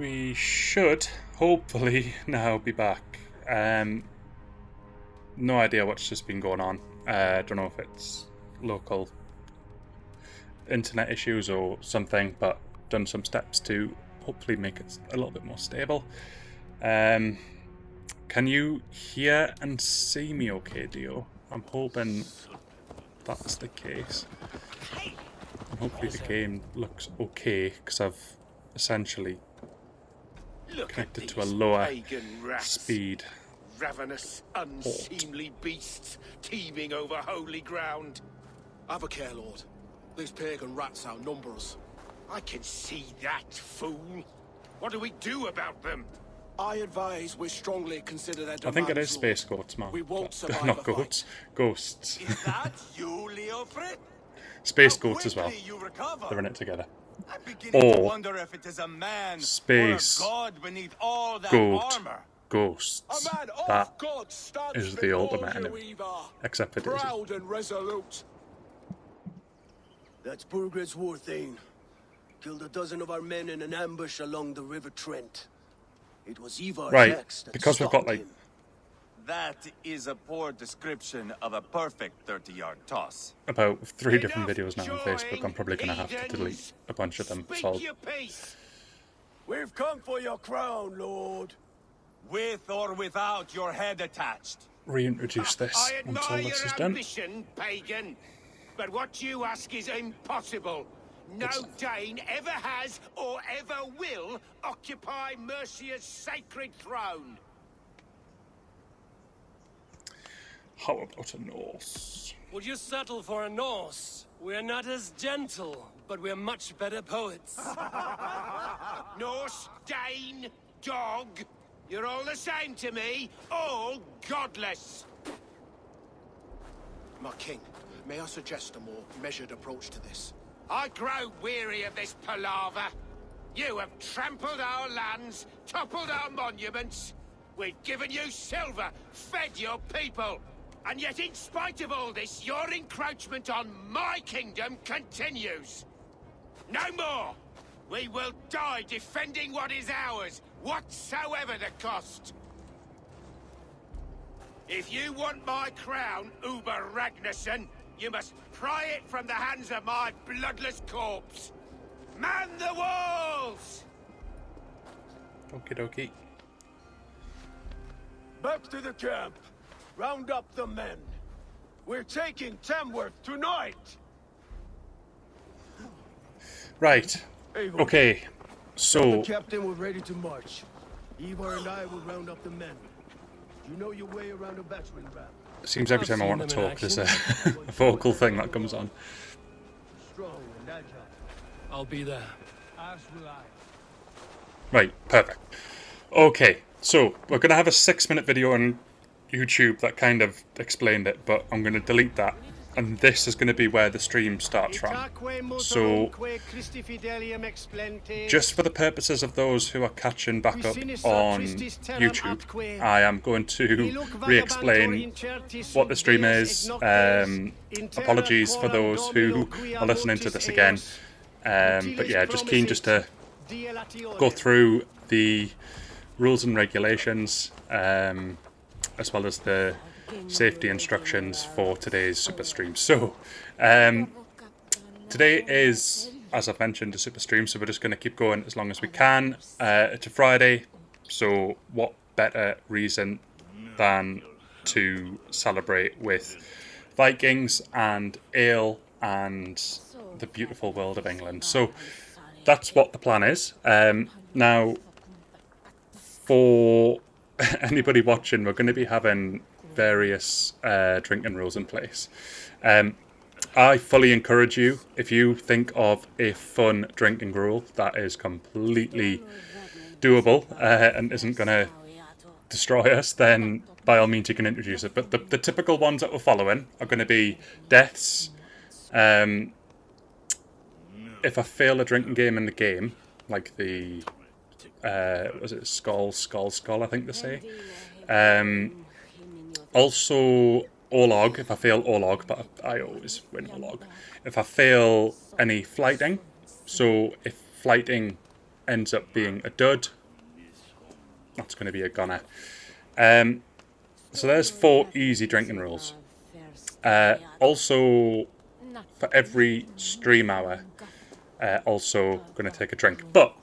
We should hopefully now be back. No idea what's just been going on. Don't know if it's local internet issues or something, but done some steps to hopefully make it a little bit more stable. Can you hear and see me okay, Dio? I'm hoping that's the case. And hopefully the game looks okay, because I've essentially connected to a lower speed. Ravenous, unseemly beasts teeming over holy ground. Have a care, Lord. These pagan rats outnumber us. I can see that, fool. What do we do about them? I advise we strongly consider their demands. I think it is space goats, man. We won't survive Not a goats. Ghosts. Is that you, Leofrid? Space goats as well. They're in it together. I'm beginning to wonder if it is a man space or a god beneath all that goat armor. Ghosts. That is the ultimate enemy. Except it isn't. Proud and resolute. That's Burgred's war thane. Killed a dozen of our men in an ambush along the River Trent. It was Ivar's axe that because we've got like him. That is a poor description of a perfect 30-yard toss. about 3 different videos now on Facebook. I'm probably going to have to delete a bunch of them. So We've come for your crown, Lord. With or without your head attached. reintroduce this I until admire this is your done. ambition, pagan. But what you ask is impossible. No Dane ever has or ever will occupy Mercia's sacred throne. How about a Norse? Would you settle for a Norse? We're not as gentle, but we're much better poets. Norse, Dane, dog. You're all the same to me. All godless. My king, may I suggest a more measured approach to this? I grow weary of this palaver. You have trampled our lands, toppled our monuments. We've given you silver, fed your people. And yet, in spite of all this, your encroachment on my kingdom continues. No more! We will die defending what is ours, whatsoever the cost. If you want my crown, Uber Ragnarsson, you must pry it from the hands of my bloodless corpse. Man the walls! Okie dokie. Back to the camp. Round up the men. We're taking Tamworth tonight. Right. Okay. So Captain, we're ready to march. Ivar and I will round up the men. You know your way around a battering ram. it seems every time I want to talk, there's a vocal thing that comes on. Strong and agile. I'll be there. As will I. Right. Perfect. Okay. So we're gonna have a 6-minute video on YouTube that kind of explained it, but I'm going to delete that, and this is going to be where the stream starts from. So just for the purposes of those who are catching back up on YouTube, I am going to re-explain what the stream is. Apologies for those who are listening to this again, but yeah, just keen just to go through the rules and regulations, as well as the safety instructions for today's super stream. So today is, as I've mentioned, a super stream, so we're just going to keep going as long as we can. It's a Friday, so what better reason than to celebrate with Vikings and ale and the beautiful world of England. So that's what the plan is. Now, for anybody watching, we're going to be having various drinking rules in place. I fully encourage you, if you think of a fun drinking rule that is completely doable and isn't going to destroy us, then by all means you can introduce it. But the typical ones that we're following are going to be deaths. If I fail a drinking game in the game, like the was it skull, I think they say. Also, Orlog, if I fail Orlog, but I always win Orlog. If I fail any flighting, so if flighting ends up being a dud, that's going to be a goner. So there's 4 easy drinking rules. Also, for every stream hour, also going to take a drink. But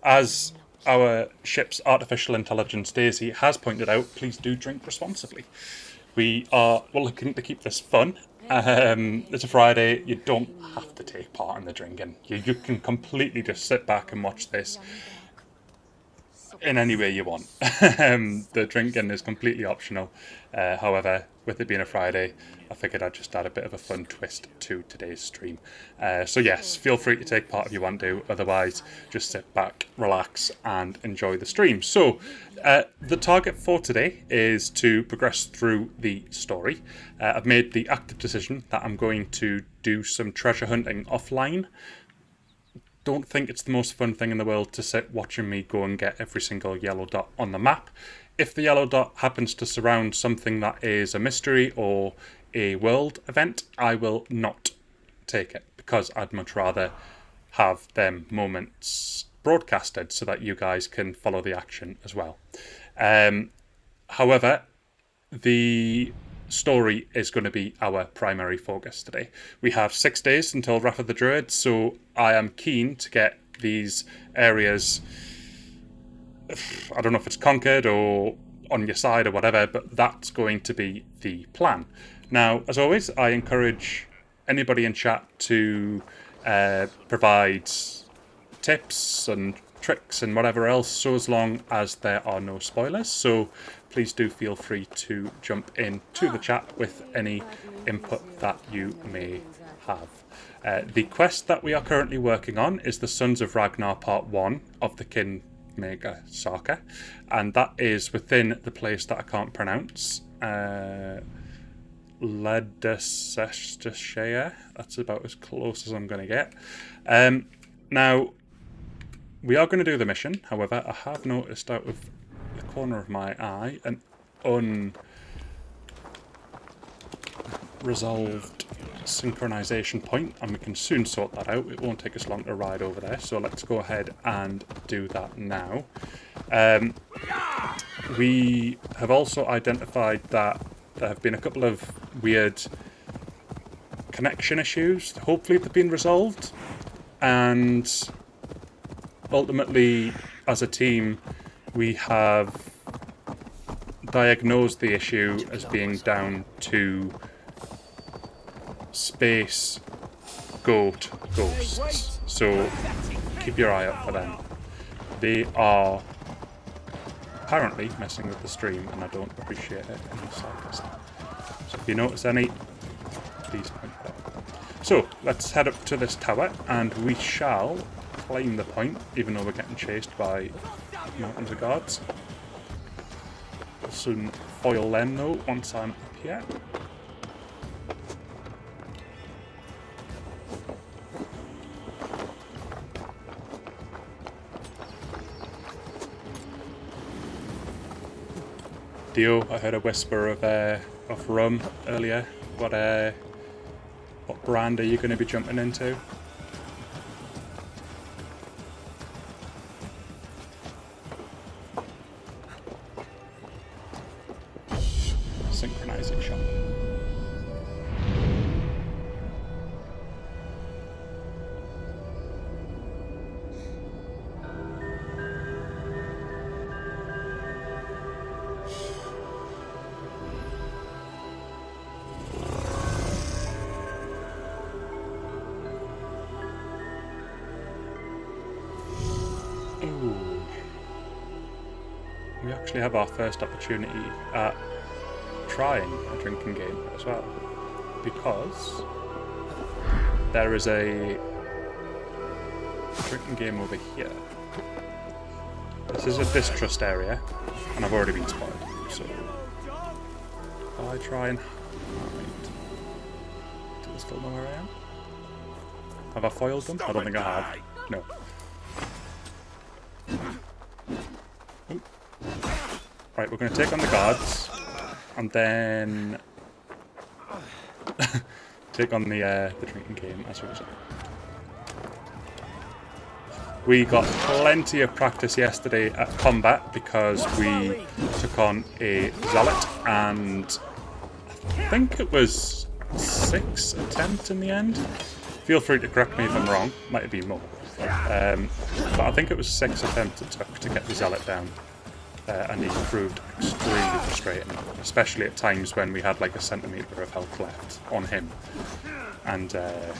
as our ship's artificial intelligence Daisy has pointed out, please do drink responsibly. We're looking to keep this fun. It's a Friday. You don't have to take part in the drinking. You can completely just sit back and watch this in any way you want. The drinking is completely optional. However, with it being a Friday, I figured I'd just add a bit of a fun twist to today's stream. So yes, feel free to take part if you want to. Otherwise, just sit back, relax, and enjoy the stream. So, the target for today is to progress through the story. I've made the active decision that I'm going to do some treasure hunting offline. Don't think it's the most fun thing in the world to sit watching me go and get every single yellow dot on the map. If the yellow dot happens to surround something that is a mystery or a world event, I will not take it, because I'd much rather have them moments broadcasted so that you guys can follow the action as well. However, the story is going to be our primary focus today. We have 6 days until Wrath of the Druids, so I am keen to get these areas, I don't know if it's conquered or on your side or whatever, but that's going to be the plan. Now, as always, I encourage anybody in chat to provide tips and tricks and whatever else, so as long as there are no spoilers. So please do feel free to jump into the chat with any input that you may have. The quest that we are currently working on is the Sons of Ragnar Part 1 of the Mega Sarka, and that is within the place that I can't pronounce. Ledeseshire. That's about as close as I'm going to get. Now, we are going to do the mission. However, I have noticed out of the corner of my eye an unresolved synchronization point, and we can soon sort that out. It won't take us long to ride over there, so let's go ahead and do that now. We have also identified that there have been a couple of weird connection issues. Hopefully they've been resolved, and ultimately as a team we have diagnosed the issue as being down to space goat ghosts, so keep your eye out for them. They are apparently messing with the stream, and I don't appreciate it in the slightest. So if you notice any, please point it out. So let's head up to this tower, and we shall climb the point, even though we're getting chased by mountains of guards. We'll soon foil them though once I'm up here. Dio, I heard a whisper of rum earlier. What brand are you going to be jumping into? Synchronization. We actually have our first opportunity at trying a drinking game as well, because there is a drinking game over here. This is a distrust area, and I've already been spotted, so if I try and hide, do they still know where I am? Have I foiled them? I don't think I have. No. Right, we're going to take on the guards, and then take on the drinking game, as we were saying. We got plenty of practice yesterday at combat because we took on a zealot, and I think it was 6 attempts in the end. Feel free to correct me if I'm wrong, might have been more. But I think it was 6 attempts it took to get the zealot down. And he proved extremely frustrating, especially at times when we had like a centimetre of health left on him. And it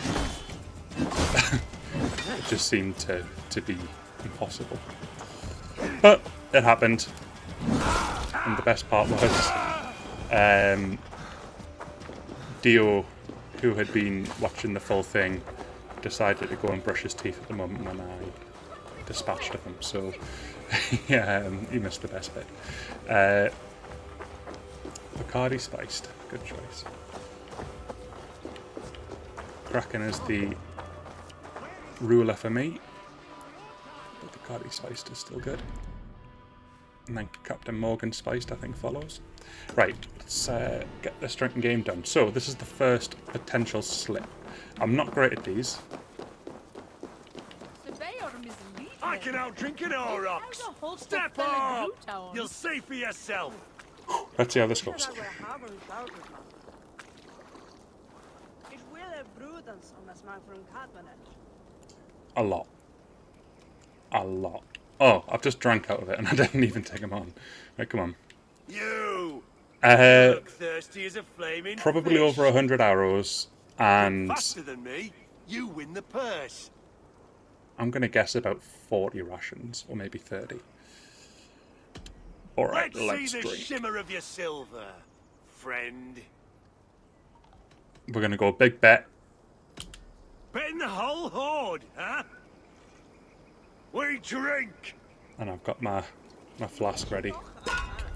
just seemed to be impossible. But it happened. And the best part was Dio, who had been watching the full thing, decided to go and brush his teeth at the moment when I dispatched of him. So yeah, he missed the best bit. Bacardi spiced, good choice. Kraken is the ruler for me, but Bacardi spiced is still good. And then Captain Morgan spiced, I think, follows. Right, let's get this drinking game done. So this is the first potential slip. I'm not great at these. I can outdrink an Aurochs! Step up! You'll see for yourself! Let's see how this goes. A lot. A lot. Oh, I've just drank out of it and I didn't even take them on. Right, come on. You look thirsty as a flaming probably fish. over 100 arrows, and Faster than me, you win the purse. I'm going to guess about 40 rations, or maybe 30. Alright, let's see the drink. shimmer of your silver, friend. We're going to go big bet. Betting the whole horde, huh? We drink! And I've got my flask ready.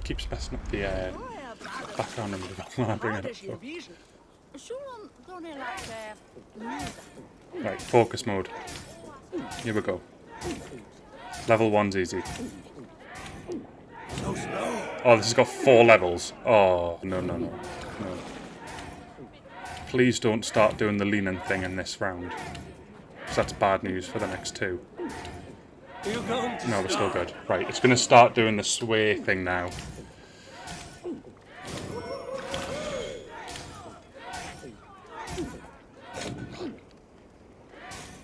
Keeps messing up the background in the middle when I bring it up. So. Right, focus mode. Here we go. Level 1's easy. Oh, this has got 4 levels. Oh, no. Please don't start doing the leaning thing in this round. Because that's bad news for the next 2. No, we're still good. Right, it's going to start doing the sway thing now.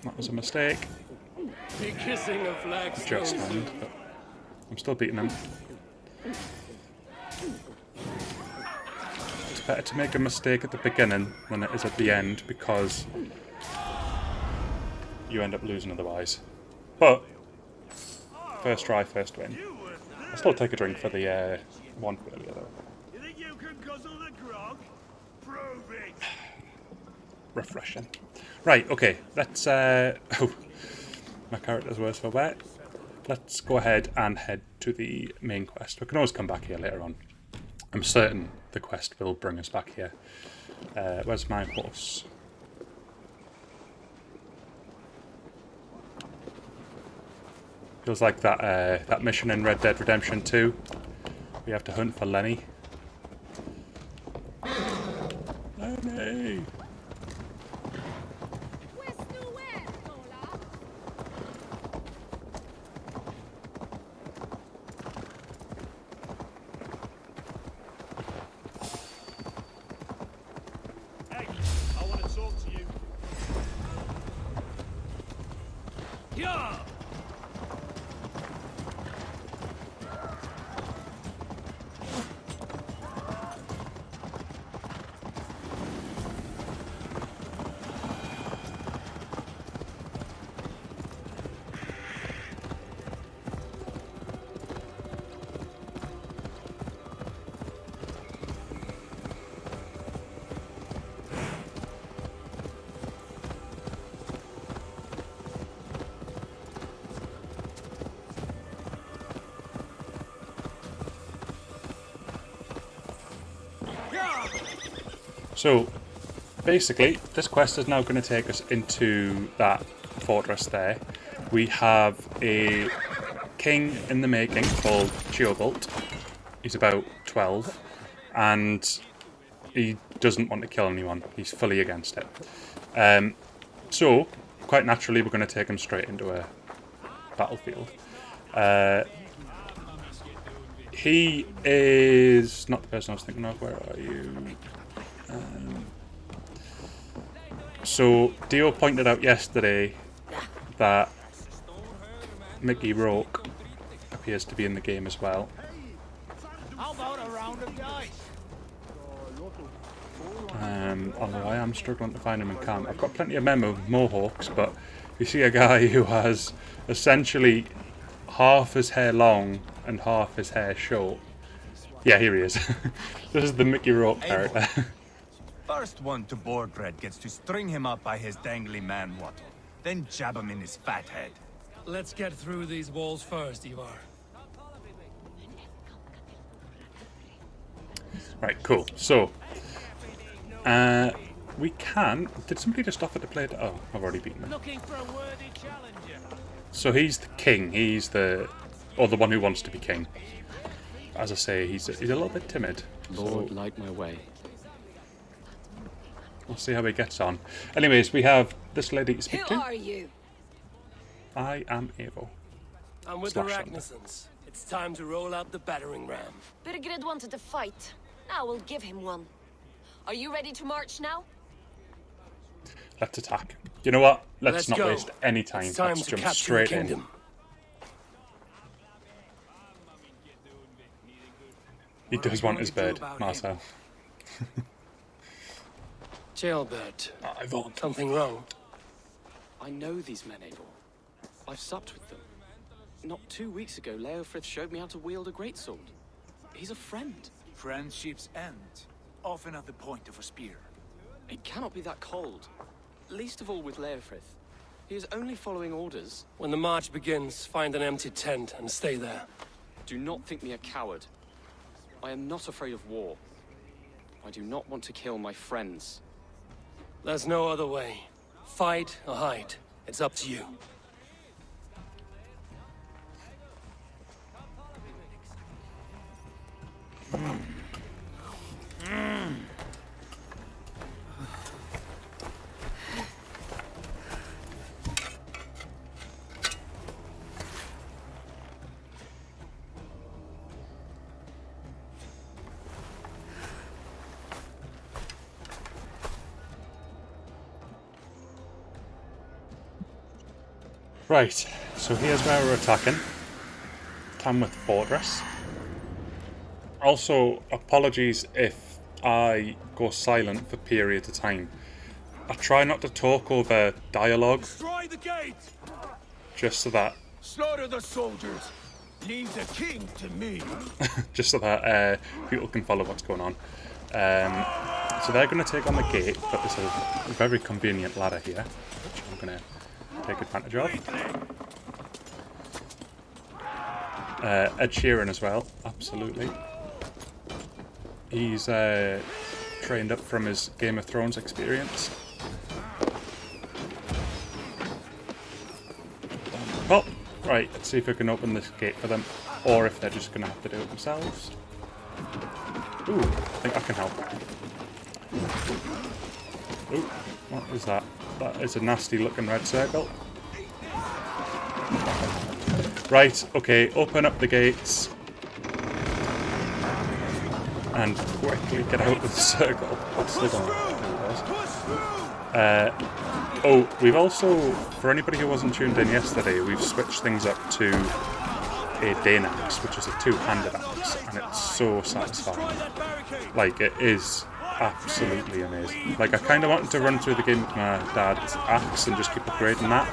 That was a mistake. Be kissing a flagstone. Just happened, but I'm still beating him. It's better to make a mistake at the beginning than it is at the end, because you end up losing otherwise. But first try, first win. I'll still take a drink for the one failure though. You think you can guzzle the grog? Prove it! Refreshing. Right, okay, let's oh, my character's worse for wear. Let's go ahead and head to the main quest. We can always come back here later on. I'm certain the quest will bring us back here. Where's my horse? Feels like that that mission in Red Dead Redemption 2. We have to hunt for Lenny. Lenny! Hey, I want to talk to you. Yeah! So, basically, this quest is now going to take us into that fortress there. We have a king in the making called Geobolt. He's about 12, and he doesn't want to kill anyone. He's fully against it. So, quite naturally, we're going to take him straight into battlefield. He is not the person I was thinking of. Where are you? So Dio pointed out yesterday that Mickey Rourke appears to be in the game as well. How about a round of dice? Although I am struggling to find him in camp. I've got plenty of mohawks, but you see a guy who has essentially half his hair long and half his hair short. Yeah, here he is. This is the Mickey Rourke character. First one to board bread gets to string him up by his dangly man-wattle, then jab him in his fat head. Let's get through these walls first, Ivar. Right, cool. So, we can... Did somebody just offer to play it? Oh, I've already beaten them. Looking for a worthy challenger. So he's the king. He's the... Or the one who wants to be king. As I say, he's a little bit timid. Lord, light my way. We'll see how he gets on. Anyways, we have this lady to speak Who to. are you? I am Evo. I'm with the Ragnarsons. It's time to roll out the battering ram. Birgrid wanted to fight. Now we'll give him one. Are you ready to march now? Let's attack. You know what? Let's Let's not go. waste any time. It's time Let's to jump capture straight the in. kingdom. He does want his bed, about Marcel. Jailbird. I want. Something wrong? I know these men, Eivor. I've supped with them. Not 2 weeks ago, Leofrith showed me how to wield a greatsword. He's a friend. Friendships end, often at the point of a spear. It cannot be that cold. Least of all with Leofrith. He is only following orders. When the march begins, find an empty tent and stay there. Do not think me a coward. I am not afraid of war. I do not want to kill my friends. There's no other way. Fight or hide. It's up to you. Right, so here's where we're attacking. Tamworth Fortress. Also, apologies if I go silent for periods of time. I try not to talk over dialogue, Destroy the gate! just so that Slaughter the soldiers! Leave the king to me! people can follow what's going on. So they're going to take on the gate, but there's a very convenient ladder here, which I'm going to take advantage of. Ed Sheeran as well, absolutely. He's trained up from his Game of Thrones experience. Oh, right, let's see if we can open this gate for them, or if they're just going to have to do it themselves. Ooh, I think I can help. Ooh, what is that? That is a nasty looking red circle. Right, okay, open up the gates. And quickly get out of the circle. What's the door? Oh, we've also, for anybody who wasn't tuned in yesterday, we've switched things up to a Dane axe, which is a two-handed axe, and it's so satisfying. Like, it is absolutely amazing. Like, I kind of wanted to run through the game with my dad's axe and just keep upgrading that.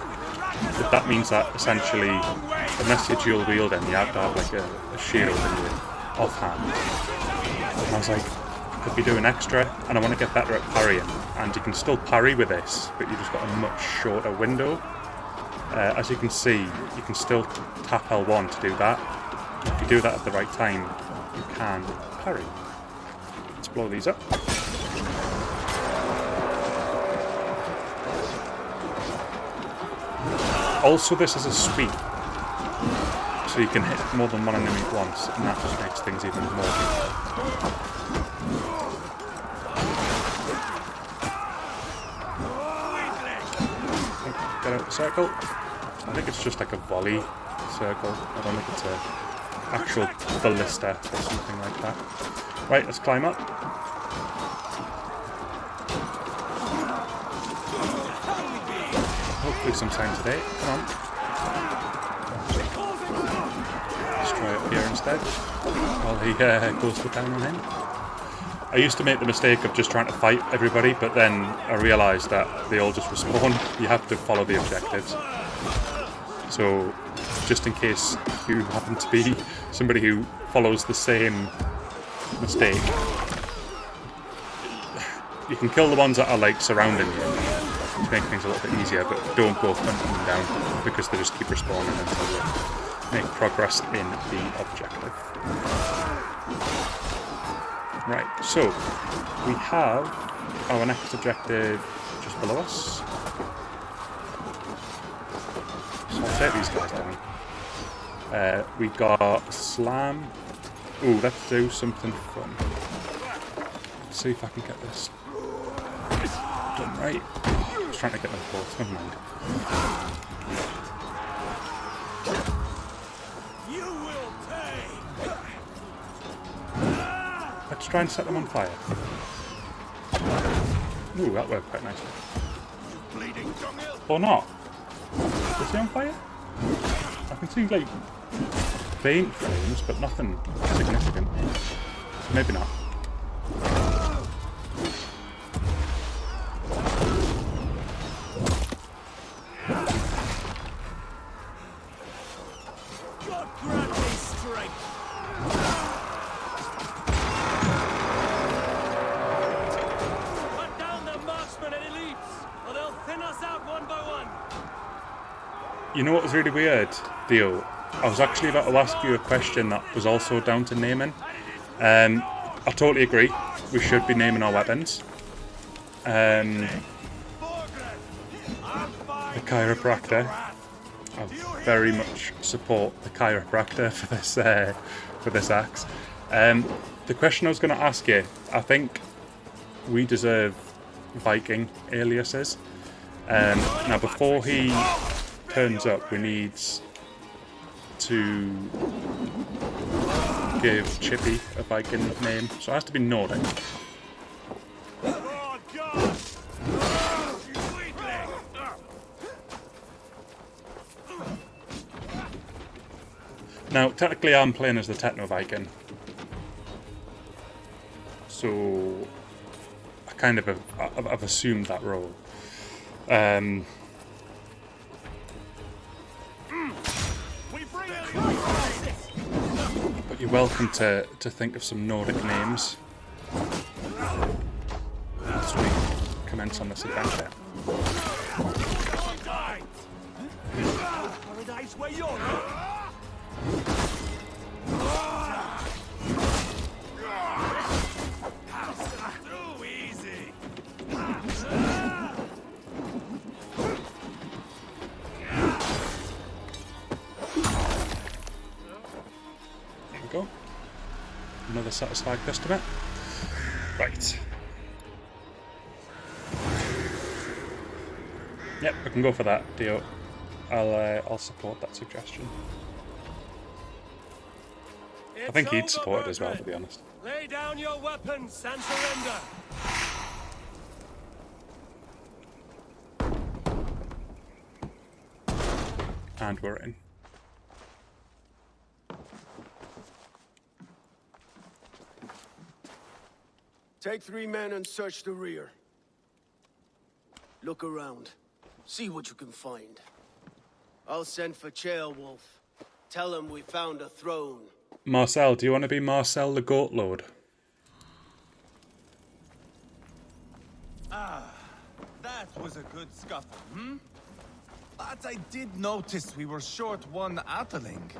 But that means that essentially, unless you're dual wielding, you have to have like a shield in your offhand. And I was like, I could be doing extra, and I want to get better at parrying. And you can still parry with this, but you just got a much shorter window. As you can see, you can still tap L1 to do that. If you do that at the right time, you can parry. Let's blow these up. Also, this is a sweep, so you can hit more than one enemy at once, and that just makes things even more difficult. Get out the circle. I think it's just like a volley circle. I don't think it's a actual ballista or something like that. Right, let's climb up. Hopefully some time today. Come on. Let's try up here instead. While he goes to town on him. I used to make the mistake of just trying to fight everybody, but then I realised that they all just respawn. You have to follow the objectives. So, just in case you happen to be somebody who follows the same mistake, you can kill the ones that are like surrounding you to make things a little bit easier, but don't go hunting them down because they just keep respawning until you make progress in the objective. Right, so we have our next objective just below us. So I'll take these guys down. We got Slam. Ooh, let's do something fun. Let's see if I can get this done right. I was trying to get them both, never mind. Let's try and set them on fire. Ooh, that worked quite nicely. Or not. Is he on fire? I can see, like, faint flames, but nothing significant. Maybe not. You know what was really weird, Theo? I was actually about to ask you a question that was also down to naming. I totally agree. We should be naming our weapons. The chiropractor. I very much support the chiropractor for this axe. The question I was going to ask you, I think we deserve Viking aliases. Now, before he turns up, we need to give Chippy a Viking name, so it has to be Nordic. Now, technically I'm playing as the Techno-Viking, so I kind of I've assumed that role. But you're welcome to think of some Nordic names as we commence on this adventure. Paradise where you're too easy. There we go. Another satisfied customer. Right. Yep, we can go for that, Dio. I'll support that suggestion. I think he'd support it as well, to be honest. Lay down your weapons and surrender. And we're in. Take 3 men and search the rear. Look around. See what you can find. I'll send for Chaelwolf. Tell him we found a throne. Marcel, do you want to be Marcel the Goat Lord? That was a good scuffle, hmm? But I did notice we were short one Atheling.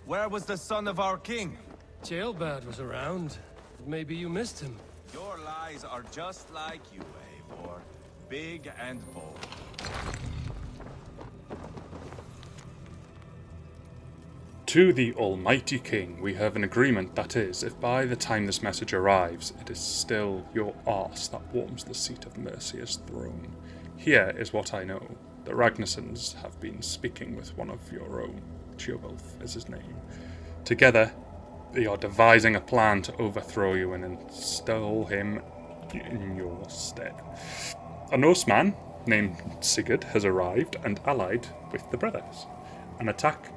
Where was the son of our king? Jailbird was around. Maybe you missed him. Your lies are just like you, Eivor. Big and bold. To the Almighty King, we have an agreement, that is, if by the time this message arrives, it is still your arse that warms the seat of Mercia's throne. Here is what I know. The Ragnarsons have been speaking with one of your own. Tjobulf is his name. Together, they are devising a plan to overthrow you and install him in your stead. A Norseman named Sigurd has arrived and allied with the brothers. An attack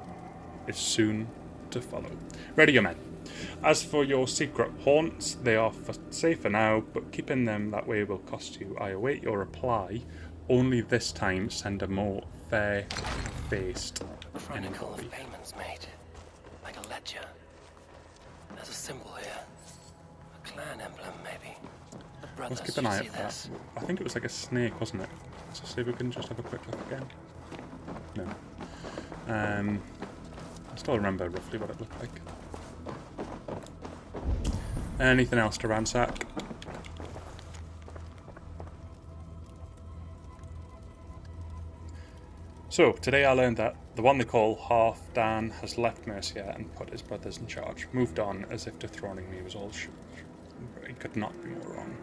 is soon to follow. Ready your men. As for your secret haunts, they are safe for now, but keeping them that way will cost you. I await your reply. Only this time send a more fair-faced Chronicle envoy. of payments made. Like a ledger. There's a symbol here. A clan emblem, maybe. The brothers Let's keep an eye should out see for that. this. I think it was like a snake, wasn't it? So see if we can just have a quick look again. No. I still remember roughly what it looked like. Anything else to ransack? So, today I learned that the one they call Halfdan has left Mercia and put his brothers in charge. Moved on as if dethroning me was all he could not be more wrong.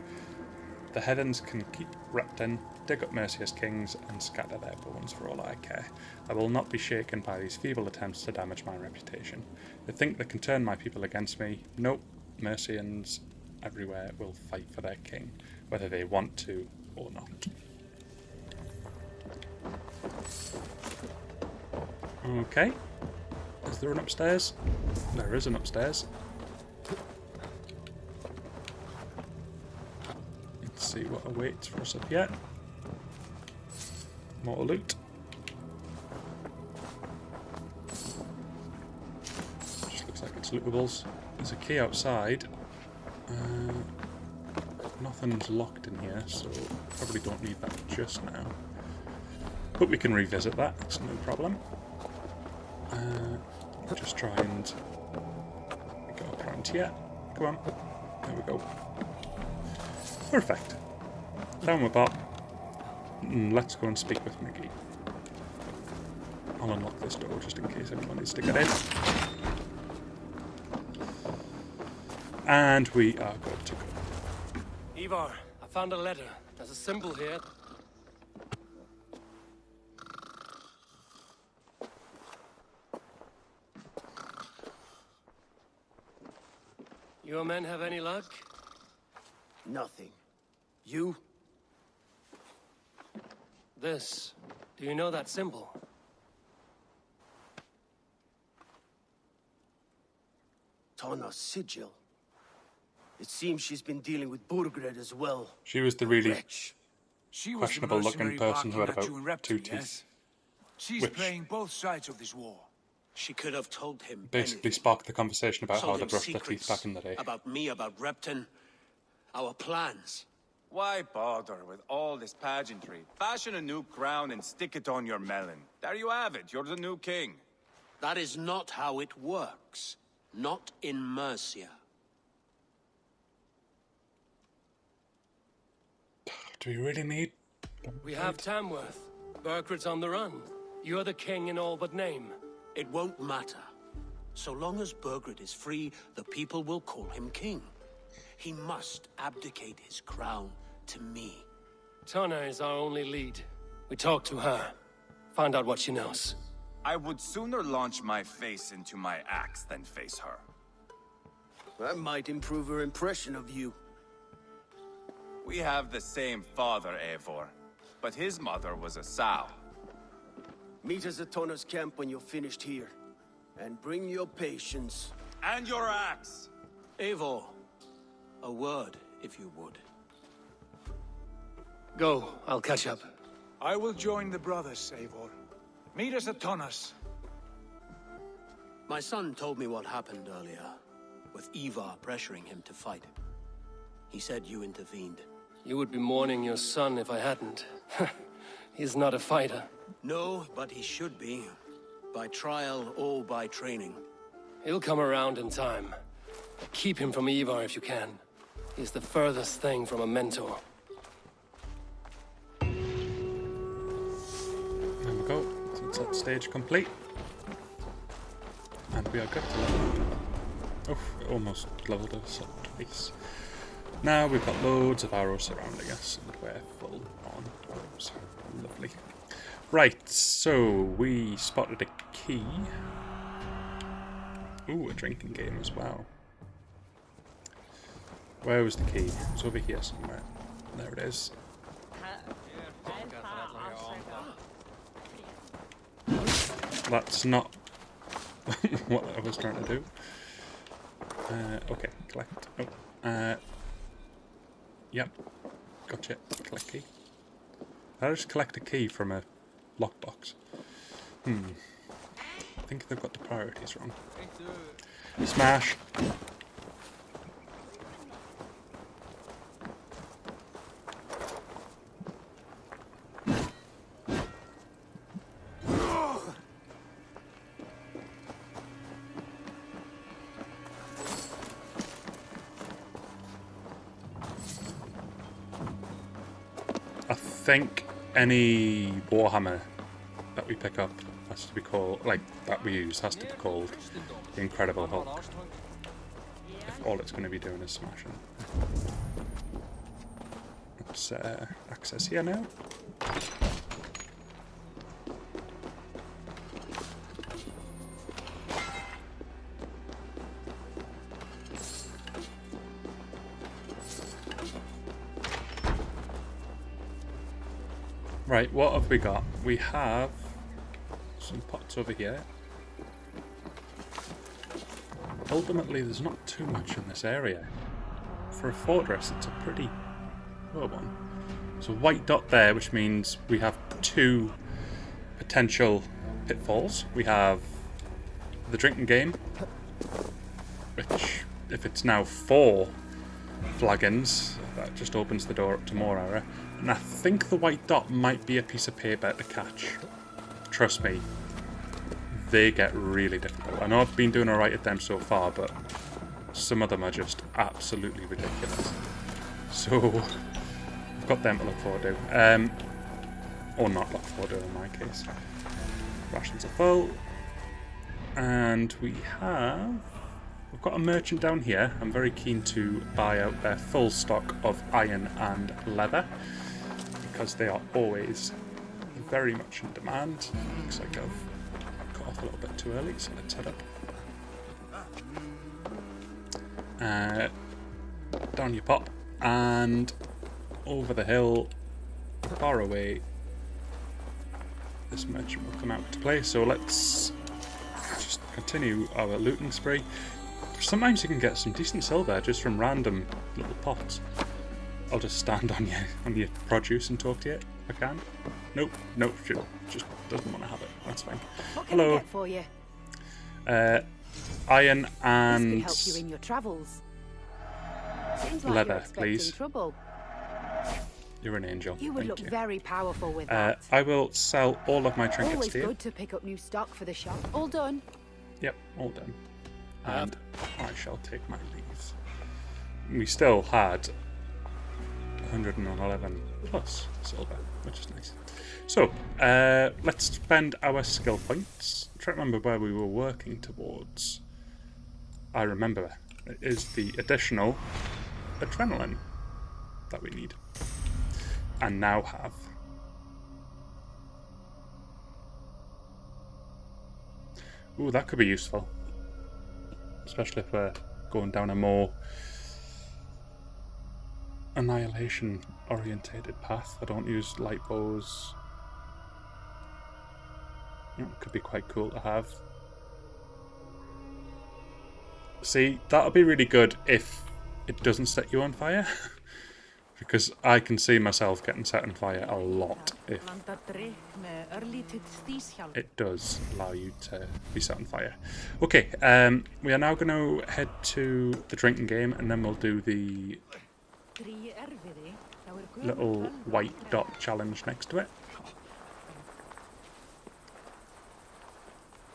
The heathens can keep Repton, dig up Mercia's kings, and scatter their bones for all I care. I will not be shaken by these feeble attempts to damage my reputation. They think they can turn my people against me. Nope, Mercians everywhere will fight for their king, whether they want to or not. Okay. Is there an upstairs? There is an upstairs. Let's see what awaits for us up here. More loot. Just looks like it's lootables. There's a key outside. Nothing's locked in here, so probably don't need that just now. But we can revisit that, it's no problem. Just try and go up around here. Come on. There we go. Perfect. Down with Bob. Let's go and speak with Mickey. I'll unlock this door just in case anyone needs to get in. And we are good to go. Ivar, I found a letter. There's a symbol here. Your men have any luck? Nothing. You? This. Do you know that symbol? Tana's sigil. It seems she's been dealing with Burgred as well. She was the really Wretch. She was the questionable looking mercenary person who had barking at you about in Repton, 2 teeth. yes? She's Which- playing both sides of this war. She could have told him Basically anything. sparked the conversation about how Told they him brushed their teeth secrets back in the day. about me, about Repton, our plans. Why bother with all this pageantry? Fashion a new crown and stick it on your melon. There you have it. You're the new king. That is not how it works. Not in Mercia. Do we really need... We have Tamworth. Burgred's on the run. You're the king in all but name. It won't matter. So long as Burgred is free, the people will call him king. He must abdicate his crown to me. Tana is our only lead. We talk to her. Find out what she knows. I would sooner launch my face into my axe than face her. That might improve her impression of you. We have the same father, Eivor, but his mother was a sow. Meet us at Tana's camp when you're finished here. And bring your patience. And your axe! Eivor, a word, if you would. Go, I'll catch up. I will join the brothers, Eivor. Meet us at Tana's. My son told me what happened earlier, with Ivar pressuring him to fight. He said you intervened. You would be mourning your son if I hadn't. He's not a fighter. No, but he should be. By trial or by training. He'll come around in time. Keep him from Ivar if you can. He's the furthest thing from a mentor. There we go. Sunset stage complete. And we are good to level up. Oh, it almost leveled us up twice. Now we've got loads of arrows surrounding us, and we're full on arrows. Lovely. Right, so we spotted a key. Ooh, a drinking game as well. Where was the key? It was over here somewhere. There it is. That's not what I was trying to do. Okay, collect. Oh, yep, gotcha. Collect key. Did I just collect a key from a lockbox? I think they've got the priorities wrong. Smash! I think any Warhammer that we pick up has to be called, like, that we use has to be called the Incredible Hulk. If all it's going to be doing is smashing. Let's access here now. Right, what have we got? We have some pots over here. Ultimately, there's not too much in this area. For a fortress, it's a pretty low one. There's a white dot there, which means we have 2 potential pitfalls. We have the drinking game, which, if it's now 4 flagons, that just opens the door up to more error. And I think the white dot might be a piece of paper to catch. Trust me, they get really difficult. I know I've been doing alright at them so far, but some of them are just absolutely ridiculous. So, I've got them to look forward to. Or not look forward to in my case. Rations are full. And we've got a merchant down here. I'm very keen to buy out their full stock of iron and leather, because they are always very much in demand. Looks like I've cut off a little bit too early, so let's head up. Down you pop, and over the hill, far away, this merchant will come out to play. So let's just continue our looting spree. Sometimes you can get some decent silver just from random little pots. I'll just stand on your produce and talk to you if I can. Nope, she just doesn't want to have it. That's fine. What can Hello. I get for you? Iron This and could help you in your travels. Seems like leather, you're expecting please. trouble. You're an angel. You would Thank look you. very powerful with that. I will sell all of my trinkets Always to you. good to pick up new stock for the shop. All done. Yep, all done. And I shall take my leave. We still had 111 plus silver, which is nice. So, let's spend our skill points. I'm trying to remember where we were working towards. I remember. It is the additional adrenaline that we need. And now have. Ooh, that could be useful. Especially if we're going down a more annihilation orientated path. I don't use light bows. It could be quite cool to have. See, that'll be really good if it doesn't set you on fire. Because I can see myself getting set on fire a lot if it does allow you to be set on fire. Okay, we are now going to head to the drinking game, and then we'll do the little white dot challenge next to it.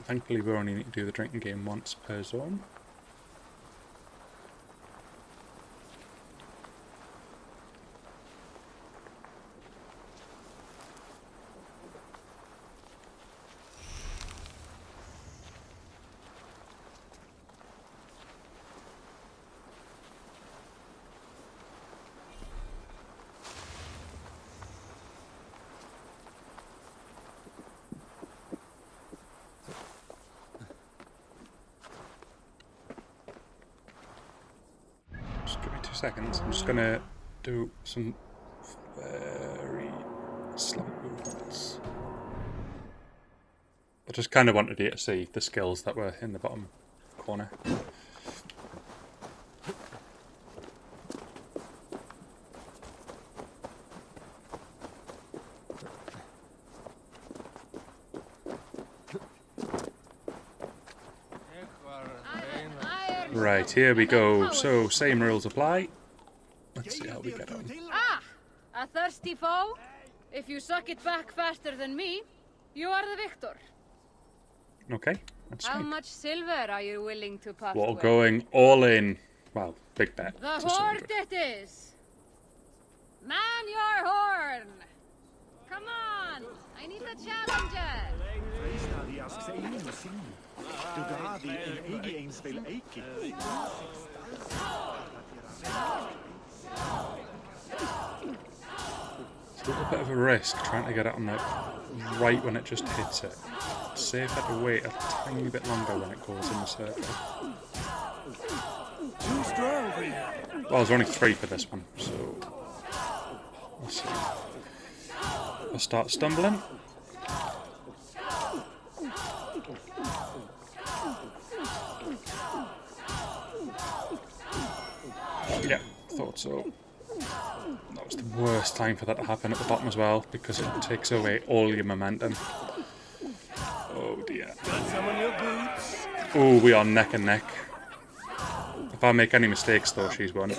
Thankfully we only need to do the drinking game once per zone. seconds. I'm just gonna do some very slow movements. I just kind of wanted you to see the skills that were in the bottom corner. Right, here we go. So, same rules apply. Let's see how we get on. Ah! A thirsty foe? If you suck it back faster than me, you are the victor. Okay, that's How fine. much silver are you willing to part We're with? going all in. Well, big bet. The to horde 200. it is! Man your horn! Come on! I need a challenger! It's a little bit of a risk trying to get it on the right when it just hits it. It's safer to wait a tiny bit longer when it goes in the circle. Well, there's only 3 for this one, so we'll see. I'll start stumbling. Yeah, thought so. That was the worst time for that to happen at the bottom as well, because it takes away all your momentum. Oh dear. Oh, we are neck and neck. If I make any mistakes though, she's won.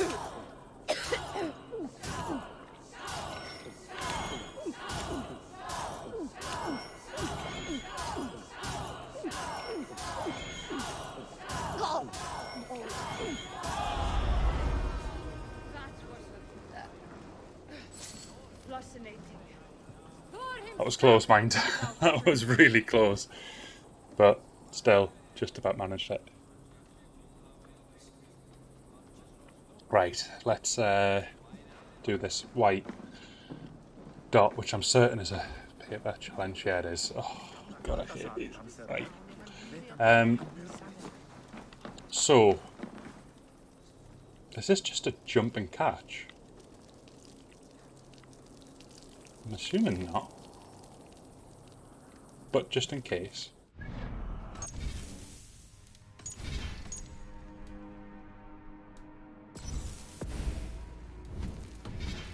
That was close, mind. That was really close. But still, just about managed it. Right, let's do this white dot, which I'm certain is a paper challenge. Yeah, it is. Oh, God, I hate these. Right. So, is this just a jump and catch? I'm assuming not. But just in case.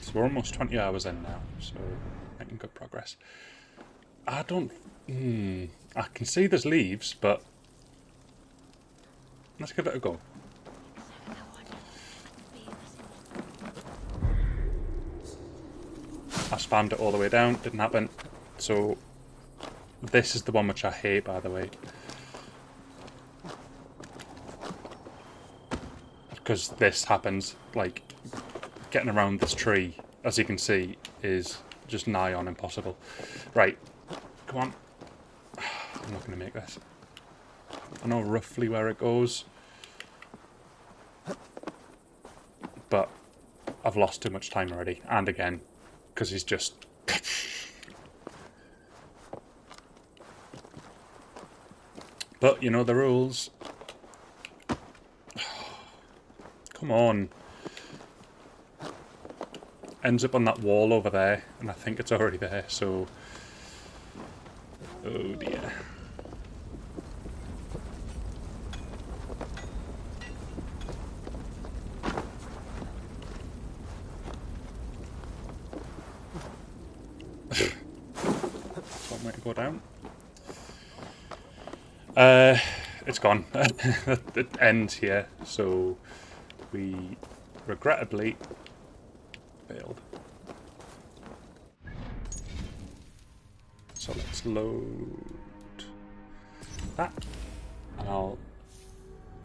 So we're almost 20 hours in now, so making good progress. I don't... I can see there's leaves, but... let's give it a go. I spammed it all the way down, didn't happen. So this is the one which I hate, by the way. Because this happens, like, getting around this tree, as you can see, is just nigh on impossible. Right, come on. I'm not going to make this. I know roughly where it goes, but I've lost too much time already, and again, because he's just... But you know the rules. Come on. Ends up on that wall over there, and I think it's already there, so... Oh dear. One way to go down. It's gone. It ends here, so we regrettably failed. So let's load that, and I'll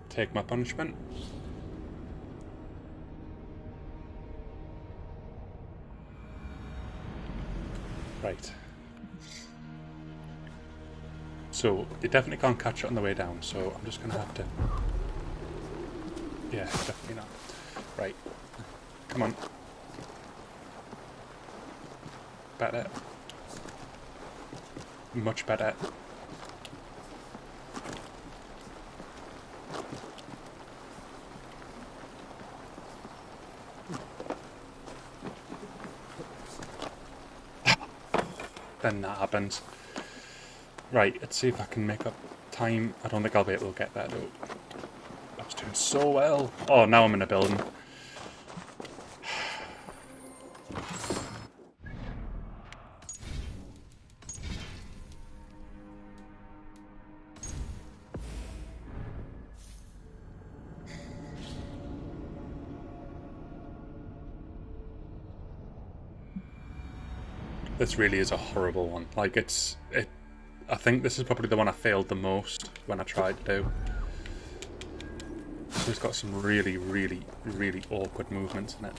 take my punishment. Right. So, you definitely can't catch it on the way down, so I'm just going to have to... Yeah, definitely not. Right. Come on. Better. Much better. then that happens. Right, let's see if I can make up time. I don't think I'll be able to get there though. I was doing so well. Oh, now I'm in a building. This really is a horrible one. Like, I think this is probably the one I failed the most when I tried to do. So it's got some really, really, really awkward movements in it.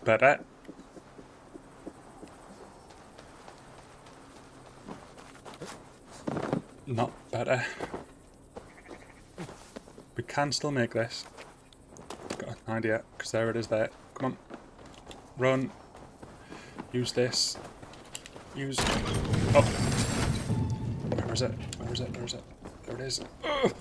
Better. Not better. We can still make this. Got an idea, because there it is there. Come on. Run. Use this. Use... Oh! Where is it? Where is it? Where is it? There it is. Ugh.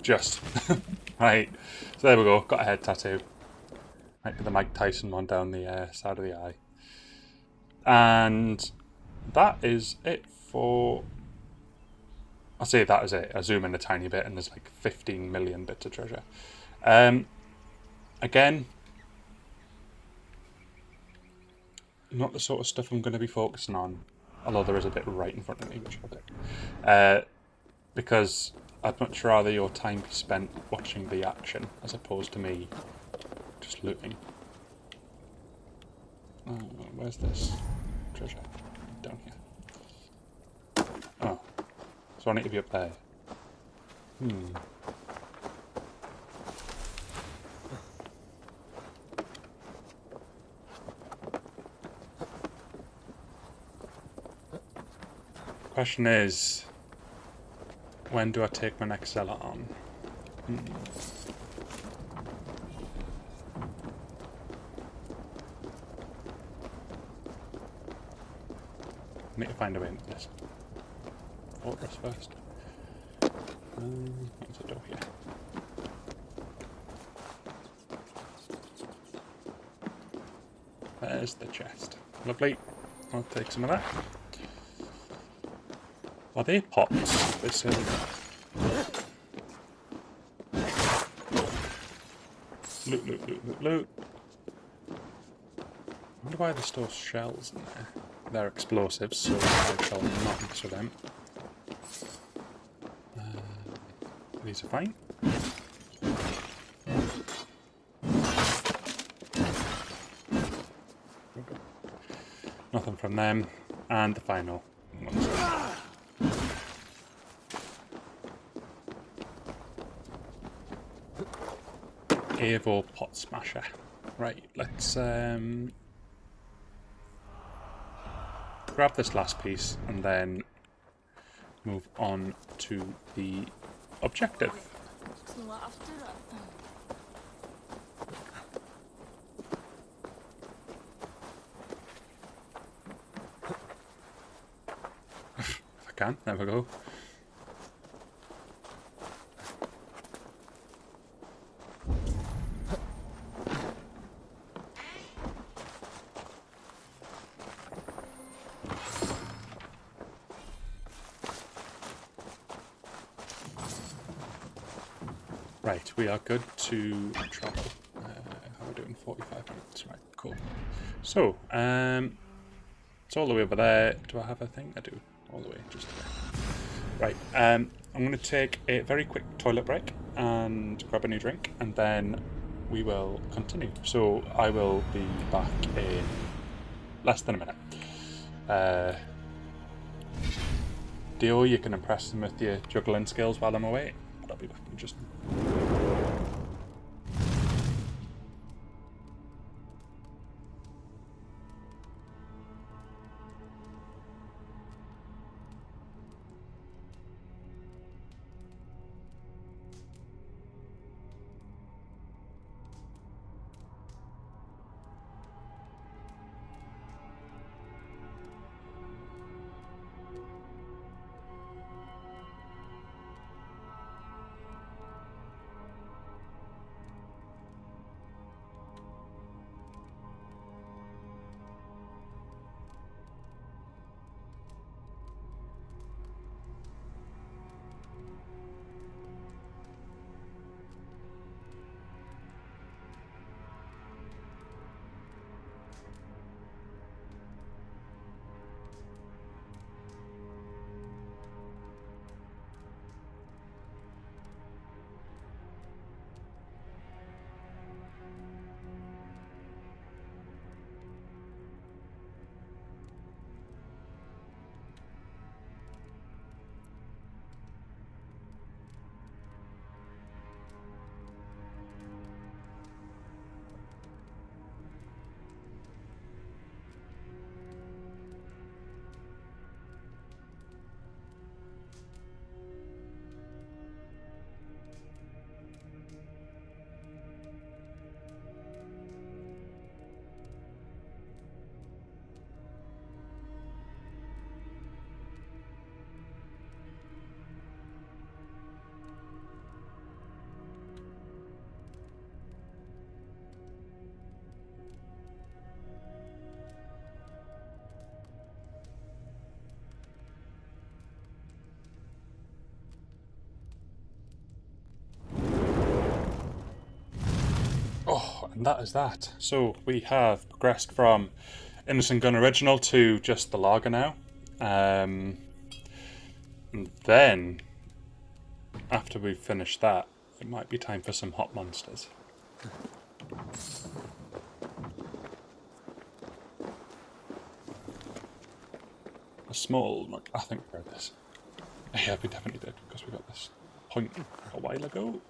Just. Right. So there we go. Got a head tattoo. Might be the Mike Tyson one down the side of the eye. And that is it for... I'll say that is it. I zoom in a tiny bit and there's like 15 million bits of treasure. Again, not the sort of stuff I'm going to be focusing on. Although there is a bit right in front of me, which I'll do. Because I'd much rather your time be spent watching the action as opposed to me just looting. Where's this treasure? Down here. Oh. So I need to be up there. Question is, when do I take my next zealot on? I need to find a way into this fortress first. What's the door here? There's the chest. Lovely. I'll take some of that. Are they pots? They certainly are. Loot, loot, loot, loot, loot. I wonder why they store shells in there. They're explosives, so I shall not mix with them. These are fine. Nothing from them. And the final one. Evo pot smasher. Right, let's grab this last piece and then move on to the objective. If I can, there we go. Right, we are good to travel. How are we doing? 45 minutes. Right, cool. So, it's all the way over there. Do I have a thing? I do. All the way, just there. Right, I'm going to take a very quick toilet break and grab a new drink, and then we will continue. So, I will be back in less than a minute. Dio, you can impress them with your juggling skills while I'm away. But I'll be back in just... And that is that. So we have progressed from Innocent Gun Original to just the lager now. And then, after we've finished that, it might be time for some hot monsters. A small, look, I think we read this. Yeah, we definitely did, because we got this point a while ago.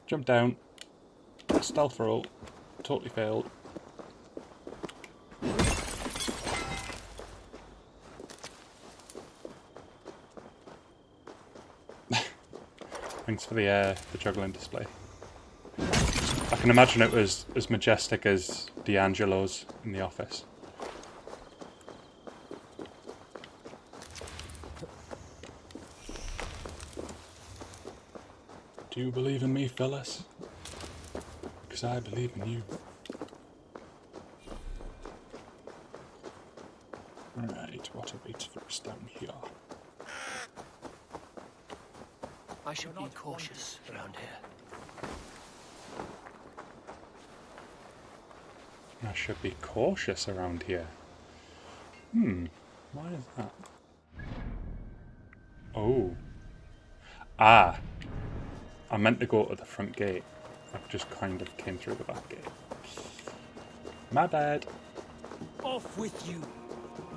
Jump down. Stealth roll. Totally failed. Thanks for the juggling display. I can imagine it was as majestic as D'Angelo's in The Office. Do you believe in me, fellas? Because I believe in you. Right, what awaits for us down here? I should be cautious around here. I should be cautious around here. Why is that? Oh. Ah. I meant to go to the front gate. I just kind of came through the back gate. My bad. Off with you.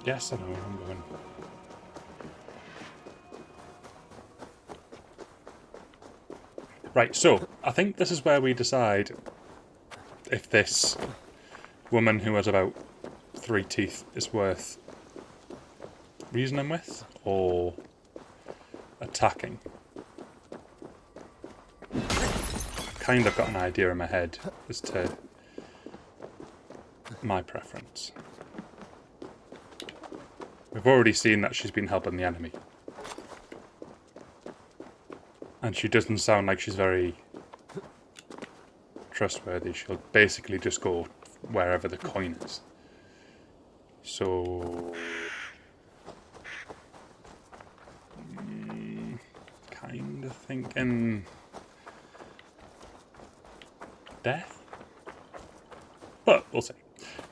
Yes, I know where I'm going. Right, so I think this is where we decide if this woman who has about 3 teeth is worth reasoning with or attacking. Kind of got an idea in my head as to my preference. We've already seen that she's been helping the enemy. And she doesn't sound like she's very trustworthy. She'll basically just go wherever the coin is. So... kind of thinking... death? But we'll see.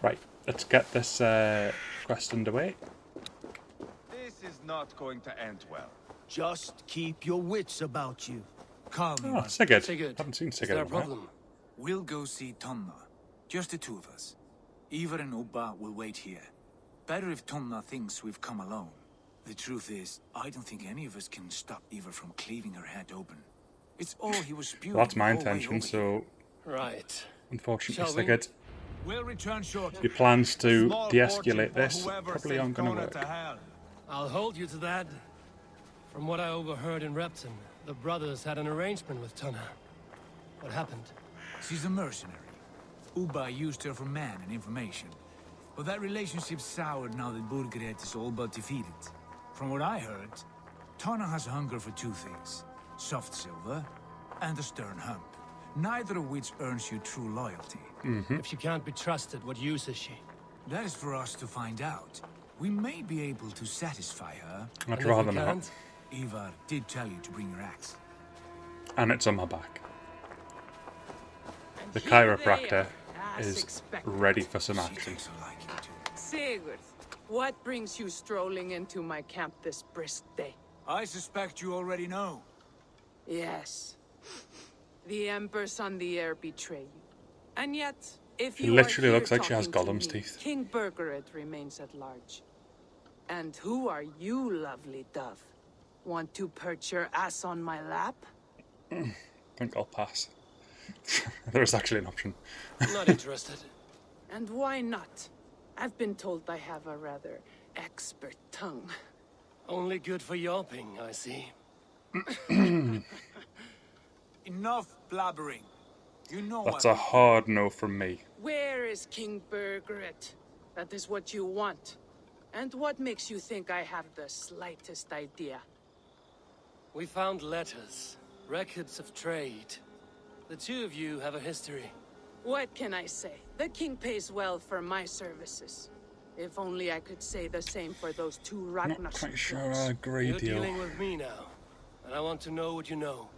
Right, let's get this quest underway. This is not going to end well. Just keep your wits about you. Come, Oh, Sigurd. Sigurd, Haven't seen is Sigurd there a in a while. problem? we'll go see Tonna. Just the two of us. Ivar and Ubba will wait here. Better if Tonna thinks we've come alone. The truth is, I don't think any of us can stop Ivar from cleaving her head open. It's all he was spewing. Well, that's my the whole way intention, over so Right. unfortunately, Shall we? Sigurd, We'll return shortly. your plans to Small de-escalate fortune for this whoever probably sent aren't going to Kona work. to hell. I'll hold you to that. From what I overheard in Repton, the brothers had an arrangement with Tunna. What happened? She's a mercenary. Ubba used her for man and information. But that relationship soured now that Burgred is all but defeated. From what I heard, Tonna has hunger for 2 things. Soft silver and a stern hump. Neither of which earns you true loyalty. If she can't be trusted, what use is she? That is for us to find out. We may be able to satisfy her. I'd And if rather we not. can't, Ivar did tell you to bring your axe. And it's on my back. The chiropractor is ready for some She action. takes a liking to it. Sigurd, what brings you strolling into my camp this brisk day? I suspect you already know. Yes. The Emperor's on the air betray you. And yet, if She you literally are here looks like she has talking to Gollum's me, teeth. King Burgred remains at large. And who are you, lovely dove? Want to perch your ass on my lap? I think I'll pass. There is actually an option. not interested. And why not? I've been told I have a rather expert tongue. Only good for yelping, I see. Enough blabbering. You know That's what a hard no from me. Where is King Burgred? That is what you want. And what makes you think I have the slightest idea? We found letters, records of trade. The two of you have a history. What can I say? The king pays well for my services. If only I could say the same for those two Not Ragnar quite sure I agree, You're deal. dealing with me now, and I want to know what you know.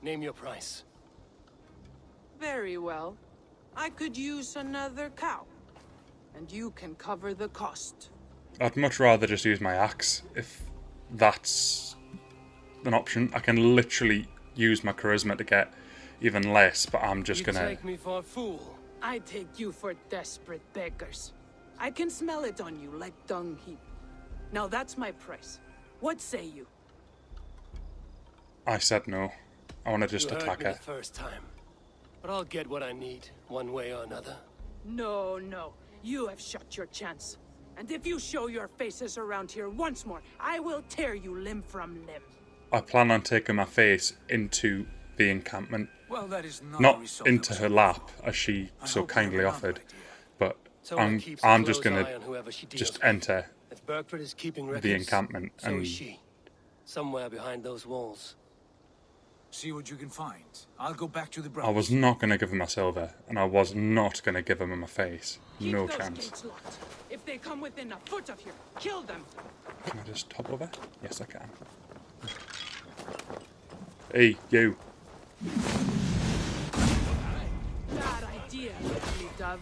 Name your price. Very well. I could use another cow. And you can cover the cost. I'd much rather just use my axe if that's an option. I can literally use my charisma to get even less, but I'm just gonna... take me for a fool. I take you for desperate beggars. I can smell it on you like dung heap. Now that's my price. What say you? I said no. I want to just You heard attack me her. the first time, but I'll get what I need, one way or another. No, no. You have shot your chance. And if you show your faces around here once more, I will tear you limb from limb. I plan on taking my face into the encampment. Well, that is Not a result into that her was lap, as she I so hope you kindly have another offered, idea. but Someone keeps a I'm just close gonna eye on whoever she deals just with. enter If Berkford is keeping records, the encampment so and is she. Somewhere behind those walls. See what you can find. I'll go back to the I brothers. was not going to give him my silver, and I was not going to give him my face. Keep No those chance. gates locked. If they come within a foot of here, kill them. Can I just top over? Yes, I can. Hey, you. Bad idea, lovely dove.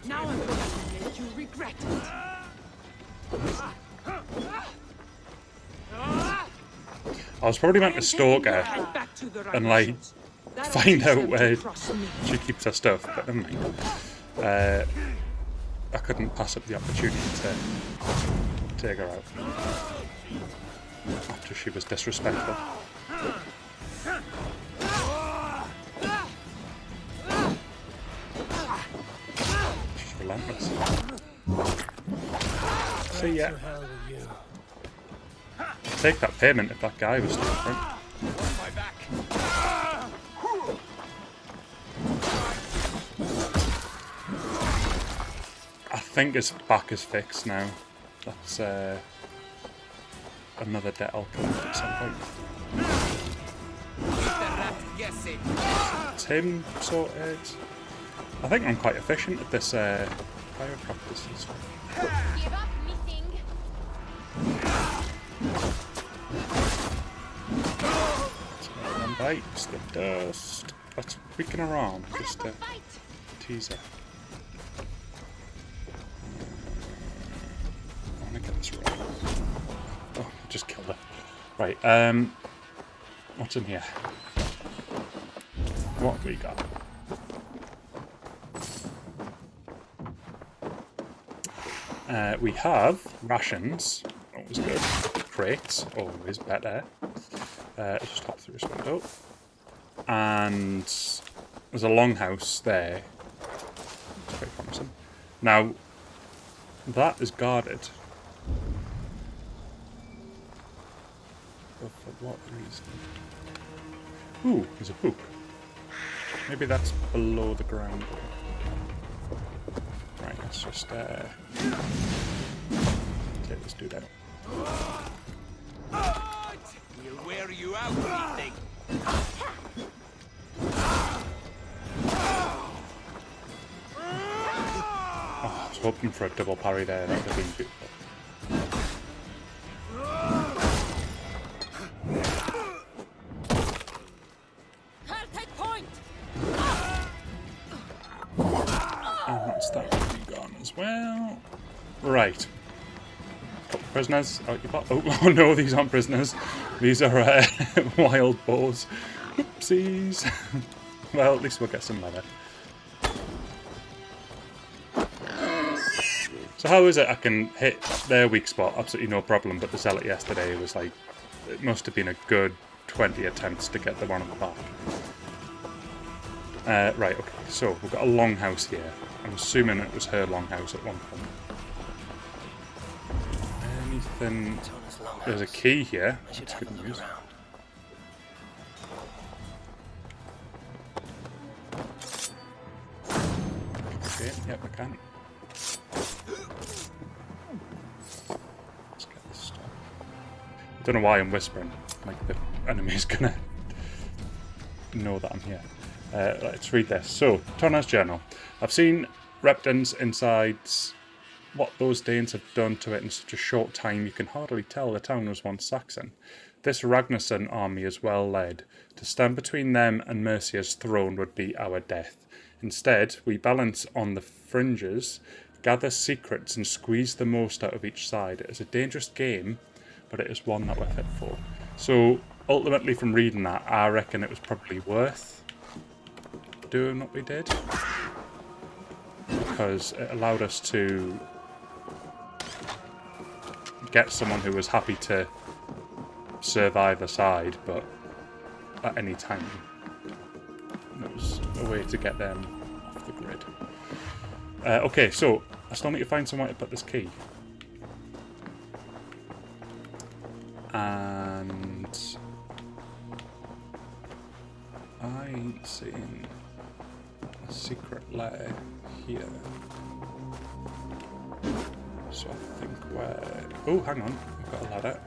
Now I'm going to make you regret it. I was probably meant to stalk her Head back to the and, like, Rhinos. That'll find teach out them to where trust me. she keeps her stuff, but never mind. I couldn't pass up the opportunity to take her out after she was disrespectful. She's relentless. See ya. To hell with you. Take that payment if that guy was still in front. My back. I think his back is fixed now. That's another debt I'll collect at some point. It's him sorted. I think I'm quite efficient at this fire practices. Give up, missing. Let's make them bites, the dust. Let's weaken her arm just to Fight. tease her. I want to get this right. Oh, I just killed her. Right, what's in here? What we got? We have rations, always good. Crates, always better. Let's just hop through this window. And there's a longhouse there. It's very promising. Now, that is guarded. But for what reason? Ooh, there's a book. Maybe that's below the ground. Right, let's just take this dude out. We'll wear you out, we think. Oh, I was hoping for a double parry there. That would have been beautiful. Take point. And that's that one gone as well. Right. Couple prisoners out your butt. Oh no, these aren't prisoners. These are wild boars. Oopsies. Well, at least we'll get some leather. So how is it I can hit their weak spot absolutely no problem, but the zealot yesterday was like, it must have been a good 20 attempts to get the one on the back. Right, okay, so we've got a longhouse here. I'm assuming it was her longhouse at one point. Anything... There's a key here. That's good news. Okay, yep, I can. Let's get this stuff. I don't know why I'm whispering. Like the enemy's gonna know that I'm here. Let's read this. So, Tonna's journal. I've seen Repton's insides. What those Danes have done to it in such a short time, you can hardly tell the town was once Saxon. this Ragnarsson army is well led. To stand between them and Mercia's throne would be our death. Instead, we balance on the fringes, gather secrets and squeeze the most out of each side. It is a dangerous game, but it is one that we're fit for. So, ultimately from reading that, I reckon it was probably worth doing what we did. Because it allowed us to get someone who was happy to serve either side, but at any time. It was a way to get them off the grid. Okay, so I still need to find somewhere to put this key. And I ain't seeing a secret lair here. So I think we're... Oh, hang on. We've got a ladder.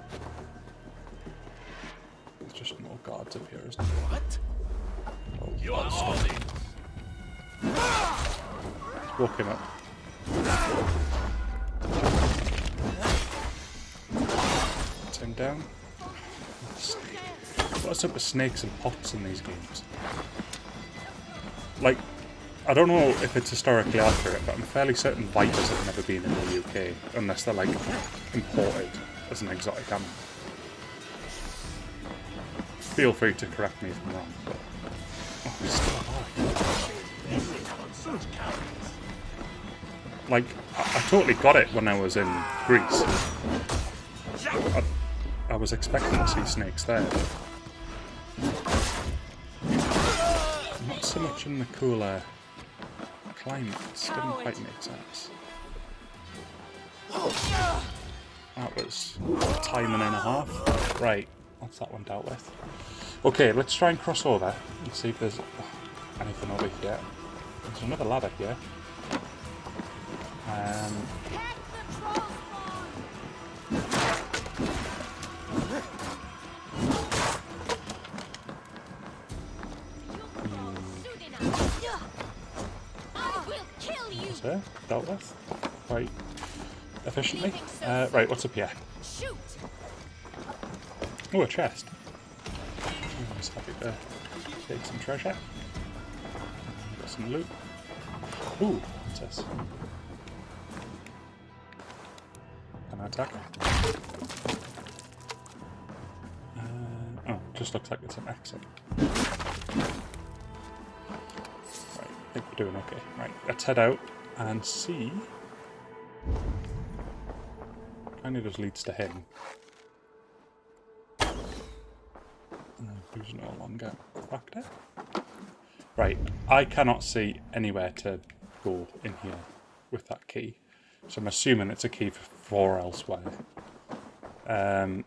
There's just more guards up here, isn't there? What? Oh, You are all in. Walk him up. Put him down. What's up with snakes and pots in these games? Like, I don't know if it's historically accurate, but I'm fairly certain vipers have never been in the UK, unless they're like imported as an exotic animal. Feel free to correct me if I'm wrong, but... Oh, he's still alive. Like, I totally got it when I was in Greece. I was expecting to see snakes there. Not so much in the cooler climates. Didn't quite make sense. That was a timing and a half. Right, that's that one dealt with. Okay, let's try and cross over and see if there's anything over here. There's another ladder here. Is there? Dealt with quite efficiently. Right, what's up here? Oh, a chest. I was happy to take some treasure. Got some loot. Ooh, what's this? Can I attack? Oh, just looks like it's an exit. Right, I think we're doing okay. Right, let's head out and see. Kind of just leads to him. Who's no longer factor? Right, I cannot see anywhere to go in here with that key. So I'm assuming it's a key for elsewhere. And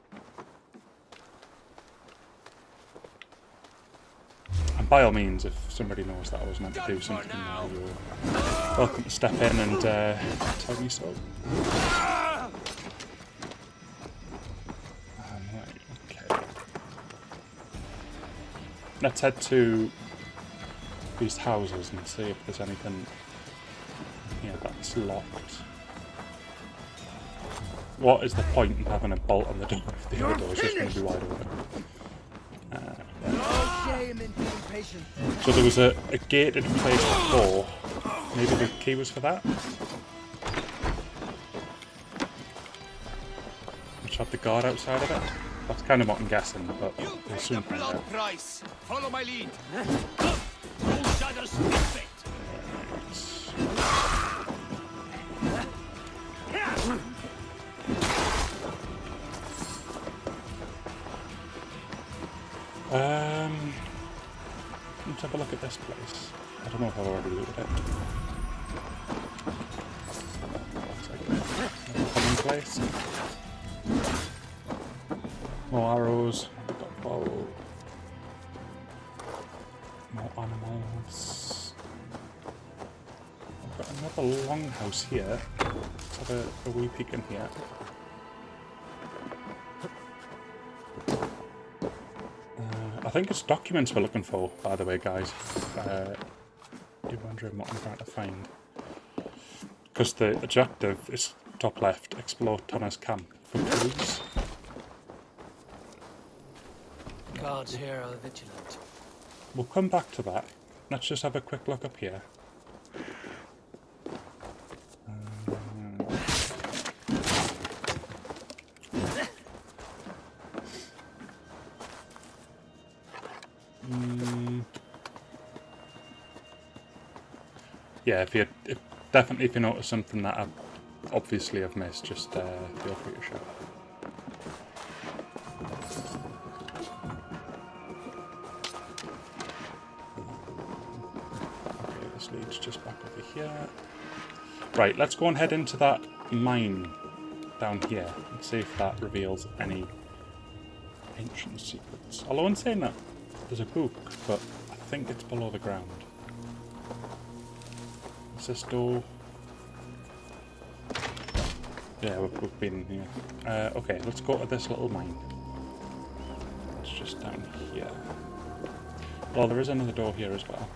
by all means, if somebody knows that I was meant to do something, you're welcome to step in and tell me so. Right, okay. Let's head to these houses and see if there's anything here that's locked. What is the point in having a bolt on the door if the other door is just going to be wide open? So there was a gated place before. Maybe the key was for that? Which had the guard outside of it? That's kind of what I'm guessing, but we'll soon find out. Price. Follow my lead. Let's have a look at this place. I don't know if I've already looted it. Looks like a common place. More arrows. We've got bow. More animals. I've got another longhouse here. Let's have a wee peek in here. I think it's documents we're looking for, by the way, guys. You're wondering what I'm trying to find. Because the objective is top left, explore Tanner's camp for clues. guards here are vigilant. We'll come back to that. Let's just have a quick look up here. Yeah, definitely if you notice something that I obviously have missed, just feel free to shout. Okay, this leads just back over here. Right, let's go and head into that mine down here and see if that reveals any ancient secrets. Although in saying that, there's a book, but I think it's below the ground. Is this door? Yeah, we've been here. Okay, let's go to this little mine. It's just down here. Well, there is another door here as well.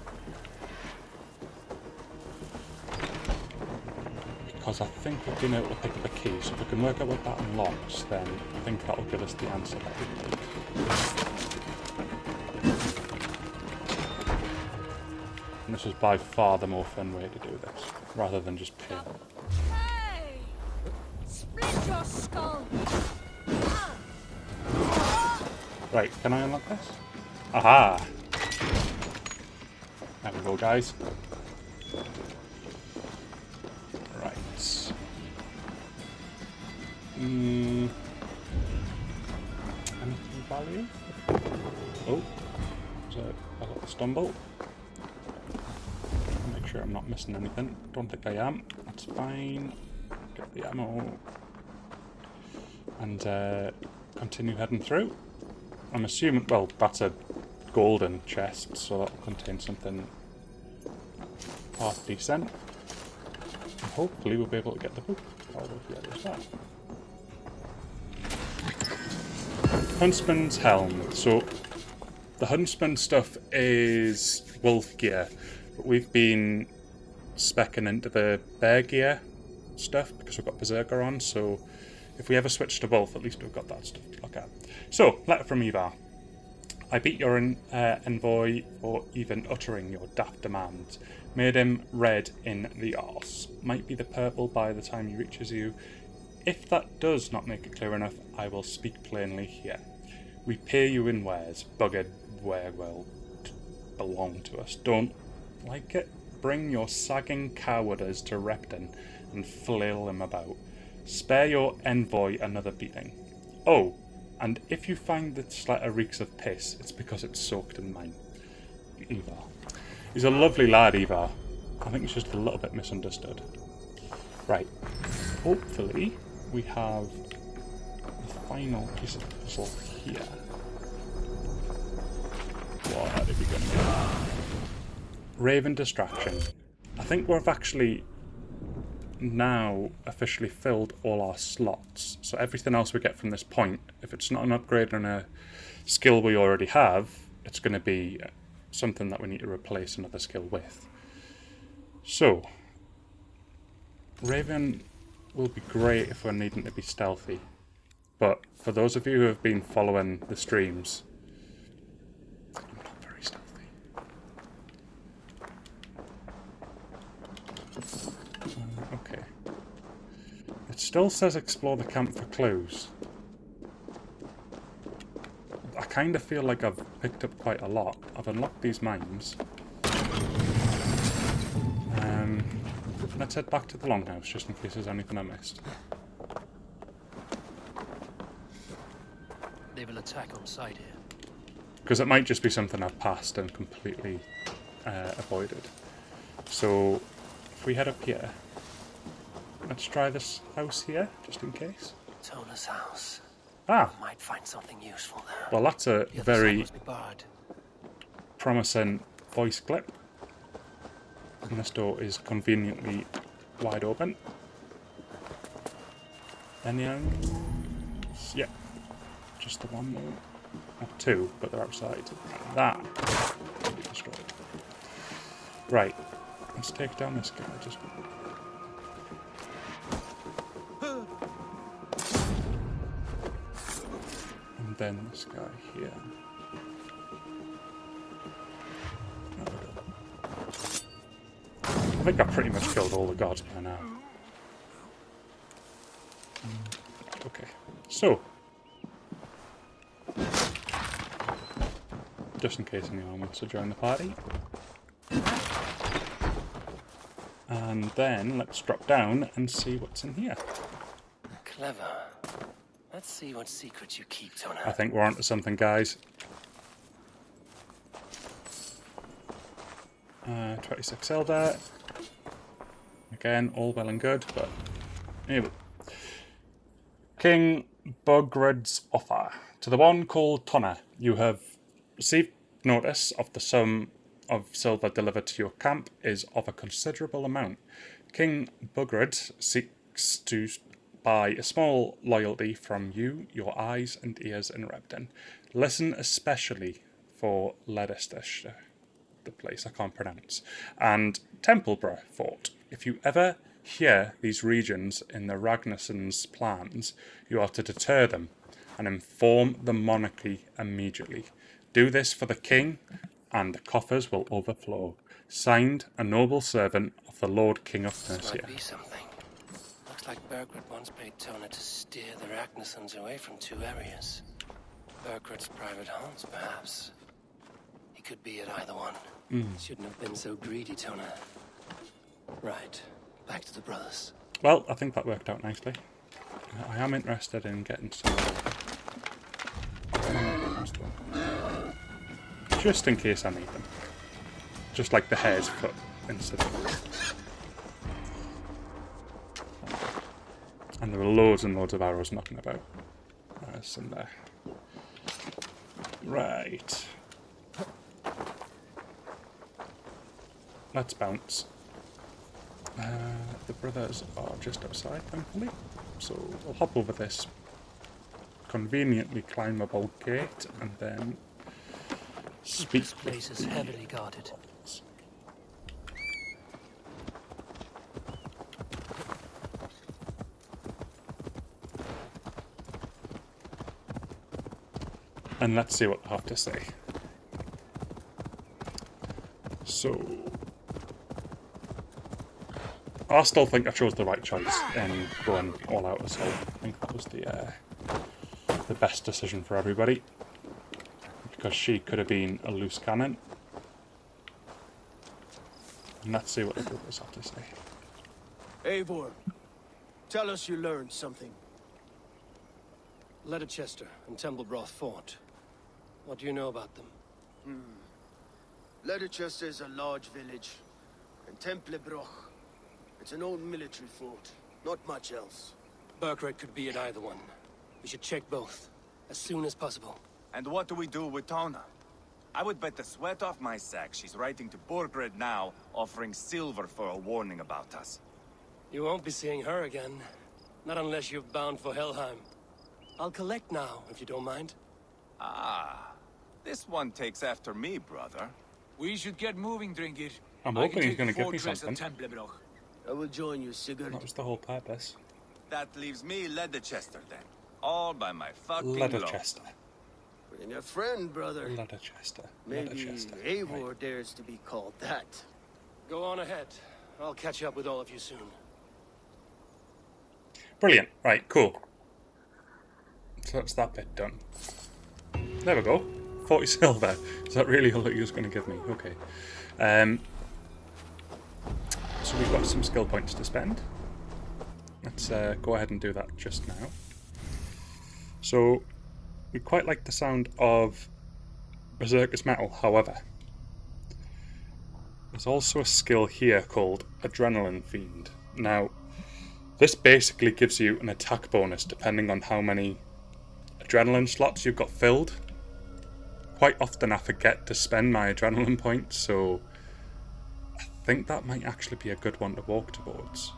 Because I think we've been able to pick up a key, so if we can work out what that unlocks, then I think that'll give us the answer that we need. And this is by far the more fun way to do this, rather than just pin. Hey! Split your skull! Right, can I unlock this? Aha! There we go, guys. Right. Anything of value? Oh, there's a little stumble. Make sure I'm not missing anything. Don't think I am. That's fine. Get the ammo. And continue heading through. I'm assuming, well, that's a golden chest, so that'll contain something half decent. And hopefully we'll be able to get the book out of here as well. Huntsman's helm. So the huntsman stuff is wolf gear, but we've been speccing into the bear gear stuff because we've got berserker on, so if we ever switch to wolf, at least we've got that stuff to look at. So, letter from Ivar. I beat your envoy for even uttering your daft demands. Made him red in the arse. Might be the purple by the time he reaches you. If that does not make it clear enough, I will speak plainly here. We pay you in wares. Buggered ware will belong to us. Don't like it? Bring your sagging cowardice to Repton and flail him about. Spare your envoy another beating. Oh, and if you find this letter reeks of piss, it's because it's soaked in mine. Ivar. He's a lovely lad, Ivar. I think he's just a little bit misunderstood. Right. Hopefully, we have the final piece of the puzzle here. What are we going to get? Raven Distraction. I think we've actually now officially filled all our slots, so everything else we get from this point, if it's not an upgrade on a skill we already have, it's going to be something that we need to replace another skill with. So Raven will be great if we're needing to be stealthy, but for those of you who have been following the streams, I'm not very stealthy. Okay. It still says explore the camp for clues. I kind of feel like I've picked up quite a lot. I've unlocked these mines. Let's head back to the longhouse just in case there's anything I missed. They will attack on sight here. Because it might just be something I've passed and completely avoided. So if we head up here, let's try this house here, just in case. Tona's house. Ah! Might find something useful there. Well, that's a very barred. promising voice clip. And this door is conveniently wide open. Any items? Yeah. Just the one more. Or two, but they're outside. That will be destroyed. Right. Let's take down this guy. Just. And then this guy here. think I've pretty much killed all the gods by now. Okay, so just in case anyone wants to join the party. And then let's drop down and see what's in here. Clever. Let's see what secrets you keep, Tona. I think we're onto something, guys. 26 Elder. Again, all well and good, but anyway. King Bugred's offer. To the one called Tona, you have received notice of the sum of silver delivered to your camp is of a considerable amount. King Bugred seeks to buy a small loyalty from you, your eyes and ears in Repton. Listen especially for Ledicester, the place I can't pronounce, and Templeborough Fort. If you ever hear these regions in the Ragnarson's plans, you are to deter them and inform the monarchy immediately. Do this for the king, and the coffers will overflow. Signed, a noble servant of the Lord King of Mercia. Might be something. Looks like Burgred once paid Tona to steer the Ragnarsons away from 2 areas. Burgred's private haunts, perhaps. He could be at either one. Shouldn't have been so greedy, Tona. Right, back to the brothers. Well, I think that worked out nicely. I am interested in getting some... just in case I need them. Just like the hare's foot instead of... And there were loads and loads of arrows knocking about. There's some there. Right. Let's bounce. The brothers are just outside, thankfully. So we'll hop over this conveniently climbable gate and then speak. This place is heavily guarded. And let's see what they have to say. So, I still think I chose the right choice in going all out assault. I think that was the best decision for everybody, because she could have been a loose cannon. And let's see what the brothers have to say. Eivor, tell us you learned something. Ledicester and Templeborough Fort. What do you know about them? Ledicester is a large village, and Templeborough, it's an old military fort. Not much else. Burgred could be at either one. We should check both, as soon as possible. And what do we do with Tona? I would bet the sweat off my sack she's writing to Burgred now, offering silver for a warning about us. You won't be seeing her again. Not unless you're bound for Helheim. I'll collect now, if you don't mind. Ah, this one takes after me, brother. We should get moving, Drinkit. I'm hoping he's going to give me something. I will join you, Sigurd. That was the whole purpose. That leaves me Ledicester then. All by my fucking Ledicester. Bring a friend, brother. Ledicester. Maybe Ledicester. Eivor Right. dares to be called that. Go on ahead. I'll catch up with all of you soon. Brilliant. Right, cool. So that's that bit done. There we go. 40 silver. Is that really all that he was going to give me? Okay. So we've got some skill points to spend. Let's go ahead and do that just now. So we quite like the sound of Berserker's Metal, however. There's also a skill here called Adrenaline Fiend. Now, this basically gives you an attack bonus depending on how many adrenaline slots you've got filled. Quite often I forget to spend my adrenaline points, so I think that might actually be a good one to walk towards.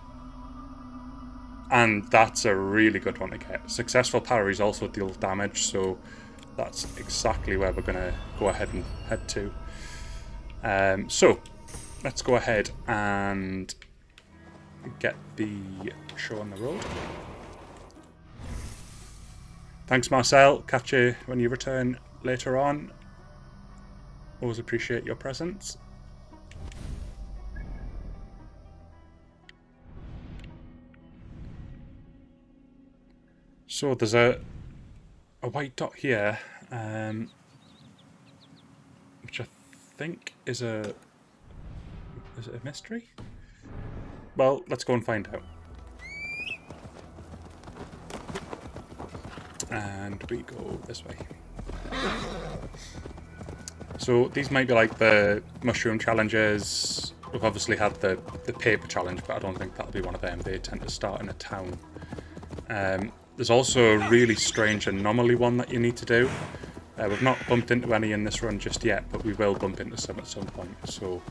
And that's a really good one to get. Successful parries also deal damage, so that's exactly where we're going to go ahead and head to. So, let's go ahead and get the show on the road. Thanks, Marcel. Catch you when you return later on. Always appreciate your presence. So there's a white dot here, which I think is a mystery? Well, let's go and find out. And we go this way. So these might be like the mushroom challenges. We've obviously had the paper challenge, but I don't think that'll be one of them. They tend to start in a town. There's also a really strange anomaly one that you need to do. We've not bumped into any in this run just yet, but we will bump into some at some point, so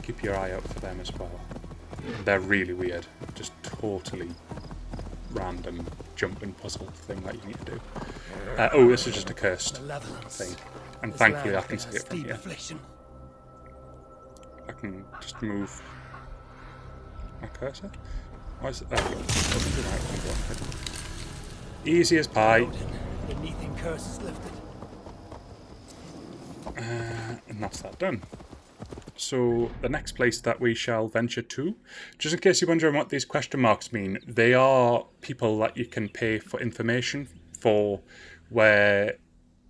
keep your eye out for them as well. They're really weird, just totally random jumping puzzle thing that you need to do. Oh, this is just a cursed thing, and thankfully I can see it from here. I can just move my cursor. Why is it? There we go. Easy as pie. And that's that done. So the next place that we shall venture to, just in case you're wondering what these question marks mean, they are people that you can pay for information for where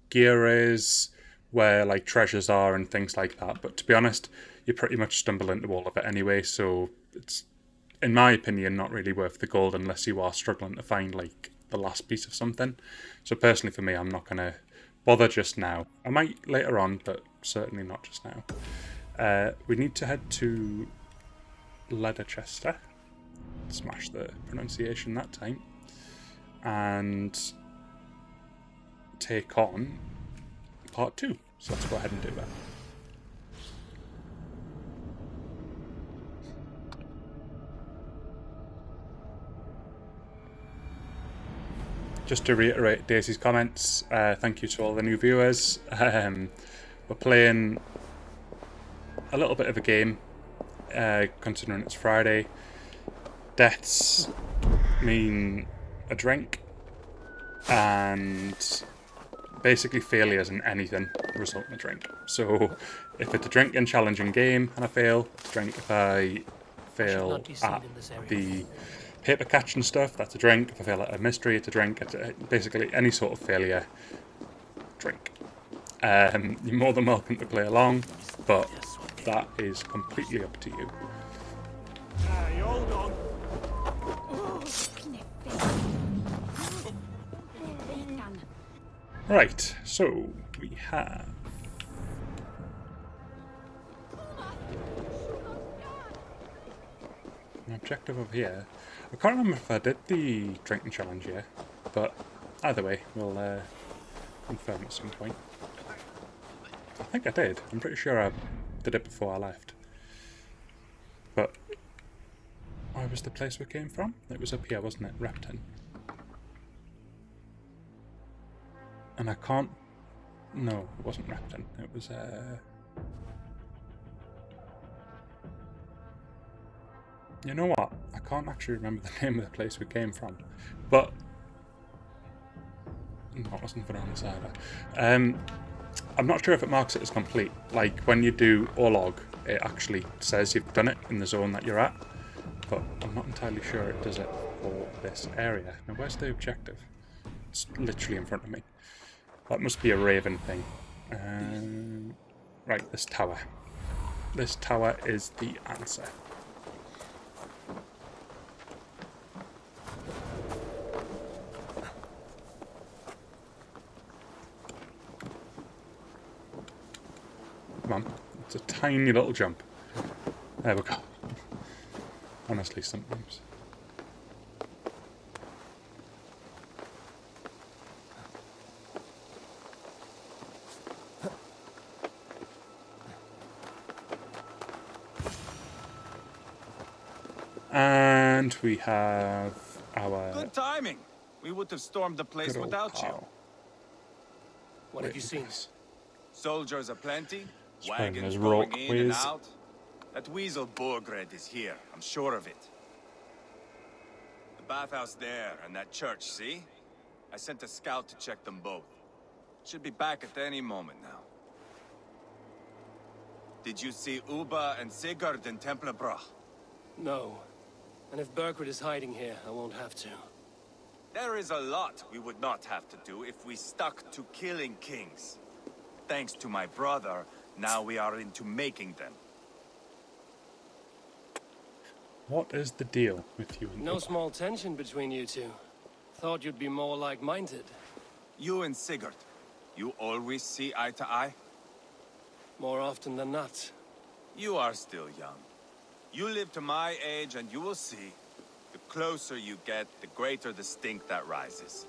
gear is, where like treasures are and things like that. But to be honest, you pretty much stumble into all of it anyway, so it's, in my opinion, not really worth the gold unless you are struggling to find like the last piece of something. So personally for me, I'm not going to bother just now. I might later on, but certainly not just now. We need to head to Leatherchester. Smash the pronunciation that time. And take on part 2. So let's go ahead and do that. Just to reiterate Daisy's comments, thank you to all the new viewers. We're playing a little bit of a game, considering it's Friday. Deaths mean a drink, and basically failures in anything result in a drink. So if it's a drink in challenging game and I fail, it's a drink. If I fail at the paper catch and stuff, that's a drink. If I fail at a mystery, it's a drink. It's basically any sort of failure, drink. You're more than welcome to play along, but that is completely up to you. Right, so we have an objective over here. I can't remember if I did the drinking challenge here, but either way, we'll confirm at some point. I think I did. I'm pretty sure I did it before I left. But where was the place we came from? It was up here, wasn't it? Repton. And I can't... No, it wasn't Repton. It was... You know what? I can't actually remember the name of the place we came from. But... No, it wasn't Valhalla either. I'm not sure if it marks it as complete. Like, when you do Orlog, it actually says you've done it in the zone that you're at. But I'm not entirely sure it does it for this area. Now, where's the objective? It's literally in front of me. That must be a Raven thing. Right, this tower. This tower is the answer. Come on, it's a tiny little jump. There we go. Honestly, sometimes. And we have our... Good timing! We would have stormed the place without you. What have you seen? Soldiers aplenty, Spraying wagons his going rock in and whiz. out. That weasel Borgred is here, I'm sure of it. The bathhouse there and that church, see? I sent a scout to check them both. Should be back at any moment now. Did you see Uba and Sigurd in Templebrach? No. And if Bergred is hiding here, I won't have to. There is a lot we would not have to do if we stuck to killing kings. Thanks to my brother, now we are into making them. What is the deal with you and No Ubba? small tension between you two. Thought you'd be more like-minded. You and Sigurd, you always see eye to eye? More often than not. You are still young. You live to my age and you will see. The closer you get, the greater the stink that rises.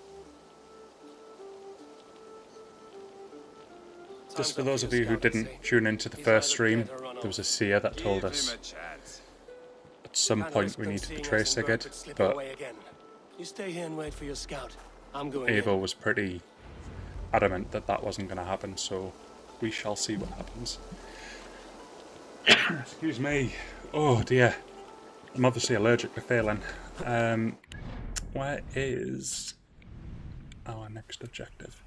Just for those of you who didn't tune into the first stream, there was a seer that told us at some point we needed to betray Sigurd, but You stay here and wait for your scout. I'm going Ava was pretty adamant that that wasn't going to happen, so we shall see what happens. Excuse me. Oh dear. I'm obviously allergic to failing. Where is our next objective?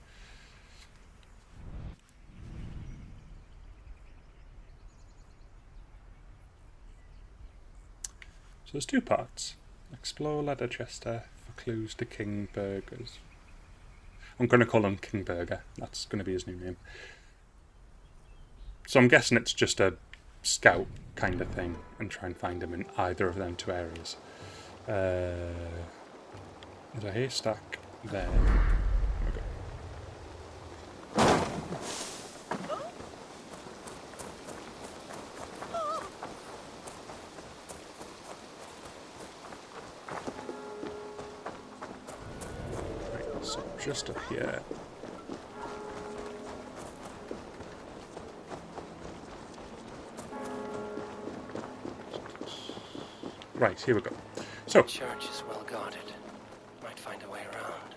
So there's two parts. Explore Ladder Chester for clues to King Burgers. I'm going to call him King Burger. That's going to be his new name. So I'm guessing it's just a scout kind of thing and try and find him in either of them two areas. There's a haystack there. There we go. Right, so just up here. Right, here we go. So, The church is well guarded. Might find a way around.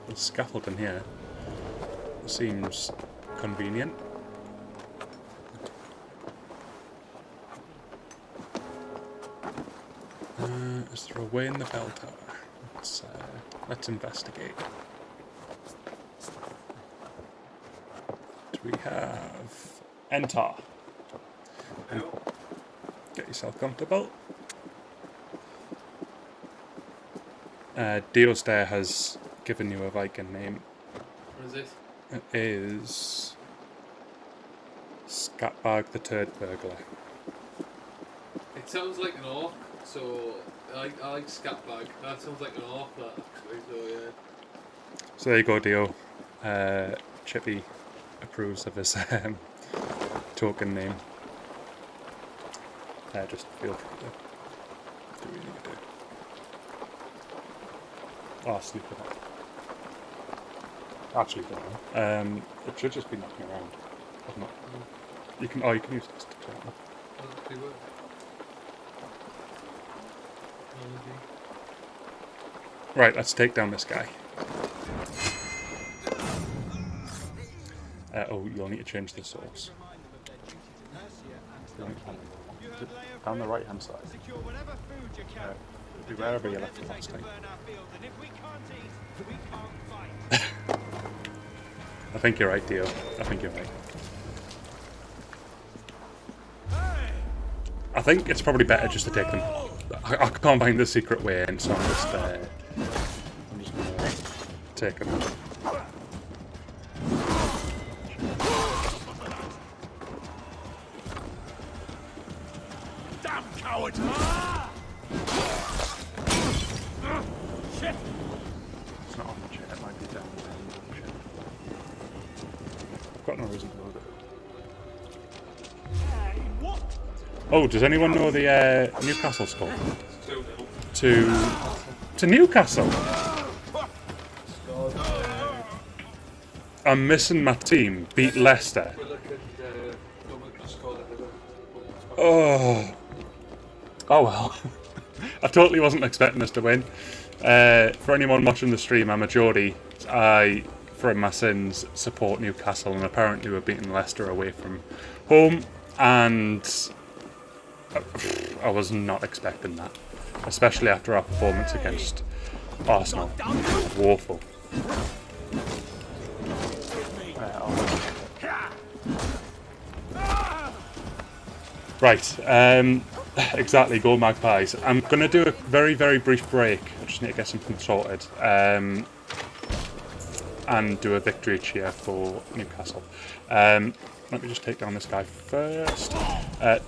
the scaffolding here seems convenient. Is there a way in the bell tower? Let's investigate. We have enter. Get yourself comfortable. Deosdare has given you a Viking name. What is it? It is Scatbag the Turd Burglar. It sounds like an orc, so I like Scatbag. That sounds like an orc, that actually, so yeah. So there you go, Dio. Chippy approves of his token name. Just feel free to do what you need to do. Oh, sleep it off. Actually, don't know. It should just be knocking around. Not, you can use this to turn it. Right, let's take down this guy. Oh, you'll need to change the source. Down the right hand side. Be wherever you left it last time. I think you're right, Dio. I think you're right. I think it's probably better just to take them. I can't find the secret way in, so I'm just gonna take them. Damn coward! Shit! It's not on the chair, it might be down the chair. I've got no reason to load it. Oh, does anyone know the Newcastle score? To Newcastle. I'm missing my team. Beat Leicester. Oh well. I totally wasn't expecting us to win. For anyone watching the stream, I'm a Geordie. I, for my sins, support Newcastle, and apparently we're beating Leicester away from home, and I was not expecting that, especially after our performance against Arsenal. Woeful. Right, Exactly, go Magpies. I'm going to do a very, very brief break. I just need to get something sorted. And do a victory cheer for Newcastle. Let me just take down this guy first.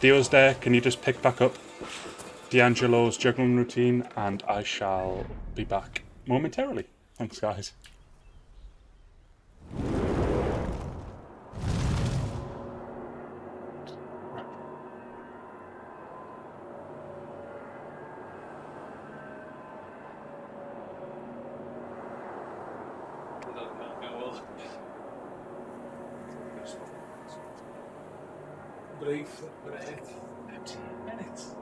Dio's there. Can you just pick back up D'Angelo's juggling routine? And I shall be back momentarily. Thanks, guys. Break for break. 15 minutes.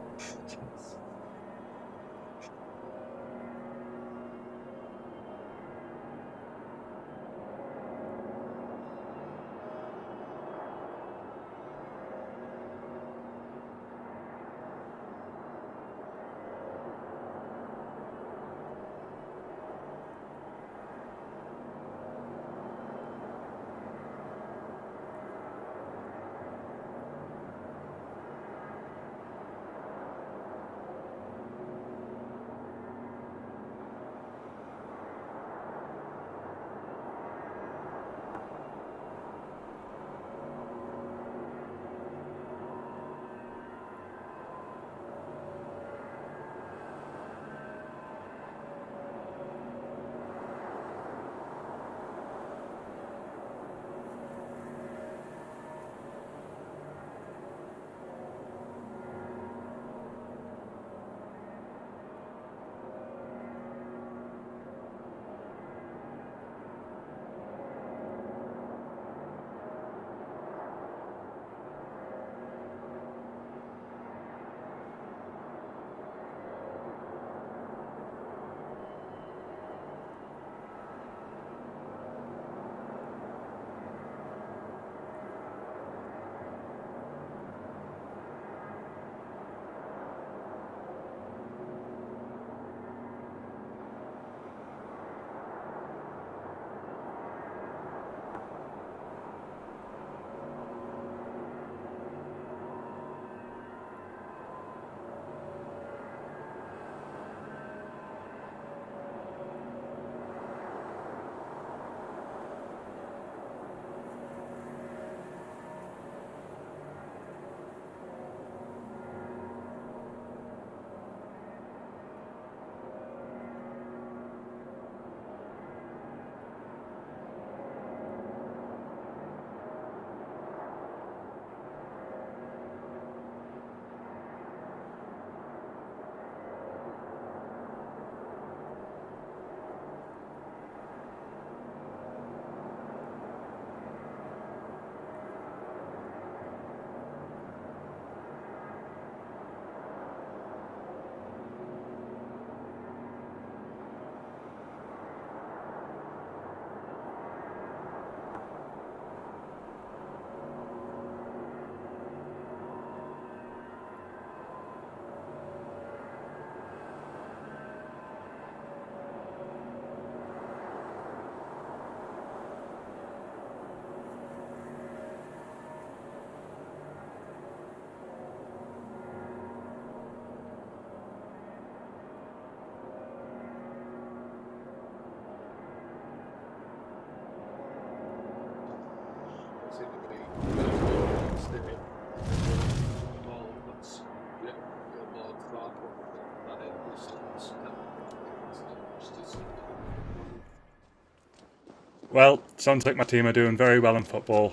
Well, sounds like my team are doing very well in football,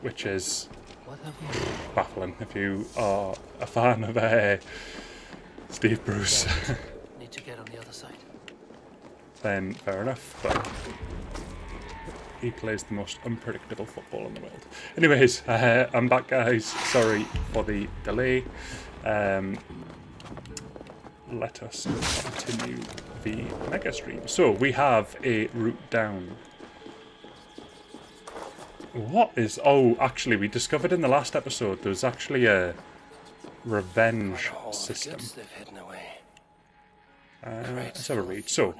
which is baffling if you are a fan of Steve Bruce. Need to get on the other side. Then fair enough, but he plays the most unpredictable football in the world. Anyways, I'm back, guys. Sorry for the delay. Let us continue the mega stream. So we have a route down. What is... Oh, actually, we discovered in the last episode there was actually a revenge system. Let's have a read. So,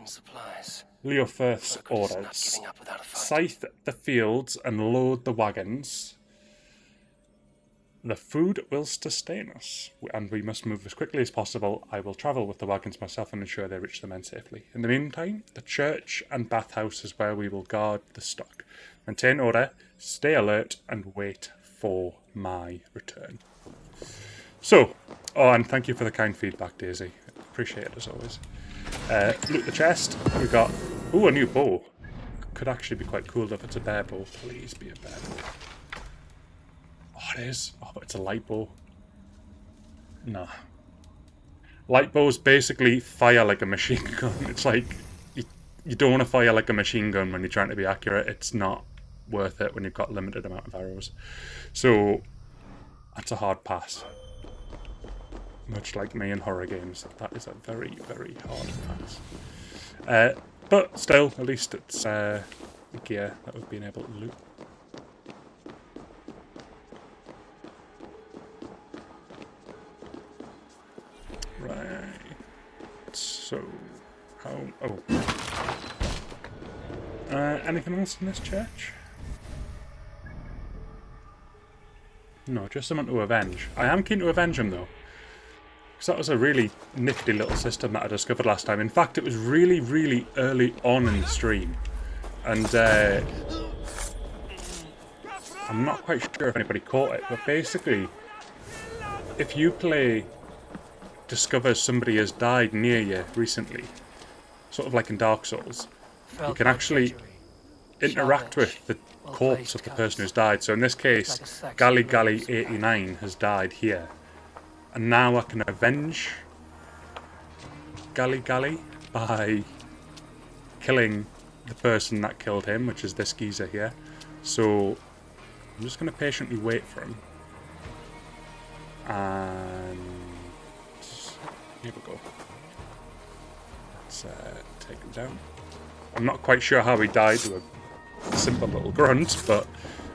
Leo Firth's orders. Scythe the fields and load the wagons. The food will sustain us, and we must move as quickly as possible. I will travel with the wagons myself and ensure they reach the men safely. In the meantime, the church and bathhouse is where we will guard the stock. Maintain order, stay alert, and wait for my return. So, oh, and thank you for the kind feedback, Daisy. Appreciate it as always. Loot the chest. We got, ooh, a new bow. Could actually be quite cool if it's a bear bow. Please be a bear bow. Oh, it is. Oh, but it's a light bow. Nah. Light bows basically fire like a machine gun. It's like, you don't want to fire like a machine gun when you're trying to be accurate. It's not worth it when you've got a limited amount of arrows. So, that's a hard pass. Much like me in horror games, that is a very, very hard pass. But still, at least it's gear that we've been able to loot. Right. So, how? Oh. Anything else in this church? No, just someone to avenge. I am keen to avenge him though. Because that was a really nifty little system that I discovered last time. In fact, it was really, really early on in the stream. And I'm not quite sure if anybody caught it, but basically, if you play discover somebody has died near you recently, sort of like in Dark Souls, you can actually interact with the corpse of the person who's died. So in this case, Gali Gali 89 has died here. And now I can avenge Gali Gali by killing the person that killed him, which is this geezer here. So I'm just going to patiently wait for him. And here we go. Let's take him down. I'm not quite sure how he died to a simple little grunt, but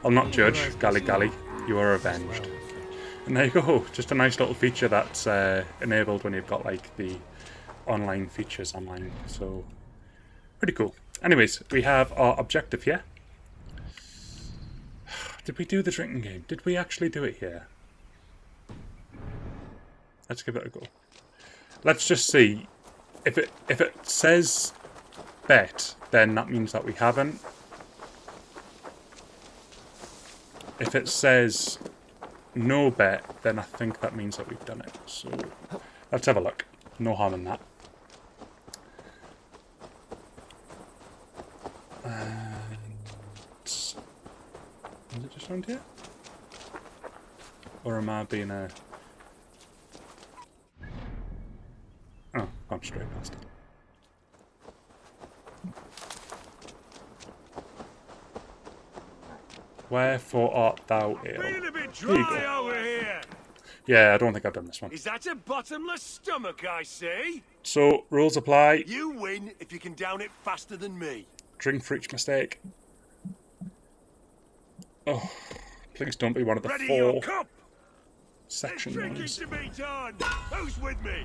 I'll not judge. Gali Gali, you are avenged. And there you go, just a nice little feature that's enabled when you've got like the online features online, so pretty cool. Anyways, we have our objective here. Did we do the drinking game? Did we actually do it here? Let's give it a go. Let's just see. If it says bet, then that means that we haven't. If it says no bet, then I think that means that we've done it. So let's have a look. No harm in that. And is it just around here? Or am I being a... Oh, gone straight past it. Wherefore art thou ill? Feeling a bit dry over here. Yeah, I don't think I've done this one. Is that a bottomless stomach I see? So, rules apply. You win if you can down it faster than me. Drink for each mistake. Oh, please don't be one of the Ready 4 your cup. section Drinking ones. to be done. Who's with me?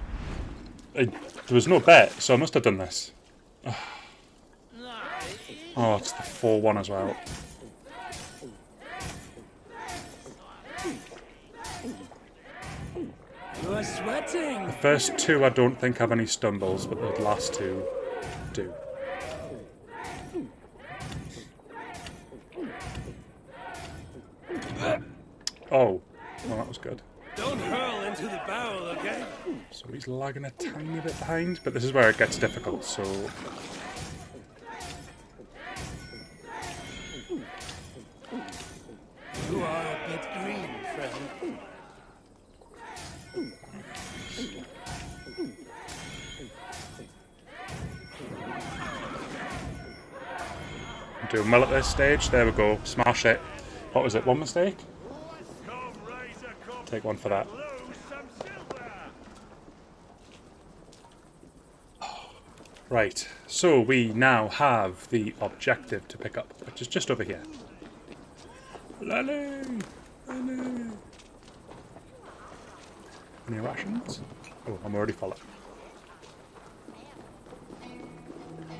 There was no bet, so I must have done this. Oh, it's the 4-1 as well. You are sweating. The first 2 I don't think have any stumbles, but the last 2 do. Oh, well that was good. Don't hurl into the barrel, okay? So he's lagging a tiny bit behind, but this is where it gets difficult, so... You are a bit green, friend. Doing well at this stage. There we go. Smash it. What was it? 1 mistake? Take 1 for that. Right. So we now have the objective to pick up, which is just over here. Lally! Lally! Any rations? Oh, I'm already full up.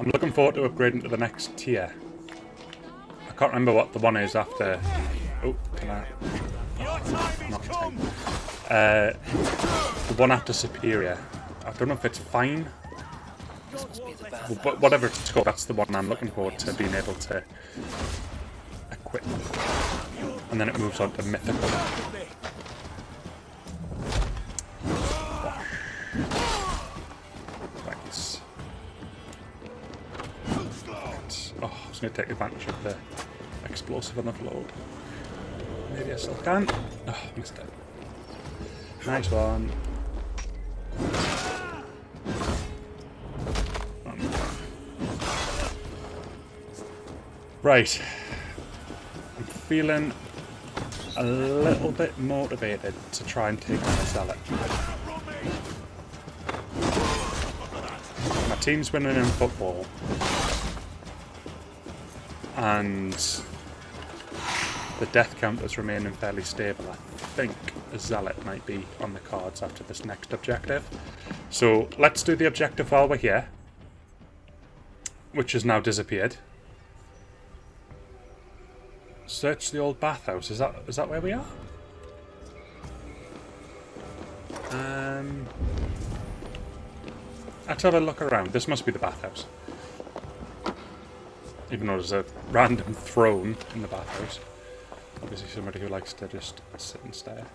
I'm looking forward to upgrading to the next tier. I can't remember what the one is after. Oh, can I? not a 10. The one after Superior. I don't know if it's fine. But whatever it's called, that's the one I'm looking forward to being able to equip. And then it moves on to Mythical. Right. Oh, I was going to take advantage of the explosive on the floor. Maybe I still can. Oh, missed it. Nice one. Right. I'm feeling a little bit motivated to try and take on a Zealot. My team's winning in football. And the death counters remaining fairly stable. I think a Zealot might be on the cards after this next objective. So let's do the objective while we're here, which has now disappeared. Search the old bathhouse. Is that where we are? Let's have a look around. This must be the bathhouse. Even though there's a random throne in the bathhouse. Obviously somebody who likes to just sit and stare.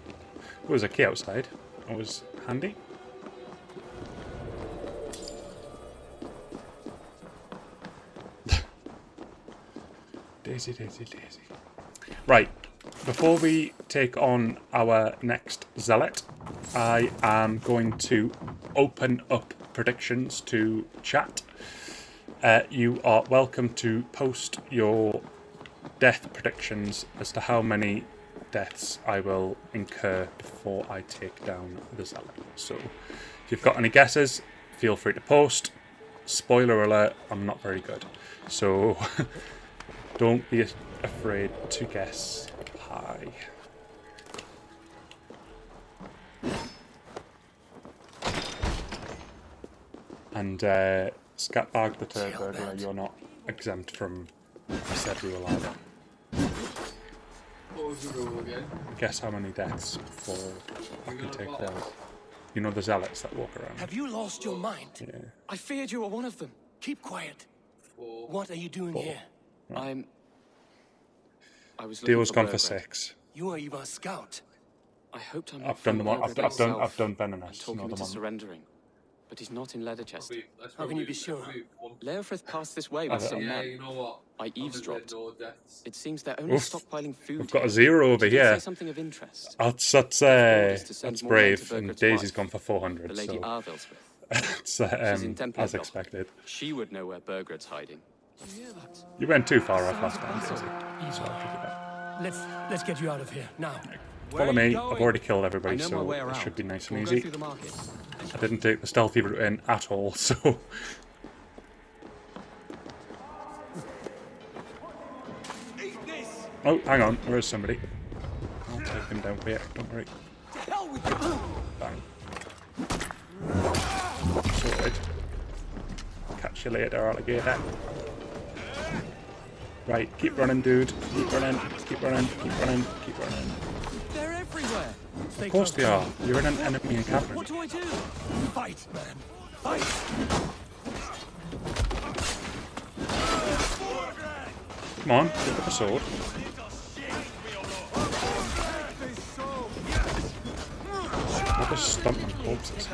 Oh, there's a key outside. That was handy. Daisy, daisy, daisy. Right, before we take on our next Zealot, I am going to open up predictions to chat. You are welcome to post your death predictions as to how many deaths I will incur before I take down the Zealot. So, if you've got any guesses, feel free to post. Spoiler alert, I'm not very good. So, don't be afraid to guess high. And Scatbag the Turd Burglar, you're not exempt from said rule either. What was the rule again? Guess how many deaths before I can take down. You know the Zealots that walk around. Have you lost your mind? Yeah. I feared you were one of them. Keep quiet. What are you doing here? I was looking Deal's for gone for Burgred. 6. You are a scout. I hoped I I've done the one. I've done Venomous. Talk No, him the into one. surrendering, but he's not in Leatherchest. How can you be sure? Leofrith passed this way with some Yeah, men. you know what? I eavesdropped. No deaths. It seems they're only Oof. stockpiling food. We've got a here. 0 over Did you here. say something of interest? That's Orders to send that's more men brave. to And Burgred's Daisy's wife, gone for 400. the Lady So Arvelswith. it's She's in Templar as Dock. expected. She would know where Burgred's hiding. You went too far off last time, Daisy. So I'll give you that. Let's get you out of here now. Follow me. I've already killed everybody, I know my so way it around. should be nice and We'll go easy. through the market. I didn't take the stealthy route in at all, so. Oh, hang on. There is somebody. I'll take him down here. Don't worry. Bang. Sorted. Catch you later, alligator. Right, keep running, dude. Keep running. Keep running. Keep running. Keep running. They're everywhere. Of course they are. You're in an enemy encampment. What do I do? Fight, man. Fight. Come on, pick up a sword. I'll just stomp on corpses.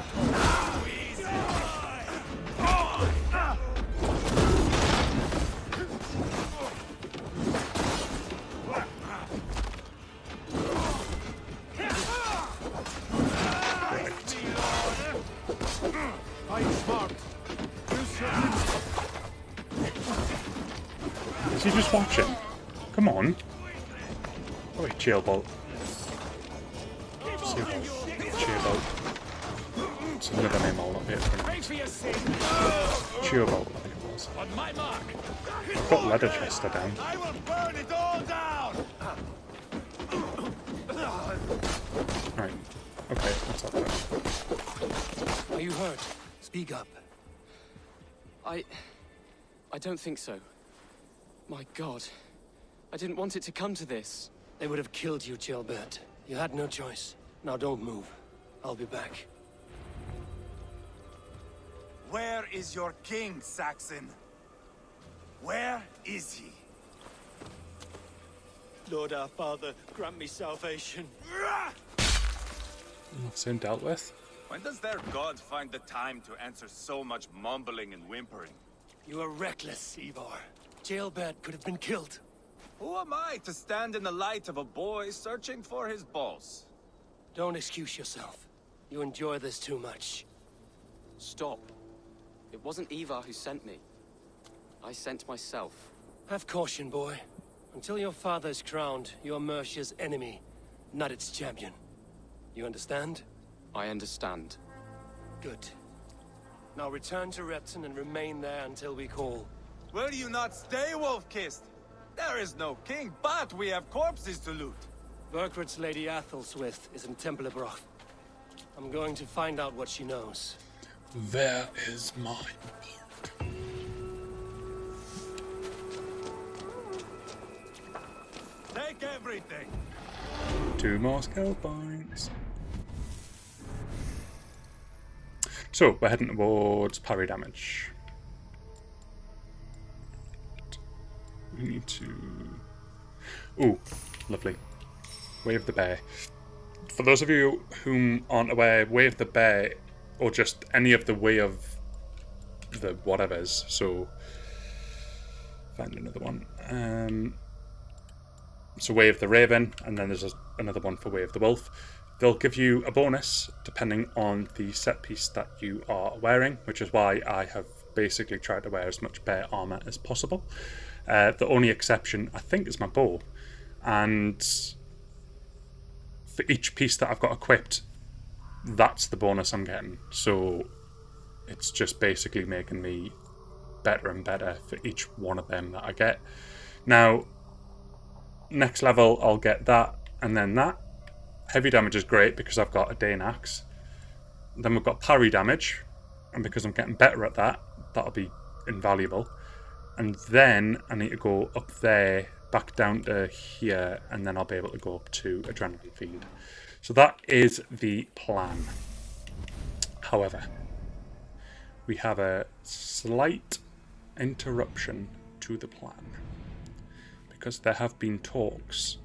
Is he just watching? Come on. Oh, wait, Jailbolt. Jailbolt. It's another name all up here. Jailbolt, I think it was. On my mark. I've got Leatherchester down. I will burn it all down. Right. Okay, what's up there? Are you hurt? Speak up. I don't think so. My God. I didn't want it to come to this. They would have killed you, Jailbird, You had no choice. Now don't move. I'll be back. Where is your king, Saxon? Where is he? Lord our Father, grant me salvation. Soon dealt with. When does their god find the time to answer so much mumbling and whimpering? You are reckless, Ivar. Jailbird could have been killed. Who am I to stand in the light of a boy searching for his balls? Don't excuse yourself. You enjoy this too much. Stop. It wasn't Ivar who sent me. I sent myself. Have caution, boy. Until your father's crowned, you are Mercia's enemy, not its champion. You understand? I understand. Good. Now return to Repton and remain there until we call. Will you not stay, Wolf-Kissed? There is no king, but we have corpses to loot. Burkred's Lady Athelswith is in Templebroth. I'm going to find out what she knows. There is my part. Take everything. 2 more skill points. So, we're heading towards parry damage. We need to... Ooh, lovely. Wave the Bear. For those of you whom aren't aware, Wave the Bear, or just any of the way of the whatevers, so... Find another one. So Wave the Raven, and then there's another one for Wave the Wolf. They'll give you a bonus depending on the set piece that you are wearing, which is why I have basically tried to wear as much bear armor as possible. The only exception, I think, is my bow. And for each piece that I've got equipped, that's the bonus I'm getting. So it's just basically making me better and better for each one of them that I get. Now, next level, I'll get that and then that. Heavy damage is great because I've got a Dane Axe. Then we've got parry damage, and because I'm getting better at that, that'll be invaluable. And then I need to go up there, back down to here, and then I'll be able to go up to Adrenaline Fiend. So that is the plan. However, we have a slight interruption to the plan, because there have been talks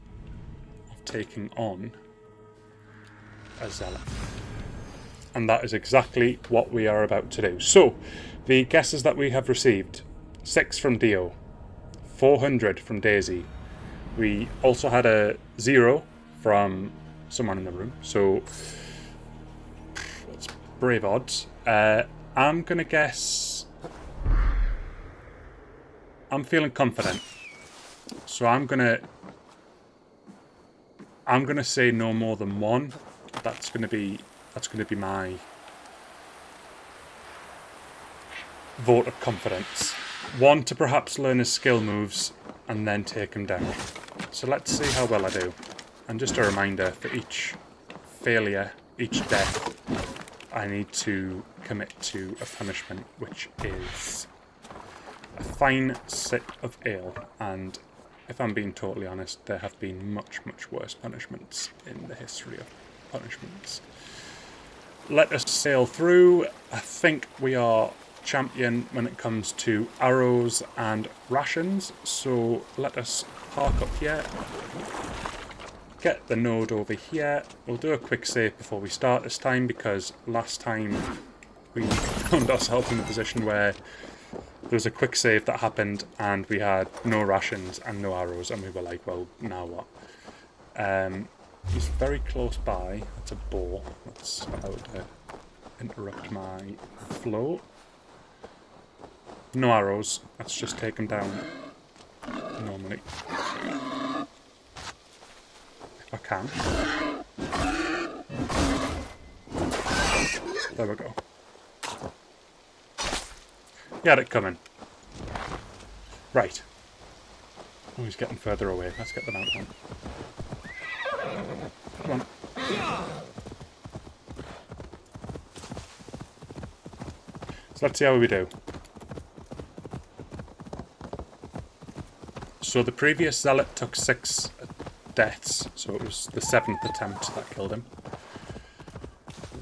of taking on a zealot. And that is exactly what we are about to do. So, the guesses that we have received: 6 from Dio, 400 from Daisy. We also had a 0 from someone in the room. So, that's brave odds. I'm going to guess... I'm feeling confident. So I'm gonna say no more than 1. That's gonna be my vote of confidence. 1 to perhaps learn his skill moves and then take him down. So let's see how well I do. And just a reminder, for each failure, each death, I need to commit to a punishment, which is a fine sip of ale. And if I'm being totally honest, there have been much, much worse punishments in the history of punishments. Let us sail through. I think we are champion when it comes to arrows and rations, so let us park up here. Get the node over here. We'll do a quick save before we start this time, because last time we found ourselves in a position where there was a quick save that happened and we had no rations and no arrows, and we were like, well, now what? He's very close by. That's a boar. That's about to interrupt my flow. No arrows. Let's just take him down normally. If I can. There we go. He had it coming. Right. Oh, he's getting further away. Let's get them out then. Come on. So let's see how we do. So the previous zealot took 6 deaths, so it was the 7th attempt that killed him.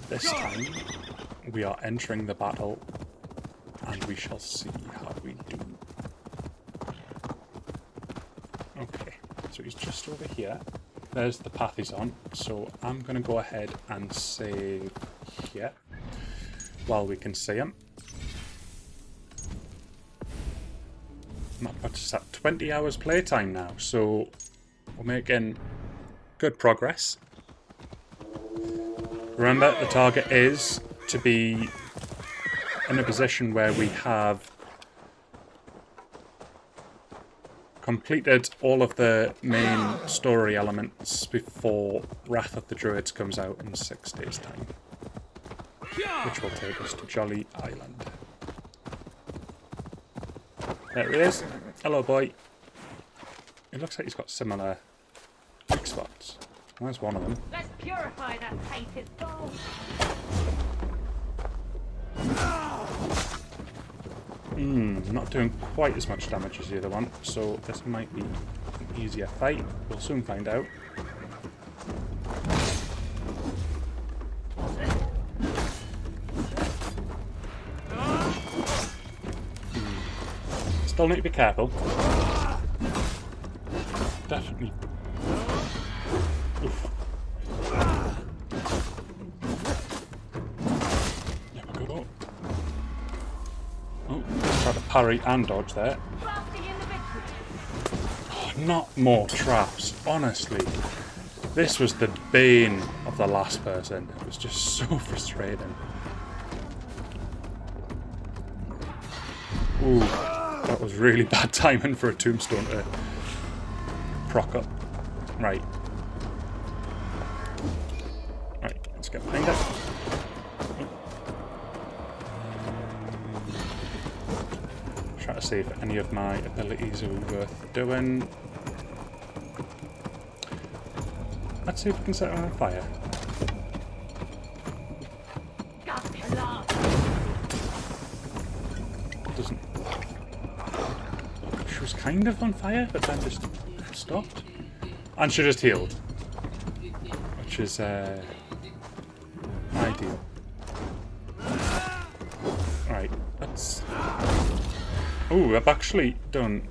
This time, we are entering the battle, and we shall see how we do. Okay, so he's just over here. There's the path he's on, so I'm going to go ahead and save here while we can see him. Map puts us at 20 hours playtime now, so we're making good progress. Remember, the target is to be in a position where we have completed all of the main story elements before Wrath of the Druids comes out in 6 days' time, which will take us to Jolly Island. There he is. Hello, boy. It looks like he's got similar weak spots. There's one of them. Let's purify that tainted soul. Not doing quite as much damage as the other one, so this might be an easier fight. We'll soon find out. Still need to be careful. Definitely. Oof. There we go. Oh, tried to parry and dodge there. Oh, not more traps, honestly. This was the bane of the last person. It was just so frustrating. Ooh, that was really bad timing for a tombstone to proc up. Right. Right, let's get behind it. Try to see if any of my abilities are worth doing. Let's see if we can set her on fire. Doesn't. She was kind of on fire, but then just stopped. And she just healed. Which is ideal. Right, let's... Oh, I've actually done...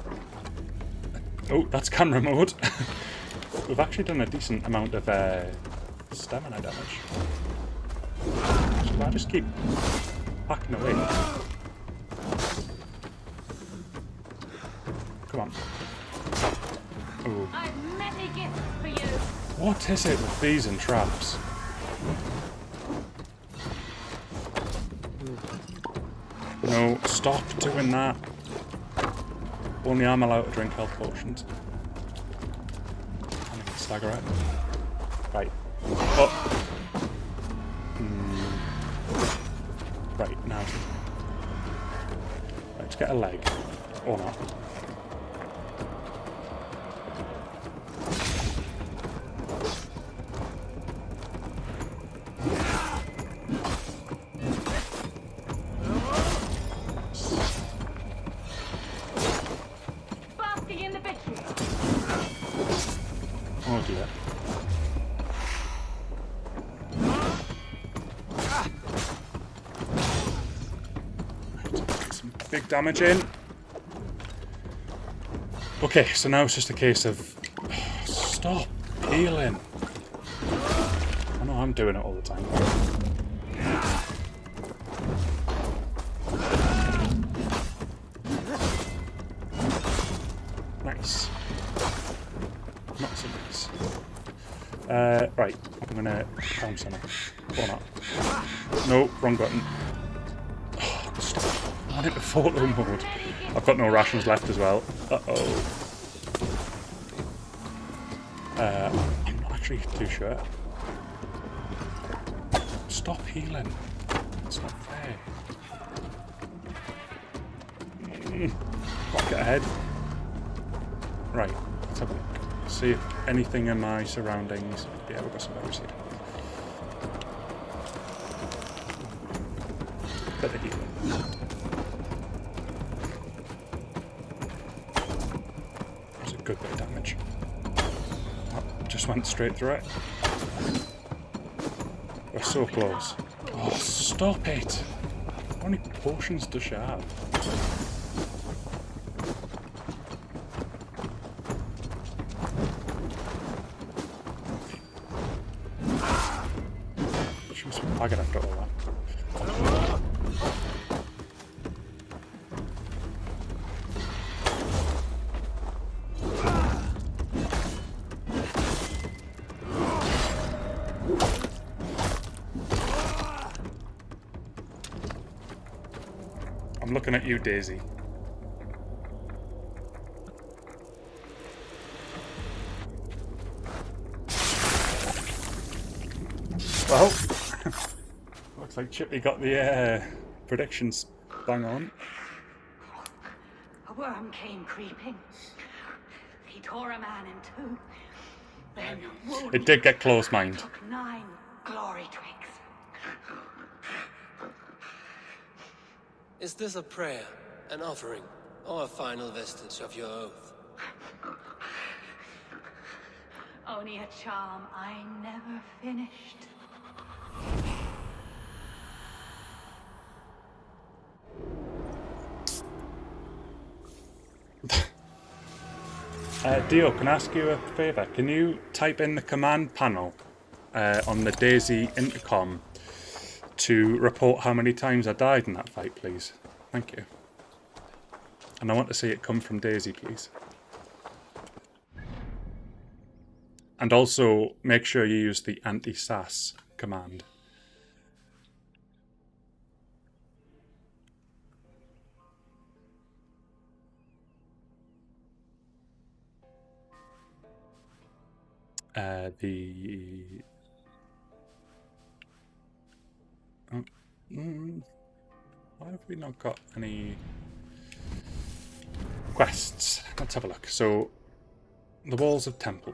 Oh, that's camera mode. We've actually done a decent amount of stamina damage. So I just keep hacking away. Come on. Oh. What is it with these and traps? No, stop doing that. Only I'm allowed to drink health potions. I'm gonna stagger it. Right. Oh. Right, now. Let's get a leg. Or not. Oh dear. Get some big damage in. Okay, so now it's just a case of... Stop healing. I know I'm doing it all the time. Nice. Not so nice. Right, I'm gonna pounce on it. Or not. No, wrong button. Oh, stop. I want it to photo mode. I've got no rations left as well. Uh-oh. I'm not actually too sure. Stop healing. It's not fair. Gotta get ahead. Right, let's have a look. See if anything in my surroundings. Yeah, we've got some berries here. Bit of healing. That's a good bit of damage. Oh, just went straight through it. We're so close. Oh, stop it! How many potions does she have? She must be bagging after all that. I'm looking at you, Daisy. Well, looks like Chippy got the predictions bang on. A worm came creeping. He tore a man in two. Then It did get close, mind. took 9 glory twigs. Is this a prayer, an offering, or a final vestige of your oath? Only a charm I never finished. Dio, can I ask you a favour? Can you type in the command panel on the Daisy intercom to report how many times I died in that fight, please? Thank you. And I want to see it come from Daisy, please. And also, make sure you use the anti-sass command. Why have we not got any quests? Let's have a look. So, the walls of Temple.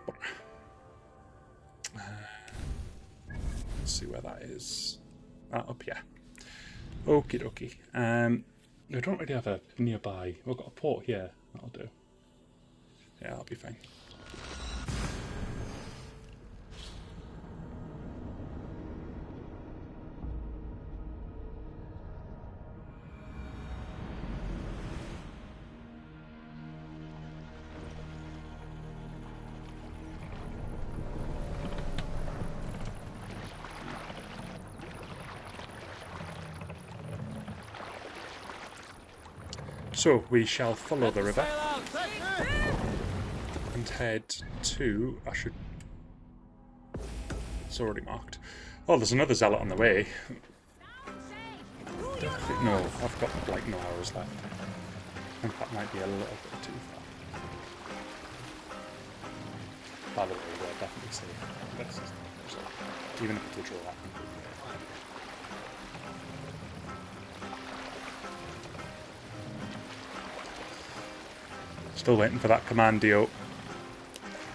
Let's see where that is. Up here. Okie dokie. We don't really have a nearby. We've got a port here. That'll do. Yeah, that'll be fine. So we shall follow the river and head to, it's already marked. Oh, there's another zealot on the way. No, I've got like no hours left. I think that might be a little bit too far. By the way, we're definitely safe. This is, even if it's a draw, I think we'll be okay. Still waiting for that command, Dio.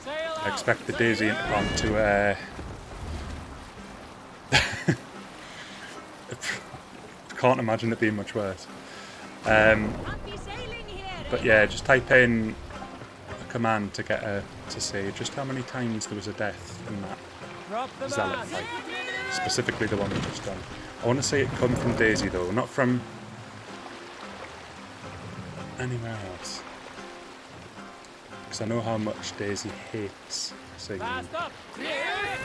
I expect the Daisy intercom to can't imagine it being much worse. But yeah, just type in a command to get her to say just how many times there was a death in that zealot fight. Specifically the one we just done. I want to say it come from Daisy though, not from anywhere else. Because I know how much Daisy hates seeing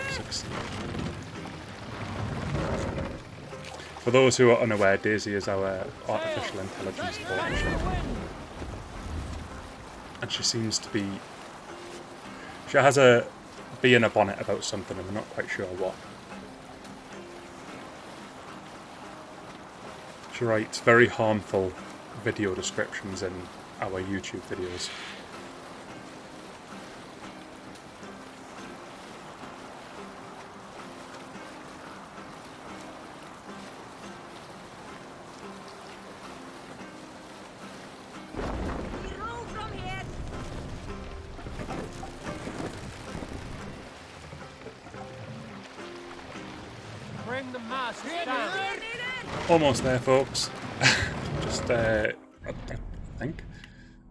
succeed. For those who are unaware, Daisy is our artificial intelligence partnership. And she seems to be... She has a bee in a bonnet about something and we're not quite sure what. She writes very harmful video descriptions in our YouTube videos. Almost there, folks. Just, I think.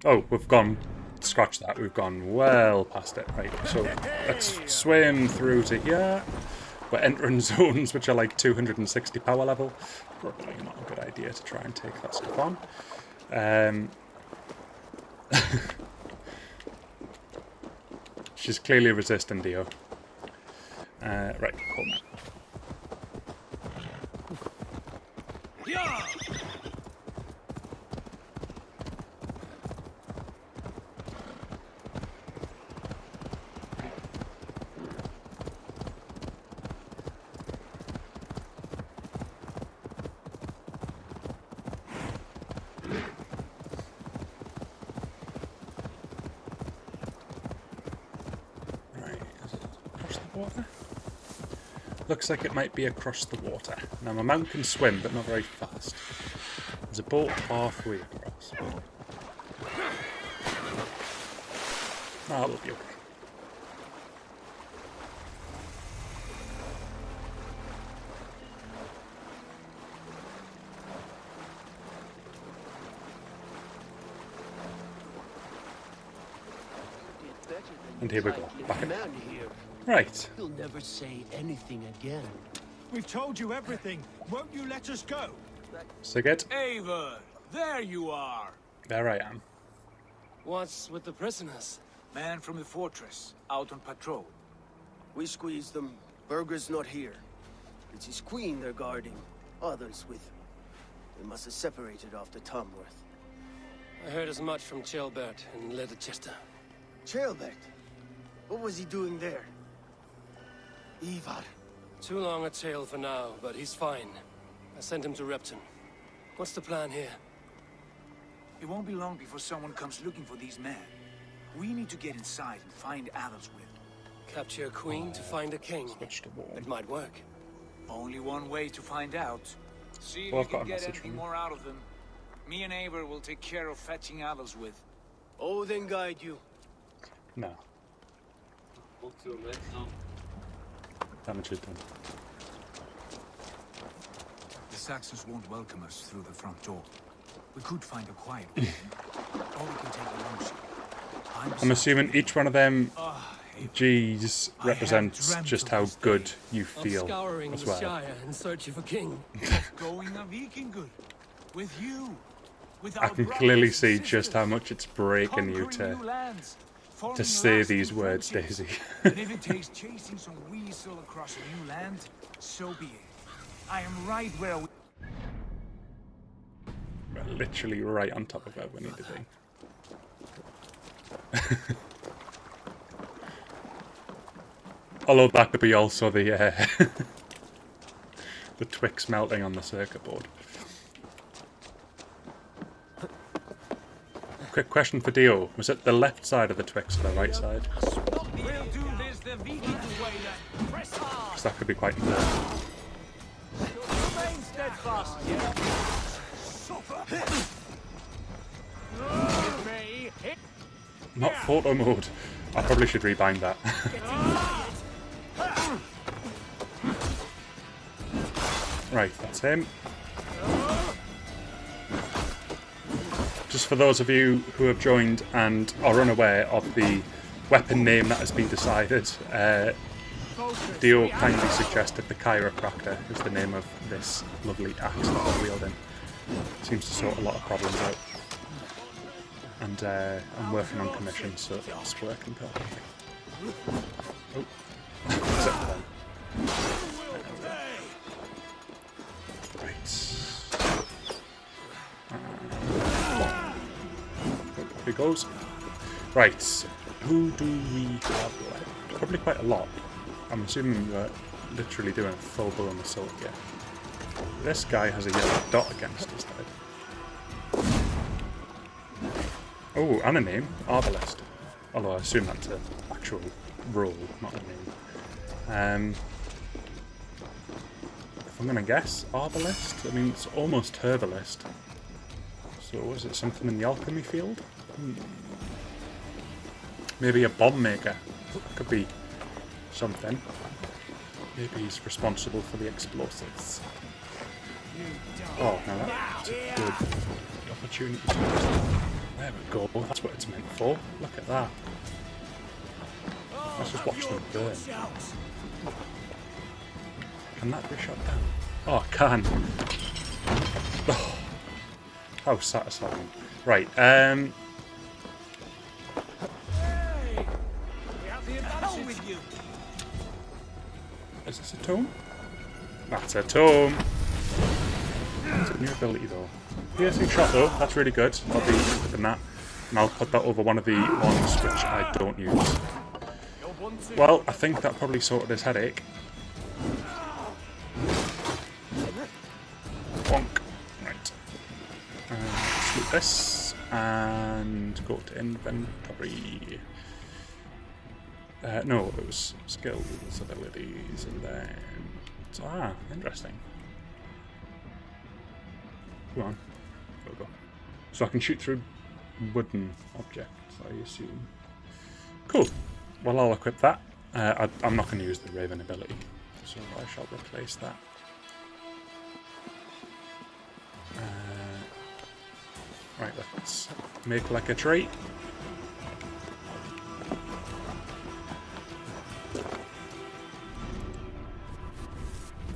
Oh, we've gone scratch that. We've gone well past it. Right, so let's swim through to here. We're entering zones which are like 260 power level. Probably not a good idea to try and take that stuff on. She's clearly resisting Dio. Right, cool now. Looks like it might be across the water. Now my mount can swim, but not very fast. There's a boat halfway across. That will be okay. And here we go. Back in. Right. He'll never say anything again. We've told you everything. Won't you let us go? Sigurd. Eivor, there you are. There I am. What's with the prisoners? Man from the fortress, out on patrol. We squeezed them. Berger's not here. It's his queen they're guarding. Others with him. They must have separated after Tamworth. I heard as much from Chelbert and Leicester. Chelbert? What was he doing there? Ivar. Too long a tale for now, but he's fine. I sent him to Repton. What's the plan here? It won't be long before someone comes looking for these men. We need to get inside and find Adelswith. Capture a queen to find a king. It might work. Only one way to find out. See if Well, you I've got can a get message anything from you. more out of them. Me and Eivor will take care of fetching Adelswith. Odin guide you. No. Damage is done. The Saxons won't welcome us through the front door. We could find a quiet way, or we can take a long shot. I'm assuming each one of them G's represents just how good you feel Scouring as the well. Shire in search of a king. Going a Viking good. With you. With I our can brothers clearly and see sisters. just how much it's breaking you Conquering new lands, forming to say lasting these words, friendships. Daisy. And if it takes chasing some weasel across a new land, so be it. I am right where we... We're literally right on top of where we need to be. Although that could be also the the Twix melting on the circuit board. Quick question for Dio. Was it the left side of the Twix or the right side? We'll do this the Viking way then. Press hard. Because that could be quite important. Remain steadfast. Not photo mode. I probably should rebind that. Right, that's him. Just for those of you who have joined and are unaware of the weapon name that has been decided, Dio kindly suggested the chiropractor is the name of this lovely axe that we're wielding. Seems to sort a lot of problems out. And I'm working on commission, so it's working perfectly. Oh, except for them. Right. Here goes. Right, who do we have left? Probably quite a lot. I'm assuming we're literally doing a full blow on the assault here. This guy has a yellow dot against his head. Oh, and a name, Arbalest. Although I assume that's an actual role, not a name. If I'm gonna guess, Arbalest? I mean, it's almost Herbalist. So is it something in the alchemy field? Maybe a bomb maker. Could be something. Maybe he's responsible for the explosives. Oh, no, that's a good opportunity to use that. There we go, that's what it's meant for. Look at that. Let's just watch them burn. Can that be shot down? Oh, it can. Oh, how satisfying. Right, is this a tome? That's a tome. It's a new ability though. Piercing shot though, that's really good. I'll be equipping that. And I'll put that over one of the ones which I don't use. Well, I think that probably sorted his headache. Bonk. Right. Let's loot this and go to inventory. No, it was skills, abilities, and then... interesting. Come on. There we go. So I can shoot through wooden objects, I assume. Cool. Well, I'll equip that. I'm not going to use the Raven ability, so I shall replace that. Right, let's make like a tree.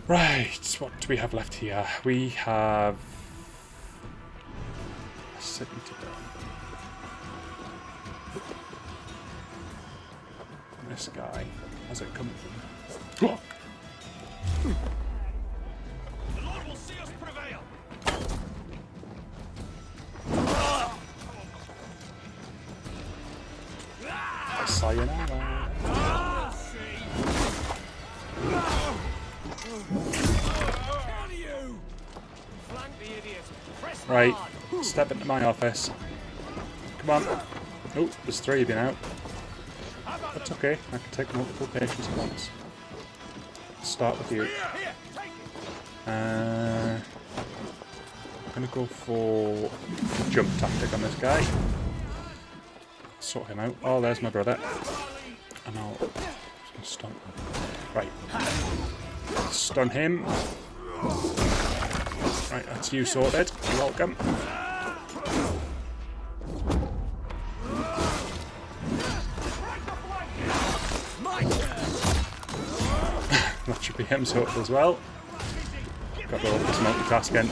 Right, what do we have left here? We have a city to build. This guy, how's it coming from? Oh. The Lord will see us prevail. Sayonara. Right, step into my office. Come on. Oh, there's 3 of you now. That's okay, I can take multiple patients at once. Let's start with you. I'm gonna go for jump tactic on this guy. Sort him out. Oh, there's my brother. And I'll just stun him. Right. Stun him. Right, that's you sorted. You're welcome. That should be him sorted as well. Got all this multitasking.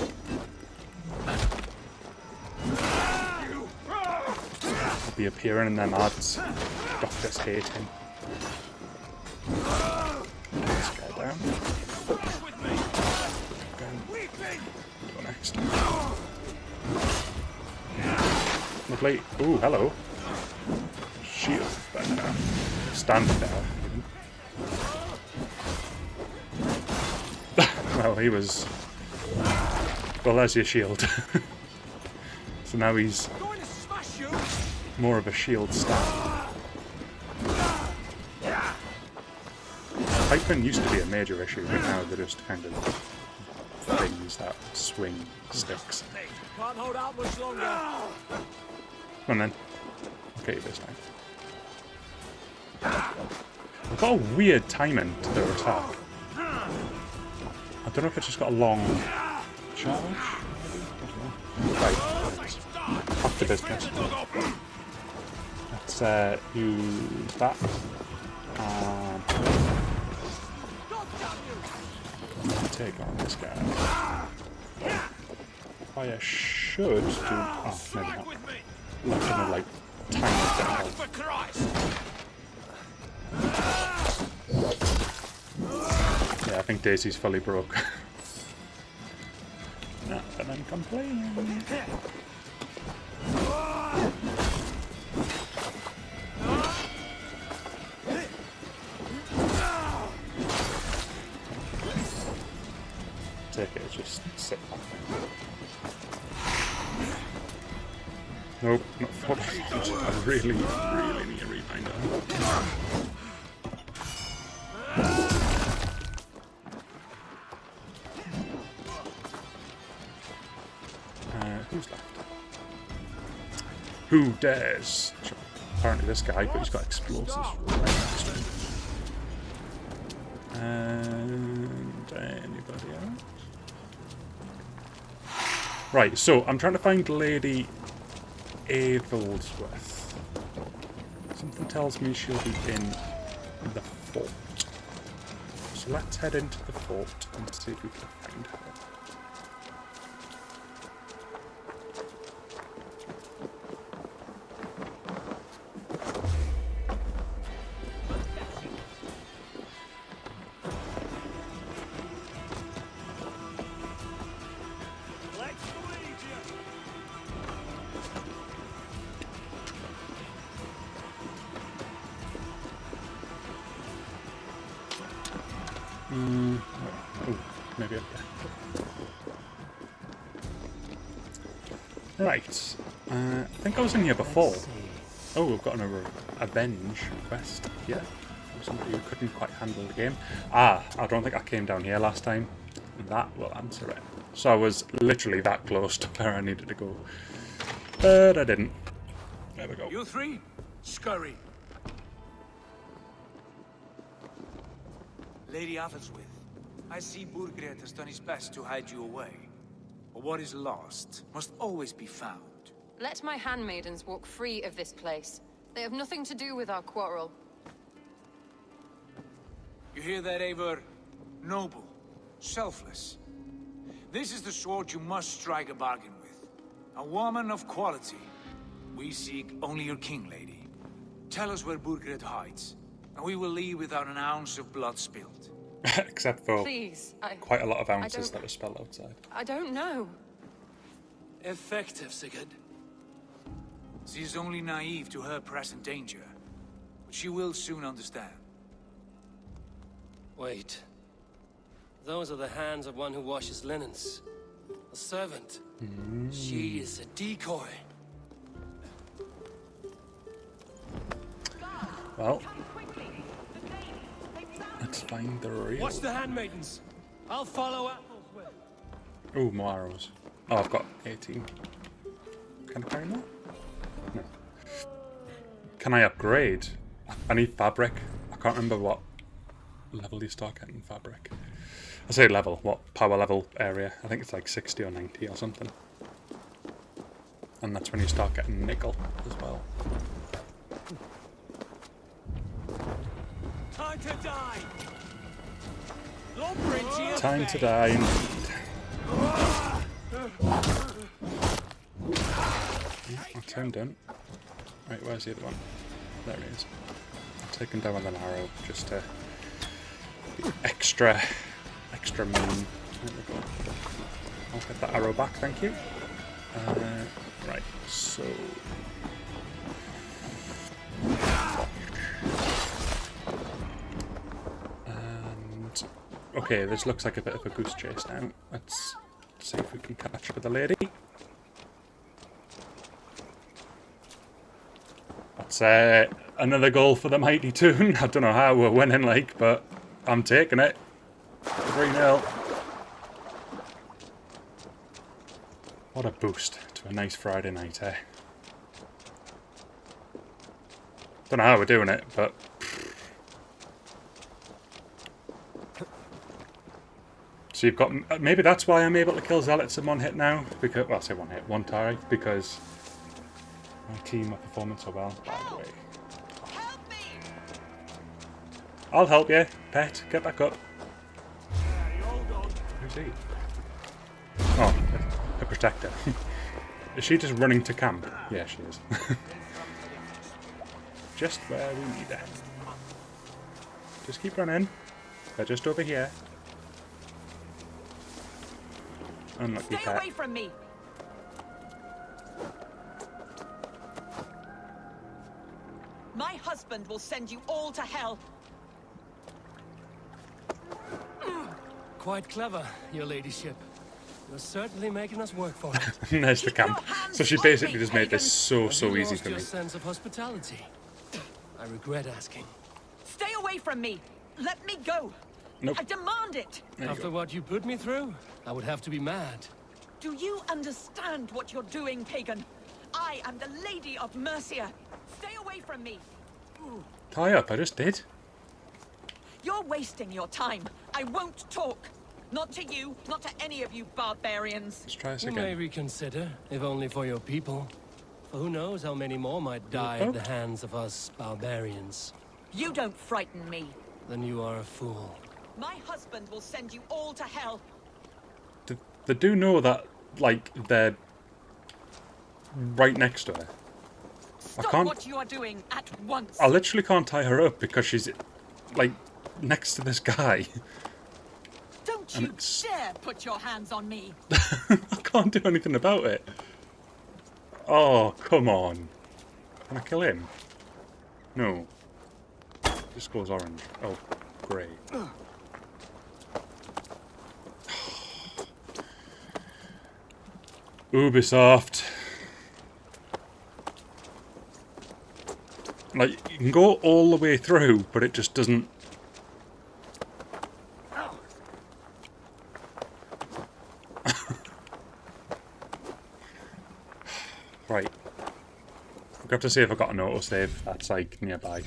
He'll be appearing in them ads. Doctors hate him. This guy down. Go next. Lovely. Ooh, hello. Shield. Stand there. Well, he was... Well, there's your shield. So now he's more of a shield staff. Pikemen used to be a major issue, but now they're just kind of things that swing sticks. Can't hold out much longer. Come on then. I'll get you this time. They've got a weird timing to their attack. I don't know if it's just got a long charge. Right. After business. Let's use that. Take on this guy. I should do. Oh, maybe not. I'm not gonna like tiny bit of health. Yeah, I think Daisy's fully broke. Not that I'm complaining. Take it, just sit back. Nope, not for I really need a reminder. Who's left? Who dares? Apparently this guy, but he's got explosives right next to him. And anybody else? Right, so I'm trying to find Lady Aveldsworth. Something tells me she'll be in the fort. So let's head into the fort and see if we can find her. Maybe up there. Right. I think I was in here before. Oh, we've got another avenge quest here. Somebody who couldn't quite handle the game. Ah, I don't think I came down here last time. That will answer it. So I was literally that close to where I needed to go. But I didn't. There we go. You three, scurry. Lady Athelswith, I see Burgred has done his best to hide you away. But what is lost must always be found. Let my handmaidens walk free of this place. They have nothing to do with our quarrel. You hear that, Eivor? Noble, selfless. This is the sword you must strike a bargain with. A woman of quality. We seek only your king, lady. Tell us where Burgred hides, and we will leave without an ounce of blood spilled. Except for Please, quite a lot of ounces that were spelled outside. I don't know. Effective, Sigurd. She is only naive to her present danger, but she will soon understand. Wait. Those are the hands of one who washes linens. A servant. She is a decoy. Well, let's find the real. Watch the handmaidens. I'll follow Athelswith. Oh, more arrows. Oh, I've got 18. Can I carry more? No. Can I upgrade? I need fabric. I can't remember what level you start getting fabric. I say level, what power level area? I think it's like 60 or 90 or something. And that's when you start getting nickel as well. Time to die. Time to die. That's him done. Right, where's the other one? There he is. I'll take him down with an arrow just to be extra mean. There we go. I'll get that arrow back, thank you. Right, so... And... okay, this looks like a bit of a goose chase now. Let's see if we can catch up with the lady. That's another goal for the Mighty Toon. I don't know how we're winning, like, but I'm taking it. 3-0. What a boost to a nice Friday night, eh? Don't know how we're doing it, but... So you've got... maybe that's why I'm able to kill zealots in one hit now. Because, well, I say one hit, one tie, because my team are performing so well, by the way. Help me! I'll help you, pet. Get back up. Who's he? Oh, a protector. Is she just running to camp? Yeah, she is. Just where we need her. Just keep running. They're just over here. Unlucky Stay pet. away from me! My husband will send you all to hell. Quite clever, your ladyship. You're certainly making us work for it. There's the camp. So she basically just made this so You easy lost for your me. sense of hospitality. I regret asking. Stay away from me! Let me go! Nope. I demand it! After what you put me through, I would have to be mad. Do you understand what you're doing, pagan? I am the Lady of Mercia. Stay away from me! Tie up, I just did. You're wasting your time. I won't talk. Not to you, not to any of you barbarians. Let's try this You may again. reconsider, if only for your people. For who knows how many more might die at the hands of us barbarians. You don't frighten me. Then you are a fool. My husband will send you all to hell. They do know that, like, they're right next to her. Stop what you are doing at once. I literally can't tie her up because she's, like, next to this guy. Don't you dare put your hands on me. I can't do anything about it. Oh, come on. Can I kill him? No. This goes orange. Oh, great. Ubisoft. Like, you can go all the way through, but it just doesn't... Right. We'll have to see if I got an autosave that's, like, nearby.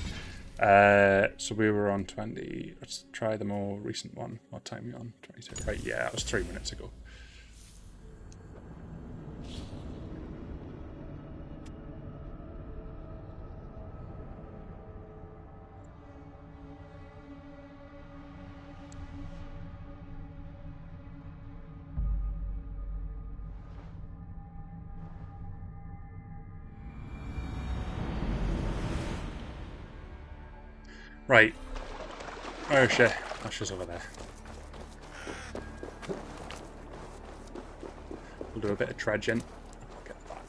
So we were on 20. Let's try the more recent one. What time are we on? 22. Right, yeah, it was 3 minutes ago. Right. Where is she? Oh, she's over there. We'll do a bit of dredging. Get that.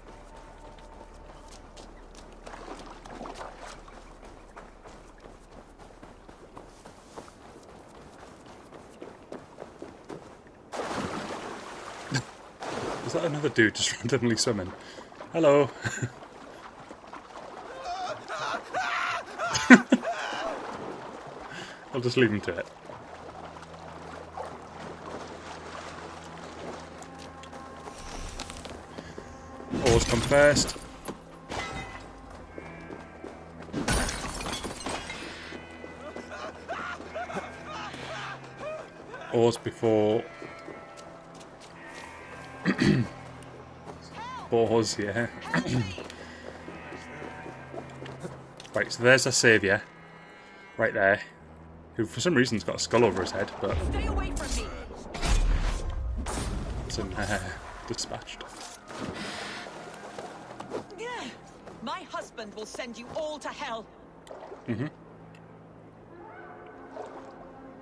Is that another dude just randomly swimming? Hello. I'll just leave him to it. Oars come first. Oars before... Boars, yeah. Right, so there's our saviour. Right there. Who for some reason has got a skull over his head, but Stay away from me. it's in dispatched. My husband will send you all to hell.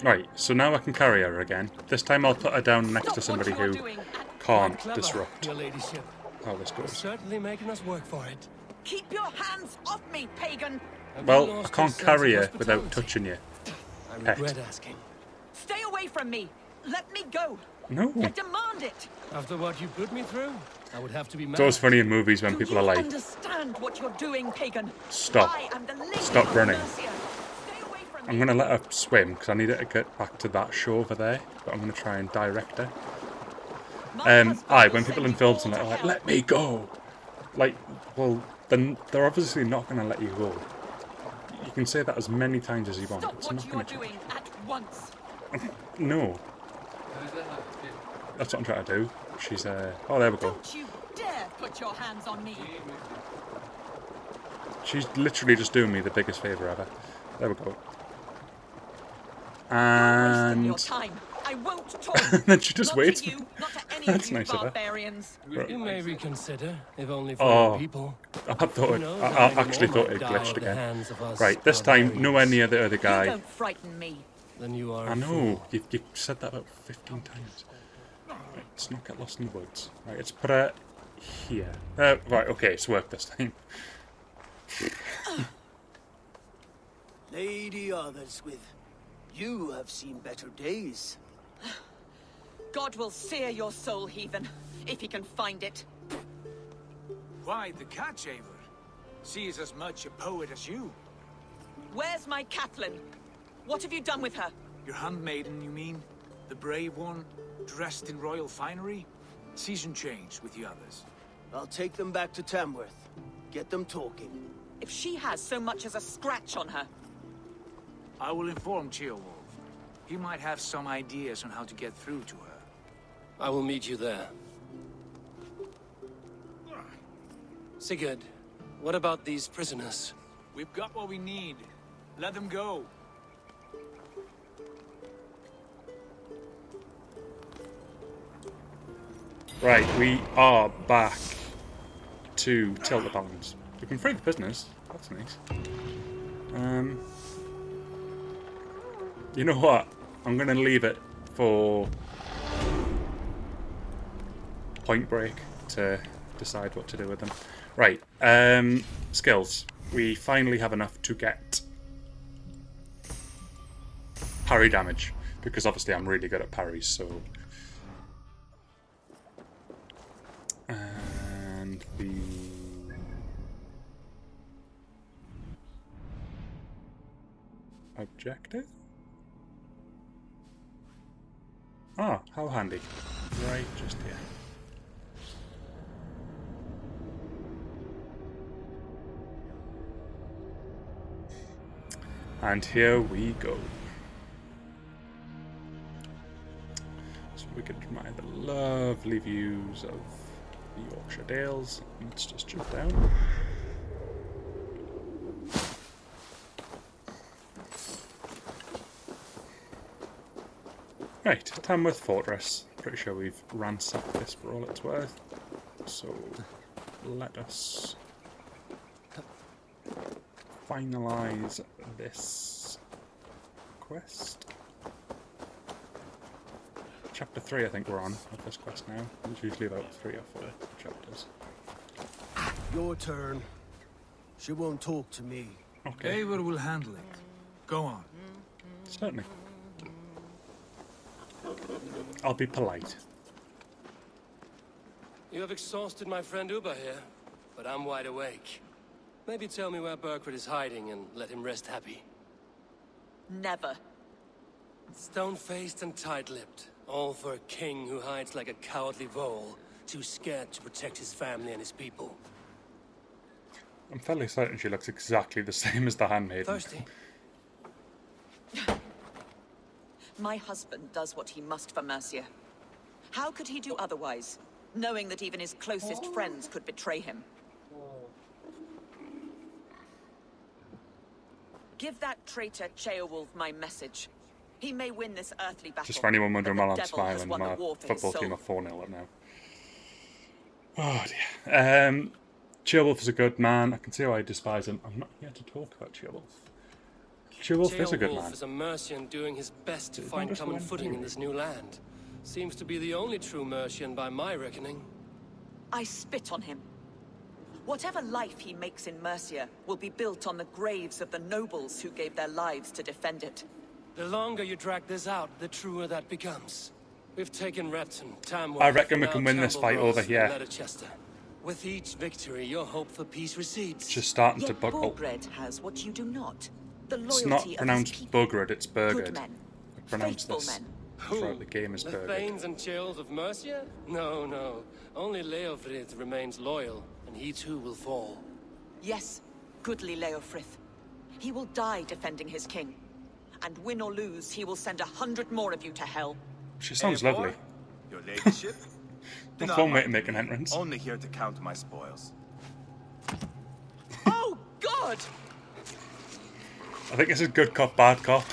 Right, so now I can carry her again. This time I'll put her down next to somebody who can't disrupt Your ladyship. how this goes. Certainly making us work for it. Keep your hands off me, pagan. Well, I can't carry her without touching you. I regret asking. Stay away from me. Let me go. No. I demand it. After what you put me through, I would have to be mad. It's always funny in movies when people are like, understand what you're doing, pagan. stop, I am the lady stop running. Mercia. Stay away from I'm going to let her swim because I need her to get back to that shore over there, but I'm going to try and direct her. When people in films and they're like, let me go. Like, well, then they're obviously not going to let you go. You can say that as many times as you want. Stop It's what not you're going to doing at once. No. That's what I'm trying to do. She's, oh, there we go. Don't you dare put your hands on me. She's literally just doing me the biggest favour ever. There we go. And... Your time. I won't talk. then she just not waits. To you, not to any That's of you nice of her. barbarians. You may reconsider, if only for Oh, your people. I thought I actually thought it glitched again. Right, this time nowhere near the other You guy. don't frighten me. Then you are. I know, you've said that about 15 times. Right, let's not get lost in the woods. Right, let's put her here. Right, okay, it's worked this time. Lady Otherswith, you have seen better days. God will sear your soul, heathen, if he can find it. Why, the cat shaver? She is as much a poet as you. Where's my Catelyn? What have you done with her? Your handmaiden, you mean? The brave one, dressed in royal finery? Season change with the others. I'll take them back to Tamworth. Get them talking. If she has so much as a scratch on her. I will inform Ceolwulf. He might have some ideas on how to get through to her. I will meet you there. Sigurd, what about these prisoners? We've got what we need. Let them go. Right, we are back to tilt the balance. We can free the prisoners. That's nice. You know what? I'm going to leave it for Point Break to decide what to do with them. Right, skills. We finally have enough to get parry damage, because obviously I'm really good at parries, so... And the... objective? Ah, how handy. Right, just here. And here we go. So we can admire the lovely views of the Yorkshire Dales. Let's just jump down. Right, Tamworth Fortress. Pretty sure we've ransacked this for all it's worth. So let us finalise this quest. Chapter 3 I think we're on with this quest now. It's usually about 3 or 4 chapters. Your turn. She won't talk to me. Okay. Eivor will handle it. Go on. Certainly. I'll be polite. You have exhausted my friend Uba here, but I'm wide awake. Maybe tell me where Burkred is hiding and let him rest happy. Never. Stone-faced and tight-lipped. All for a king who hides like a cowardly vole, too scared to protect his family and his people. I'm fairly certain she looks exactly the same as the handmaiden. Thirsty? My husband does what he must for Mercia. How could he do otherwise, knowing that even his closest friends could betray him? Give that traitor Ceolwulf my message. He may win this earthly battle. Just for anyone wondering but while the I'm devil has smiling, won the my war for his football team soul. are 4-0 up now. Oh dear. Ceolwulf is a good man. I can see why I despise him. I'm not here to talk about Ceolwulf. Ceolwulf is a good man. Ceolwulf is a Mercian doing his best to find common footing in this new land. Seems to be the only true Mercian by my reckoning. I spit on him. Whatever life he makes in Mercia will be built on the graves of the nobles who gave their lives to defend it. The longer you drag this out, the truer that becomes. We've taken Repton, Tamworth, I reckon we now can win this fight Campbell over Ross, here. and Leicester. With each victory, your hope for peace recedes. It's just starting to Yet buckle. Borgred has what you do not. The It's loyalty not of his pronounced people. Bugred, it's Burgred. Good men. I pronounce Faithful this men. throughout the game as The Burgred. Thanes and Chills of Mercia? No, no. Only Leofrith remains loyal, and he too will fall. Yes, goodly Leofrith. He will die defending his king. And win or lose, he will send 100 more of you to hell. She sounds Eivor, lovely. Your ladyship? Do That's not one way to mind make an me. entrance. Only here to count my spoils. Oh, God! I think this is good cop, bad cop.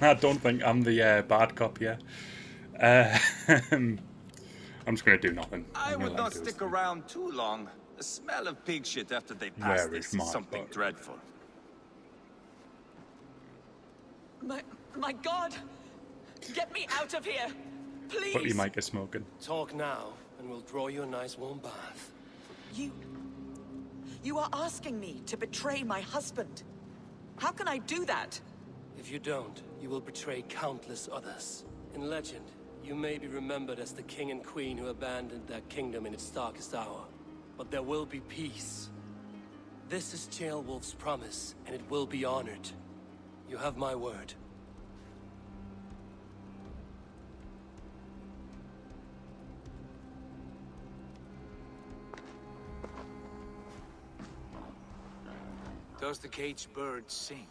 I don't think I'm the bad cop here. I'm just going to do nothing. I I'm gonna would let not him do his stick around too long. The smell of pig shit after they pass Where this is is my something butt? dreadful. My God! Get me out of here! Please! But you might get smoking. Talk now, and we'll draw you a nice warm bath. You are asking me to betray my husband. How can I do that? If you don't, you will betray countless others. In legend, you may be remembered as the king and queen who abandoned their kingdom in its darkest hour. But there will be peace. This is Ceolwulf's promise, and it will be honored. You have my word. Does the caged bird sing?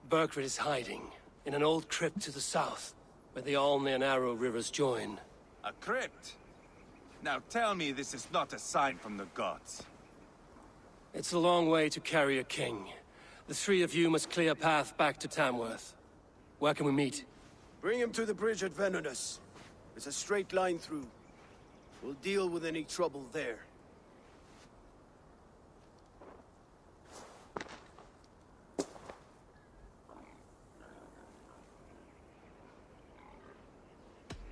Burkred is hiding, In an old crypt to the south, where the Alne and Arrow rivers join. A crypt? Now tell me this is not a sign from the gods. It's a long way to carry a king. The three of you must clear a path back to Tamworth. Where can we meet? Bring him to the bridge at Venonus. It's a straight line through. We'll deal with any trouble there.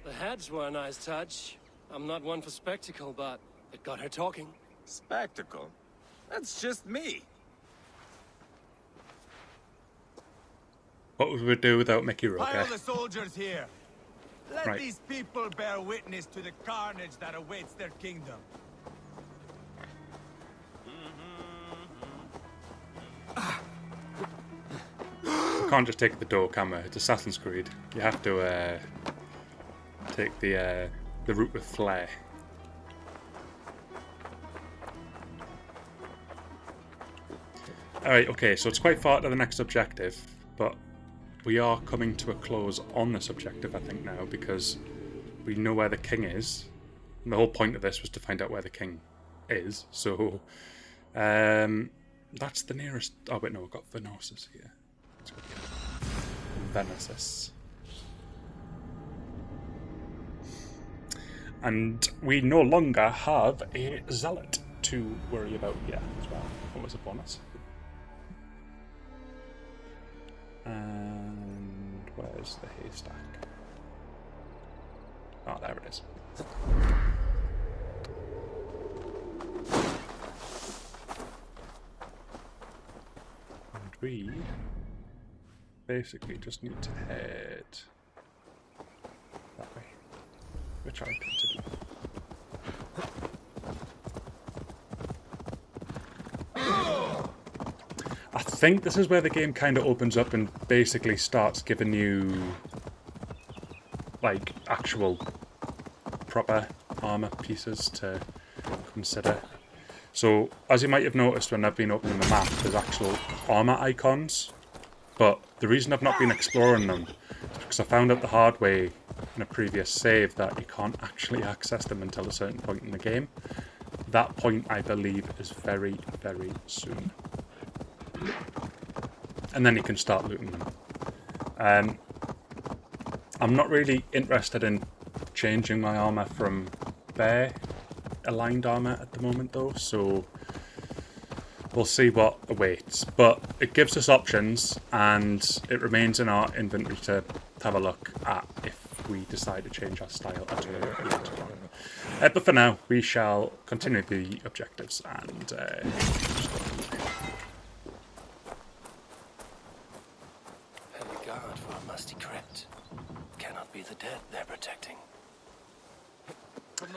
The heads were a nice touch. I'm not one for spectacle, but it got her talking. Spectacle? That's just me. What would we do without Mickey Rourke? Pile the soldiers here. Let Right. these people bear witness to the carnage that awaits their kingdom. You can't just take the door, can we? It's Assassin's Creed. You have to take the route with flair. Alright, okay, so it's quite far to the next objective, but we are coming to a close on this objective, I think, now, because we know where the king is. And the whole point of this was to find out where the king is, so that's the nearest... Oh, wait, no, we've got Venosus here. Let's go here. Venosus. And we no longer have a zealot to worry about here as well. What was a bonus? And where's the haystack? Oh, there it is. And we basically just need to head that way, which I tend to do. I think this is where the game kind of opens up and basically starts giving you like actual proper armor pieces to consider. So as you might have noticed when I've been opening the map, there's actual armor icons, but the reason I've not been exploring them is because I found out the hard way in a previous save that you can't actually access them until a certain point in the game. That point, I believe, is very, very soon. And then you can start looting them. I'm not really interested in changing my armor from bare aligned armor at the moment though, so we'll see what awaits. But it gives us options and it remains in our inventory to have a look at if we decide to change our style at all later on. But for now, we shall continue the objectives and Heavy guard for a musty crypt. Cannot be the dead they're protecting.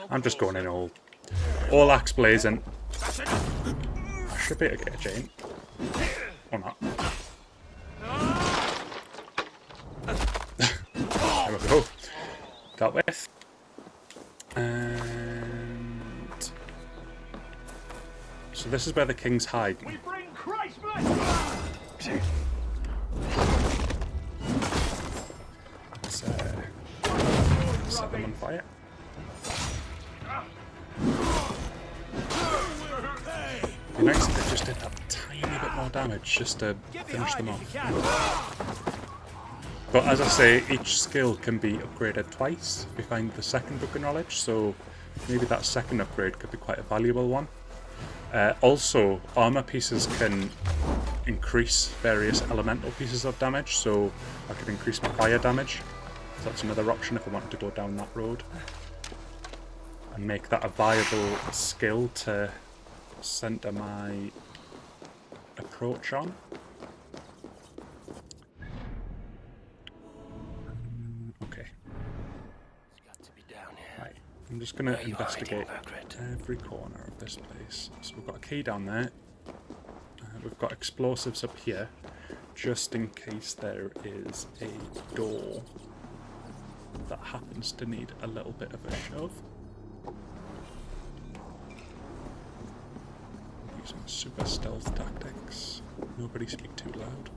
I'm just going in all axe blazing. I should be able to get a chain. Or not. There we go. Dealt with. And so this is where the king's hiding. We bring Christmas! Let's set them on fire. It'd be nice if they just did that tiny bit more damage just to finish them off. But as I say, each skill can be upgraded twice if we find the second book of knowledge, so maybe that second upgrade could be quite a valuable one. Also, armor pieces can increase various elemental pieces of damage, so I could increase my fire damage. So that's another option if I wanted to go down that road. And make that a viable skill to centre my approach on. Okay. Right. I'm just going to investigate every corner of this place. So we've got a key down there. We've got explosives up here, just in case there is a door that happens to need a little bit of a shove. Using super stealth tactics. Nobody speak too loud.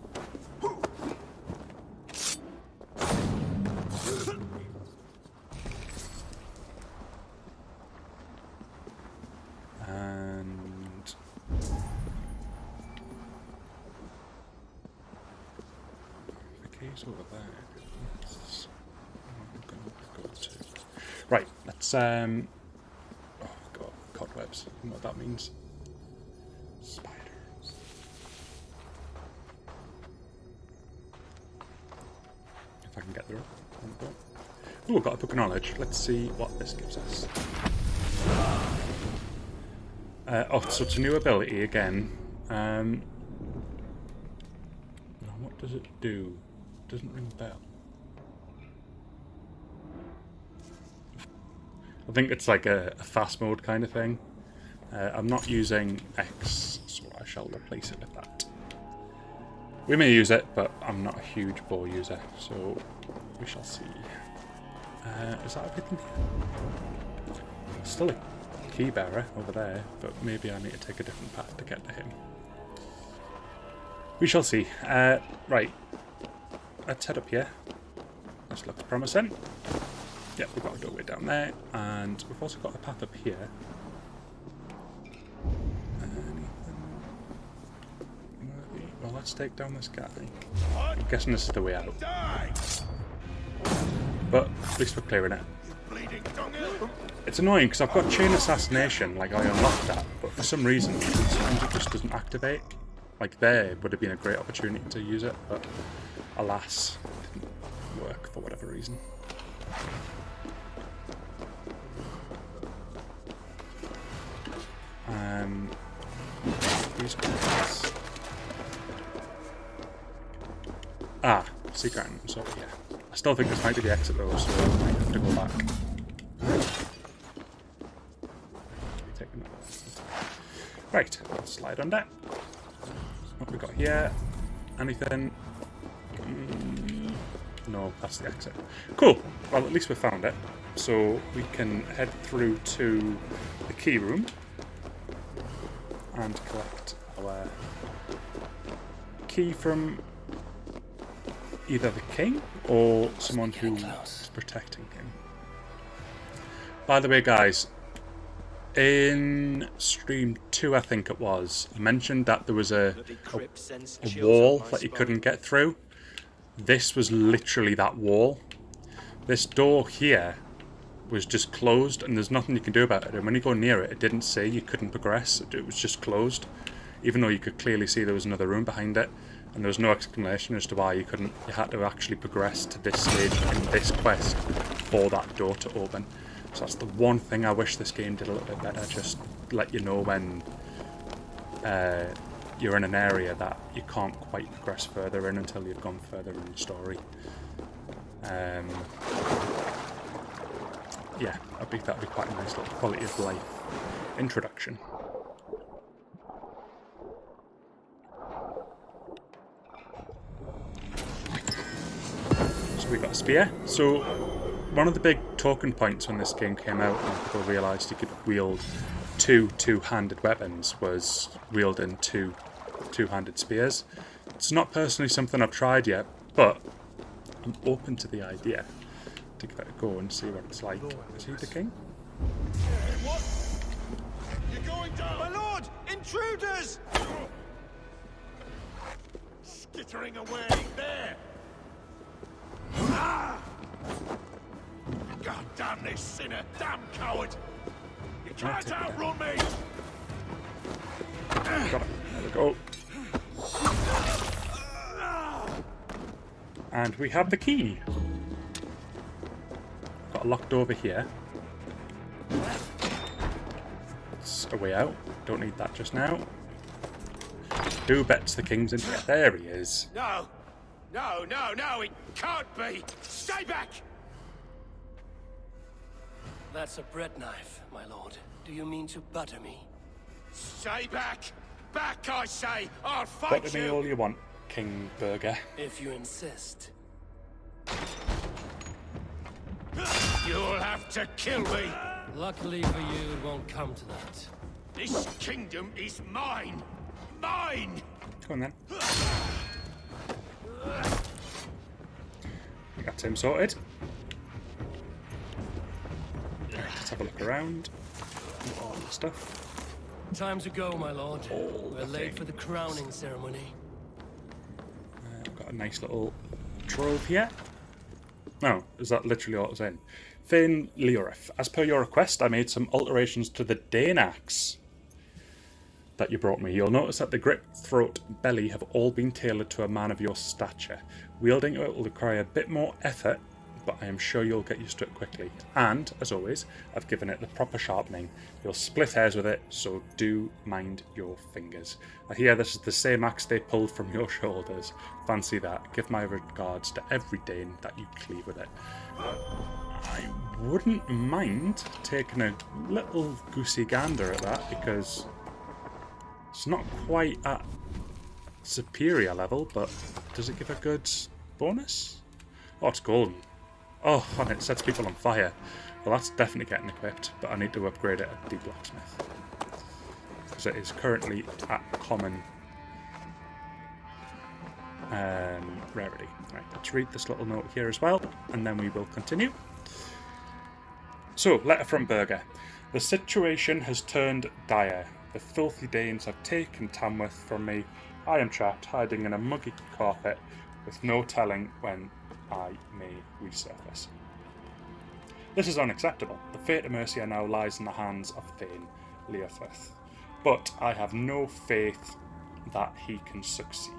he's over there. Go to. Right, let's oh god, cobwebs. You know what that means? Spiders. If I can get through. Oh, we've got a book of knowledge. Let's see what this gives us. Oh, so it's a new ability again. Now what does it do? Doesn't ring a bell. I think it's like a fast mode kind of thing. I'm not using X, so I shall replace it with that. We may use it, but I'm not a huge bow user, so we shall see. Is that everything here? Still a key bearer over there, but maybe I need to take a different path to get to him. We shall see. Right, let's head up here. This looks promising. Yep, we've got a doorway down there, and we've also got a path up here. Well, let's take down this guy. I'm guessing this is the way out. But at least we're clearing it. It's annoying because I've got chain assassination, like I unlocked that, but for some reason sometimes it just doesn't activate. Like there would have been a great opportunity to use it, but alas, it didn't work for whatever reason. These guys. Ah, secret entrance over here. I still think this might be the exit though, so I might have to go back. Right, let's slide on that. What we got here? Anything? No, that's the exit. Cool. Well, at least we found it. So we can head through to the key room and collect our key from either the king or someone who's protecting him. By the way, guys, in stream 2, I think it was, I mentioned that there was a wall that you couldn't get through. This was literally that wall. This door here was just closed and there's nothing you can do about it. And when you go near it, it didn't say you couldn't progress. It was just closed, even though you could clearly see there was another room behind it. And there was no explanation as to why you couldn't. You had to actually progress to this stage in this quest for that door to open. So that's the one thing I wish this game did a little bit better. Just let you know when you're in an area that you can't quite progress further in until you've gone further in the story. Yeah, that'd be quite a nice little quality of life introduction. So we got a spear. So one of the big talking points when this game came out and people realised you could wield two-handed weapons was wielding two-handed spears. It's not personally something I've tried yet, but I'm open to the idea to give it a go and see what it's like. Is he the king? What? You're going down! My lord! Intruders! Skittering away there! Ah! God damn this sinner! Damn coward! You tried to outrun me! Got it. There we go. And we have the key. Got a locked over here. It's a way out. Don't need that just now. Who bets the king's in here? There he is. No! No, no, no! It can't be! Stay back! That's a bread knife, my lord. Do you mean to butter me? Stay back! Back, I say! I'll Butter fight me you! all you want, King Burger. If you insist. You'll have to kill me! Luckily for you, it won't come to that. This kingdom is mine! Mine! Come on then. Got him sorted. Right, let's have a look around. All the stuff. Time to go, my lord. All We're the late for the things. crowning ceremony. I've got a nice little drove here. No, is that literally all it was in? Thane Leorith, as per your request, I made some alterations to the Dane axe that you brought me. You'll notice that the grip, throat, belly have all been tailored to a man of your stature. Wielding it will require a bit more effort, but I am sure you'll get used to it quickly. And, as always, I've given it the proper sharpening. You'll split hairs with it, so do mind your fingers. I hear this is the same axe they pulled from your shoulders. Fancy that. Give my regards to every Dane that you cleave with it. I wouldn't mind taking a little goosey gander at that, because it's not quite at superior level, but does it give a good bonus? Oh, it's golden. Oh, and it sets people on fire. Well, that's definitely getting equipped, but I need to upgrade it at the blacksmith, because it is currently at common rarity. Right, let's read this little note here as well, and then we will continue. So, letter from Berger. The situation has turned dire. The filthy Danes have taken Tamworth from me. I am trapped, hiding in a muggy carpet, with no telling when I may resurface. This is unacceptable. The fate of Mercia now lies in the hands of Thane Leorith. But I have no faith that he can succeed.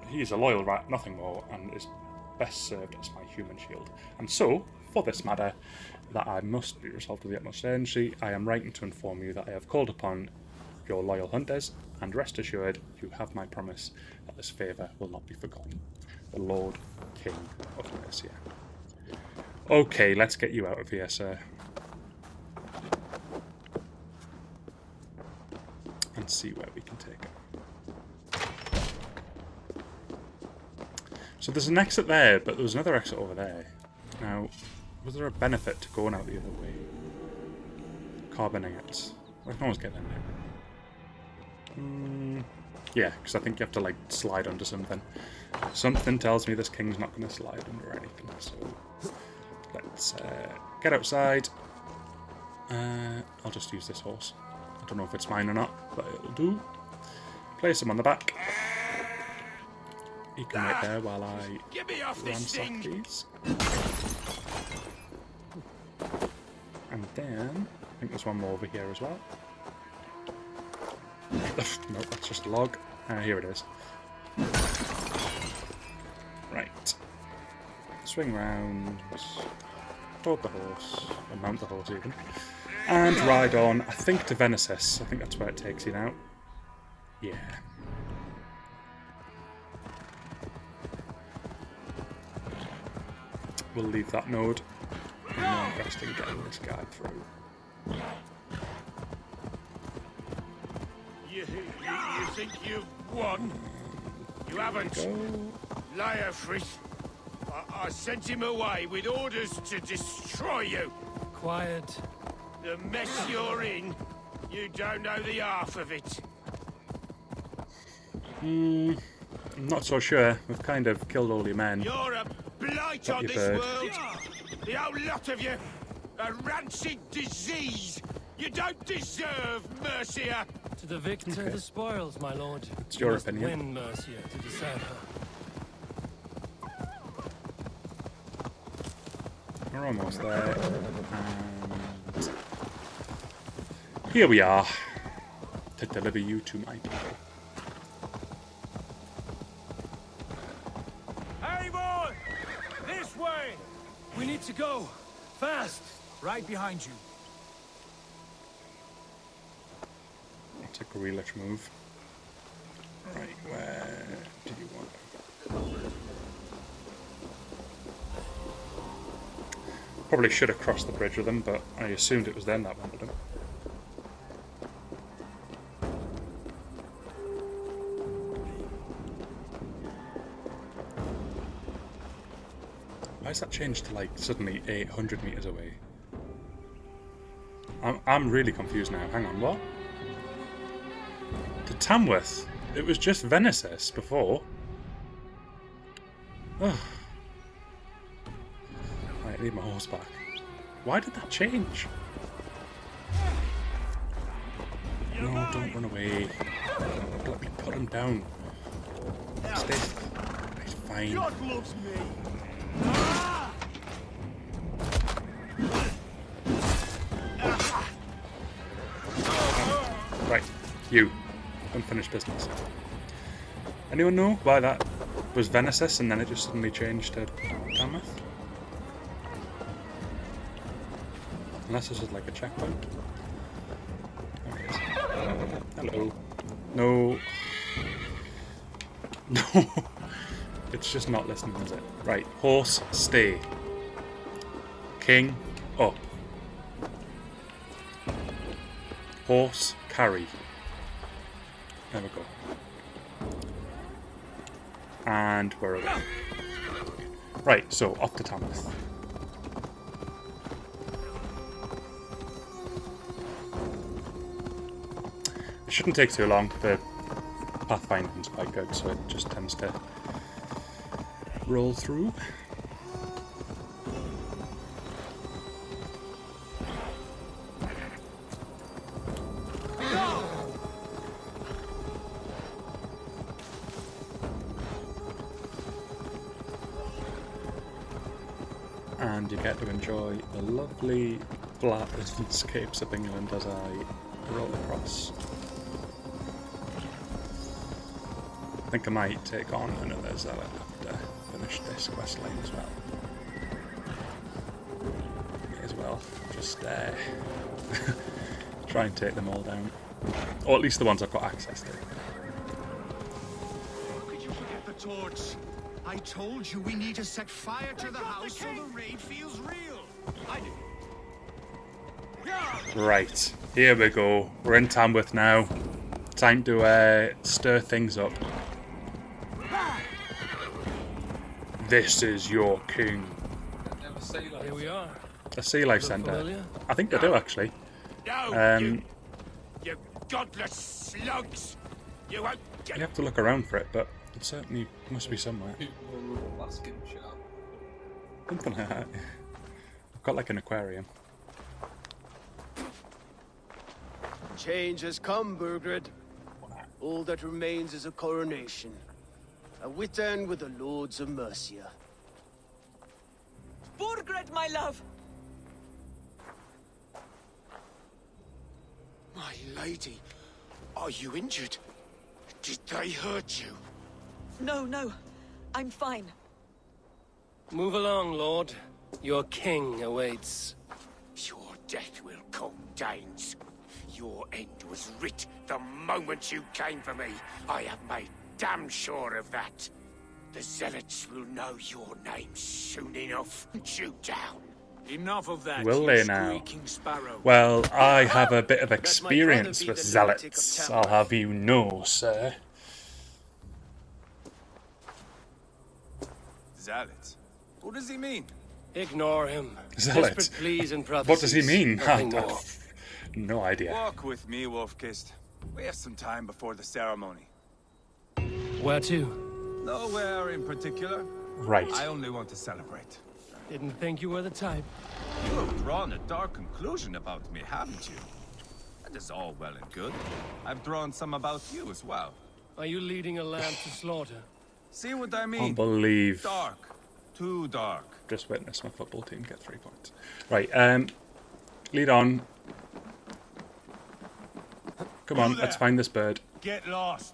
He is a loyal rat, nothing more, and is best served as my human shield. And so, for this matter, that I must be resolved with the utmost urgency, I am writing to inform you that I have called upon your loyal hunters, and rest assured you have my promise that this favour will not be forgotten. The Lord King of Mercia. Okay, let's get you out of here, sir. And see where we can take it. So there's an exit there, but there was another exit over there. Now, was there a benefit to going out the other way? Carbon ingots. I can always get in there. Yeah, because I think you have to, like, slide under something. Something tells me this king's not going to slide under anything, so let's get outside. I'll just use this horse. I don't know if it's mine or not, but it'll do. Place him on the back. You can wait there while I ransack these. And then, I think there's one more over here as well. No, that's just a log. Here it is. Right. Swing round. Board the horse. Or mount the horse even. And ride on, I think, to Venesis. I think that's where it takes you now. Yeah. We'll leave that node. I'm more interested in getting this guy through. You think you've won? You haven't. Leorith. I sent him away with orders to destroy you. Quiet. The mess you're in, you don't know the half of it. I'm not so sure. We've kind of killed all your men. You're a blight on this world. The whole lot of you. A rancid disease. You don't deserve Mercia. To the victor, the spoils, my lord. It's your opinion. Win Mercia to deserve her. We're almost there. And here we are to deliver you to my people. Hey, boy! This way! We need to go. Fast! Right behind you. I'll take a relish move. Right, where do you want to? Probably should have crossed the bridge with them, but I assumed it was them that wanted them. Why has that changed to, like, suddenly 800 meters away? I'm really confused now. Hang on, what? To Tamworth? It was just Venesis before. Ugh. I need my horse back. Why did that change? No, don't run away. Let me put him down. Stay. It's fine. God loves me. Right, you. Unfinished business. Anyone know why that was Venesis and then it just suddenly changed to Tamith? Unless this is like a checkpoint. There it is. Hello. No. No. It's just not listening, is it? Right. Horse, stay. King, up. Horse, carry. There we go. And we're away. Right, so off to Tamith. It shouldn't take too long. The pathfinding's quite good, so it just tends to roll through. And you get to enjoy the lovely flat landscapes of England as I roll across. I think I might take on another zealot after finish this quest line as well. May as well just try and take them all down, or at least the ones I've got access to. Could you forget the torch? I told you we need to set fire to the house so the raid feels real. I did. Right, here we go. We're in Tamworth now. Time to stir things up. This is your king. Here we are. A sea life centre. I think they do actually. No, you godless slugs! You won't get. You have to look around for it, but it certainly must be somewhere. Something like that. I've got like an aquarium. Change has come, Burgred. All that remains is a coronation. A Witan with the Lords of Mercia. Burgred, my love! My lady, are you injured? Did they hurt you? No, no. I'm fine. Move along, Lord. Your king awaits. Your death will come, Danes. Your end was writ the moment you came for me. I have made damn sure of that. The zealots will know your name soon enough. Shoot down. Enough of that. Will you they now? squeaking sparrow. Well, I have a bit of experience with zealots, I'll have you know, sir. Zealots? What does he mean? Ignore him. Zealot? Desperate pleas and prophecies. What does he mean? Nothing more. No idea. Walk with me, Wolfkist. We have some time before the ceremony. Where to? Nowhere in particular. Right. I only want to celebrate. Didn't think you were the type. You have drawn a dark conclusion about me, haven't you? That is all well and good. I've drawn some about you as well. Are you leading a lamb to slaughter? See what I mean? Can't believe. Dark. Too dark. Just witnessed my football team get 3 points. Right, lead on. Come on, let's find this bird. Get lost.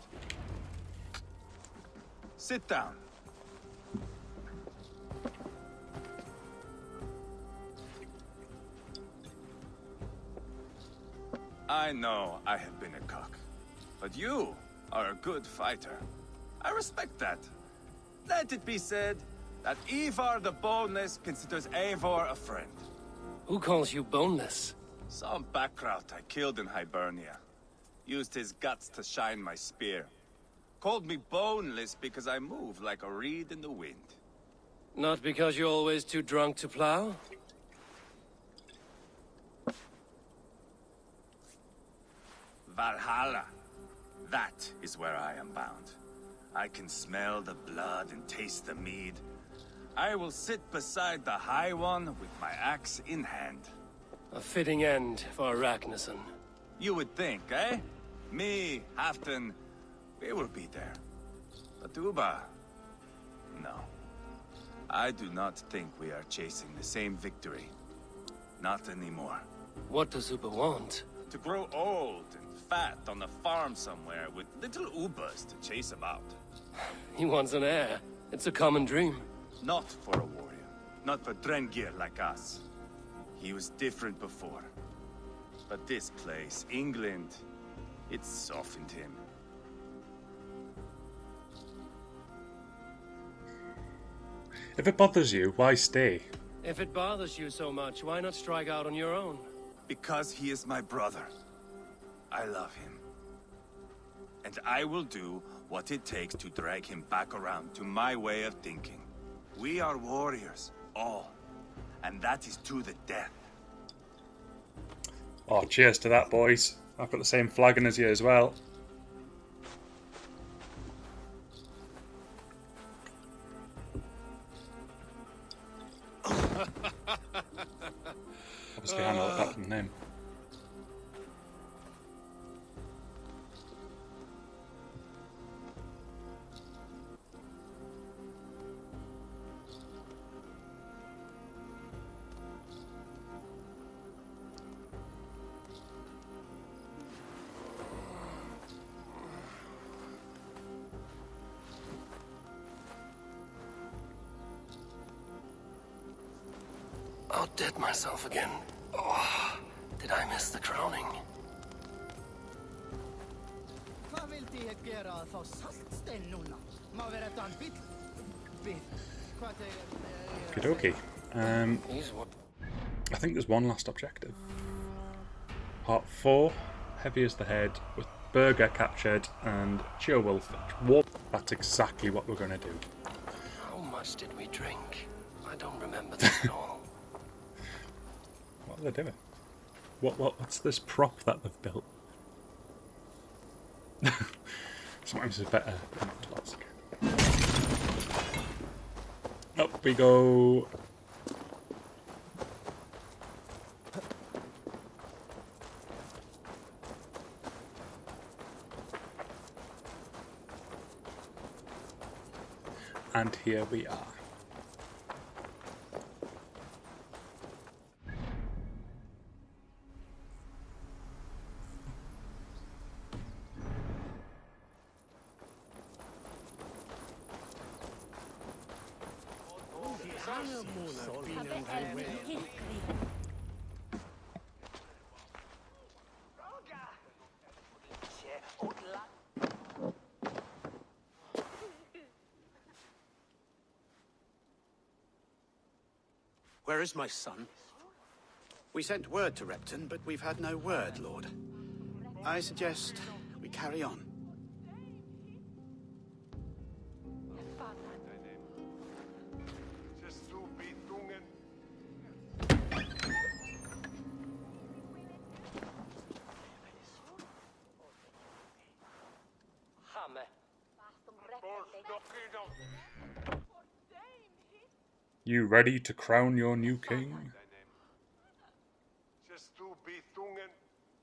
Sit down. I know I have been a cock, but you are a good fighter. I respect that. Let it be said that Ivar the Boneless considers Eivor a friend. Who calls you boneless? Some backrout I killed in Hibernia. Used his guts to shine my spear. Called me boneless because I move like a reed in the wind. Not because you're always too drunk to plow? Valhalla. That is where I am bound. I can smell the blood and taste the mead. I will sit beside the High One with my axe in hand. A fitting end for Arachneson. You would think, eh? Me, Halfton, we will be there. But Uba, No. I do not think we are chasing the same victory. Not anymore. What does Uber want? To grow old and fat on a farm somewhere with little Ubers to chase him out. He wants an heir. It's a common dream. Not for a warrior. Not for Drengir like us. He was different before. But this place, England, it softened him. If it bothers you, why stay? If it bothers you so much, why not strike out on your own? Because he is my brother. I love him. And I will do what it takes to drag him back around to my way of thinking. We are warriors, all. And that is to the death. Oh, cheers to that, boys. I've got the same flagon as you as well. Obviously, I know that from him. Outdid myself again. Oh, did I miss the crowning? Okie dokie. I think there's one last objective. Part 4, heavy as the head, with Burger captured and Cheerwolf. That's exactly what we're going to do. How much did we drink? I don't remember that at all. What are they doing? What's this prop that they've built? Sometimes it's better not to ask. Up we go. And here we are. Where is my son? We sent word to Repton, but we've had no word, Lord. I suggest we carry on. You ready to crown your new king?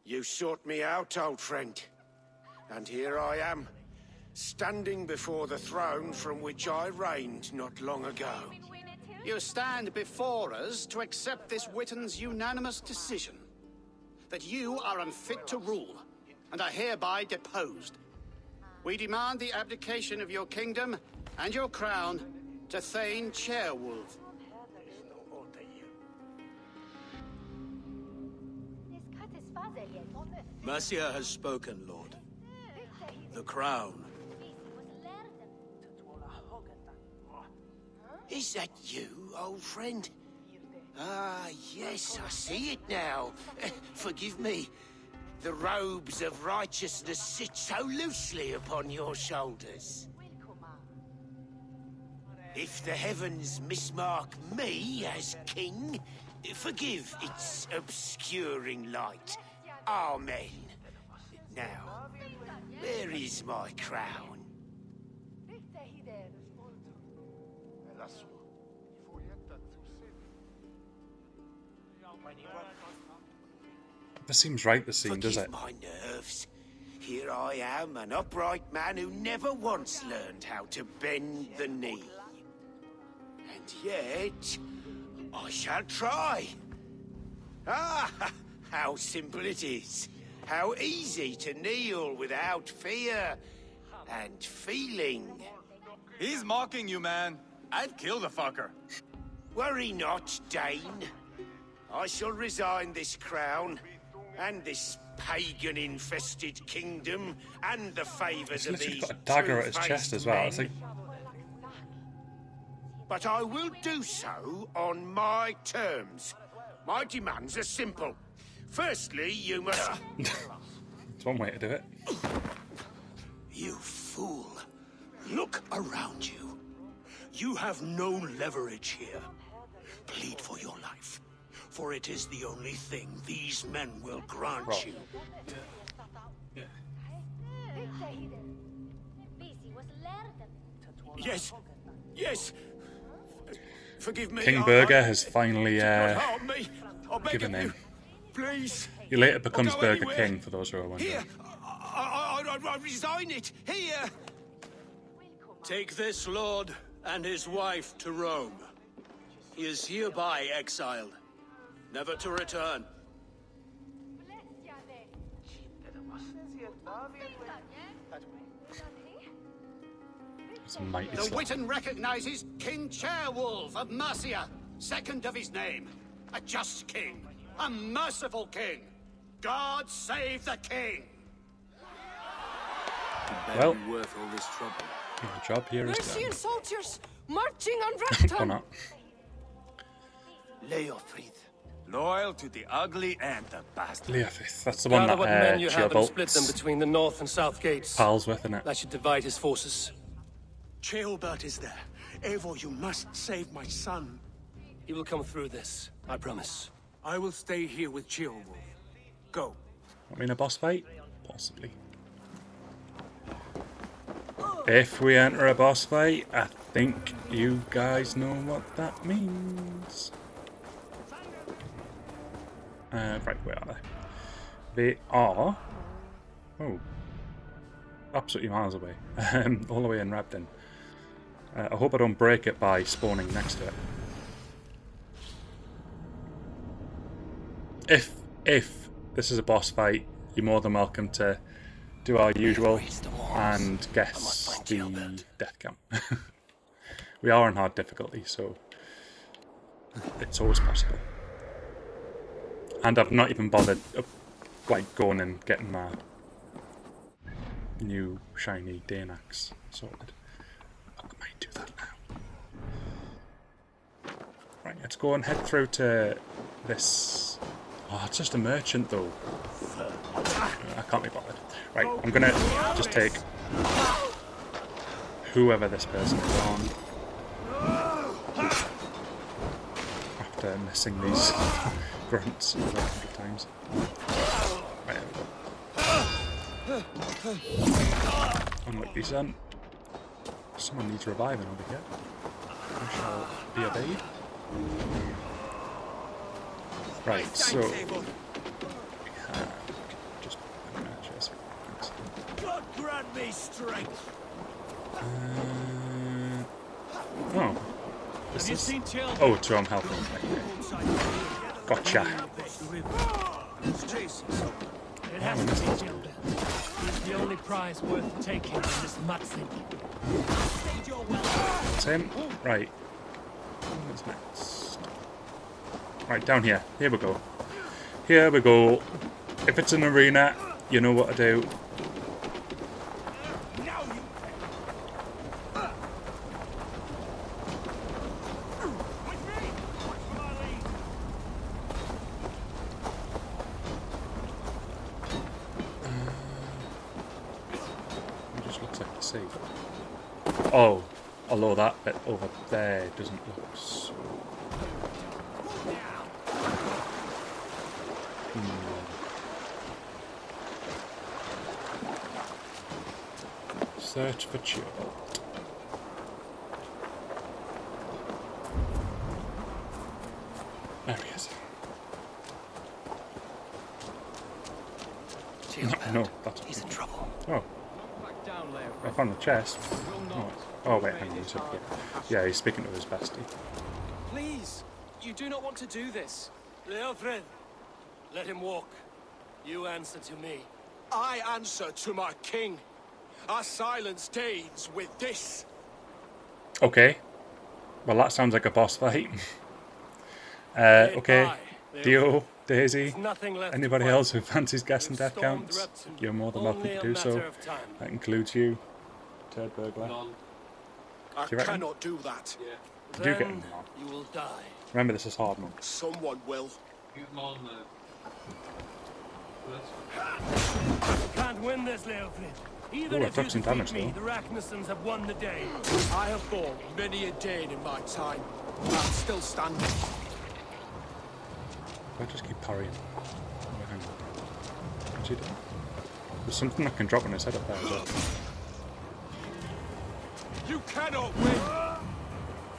You sought me out, old friend. And here I am, standing before the throne from which I reigned not long ago. You stand before us to accept this Witten's unanimous decision. That you are unfit to rule, and are hereby deposed. We demand the abdication of your kingdom and your crown to Thane Chairwolf. Mercia has spoken, Lord. The crown. Is that you, old friend? Ah, yes, I see it now. Forgive me. The robes of righteousness sit so loosely upon your shoulders. If the heavens mismark me as king, forgive its obscuring light. Amen. Now, where is my crown? This seems right, the scene, does it? Forgive my nerves. Here I am, an upright man who never once learned how to bend the knee. And yet, I shall try. Ah, how simple it is. How easy to kneel without fear and feeling. He's mocking you, man. I'd kill the fucker. Worry not, Dane. I shall resign this crown and this pagan-infested kingdom and the favors He's of literally these got a dagger at his two-faced chest as well. men. It's like, But I will do so on my terms. My demands are simple. Firstly, you must... it's one way to do it. You fool. Look around you. You have no leverage here. Plead for your life, for it is the only thing these men will grant you. Yes, yes. Forgive me. King Burger has finally Do not harm me. I beg given of you. in. Please. He later becomes I'll go Burger anywhere. King, for those who are wondering. Here. I resign it. Here. Take this lord and his wife to Rome. He is hereby exiled, never to return. It's a mighty The slap. Witan recognizes King Chairwolf of Mercia, second of his name. A just king, a merciful king. God save the king! Well, Worth all this trouble. the job here is Mercian done. soldiers marching on Or Rakton. not. Leofrid. Loyal to the ugly and the bastard. Leofith, that's the one Gather that what men you have and split them Cheobalt's between the north and south gates. pals with, innit? That should divide his forces. Cheobert is there. Eivor, you must save my son. He will come through this, I promise. I will stay here with Cheowolf. Go. I mean, a boss fight? Possibly. If we enter a boss fight, I think you guys know what that means. Right, where are they? They are... Oh. Absolutely miles away. All the way in Rabden. I hope I don't break it by spawning next to it. If this is a boss fight, you're more than welcome to do our usual and guess the death count. We are on hard difficulty, so it's always possible. And I've not even bothered like going and getting my new shiny Danax sorted. I might do that now. Right, let's go and head through to this. Oh, it's just a merchant though. I can't be bothered. Right, I'm gonna just take whoever this person is on. After missing these grunts 100 times. Right, there we go. Unlucky son. Someone needs reviving over here. I shall be obeyed. Right, so just matches. God grant me strength. Oh. Have you seen Children? Oh, it's wrong health. Gotcha. It has to be Children. He's the only prize worth taking in this mudslinging. That's him. Right. What's next? Right, down here. Here we go. Here we go. If it's an arena, you know what to do. It just looks like the sea. Oh, although that bit over there doesn't look so... Search for Cheobolt. There he is. No, that's... He's in trouble. Oh. down, Leo. I found the chest. Oh wait, hang on. He's up here. Yeah, he's speaking to his bestie. Please, you do not want to do this. Leofred, let him walk. You answer to me. I answer to my king. I silence Danes with this. Okay. Well, that sounds like a boss fight. Okay. Dio, Daisy, anybody else who fancies guessing death counts, you're more than welcome to do so. That includes you, Ted Burglar. I cannot do that. You do get him. You will die. Remember, this is hard mode. Someone will. Get him on there. You can't win this, Leofrid. Even Ooh, I if took you some damage defeat me, though. the Ragnarsons have won the day. I have fought many a Dane in my time. I'm still standing. I just keep parrying. Oh, hang on. What's he doing? There's something I can drop on his head up there as well. You cannot win.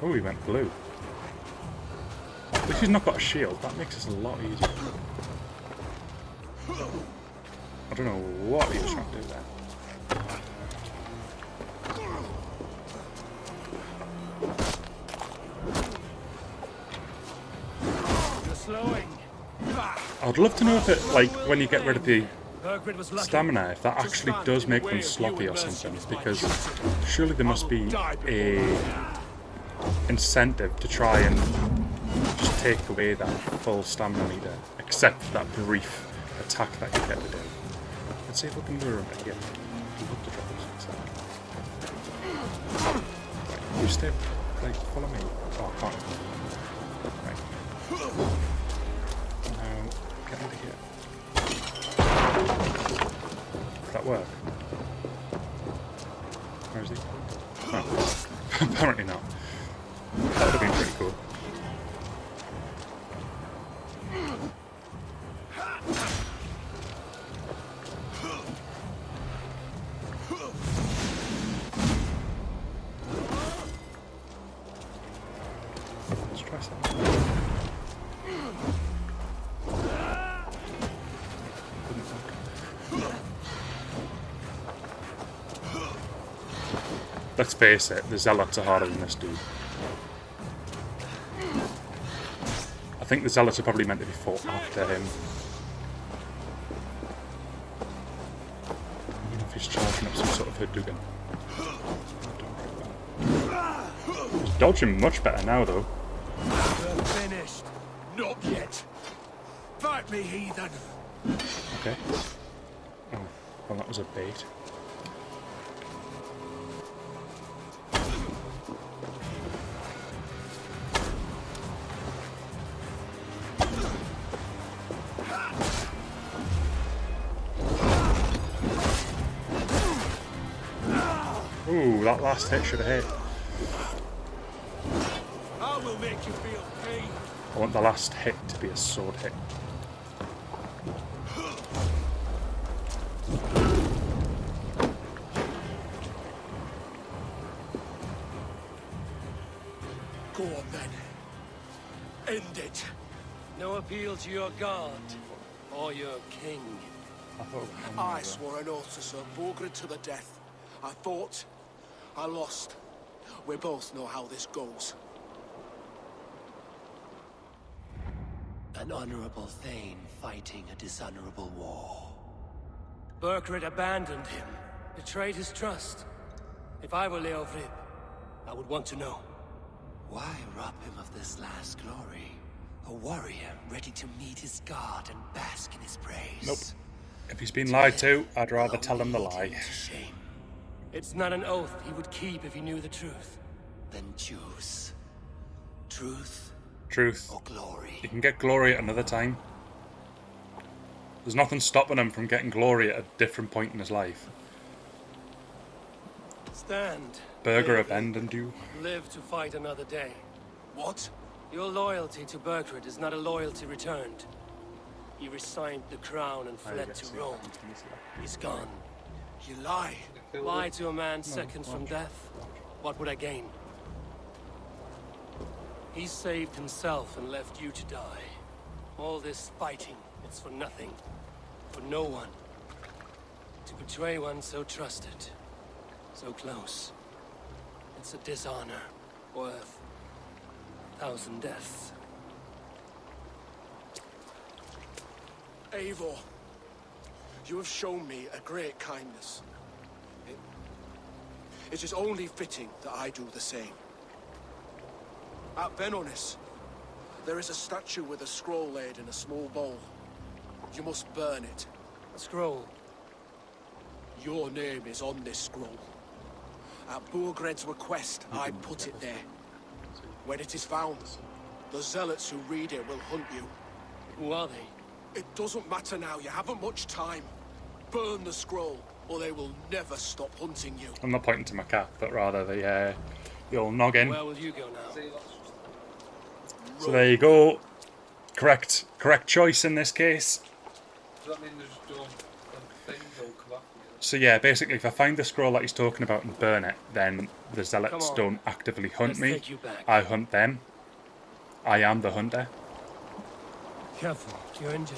Oh, he went blue. At least he's not got a shield. That makes this a lot easier. I don't know what he was trying to do there. You're slowing. I'd love to know if it, like, when you get rid of the stamina, if that actually does make them sloppy or something, because surely there must be a incentive to try and just take away that full stamina meter, except for that brief attack that you get to do. Let's see if we can lure him again. Right, you stay, like, follow me. Oh, I can't. Right. Now, get over here. Did that work? Where is he? Oh. Apparently not. That would have been pretty cool. Let's try something. Let's face it, the Zealots are harder than this dude. I think the Zealots are probably meant to be fought after him. Even if he's charging up some sort of Hadouken. He's dodging much better now, though. We're finished. Not yet. Fight me, heathen. Okay. Oh, well, that was a bait. Ooh, that last hit should have hit. I will make you feel pain. I want the last hit to be a sword hit. Go on then. End it. No appeal to your god or your king. I swore an oath to Sir Borgred to the death. I fought. I lost. We both know how this goes. An honorable Thane fighting a dishonorable war. Burkred abandoned him, betrayed his trust. If I were Leofrid, I would want to know. Why rob him of this last glory? A warrior ready to meet his god and bask in his praise. Nope. If he's been lied to, I'd rather tell him the lie. It's not an oath he would keep if he knew the truth. Then choose. Truth. Truth. Or glory. He can get glory at another time. There's nothing stopping him from getting glory at a different point in his life. Stand. Burger abandoned you. Live to fight another day. What? Your loyalty to Burkred is not a loyalty returned. He resigned the crown and fled to Rome. He's gone. You lie. Lie to a man seconds from death? What would I gain? He saved himself and left you to die. All this fighting, it's for nothing. For no one. To betray one so trusted. So close. It's a dishonor worth 1,000 deaths. Eivor, you have shown me a great kindness. It is only fitting that I do the same. At Benonis, there is a statue with a scroll laid in a small bowl. You must burn it. A scroll? Your name is on this scroll. At Burgred's request, I put it there. When it is found, the zealots who read it will hunt you. Who are they? It doesn't matter now, you haven't much time. Burn the scroll, or they will never stop hunting you. I'm not pointing to my cat, but rather the old noggin. Where will you go now? So there you go. Correct choice in this case. Does that mean they just don't things don't come after you? So yeah, basically if I find the scroll that he's talking about and burn it, then the zealots don't actively hunt me. I hunt them. I am the hunter. Careful, you're injured.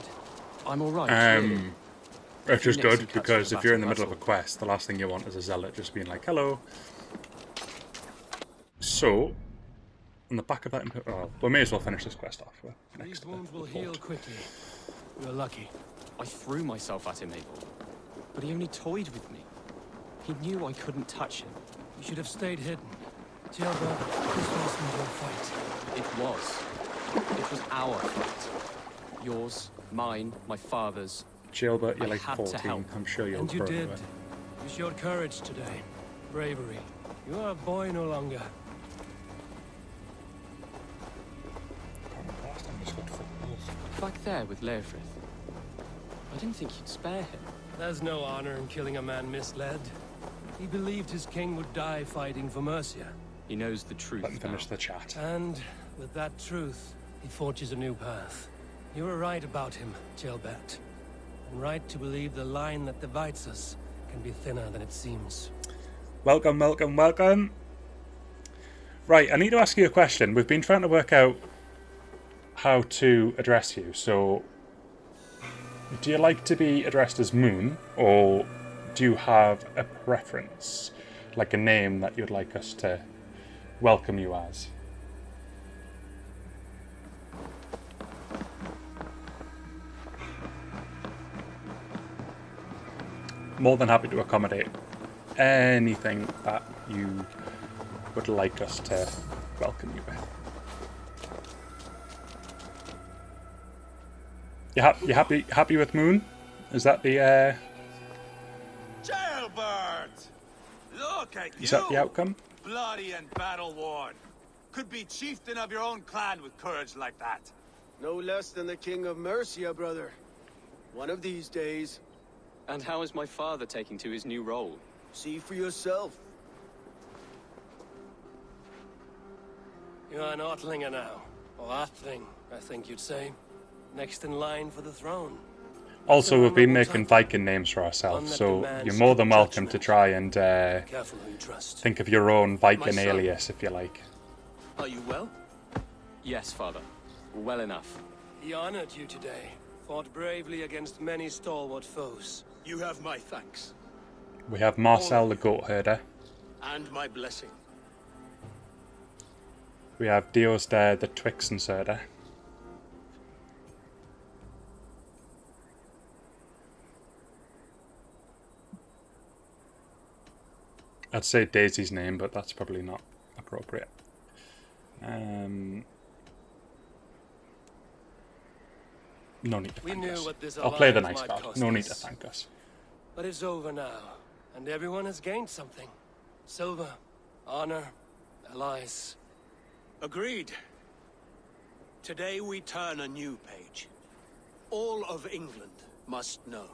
I'm alright. Which is good, because if you're in the middle of a quest, the last thing you want is a zealot just being like, hello. So, on the back of that, we may as well finish this quest off. These wounds will heal quickly. You're lucky. I threw myself at him, Eivor. But he only toyed with me. He knew I couldn't touch him. You should have stayed hidden. Gilbert, this wasn't your fight. It was. It was our fight. Yours, mine, my father's. Gilbert, you're like 14. I'm sure you'll And you did. You showed courage today. Bravery. You are a boy no longer. Back there with Leofrith. I didn't think you'd spare him. There's no honor in killing a man misled. He believed his king would die fighting for Mercia. He knows the truth. Let him finish the chat. And with that truth, he forges a new path. You were right about him, Gilbert. And right to believe the line that divides us can be thinner than it seems. Welcome, welcome, welcome. Right, I need to ask you a question. We've been trying to work out how to address you. So, do you like to be addressed as Moon, or do you have a preference, like a name that you'd like us to welcome you as? More than happy to accommodate anything that you would like us to welcome you with. You happy with Moon? Is that the Jailbird! Look at you! Is that the outcome? Bloody and battle-worn. Could be chieftain of your own clan with courage like that. No less than the King of Mercia, brother. One of these days. And how is my father taking to his new role? See for yourself. You're an Ortlinger now. Or Athling, I think you'd say. Next in line for the throne. Also, we've been making Viking names for ourselves, so you're more than welcome to try and think of your own Viking alias, if you like. Are you well? Yes, father. Well enough. He honored you today. Fought bravely against many stalwart foes. You have my thanks. We have Marcel the Goat Herder. And my blessing. We have Diosdare the Twix and Herder. I'd say Daisy's name, but that's probably not appropriate. No need to thank us. I'll play the nice card. No need to thank us. But it's over now, and everyone has gained something. Silver, honor, allies. Agreed. Today we turn a new page. All of England must know.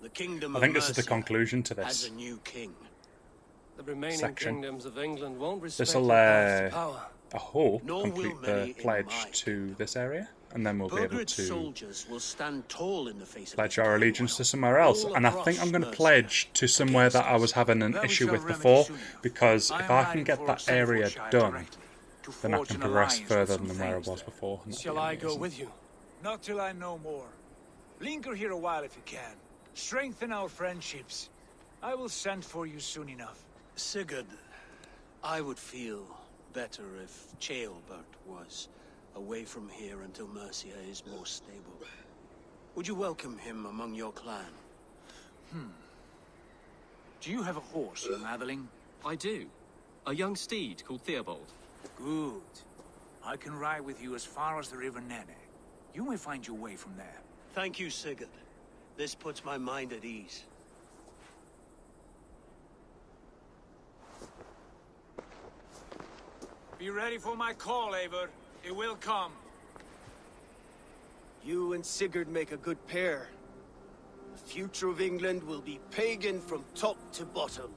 The kingdom I think of this is the Mercia conclusion to has this a new king. The remaining section. kingdoms of England won't respect This'll, your path to power. I hope, Nor complete will the many in pledge mine. to this area, and then we'll be able Burgred's to soldiers will stand tall in the face of pledge this our allegiance to somewhere else. All And I across think I'm going to Mercia pledge to somewhere that I was having an issue with before, because if I can get that area done, then I can progress further than where I was before. and that'd Shall be I go amazing. with you? Not till I know more. Linger here a while if you can. Strengthen our friendships. I will send for you soon enough. Sigurd, I would feel better if Ceolbert was away from here until Mercia is more stable. Would you welcome him among your clan? Do you have a horse, young Atheling? I do. A young steed called Theobald. Good. I can ride with you as far as the River Nene. You may find your way from there. Thank you, Sigurd. This puts my mind at ease. Be ready for my call, Eivor. It will come. You and Sigurd make a good pair. The future of England will be pagan from top to bottom.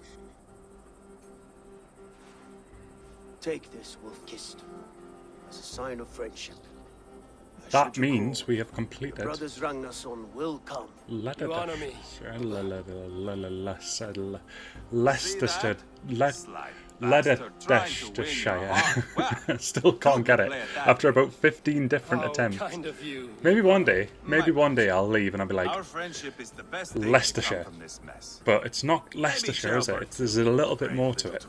Take this, Wolf-Kissed, as a sign of friendship. That means we have completed. The brothers Ragnarsson will come. You honor me. Leicestershire. Still can't get it after about 15 different attempts. Kind of you. Maybe one day I'll leave and I'll be like, Our friendship is the best Leicestershire. from this mess. But it's not Leicestershire, is it? There's a little bit more to it.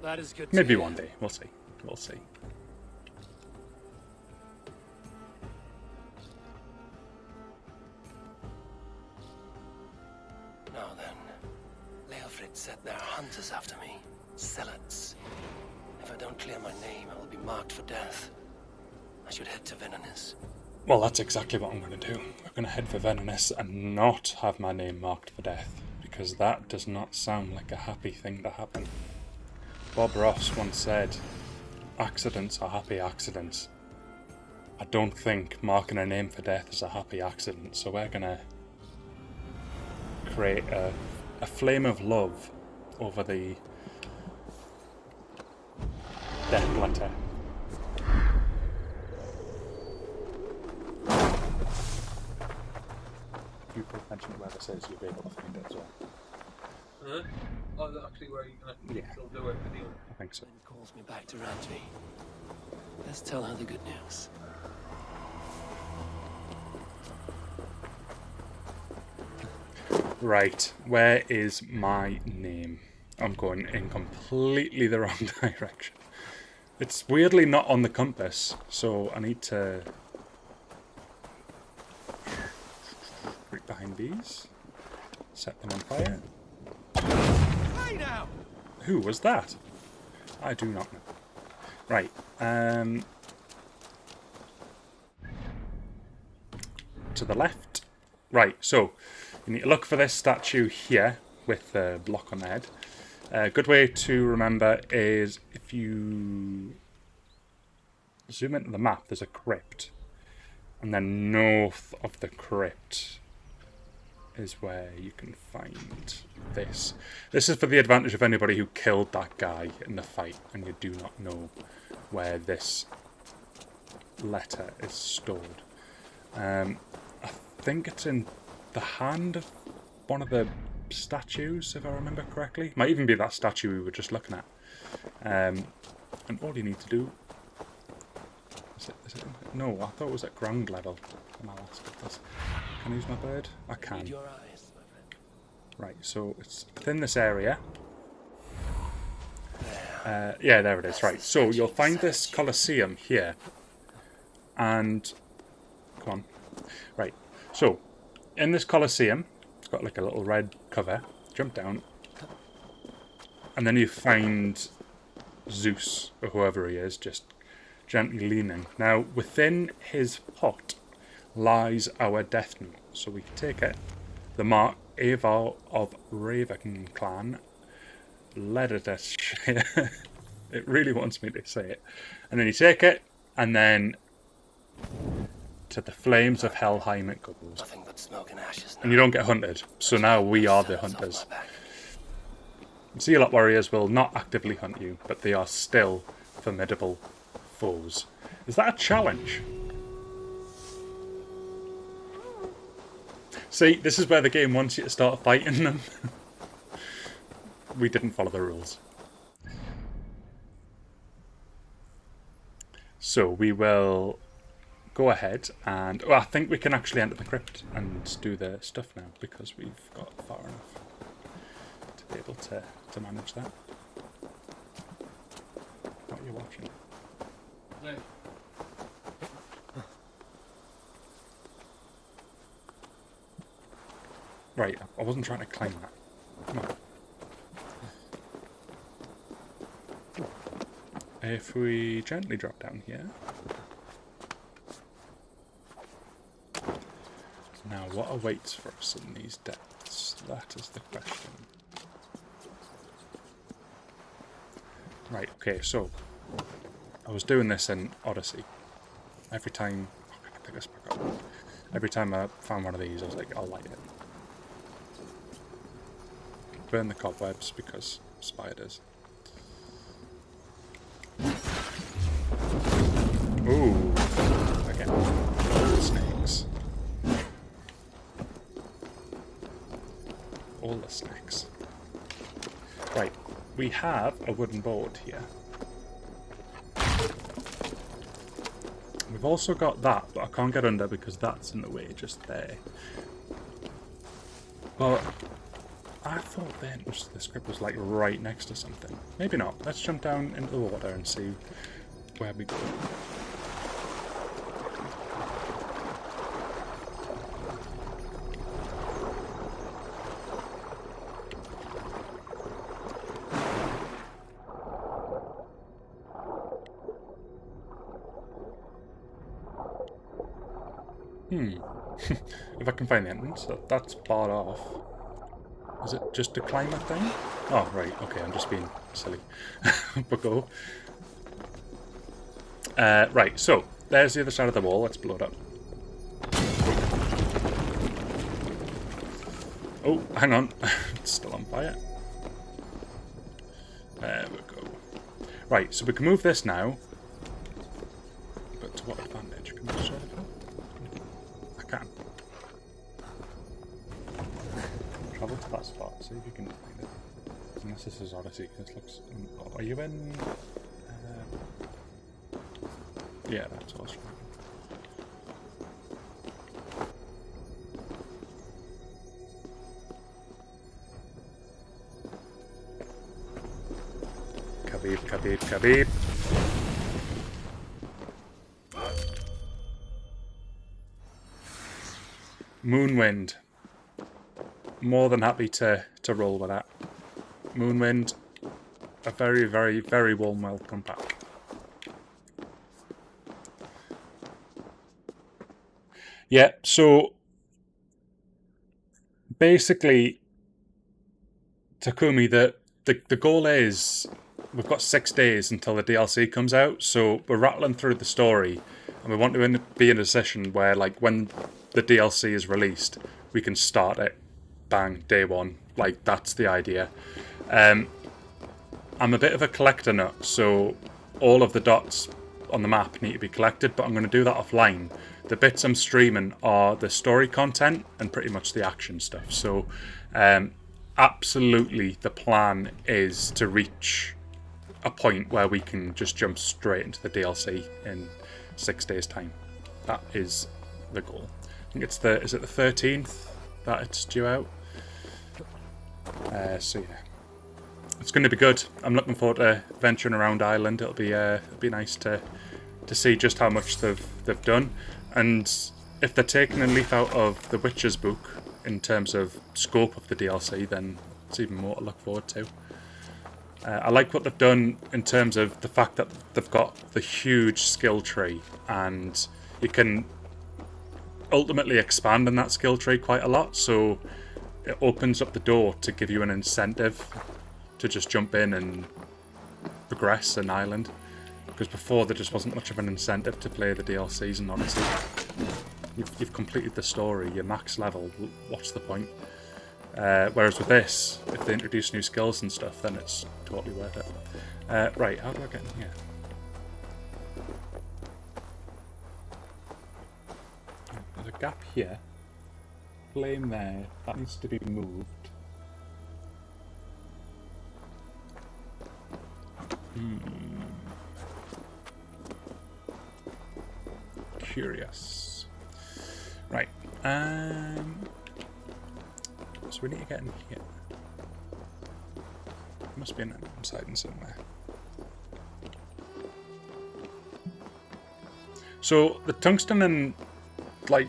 That is good. Maybe one day. We'll see. We'll see. Now then, Leofrid said there are hunters after me. Zealots. If I don't clear my name, I will be marked for death. I should head to Venanis. Well, that's exactly what I'm going to do. I'm going to head for Venanis and not have my name marked for death, because that does not sound like a happy thing to happen. Bob Ross once said, accidents are happy accidents. I don't think marking a name for death is a happy accident, so we're going to create a flame of love over the death letter. If you pay attention to where this is, you'll be able to find it as well. Oh, is that actually where you're gonna Yeah. still do it anyway? I think so. Calls me back to Randvi. Let's tell her the good news. Right, where is my name? I'm going in completely the wrong direction. It's weirdly not on the compass, so I need to... right behind these. Set them on fire. Hey now! Who was that? I do not know. Right, to the left. Right, so you need to look for this statue here with the block on the head. A good way to remember is if you zoom into the map, there's a crypt. And then north of the crypt is where you can find this. This is for the advantage of anybody who killed that guy in the fight and you do not know where this letter is stored. I think it's in the hand of one of the statues, if I remember correctly. Might even be that statue we were just looking at. And all you need to do... Is it, no, I thought it was at ground level. Can I use my bird? I can. Your eyes, my friend. Right, so it's within this area. Yeah, there it is. Right, so you'll find this Colosseum here. And... come on. Right, so in this Colosseum, it's got like a little red cover. Jump down. And then you find Zeus, or whoever he is, just gently leaning. Now, within his pot lies our death note. So we can take it. The mark Eivor of Raven clan. Leicestershire. It really wants me to say it. And then you take it, and then to the flames of Helheim it goes. Nothing but smoke and ashes now. And you don't get hunted. So now we are the hunters. Zealot warriors will not actively hunt you, but they are still formidable foes. Is that a challenge? See, this is where the game wants you to start fighting them. We didn't follow the rules. So we will go ahead and... Well, I think we can actually enter the crypt and do the stuff now because we've got far enough to be able to manage that. What are you watching? Right. Right, I wasn't trying to climb that. Come on. If we gently drop down here. Now, what awaits for us in these depths? That is the question. Right, okay, so I was doing this in Odyssey. Every time... Oh, can I pick this back up? Every time I found one of these, I was like, I'll light it. Burn the cobwebs because spiders. Ooh, again, snakes. All the snakes. Right, we have a wooden board here. We've also got that, but I can't get under because that's in the way just there. But I thought the entrance to the script was like right next to something. Maybe not. Let's jump down into the water and see where we go. If I can find the entrance, that's barred off. Is it just a climber thing? Oh, right, okay, I'm just being silly. But go. Right, so, there's the other side of the wall, let's blow it up. Oh, hang on, it's still on fire. There we go. Right, so we can move this now. But to what advantage? Can we just sort of go? I can. Travel to that spot, see if you can find it. Unless this is Odyssey, this looks... Are you in... yeah, that's what I was trying. Khabib, Khabib, Khabib. Moonwind. More than happy to roll with that. Moonwind, a very, very, very warm welcome back. Yeah, so basically, Takumi, the goal is we've got 6 days until the DLC comes out, so we're rattling through the story, and we want to be in a position where, like, when the DLC is released, we can start it, bang, day one. Like, that's the idea. I'm a bit of a collector nut, so all of the dots on the map need to be collected, but I'm going to do that offline. The bits I'm streaming are the story content and pretty much the action stuff. So, absolutely, the plan is to reach a point where we can just jump straight into the DLC in 6 days' time. That is the goal. I think it's is it the 13th that it's due out? So yeah, it's going to be good. I'm looking forward to venturing around Ireland. It'll be nice to see just how much they've done, and if they're taking a leaf out of the Witcher's book in terms of scope of the DLC, then it's even more to look forward to. I like what they've done in terms of the fact that they've got the huge skill tree, and you can ultimately expand on that skill tree quite a lot, so it opens up the door to give you an incentive to just jump in and progress in Ireland, because before there just wasn't much of an incentive to play the DLCs in Odyssey. You've completed the story, you're max level, what's the point? Whereas with this, if they introduce new skills and stuff, then it's totally worth it. Right, how do I get in here? There's a gap here. Flame there. That needs to be moved. curious. Right. So we need to get in here. There must be an inside in somewhere. So the tungsten and like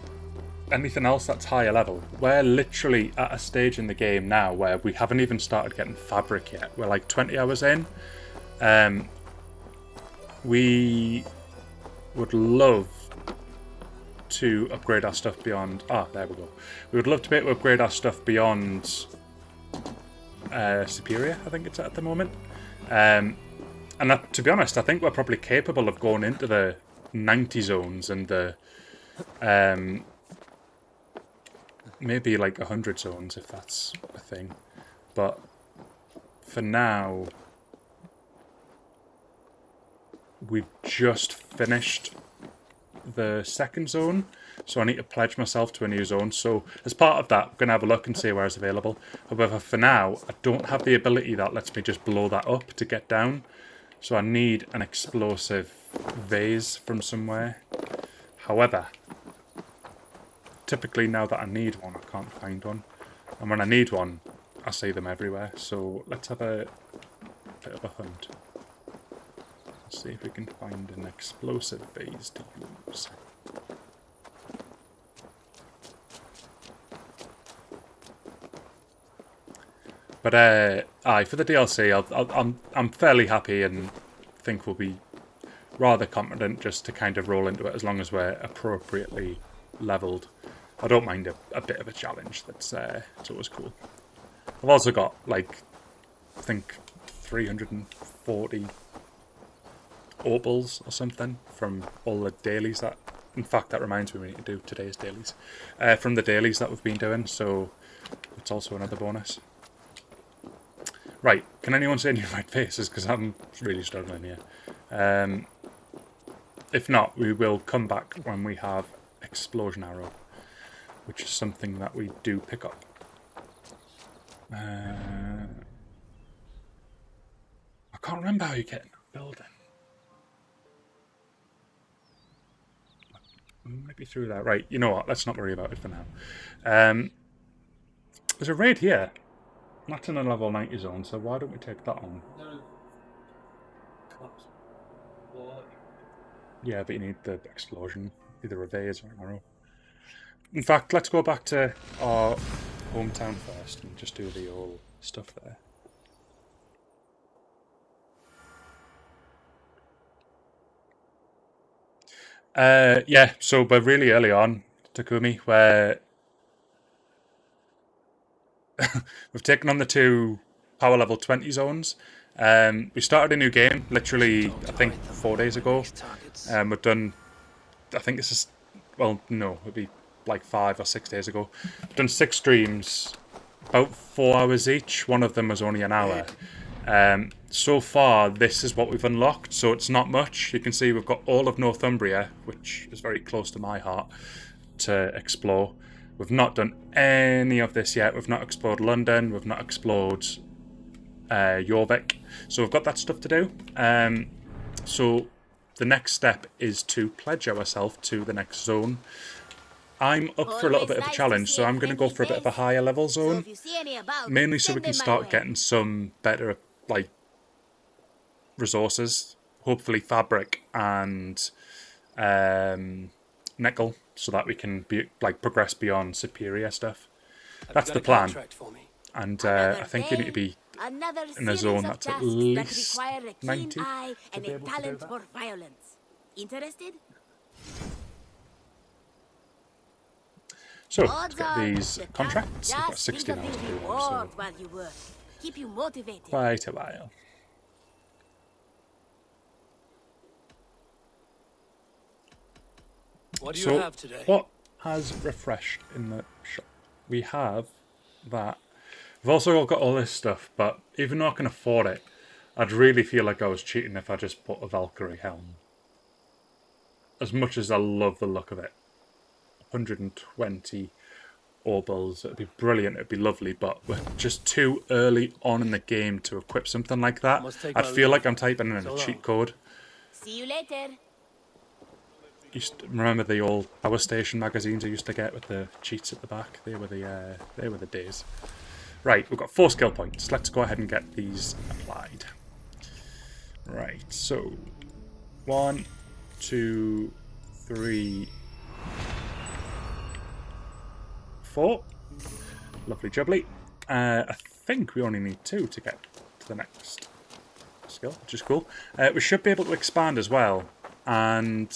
anything else that's higher level, we're literally at a stage in the game now where we haven't even started getting fabric yet. We're like 20 hours in. We would love to upgrade our stuff beyond... Ah, there we go. We would love to be able to upgrade our stuff beyond Superior, I think it's at the moment. And that, to be honest, I think we're probably capable of going into the 90 zones and the... maybe like 100 zones if that's a thing. But for now... We've just finished the second zone, so I need to pledge myself to a new zone. So as part of that, I'm going to have a look and see where it's available. However, for now, I don't have the ability that lets me just blow that up to get down. So I need an explosive vase from somewhere. However, typically now that I need one, I can't find one. And when I need one, I see them everywhere. So let's have a bit of a hunt. See if we can find an explosive vase to use. But aye, for the DLC, I'm fairly happy and think we'll be rather confident just to kind of roll into it as long as we're appropriately leveled. I don't mind a bit of a challenge. That's it's always cool. I've also got like I think 340. Opals or something from all the dailies that... In fact, that reminds me we need to do today's dailies. From the dailies that we've been doing, so it's also another bonus. Right, can anyone see any right faces? Because I'm really struggling here. If not, we will come back when we have Explosion Arrow, which is something that we do pick up. I can't remember how you get in that building. Maybe through that. Right, you know what? Let's not worry about it for now. There's a raid here. That's in a level 90 zone, so why don't we take that on? Yeah, but you need the explosion. Either a vase or an arrow. In fact, let's go back to our hometown first and just do the old stuff there. Yeah, so we're really early on, Takumi, where we've taken on the 2 power level 20 zones. We started a new game, literally, I think, 4 days ago. We've done, I think this is, well, no, it'd be like 5 or 6 days ago. We've done 6 streams, about 4 hours each. One of them was only an hour. So far, this is what we've unlocked, so it's not much. You can see we've got all of Northumbria, which is very close to my heart, to explore. We've not done any of this yet. We've not explored London. We've not explored Jorvik. So we've got that stuff to do. So the next step is to pledge ourselves to the next zone. I'm up for a little bit of a challenge, so I'm going to go for a bit of a higher level zone. Mainly so we can start getting some better, like, resources. Hopefully fabric and nickel, so that we can progress beyond superior stuff. That's the plan. And I think you need to be in a zone that's at least 90 to be able to do that. Interested? So, let's get these contracts. We've got 16 hours to do them, so keep you motivated. Quite a while. What do you have today? What has refreshed in the shop? We have that. We've also got all this stuff, but even though I can afford it, I'd really feel like I was cheating if I just put a Valkyrie helm. As much as I love the look of it. 120 orbals, it'd be brilliant, it'd be lovely, but we're just too early on in the game to equip something like that. I'd feel like I'm typing in a cheat code. See you later. remember the old Power Station magazines I used to get with the cheats at the back? They were the days. Right, we've got 4 skill points. Let's go ahead and get these applied. Right, so 1, 2, 3, 4. Lovely jubbly. I think we only need 2 to get to the next skill, which is cool. We should be able to expand as well, and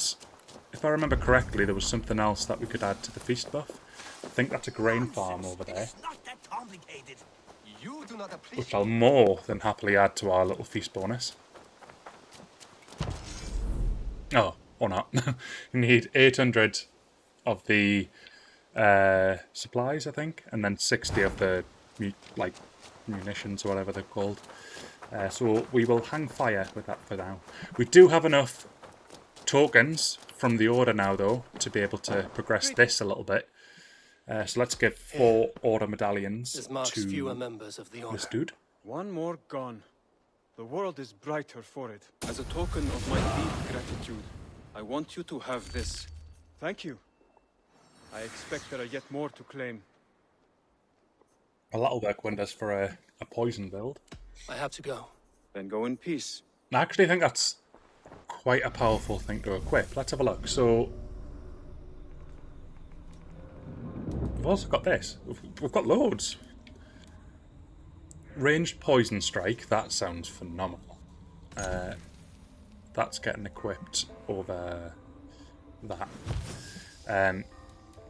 if I remember correctly, there was something else that we could add to the feast buff. I think that's a grain farm over there, which I'll more than happily add to our little feast bonus. Oh, or not. You need 800 of the supplies, I think, and then 60 of the munitions or whatever they're called. So we will hang fire with that for now. We do have enough tokens from the order now, though, to be able to progress this a little bit. So let's give 4 order medallions to fewer members of the order. this dude. One more gone. The world is brighter for it. As a token of my deep gratitude, I want you to have this. Thank you. I expect there are yet more to claim. Well, that'll work wonders for a poison build. I have to go. Then go in peace. I actually think that's quite a powerful thing to equip. Let's have a look. So we've also got this. We've got loads. Ranged poison strike. That sounds phenomenal. That's getting equipped over that.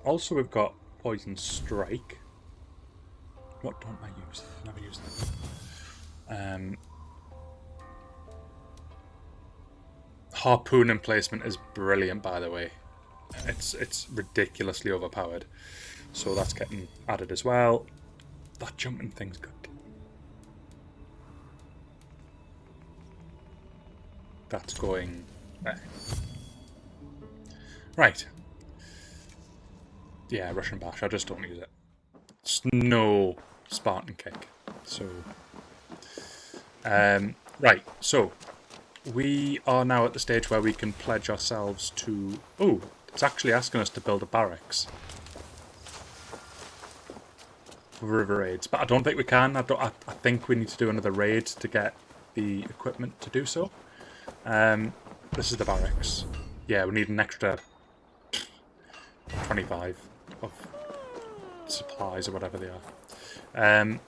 Also, we've got poison strike. What don't I use? Never use that. Harpoon emplacement is brilliant, by the way. It's ridiculously overpowered. So that's getting added as well. That jumping thing's good. That's going there. Right. Yeah, Russian Bash. I just don't use it. It's no Spartan kick. So, right. So, we are now at the stage where we can pledge ourselves to... Oh, it's actually asking us to build a barracks for river raids, but I don't think we can. I think we need to do another raid to get the equipment to do so. This is the barracks. Yeah, we need an extra 25 of supplies or whatever they are.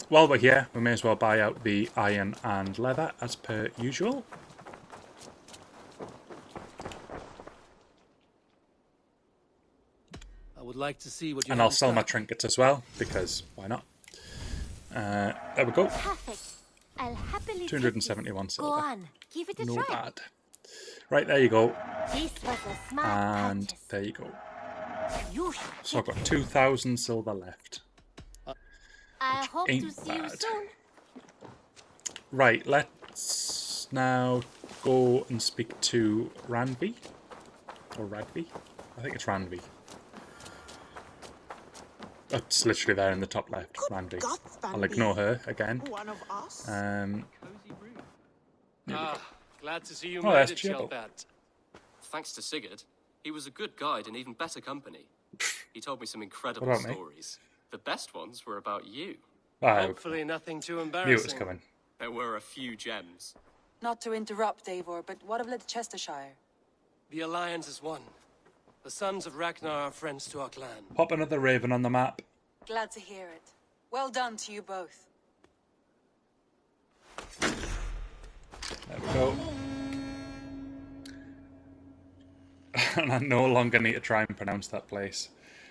While we're here, we may as well buy out the iron and leather as per usual. I would like to see what you And I'll sell my trinkets as well, because why not? There we go. Perfect. I'll happily 271 take this. silver. Go on, give it a No try. bad. Right, there you go. This was a smart And purchase. there you go. You should So I've keep got 2,000 silver left. I hope to ain't see you bad. soon. Right, let's now go and speak to Ranvi. Or Radvi? I think it's Ranvi. Oh, it's literally there in the top left, Ranvi. I'll ignore her again. One of us? Glad to see you Oh, made that's it, Chibble. Shelbat. Thanks to Sigurd, he was a good guide and even better company. He told me some incredible What about me? stories. The best ones were about you. Hopefully nothing too Knew embarrassing. it was coming. There were a few gems. Not to interrupt, Eivor, but what of Leicestershire? The Alliance is one. The sons of Ragnar are friends to our clan. Pop another raven on the map. Glad to hear it. Well done to you both. There we go. And I no longer need to try and pronounce that place.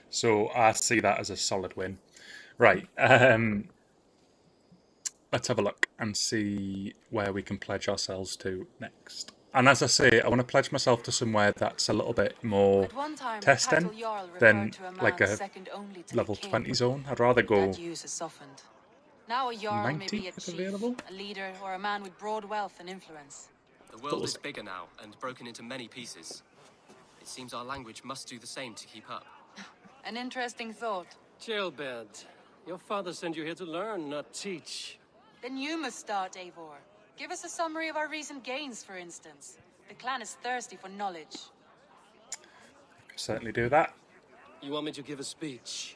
So I see that as a solid win. Right. Let's have a look and see where we can pledge ourselves to next. And as I say, I want to pledge myself to somewhere that's a little bit more At one time, testing Cattle Jarl referred than to a man like a second only to level the king. 20 zone. I'd rather go That use has softened. Now a Jarl may 90 be a if chief, available. a leader, or a man with broad wealth and influence. The world is bigger now and broken into many pieces. It seems our language must do the same to keep up. An interesting thought. Jailbed, your father sent you here to learn, not teach. Then you must start, Eivor. Give us a summary of our recent gains, for instance. The clan is thirsty for knowledge. certainly do that. You want me to give a speech?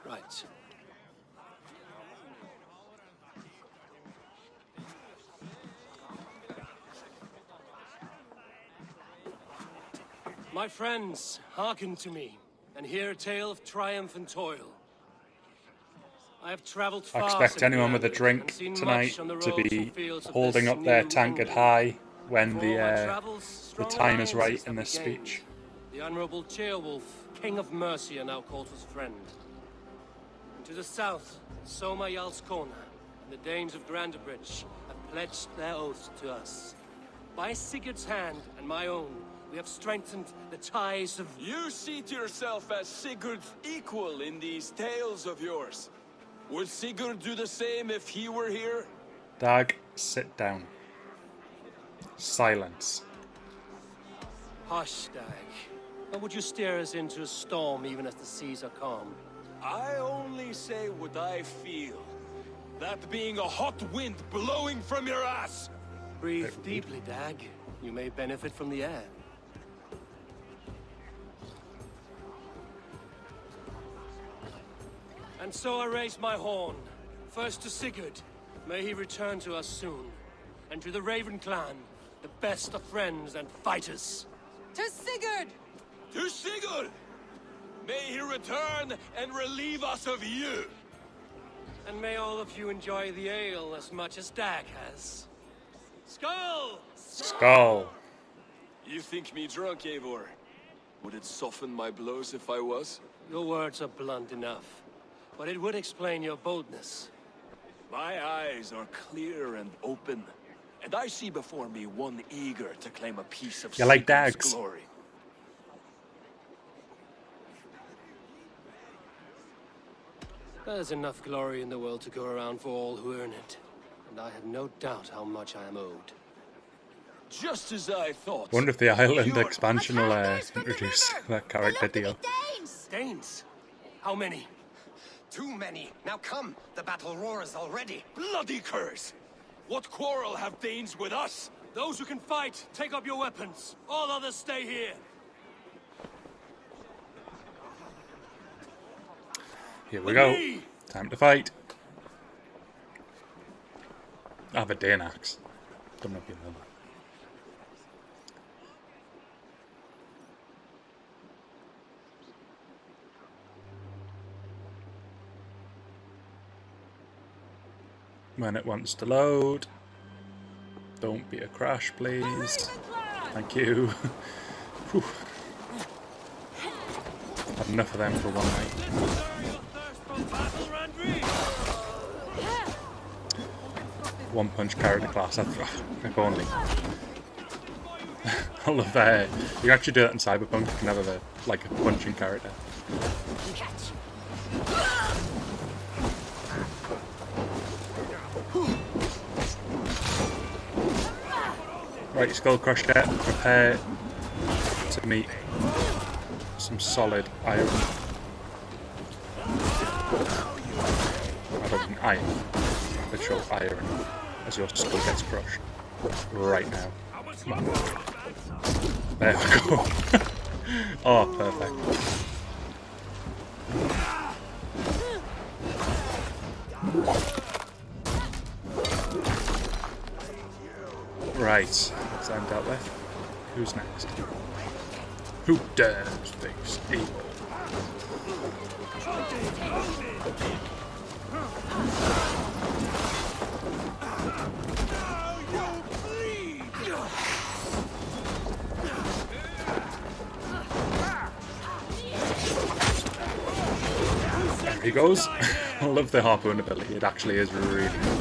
Right. My friends, hearken to me, and hear a tale of triumph and toil. I have traveled far. I expect anyone with a drink tonight to be holding up their tankard high when the time is right in this speech. The Honorable Ceolwulf, King of Mercia, now calls his friend. And to the south, Soma Jarlskona and the Danes of Grandabridge have pledged their oaths to us. By Sigurd's hand and my own, we have strengthened the ties of... You seat yourself as Sigurd's equal in these tales of yours. Would Sigurd do the same if he were here? Dag, sit down. Silence. Hush, Dag. Or would you steer us into a storm even as the seas are calm? I only say what I feel. That being a hot wind blowing from your ass. Breathe deeply, Dag. You may benefit from the air. And so I raise my horn. First to Sigurd. May he return to us soon. And to the Raven clan, the best of friends and fighters. To Sigurd! To Sigurd! May he return and relieve us of you! And may all of you enjoy the ale as much as Dag has. Skull! Skull! You think me drunk, Eivor? Would it soften my blows if I was? Your words are blunt enough, but it would explain your boldness. My eyes are clear and open, and I see before me one eager to claim a piece of like Sigurd's Dags. glory. There's enough glory in the world to go around for all who earn it, and I have no doubt how much I am owed. Just as I thought. Wonder if the island expansion will introduce that character deal. Danes? How many? Too many. Now come, the battle roars already. Bloody curse! What quarrel have Danes with us? Those who can fight, take up your weapons. All others stay here. Here we go. Time to fight. I have a Dane axe. Don't know if you know that. When it wants to load. Don't be a crash, please. Thank you. Whew. Had enough of them for one night. One punch character class. If only. I love that. You can actually do that in Cyberpunk. You can have a punching character. Right, Skull Crusher, prepare to meet some solid iron. I don't mean iron, literal iron, as your skull gets crushed. Right now. Come on. There we go. Oh, perfect. Right, that's I'm dealt with. Who's next? Who dares face evil? There he goes. I love the harpoon ability, it actually is really good.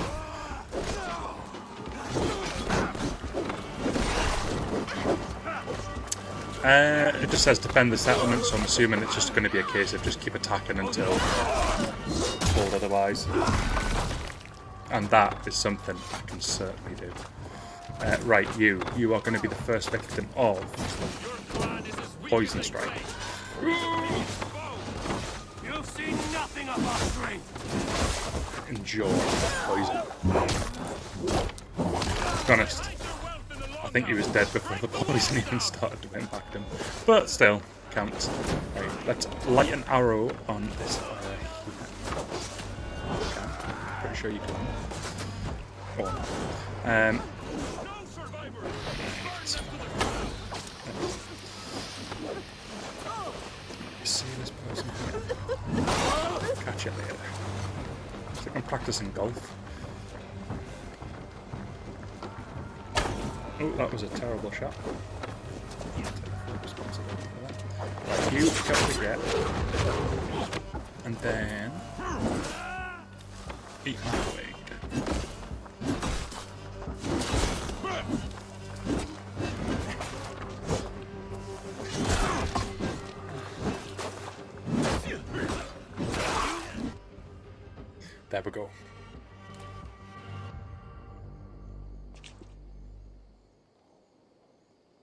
It just says defend the settlement, so I'm assuming it's just going to be a case of just keep attacking until told otherwise. And that is something I can certainly do. Right, you are going to be the first victim of Poison Strike. You've seen nothing of our strength. Enjoy poison. To be honest, I think he was dead before the poison even started to impact him. But still, counts. Right, let's light an arrow on this here. Okay, pretty sure you can. Or not. See this person here. Catch it later. It's like I'm practicing golf. Oh, that was a terrible shot. I'll take full responsibility for that. Right, you get to get. And then eat my way. There we go.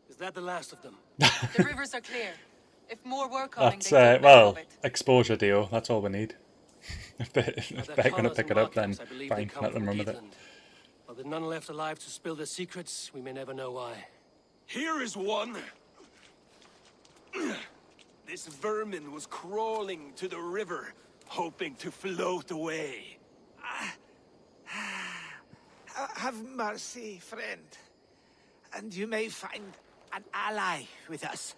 Is that the last of them? The rivers are clear. If more were coming, That's they'd well, exposure deal. That's all we need. If they're going to pick it up, then fine, let them run with it. But with none left alive to spill their secrets, we may never know why. Here is one. This vermin was crawling to the river, hoping to float away. Have mercy, friend. And you may find an ally with us.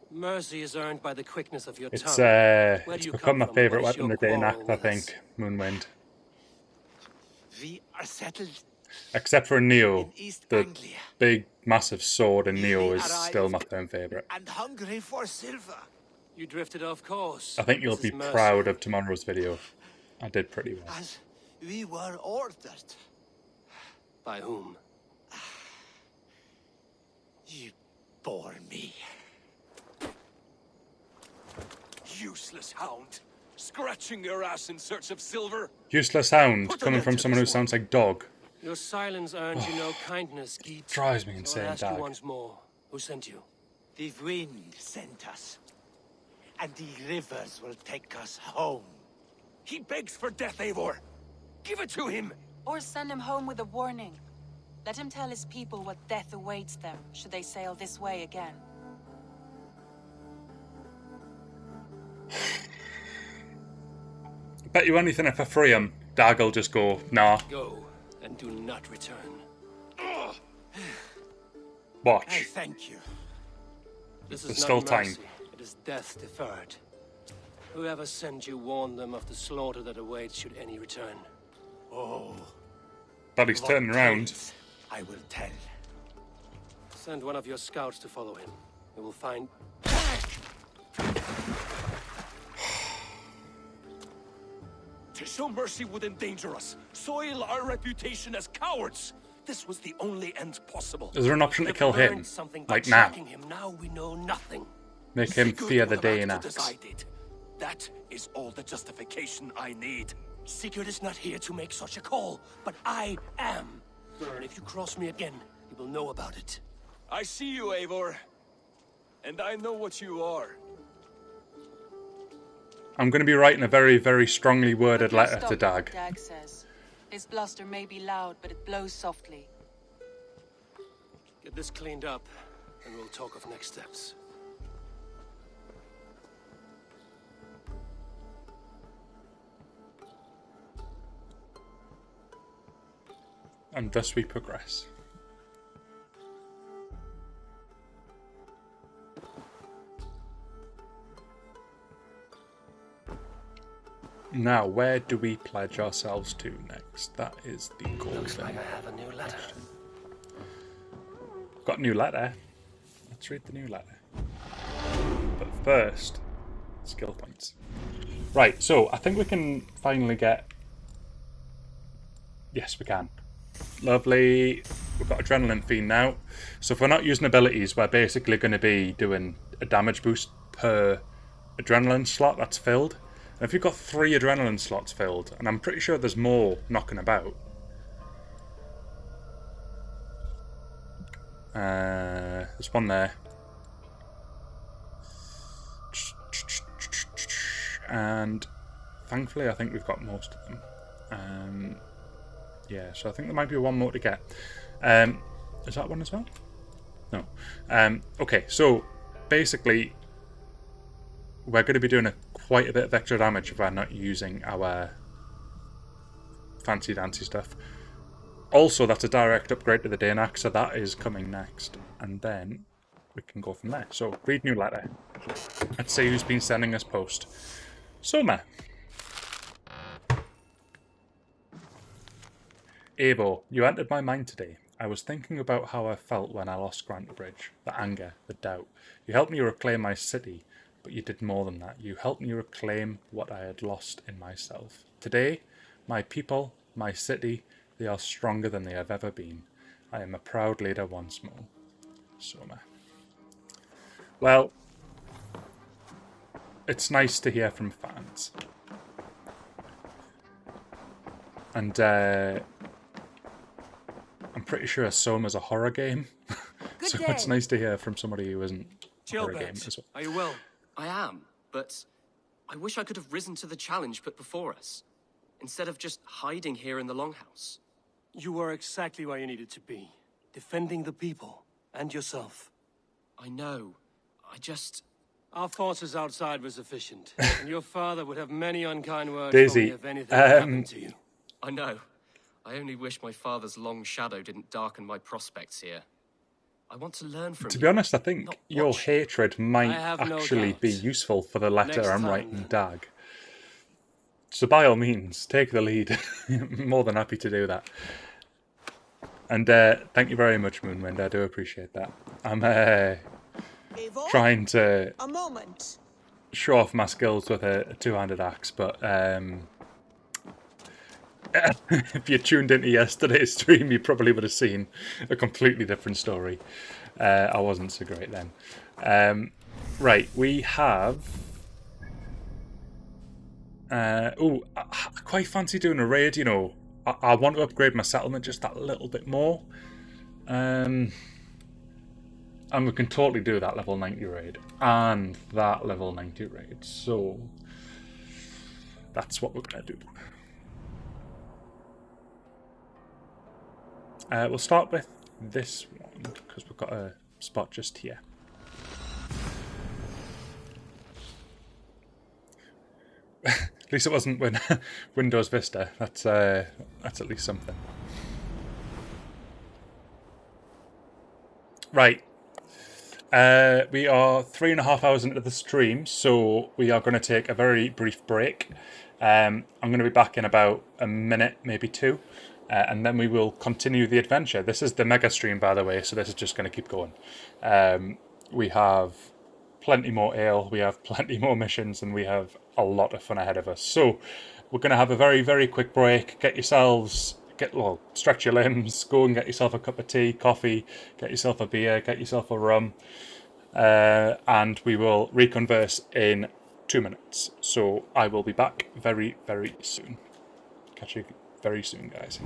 Mercy is earned by the quickness of your It's tongue. it's become my favourite weapon to enact, I think. Moonwind. We are settled. Except for Neo, the Anglia. big, massive sword in Neo is still my third favourite. And hungry for silver. You drifted off course. I think you'll be proud of tomorrow's video. I did pretty well. As we were ordered. By whom? You bore me. Useless hound. Scratching your ass in search of silver. Useless sound coming from someone who sounds like dog. Your silence earned you no kindness, Geet. Drives me So insane, I ask Dag. you once more. Who sent you? The wind sent us. And the rivers will take us home. He begs for death, Eivor. Give it to him. Or send him home with a warning. Let him tell his people what death awaits them should they sail this way again. Bet you anything if I free him, Dag will just go, nah. Go and do not return. Watch. I thank you. This is There's not still time. mercy. It is death deferred. Whoever sent you warned them of the slaughter that awaits should any return. Oh. But he's turning around. I will tell. Send one of your scouts to follow him. He will find... To show mercy would endanger us, soil our reputation as cowards. This was the only end possible. Is there an option to If kill we learned him? something by Like now? tracking him, now we know nothing. Make him Sigurd fear would the have day in acted axe. as I did. That is all the justification I need. Sigurd is not here to make such a call, but I am. And if you cross me again, you will know about it. I see you, Eivor. And I know what you are. I'm going to be writing a very, very strongly worded letter Stop, to Dag. Dag says. His bluster may be loud, but it blows softly. Get this cleaned up, and we'll talk of next steps. And thus we progress. Now, where do we pledge ourselves to next? That is the goal. Looks like I have a new letter. Got a new letter. Let's read the new letter. But first, skill points. Right, so I think we can finally get... Yes, we can. Lovely. We've got Adrenaline Fiend now. So if we're not using abilities, we're basically going to be doing a damage boost per adrenaline slot that's filled. And if you've got 3 adrenaline slots filled, and I'm pretty sure there's more knocking about. There's one there. And thankfully I think we've got most of them. Yeah, so I think there might be one more to get. Is that one as well? No. Okay, so basically we're going to be doing quite a bit of extra damage if we're not using our fancy dancy stuff. Also, that's a direct upgrade to the Danac, so that is coming next. And then we can go from there. So, read new letter. Let's see who's been sending us post. Summer. Avo, you entered my mind today. I was thinking about how I felt when I lost Grantebridge. The anger, the doubt. You helped me reclaim my city, but you did more than that. You helped me reclaim what I had lost in myself. Today, my people, my city, they are stronger than they have ever been. I am a proud leader once more. Summer. Well, it's nice to hear from fans. And I'm pretty sure Soma's a horror game. So it's nice to hear from somebody who isn't a horror game as well. Are you well? I am, but I wish I could have risen to the challenge put before us, instead of just hiding here in the Longhouse. You were exactly where you needed to be, defending the people and yourself. I know. I just... Our forces outside were sufficient, and your father would have many unkind words Daisy, for me if anything happened to you. I know. I only wish my father's long shadow didn't darken my prospects here. I want to learn from To be honest, I think your hatred might no actually be useful for the letter Next I'm time, writing Dag. So by all means, take the lead. More than happy to do that. And thank you very much, Moonwind. I do appreciate that. I'm trying to show off my skills with a two-handed axe, but if you tuned into yesterday's stream, you probably would have seen a completely different story. I wasn't so great then. Right, we have... I quite fancy doing a raid, you know. I want to upgrade my settlement just that little bit more. And we can totally do that level 90 raid. And that level 90 raid. So, that's what we're going to do. We'll start with this one, because we've got a spot just here. At least it wasn't Windows Vista. That's at least something. Right. We are 3.5 hours into the stream, so we are going to take a very brief break. I'm going to be back in about a minute, maybe two, and then we will continue the adventure. This is the mega stream, by the way, so this is just going to keep going. We have plenty more ale, we have plenty more missions, and we have a lot of fun ahead of us. So we're going to have a very, very quick break. Stretch your limbs, go and get yourself a cup of tea, coffee, get yourself a beer, get yourself a rum, and we will reconverse in 2 minutes. So I will be back very, very soon. Catch you very soon, guys.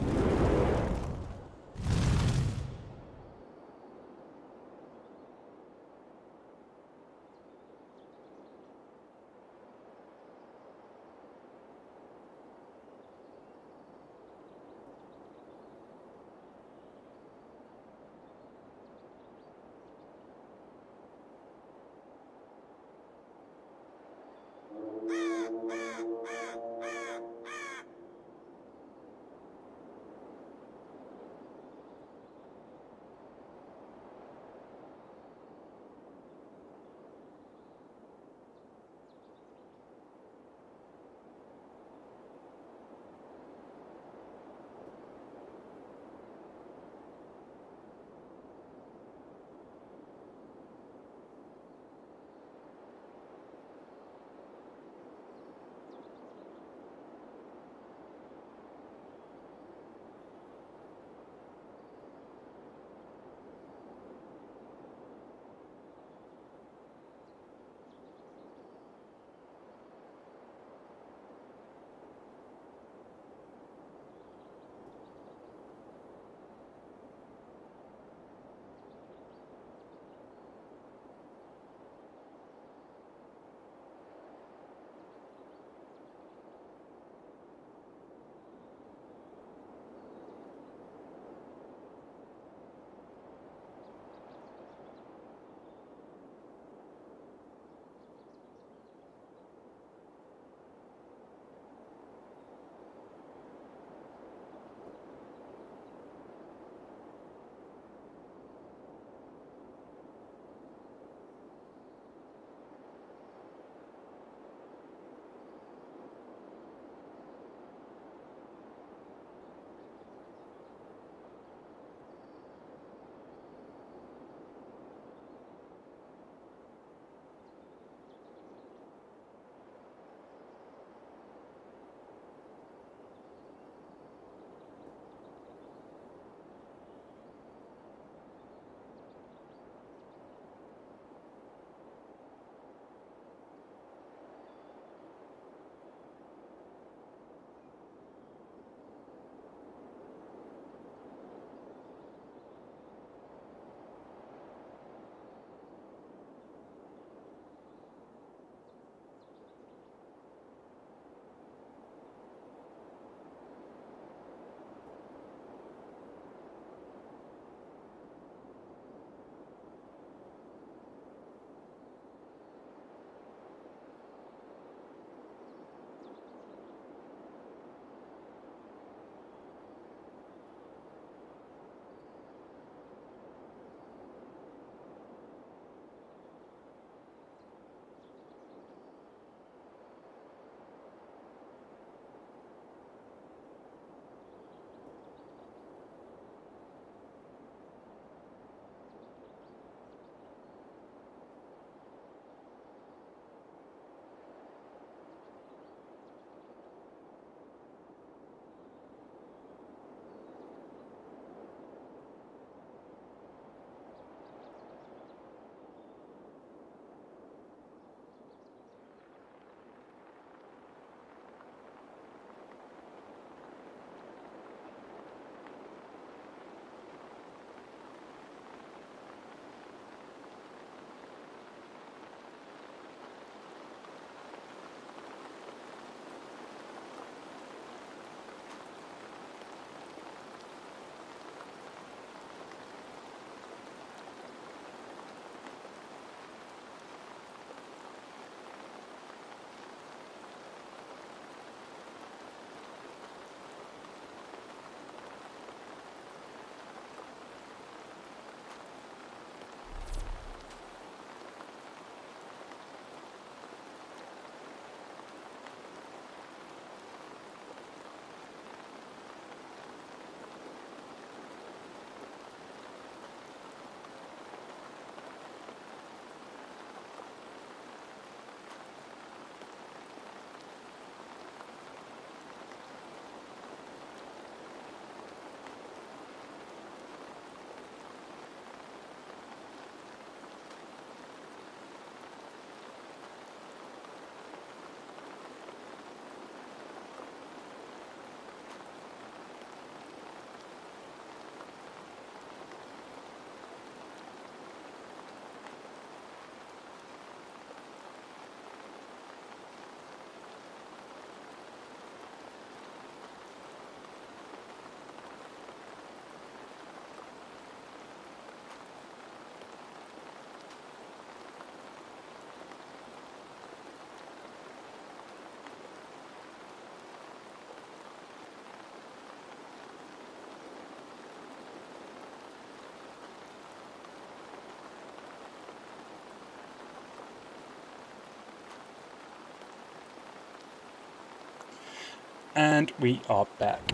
And we are back.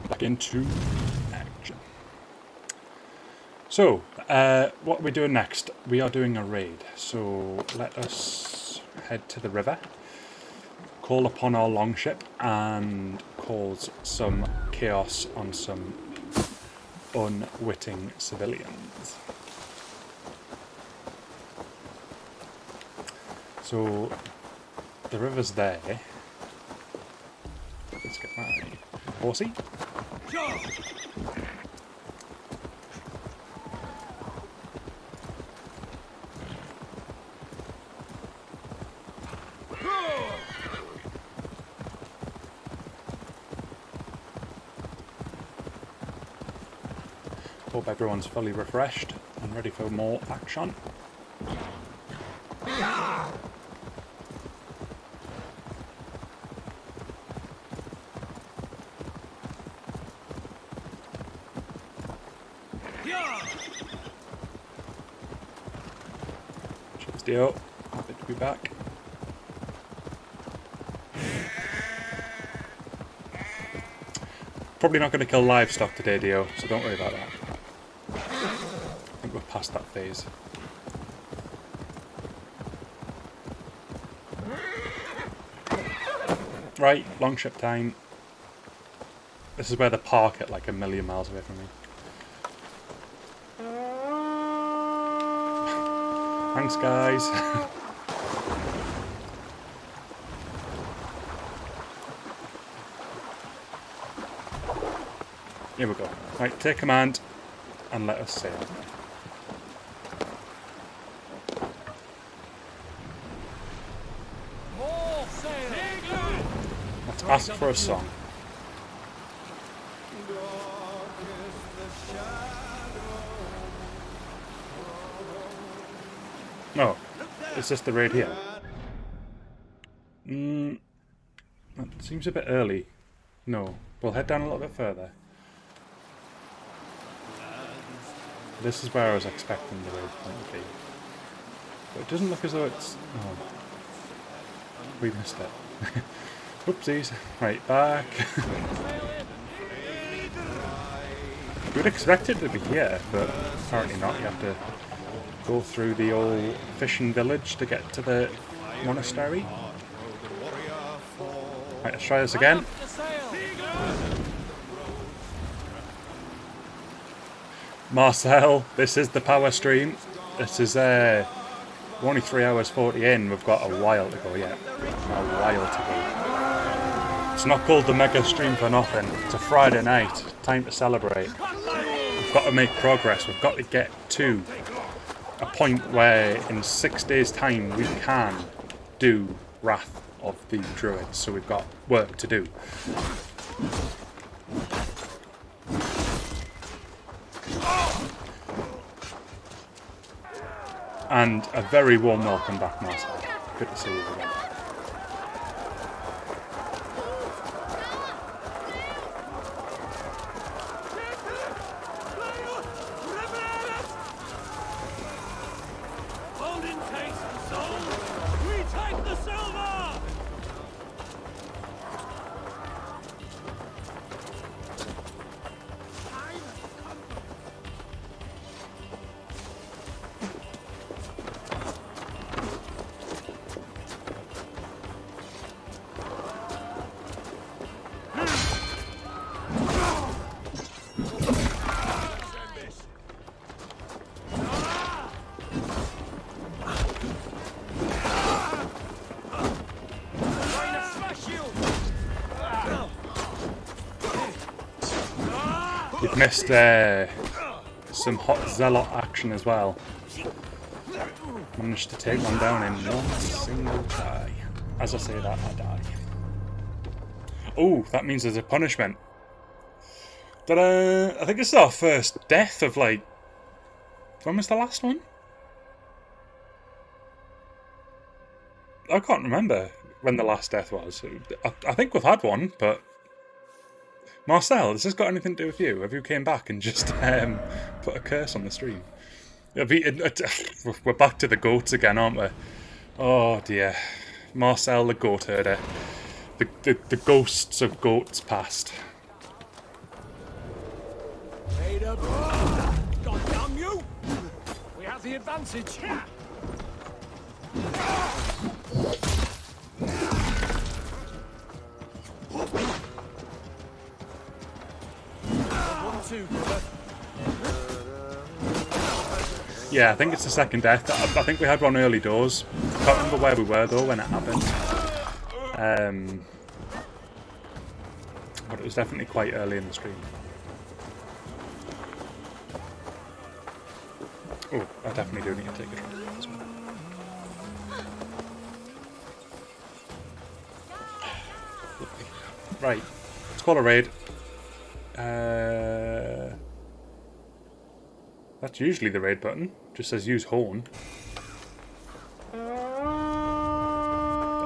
Back into action. So, what are we doing next? We are doing a raid. So, let us head to the river, call upon our longship, and cause some chaos on some unwitting civilians. So, the river's there. Let's get my horsey. Hope everyone's fully refreshed and ready for more action. Cheers, Dio. Happy to be back. Probably not going to kill livestock today, Dio, so don't worry about that. I think we're past that phase. Right, longship time. This is where the park at like a million miles away from me. Thanks, guys. Here we go. Right, take command and let us sail. Let's ask for a song. No, it's just the raid here. That seems a bit early. No, we'll head down a little bit further. This is where I was expecting the raid point to be. But it doesn't look as though it's... Oh. We missed it. Whoopsies. Right, back. We'd expect it to be here, but apparently not. You have to go through the old fishing village to get to the monastery. Right, let's try this again. Marcel, this is the power stream. This is we're only 3 hours 40 in. We've got a while to go yet. A while to go. It's not called the mega stream for nothing. It's a Friday night. Time to celebrate. We've got to make progress. We've got to get to a point where in 6 days' time we can do Wrath of the Druids. So we've got work to do. And a very warm welcome back, Marcel. Good to see you again. You've missed some hot zealot action as well. Managed to take one down in one single try. As I say that, I die. Oh, that means there's a punishment. I think this is our first death of like... When was the last one? I can't remember when the last death was. I think we've had one, but... Marcel, has this got anything to do with you? Have you came back and just put a curse on the stream? We're back to the goats again, aren't we? Oh dear. Marcel the goat herder. the ghosts of goats past. God damn you! We have the advantage. Yeah, I think it's the second death. I think we had one early doors. I can't remember where we were though when it happened. But it was definitely quite early in the stream. Oh, I definitely do need to take a drink as well. Lovely. Right, let's call a raid. That's usually the raid button. Just says use horn. I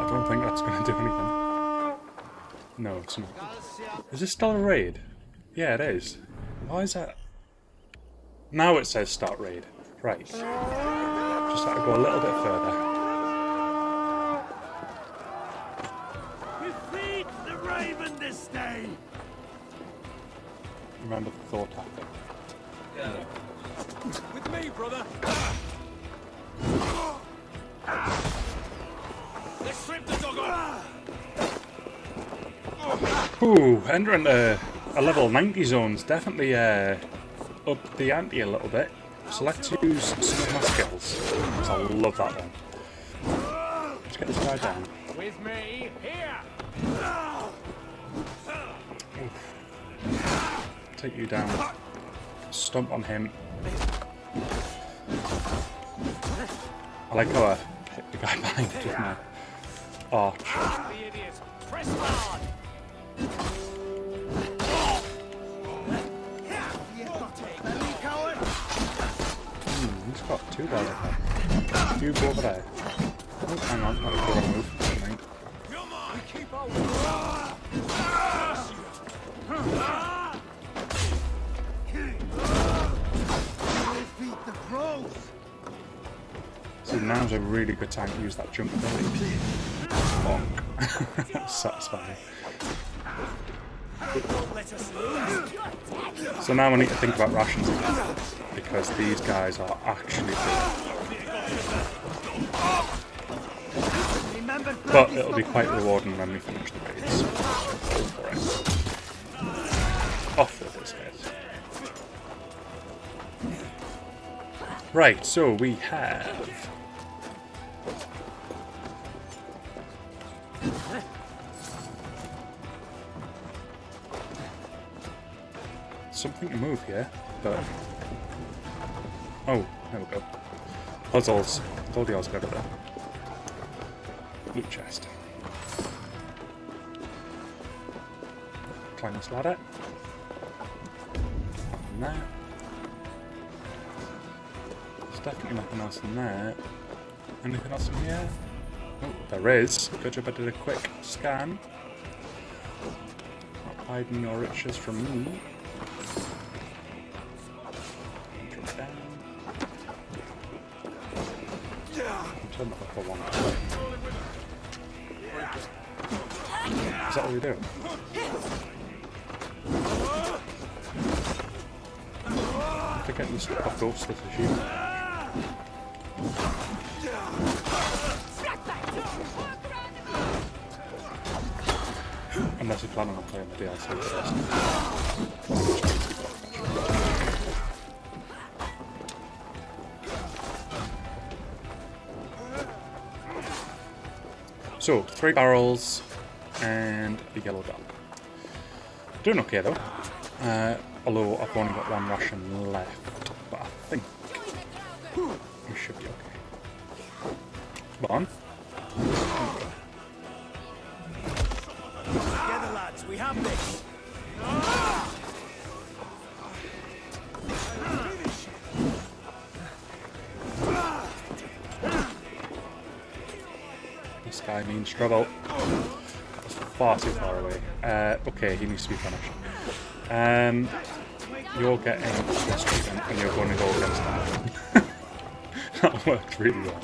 don't think that's going to do anything. No, it's not. Is this still a raid? Yeah, it is. Why is that? Now it says start raid. Right. Just have to go a little bit further. We feed the raven this day. Remember the Thor tactic. Yeah. With me, brother. Let's strip the dog off. Ooh, entering a level 90 zone's definitely up the ante a little bit. So let's use some of my skills. Because I love that one. Let's get this guy down. With me, here. Oof. Take you down. Stomp on him. I like how I hit the guy behind with my arch. He's got two guys up there. You go over there. Oh, hang on, that was the wrong move. Never mind. So now's a really good time to use that jump ability. Bonk. That's satisfying. So now I need to think about rations again, because these guys are actually good. But it'll be quite rewarding when we finish the raids. Go for it. Off with this head. Right, so we have something to move here, but oh, there we go. Puzzles. I told you I was good at that. Loot chest. Climb this ladder. And that. There's definitely nothing else in there. Anything else in here? Oh, there is. Good job I did a quick scan. Not hiding your riches from me. Drop down. Turn that up for one. Is that what we do? I think I used to pop ghosts with the shield. Unless you're planning on playing the DLC first. So, 3 barrels and a yellow dog. Doing okay though. Although I've only got 1 ration left, but I think we should be okay. Come on. Together, lads, we have this. This guy means trouble. That was far too far away. Okay, he needs to be punished. You're getting this treatment and you're going to go against that. That worked really well.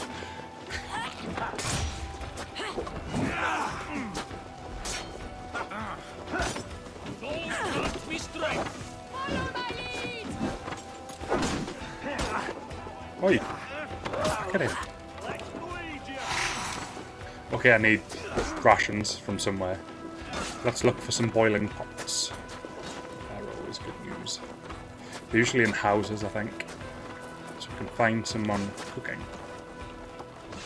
Oi! Look at him. Okay, I need rations from somewhere. Let's look for some boiling pots. They're always good news. They're usually in houses, I think. So we can find someone cooking.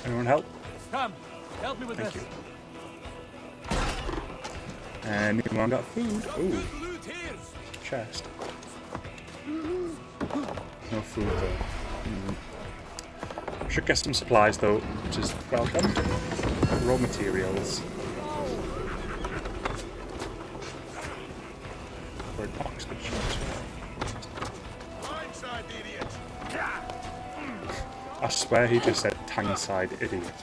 Anyone help? Come, help me with Thank this. you. Anyone got food? Ooh. Chest. No food though. Should get some supplies though, which is welcome. Raw materials. For an oxygen. I swear he just said Tangside idiot.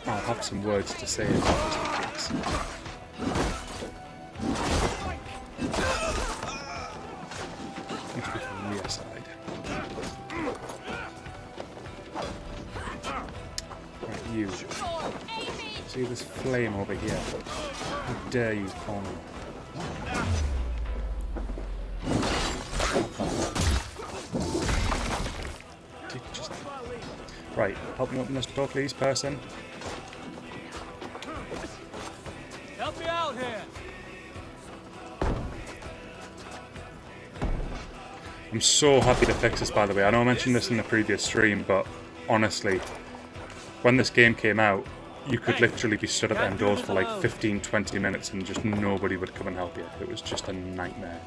I'll have some words to say about this case. Needs to be from the rear side. Right, you. See this flame over here? How dare you corner me? Right, help me open this door, please, person. Help me out here. I'm so happy to fix this, by the way. I know I mentioned this in the previous stream, but honestly, when this game came out, you could literally be stood at them doors for like 15-20 minutes and just nobody would come and help you. It was just a nightmare.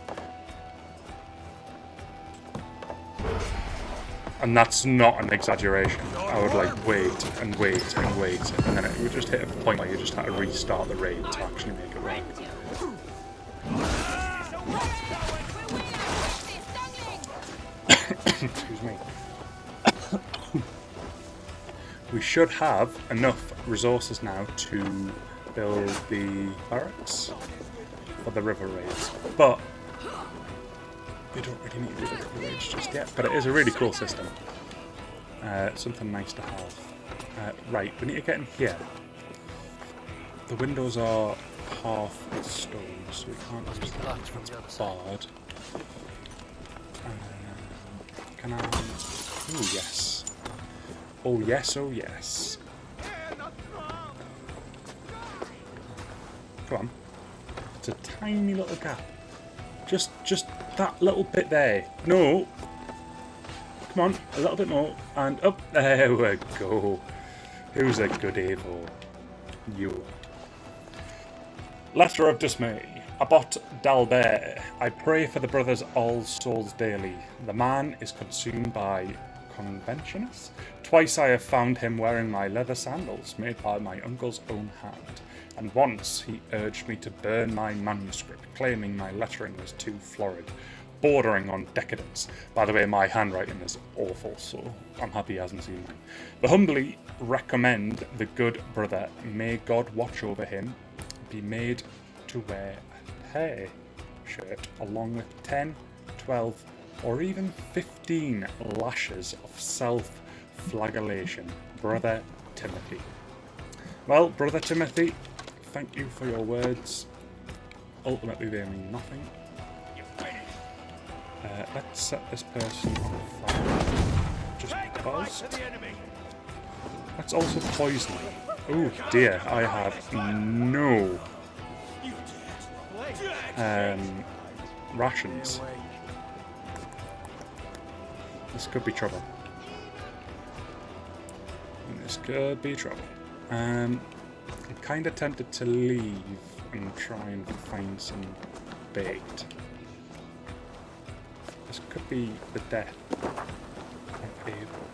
And that's not an exaggeration. I would like wait and wait and wait, and then it would just hit a point where you just had to restart the raid to actually make it work. Excuse me. We should have enough resources now to build the barracks for the river raids, but we don't really need to do the river raids just yet. But it is a really cool system. Something nice to have. Right, we need to get in here. The windows are half stone, so we can't use that. That's barred. Can I? Oh yes. Oh yes, oh yes. Come on. It's a tiny little gap. Just that little bit there. No. Come on, a little bit more. And up. There we go. Who's a good Evo? You. Letter of Dismay. Abbot Dalbert. I pray for the brothers all souls daily. The man is consumed by conventionists. Twice I have found him wearing my leather sandals made by my uncle's own hand, and once he urged me to burn my manuscript, claiming my lettering was too florid, bordering on decadence. By the way, my handwriting is awful, so I'm happy he hasn't seen mine. But humbly recommend the good brother, may God watch over him, be made to wear a hair shirt along with 10, 12, or even 15 lashes of self-flagellation. Brother Timothy. Well, Brother Timothy, thank you for your words. Ultimately, they mean nothing. Let's set this person on fire. Just because. Let's also poison him. Oh dear, I have no rations. This could be trouble. This could be trouble. I'm kind of tempted to leave and try and find some bait. This could be the death of Abel.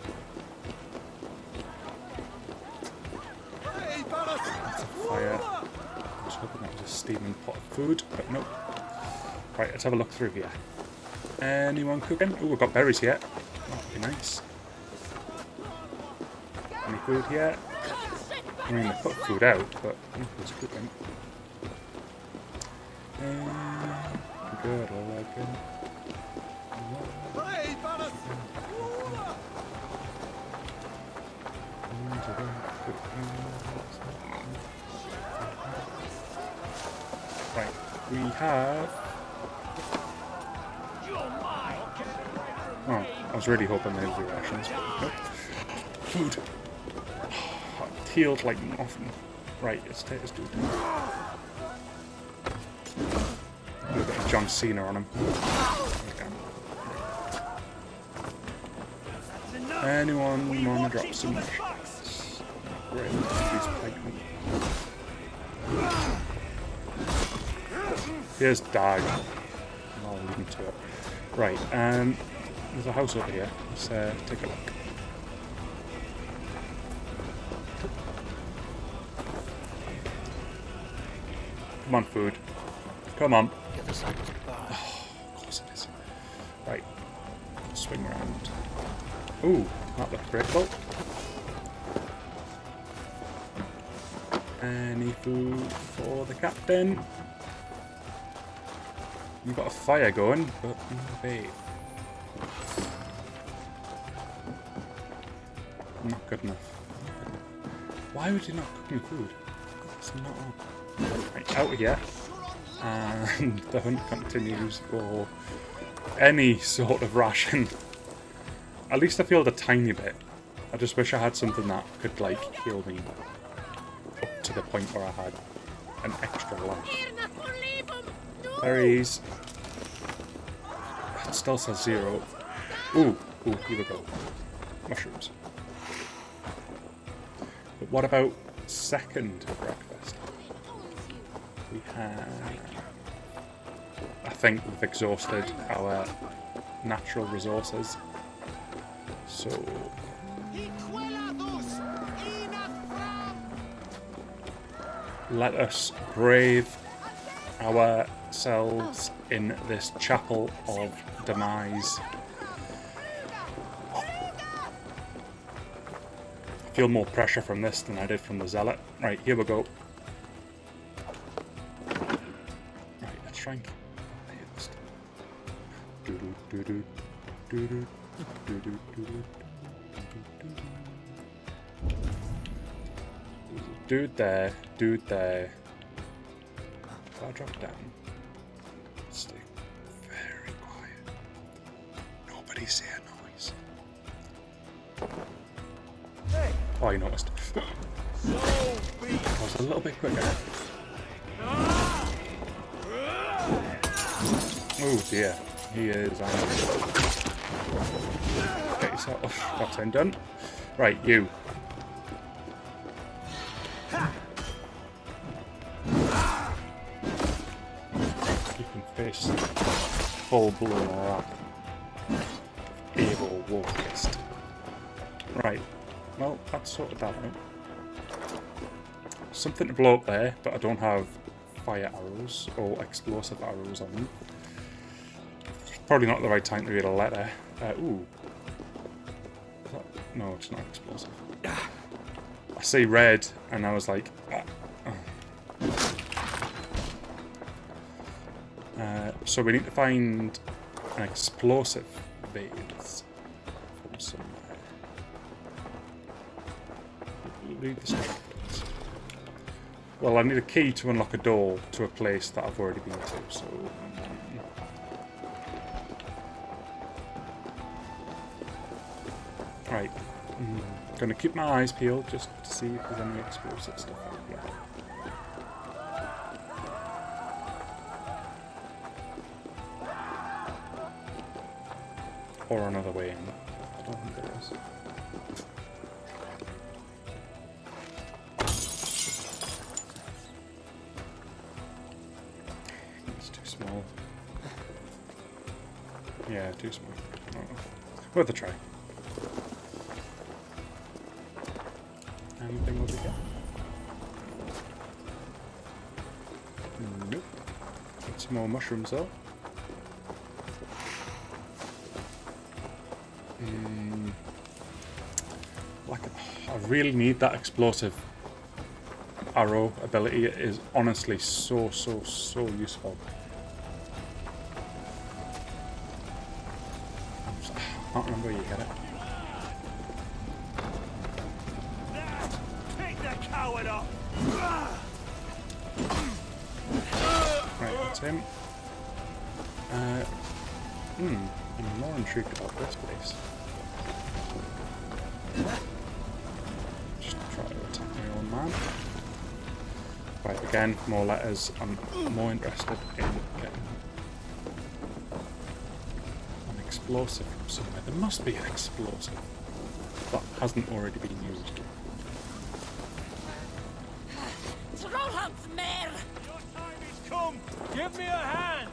That's a fire. I was hoping that was a steaming pot of food, but nope. Right, let's have a look through here. Anyone cooking? Oh, we've got berries here. That'd be nice. Any food here? I mean, they put food out, but nothing's cooking. Good, I like it. Right, we have was really hoping they'd be rations, but nope. Food. Healed like nothing. Right, let's take this dude. A bit of John Cena on him. Anyone want to drop some shots? Great, these pikemen. Here's Dag. I'll leave him to it. Right, there's a house over here. Let's take a look. Come on, food. Come on. Oh, of course it is. Right. Swing around. Ooh, that looked pretty cool. Any food for the captain? You've got a fire going, but no bait. Not good enough. Why would you not cook me food? It's not on. Right, out of here. And the hunt continues for any sort of ration. At least I feel a tiny bit. I just wish I had something that could, like, heal me up to the point where I had an extra life. Berries. It still says 0. Ooh, here we go. Mushrooms. But what about second breakfast? We have... I think we've exhausted our natural resources. So... let us brave ourselves in this chapel of demise. I feel more pressure from this than I did from the Zealot. Right, here we go. Right, let's try and... I hate this Dude there, dude there. If I drop down, stay very quiet. Nobody's hear noise. Oh, you noticed. I was a little bit quicker. Oh dear, he is angry. Get yourself. That's him done. Right, you. Full blown wrath. Evil Wolfist. Right, well, that's sorted that out. Something to blow up there, but I don't have fire arrows or explosive arrows on me. Probably not the right time to read a letter. Ooh. No, it's not explosive. I see red, and I was like... so we need to find an explosive base from somewhere. Read the instructions. Well, I need a key to unlock a door to a place that I've already been to, so... Right. Gonna keep my eyes peeled just to see if there's any explosive stuff out here. Or another way in. I don't think there is. It's too small. Yeah, too small. I don't know. Worth a try. Anything over here? Nope. Get some more mushrooms though. Like, I really need that explosive arrow ability. It is honestly so useful. I can't remember where you get it. Take the coward up. Right, that's him. I'm more intrigued about this place. Just try to attack my own man. Right, again, more letters. I'm more interested in getting an explosive from somewhere. There must be an explosive that hasn't already been used. Trollhamnsmare! Your time is come! Give me a hand!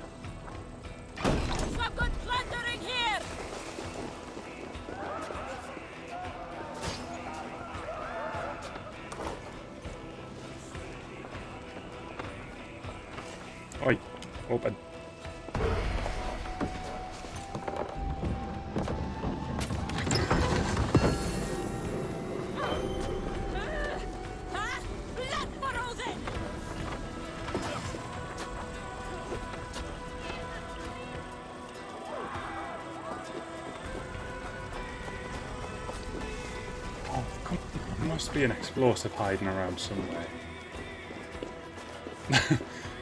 Some good plundering here! Oi, open. There must be an explosive hiding around somewhere.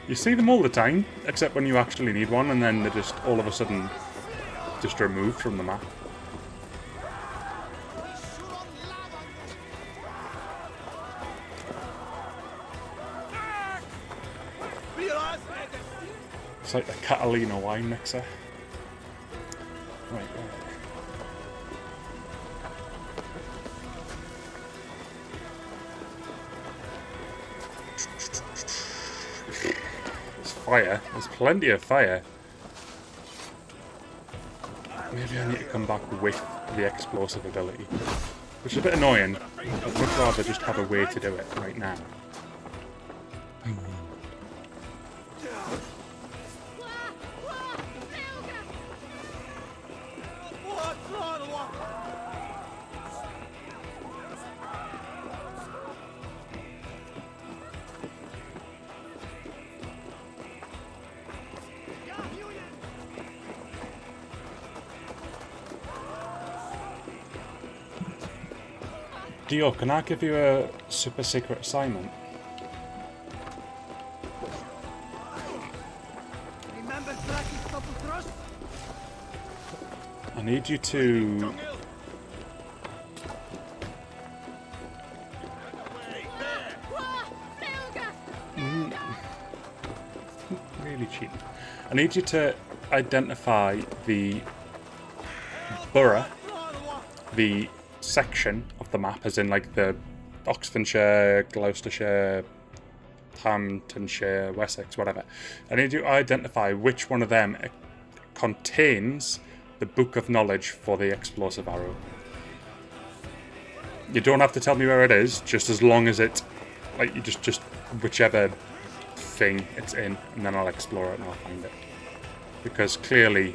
You see them all the time, except when you actually need one, and then they're just all of a sudden just removed from the map. It's like the Catalina wine mixer. Right, right. Fire. There's plenty of fire. Maybe I need to come back with the explosive ability. Which is a bit annoying. I'd much rather just have a way to do it right now. Dio, can I give you a super secret assignment? I need you to... Really cheating. I need you to identify the borough, the section of the map, as in like the Oxfordshire, Gloucestershire, Hamptonshire, Wessex, whatever. I need you to identify which one of them contains the book of knowledge for the explosive arrow. You don't have to tell me where it is, just as long as it, like, you just whichever thing it's in, and then I'll explore it and I'll find it. Because clearly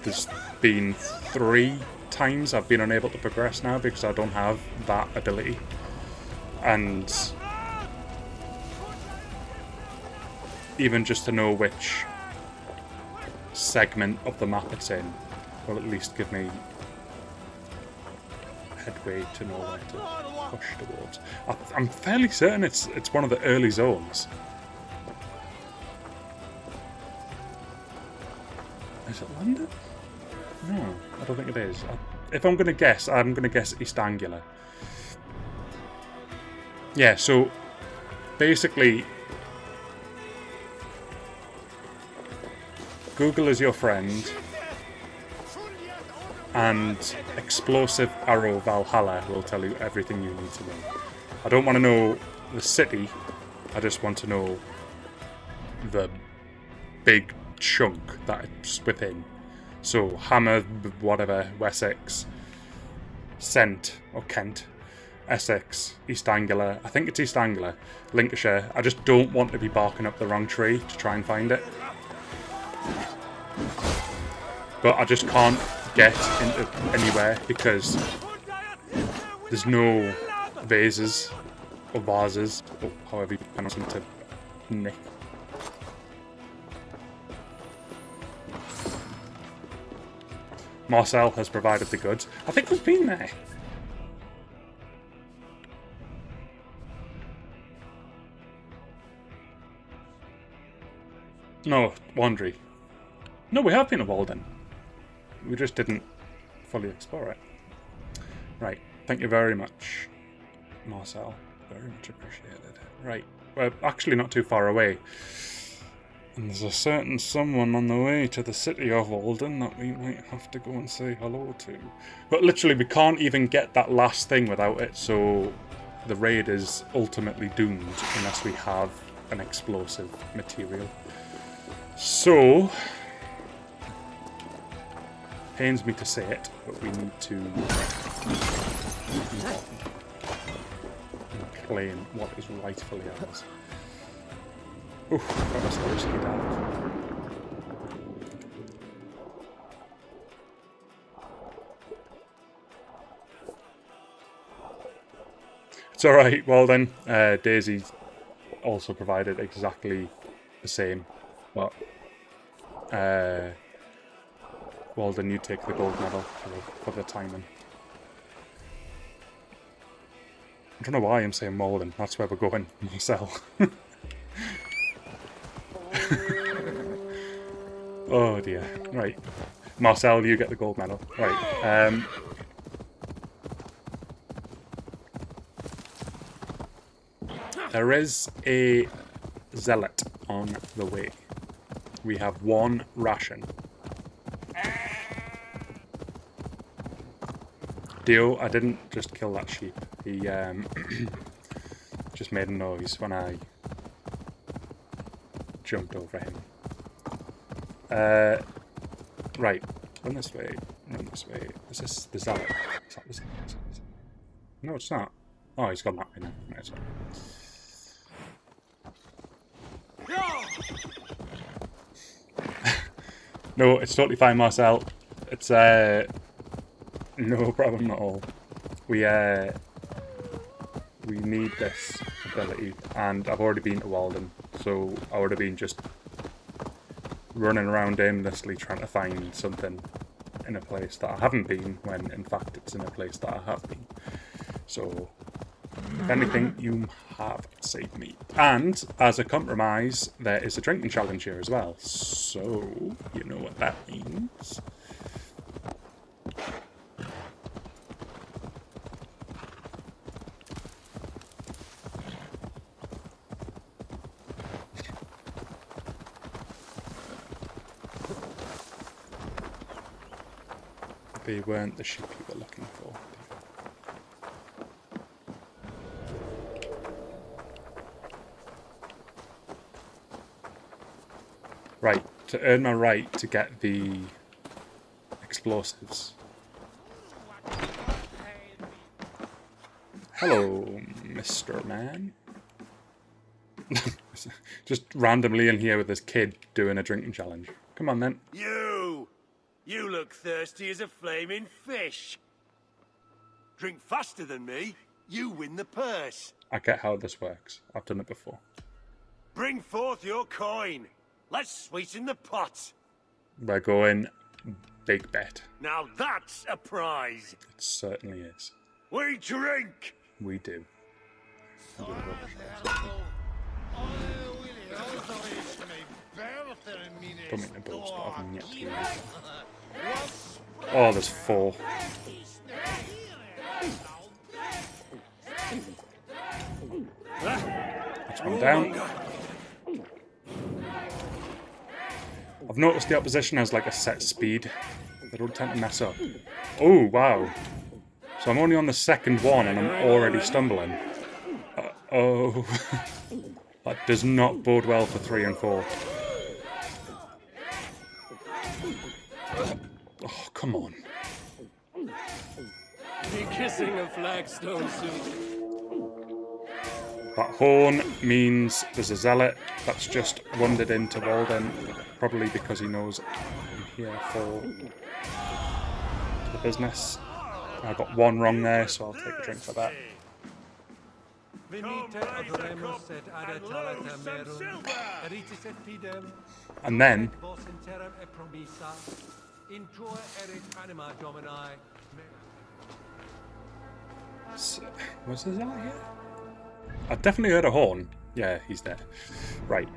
there's been 3 times I've been unable to progress now because I don't have that ability, and even just to know which segment of the map it's in will at least give me headway to know where to push towards. I'm fairly certain it's one of the early zones. Is it London? No, I don't think it is. If I'm going to guess, I'm going to guess East Anglia. Yeah, so basically, Google is your friend, and Explosive Arrow Valhalla will tell you everything you need to know. I don't want to know the city, I just want to know the big chunk that it's within. So, Hammer, whatever, Wessex, Cent, or Kent, Essex, East Anglia, I think it's East Anglia, Lincolnshire. I just don't want to be barking up the wrong tree to try and find it. But I just can't get into anywhere because there's no vases, or vases, or however you pronounce them, to nick. Marcel has provided the goods. I think we've been there. No, Wandry. No, we have been to Walden. we just didn't fully explore it. Right, thank you very much, Marcel. Very much appreciated. Right, we're actually not too far away. And there's a certain someone on the way to the city of Walden that we might have to go and say hello to. But literally, we can't even get that last thing without it, so the raid is ultimately doomed unless we have an explosive material. So, pains me to say it, but we need to claim what is rightfully ours. Oof, that was a risky dive. It's alright, well then, Daisy also provided exactly the same, but Walden, you take the gold medal for the timing. I don't know why I'm saying Walden, that's where we're going, Marcel. Oh dear. Right. Marcel, you get the gold medal. Right. There is a zealot on the way. We have one ration. Dio, I didn't just kill that sheep. He just made a noise when I jumped over him. Right, run this way, run this way. Is this the zealot? Is that the zealot? No, it's not. Oh, he's gone that way now. No, it's not. No, it's totally fine, Marcel. It's no problem at all. We need this ability, and I've already been to Walden, so I would have been just running around aimlessly trying to find something in a place that I haven't been, when in fact it's in a place that I have been. So, if anything, you have saved me. And, as a compromise, there is a drinking challenge here as well. So, you know what that means. They weren't the sheep you were looking for. Right, to earn my right to get the explosives. Hello, Mr. Man. Just randomly in here with this kid doing a drinking challenge. Come on then. You look thirsty as a flaming fish. Drink faster than me, you win the purse. I get how this works. I've done it before. Bring forth your coin. Let's sweeten the pot. We're going big bet. Now that's a prize. It certainly is. We drink. We do. Don't make the balls, but I've yet to use. Oh, there's 4. That's one down. I've noticed the opposition has like a set speed. They don't tend to mess up. Oh, wow. So I'm only on the second one and I'm already stumbling. Oh. That does not bode well for 3 and 4. Oh, come on. Be kissing a flagstone soon. That horn means there's a zealot that's just wandered into Walden, probably because he knows I'm here for the business. I got one wrong there, so I'll take a drink for that. And then was there zealot here? I've definitely heard a horn. Yeah, he's there. Right.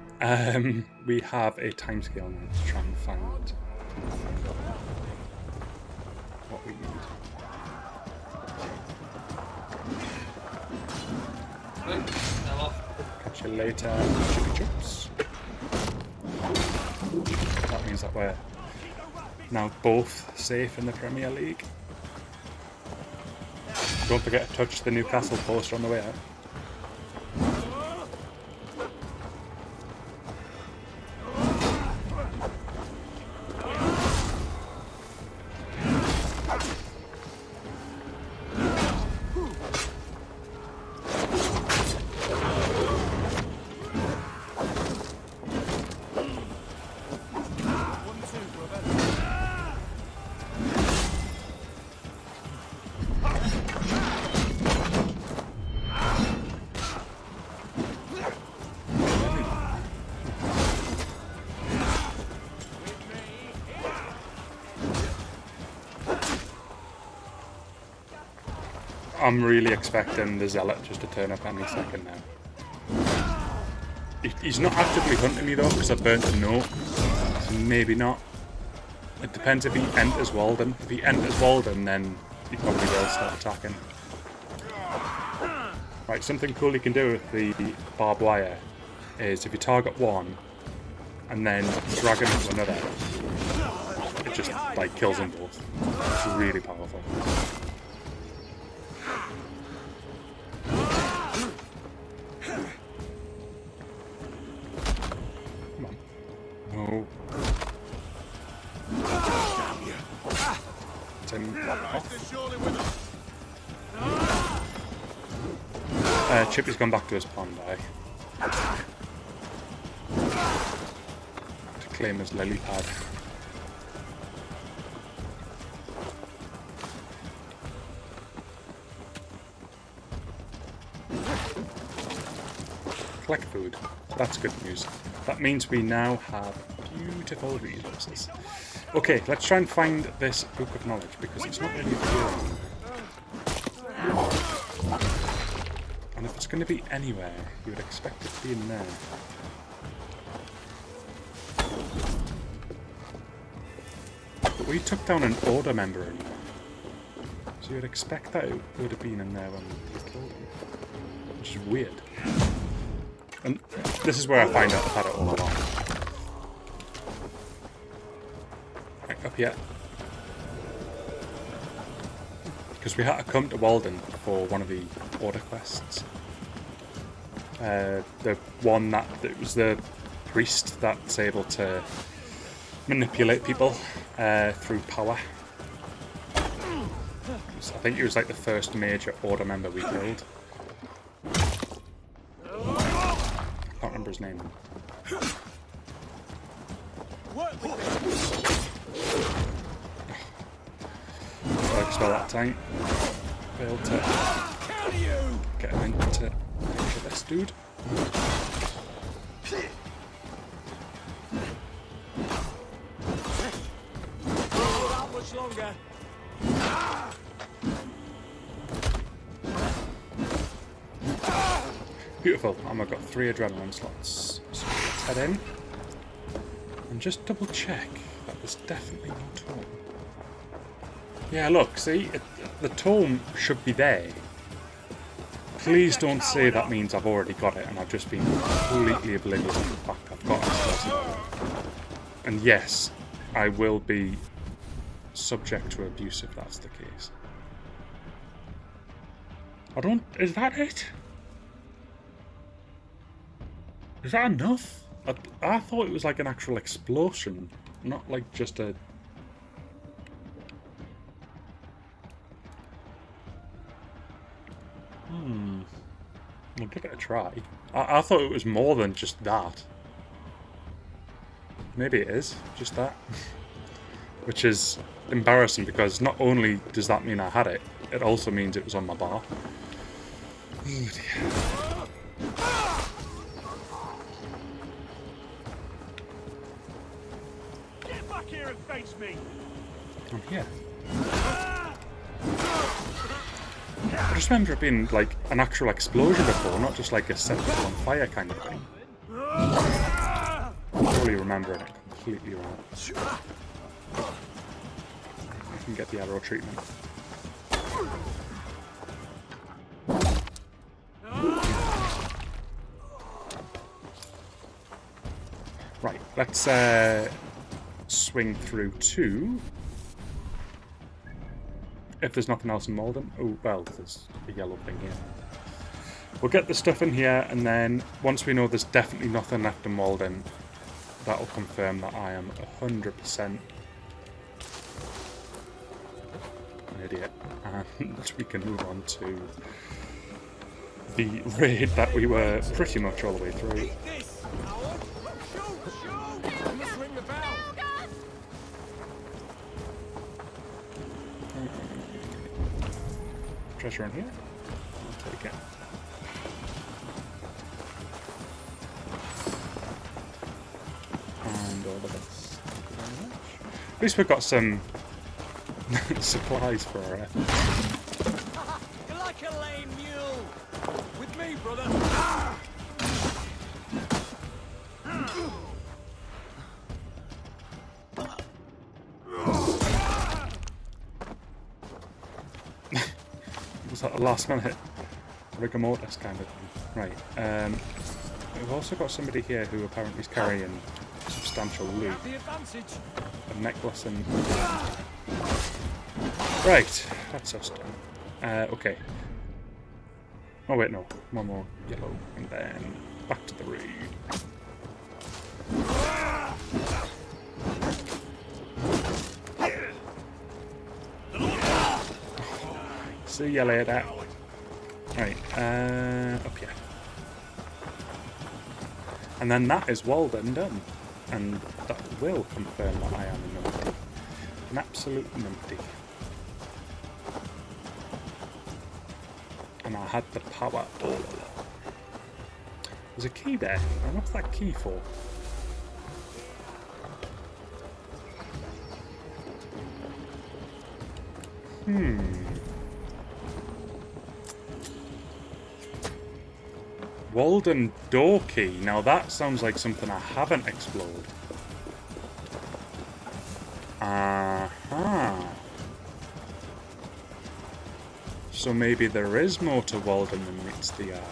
We have a timescale now to try and find. what we need. Catch you later, chippy chips. That means that we're now both safe in the Premier League. Don't forget to touch the Newcastle poster on the way out. I'm really expecting the Zealot just to turn up any second now. He's not actively hunting me though, because I burnt a note. So maybe not. It depends if he enters Walden. If he enters Walden, then he probably will start attacking. Right, something cool you can do with the barbed wire is if you target one and then drag him into another, it just like kills them both. It's really powerful. Chippy's gone back to his pond, to claim his lily pad. Collect food. That's good news. That means we now have beautiful resources. Okay, let's try and find this Book of Knowledge, because it's not really appearing. And if it's going to be anywhere, you would expect it to be in there. But we took down an Order member in there. So you would expect that it would have been in there when we killed him. Which is weird. And this is where I find out I've had it all along. Right, up here. Because we had to come to Walden for one of the Order quests. The one that it was the priest that's able to manipulate people through power. I think he was like the first major Order member we killed. I can't remember his name. I spell that tank. Failed to get him into this dude. Not much longer. Beautiful. And I've got 3 adrenaline slots. So let's head in and just double check that there's definitely no tome. Yeah, look, see, the tome should be there. Please don't say that means I've already got it and I've just been completely oblivious to the fact I've got it. And yes, I will be subject to abuse if that's the case. Is that it? Is that enough? I thought it was like an actual explosion, not like just a... We'll give it a try. I thought it was more than just that. Maybe it is, just that. Which is embarrassing because not only does that mean I had it, it also means it was on my bar. Oh dear. Get back here and face me. I'm here. I just remember it being like an actual explosion before, not just like a set it on fire kind of thing. I'm totally remembering it completely wrong. can get the arrow treatment. Right, let's swing through to... If there's nothing else in Malden. Oh, well, there's a yellow thing here. We'll get the stuff in here, and then once we know there's definitely nothing left in Malden, that'll confirm that I am 100% an idiot. And we can move on to the raid that we were pretty much all the way through. Treasure in here. I'll take it. And all of this. At least we've got some supplies for our efforts. You're like a lame mule. With me, brother. Was that a last minute rigor mortis kind of thing? Right. We've also got somebody here who apparently is carrying substantial loot. A necklace and... Right, that's us done. Okay. Oh wait, no. One more yellow, and then back to the raid. See you later. Right, up here. And then that is Walden done. And that will confirm that I am a numpty. An absolute numpty. And I had the power all along. There's a key there. And what's that key for? Walden door key. Now that sounds like something I haven't explored. So maybe there is more to Walden than meets the eye.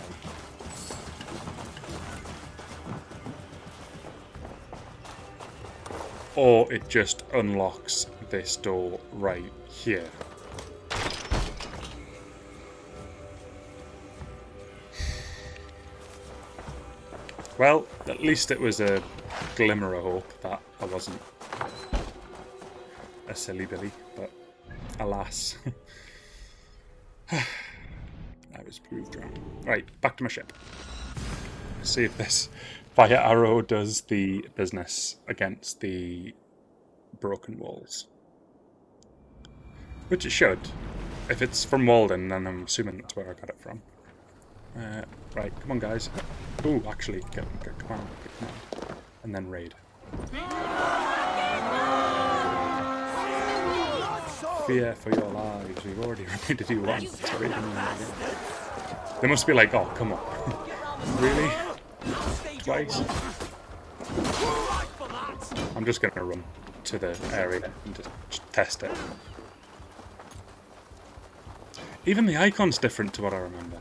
Or it just unlocks this door right here. Well, at least it was a glimmer of hope that I wasn't a silly Billy, but alas. I was proved wrong. Right, back to my ship. See if this fire arrow does the business against the broken walls. Which it should. If it's from Walden, then I'm assuming that's where I got it from. Right, come on guys. Ooh, actually, get command. And then raid. Fear for your lives. We've already raided you once. They must be like, oh, come on. Really? Twice? I'm just going to run to the area and just test it. Even the icon's different to what I remember.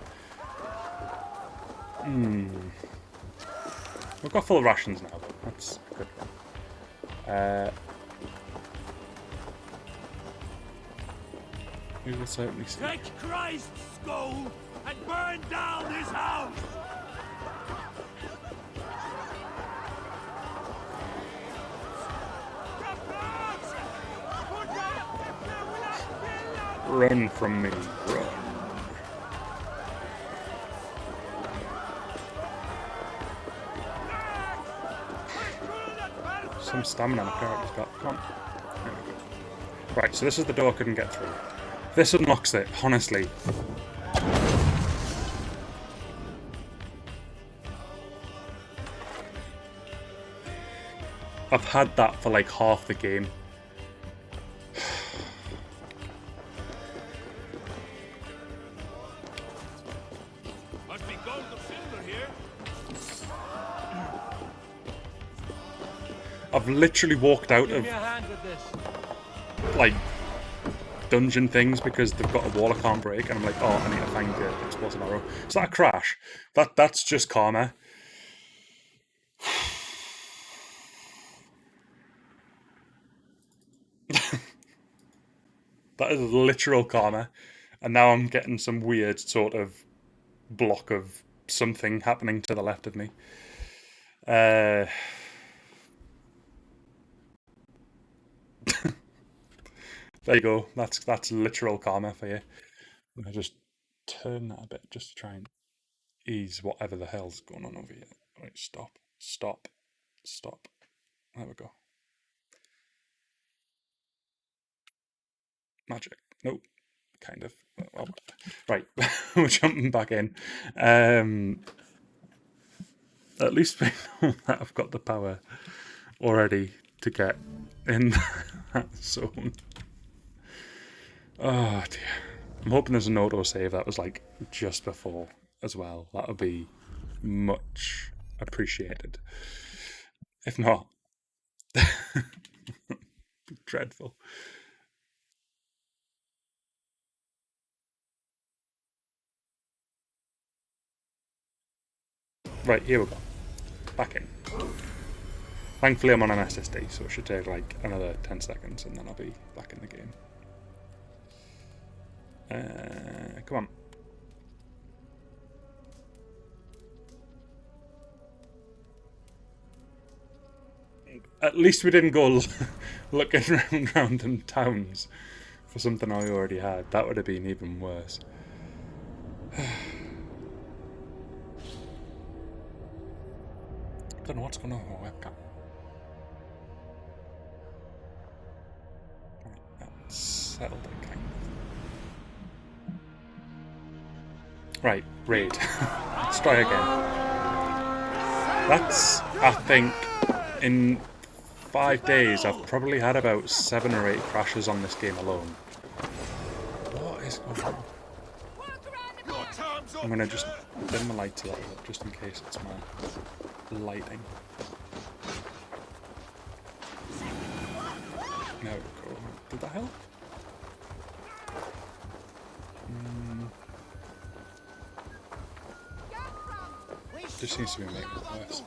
We've got full rations now, though. That's a good one. We will certainly see. Take Christ's skull and burn down his house! Run from me, run. Some stamina my character's got. Come on. There we go. Right, so this is the door I couldn't get through. This unlocks it, honestly. I've had that for like half the game. Must be gold or silver here. I've literally walked out Give of me a hand with this. like dungeon things because they've got a wall I can't break, and I'm like, oh, I need to find the explosive arrow. Is that a crash? That's just karma. That is literal karma. And now I'm getting some weird sort of block of something happening to the left of me. There you go. That's literal karma for you. I just turn that a bit just to try and ease whatever the hell's going on over here. Right, stop. There we go. Magic. Nope. Kind of. Well, right, we're jumping back in. At least we know that I've got the power already to get in that zone. Oh dear. I'm hoping there's an autosave that was like just before as well. That would be much appreciated. If not, dreadful. Right, here we go. Back in. Thankfully I'm on an SSD, so it should take like another 10 seconds and then I'll be back in the game. Come on. At least we didn't go looking around random towns for something I already had. That would have been even worse. I don't know what's going on with my webcam. Right, that's settled it, kind of. Right, raid. Let's try again. That's, I think, in 5 days, I've probably had about 7 or 8 crashes on this game alone. What is going on? I'm going to just dim the lights a little bit, just in case it's my lighting. There we go. Did that help? Just seems to be making it worse.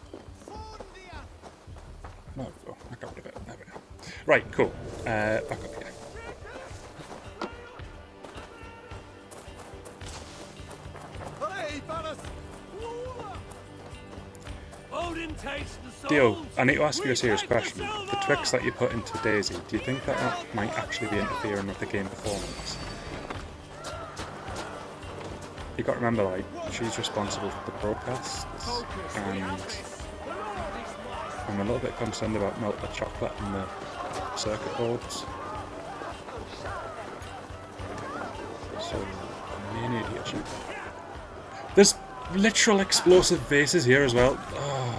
There we go. I got rid of it. There we go. Right, cool. Back up here. Dio, I need to ask you a serious question. The Twix that you put into Daisy, do you think that might actually be interfering with the game performance? You got to remember, like, she's responsible for the broadcasts, and I'm a little bit concerned about melted chocolate and the circuit boards. So, main idiot. There's literal explosive vases here as well. Oh.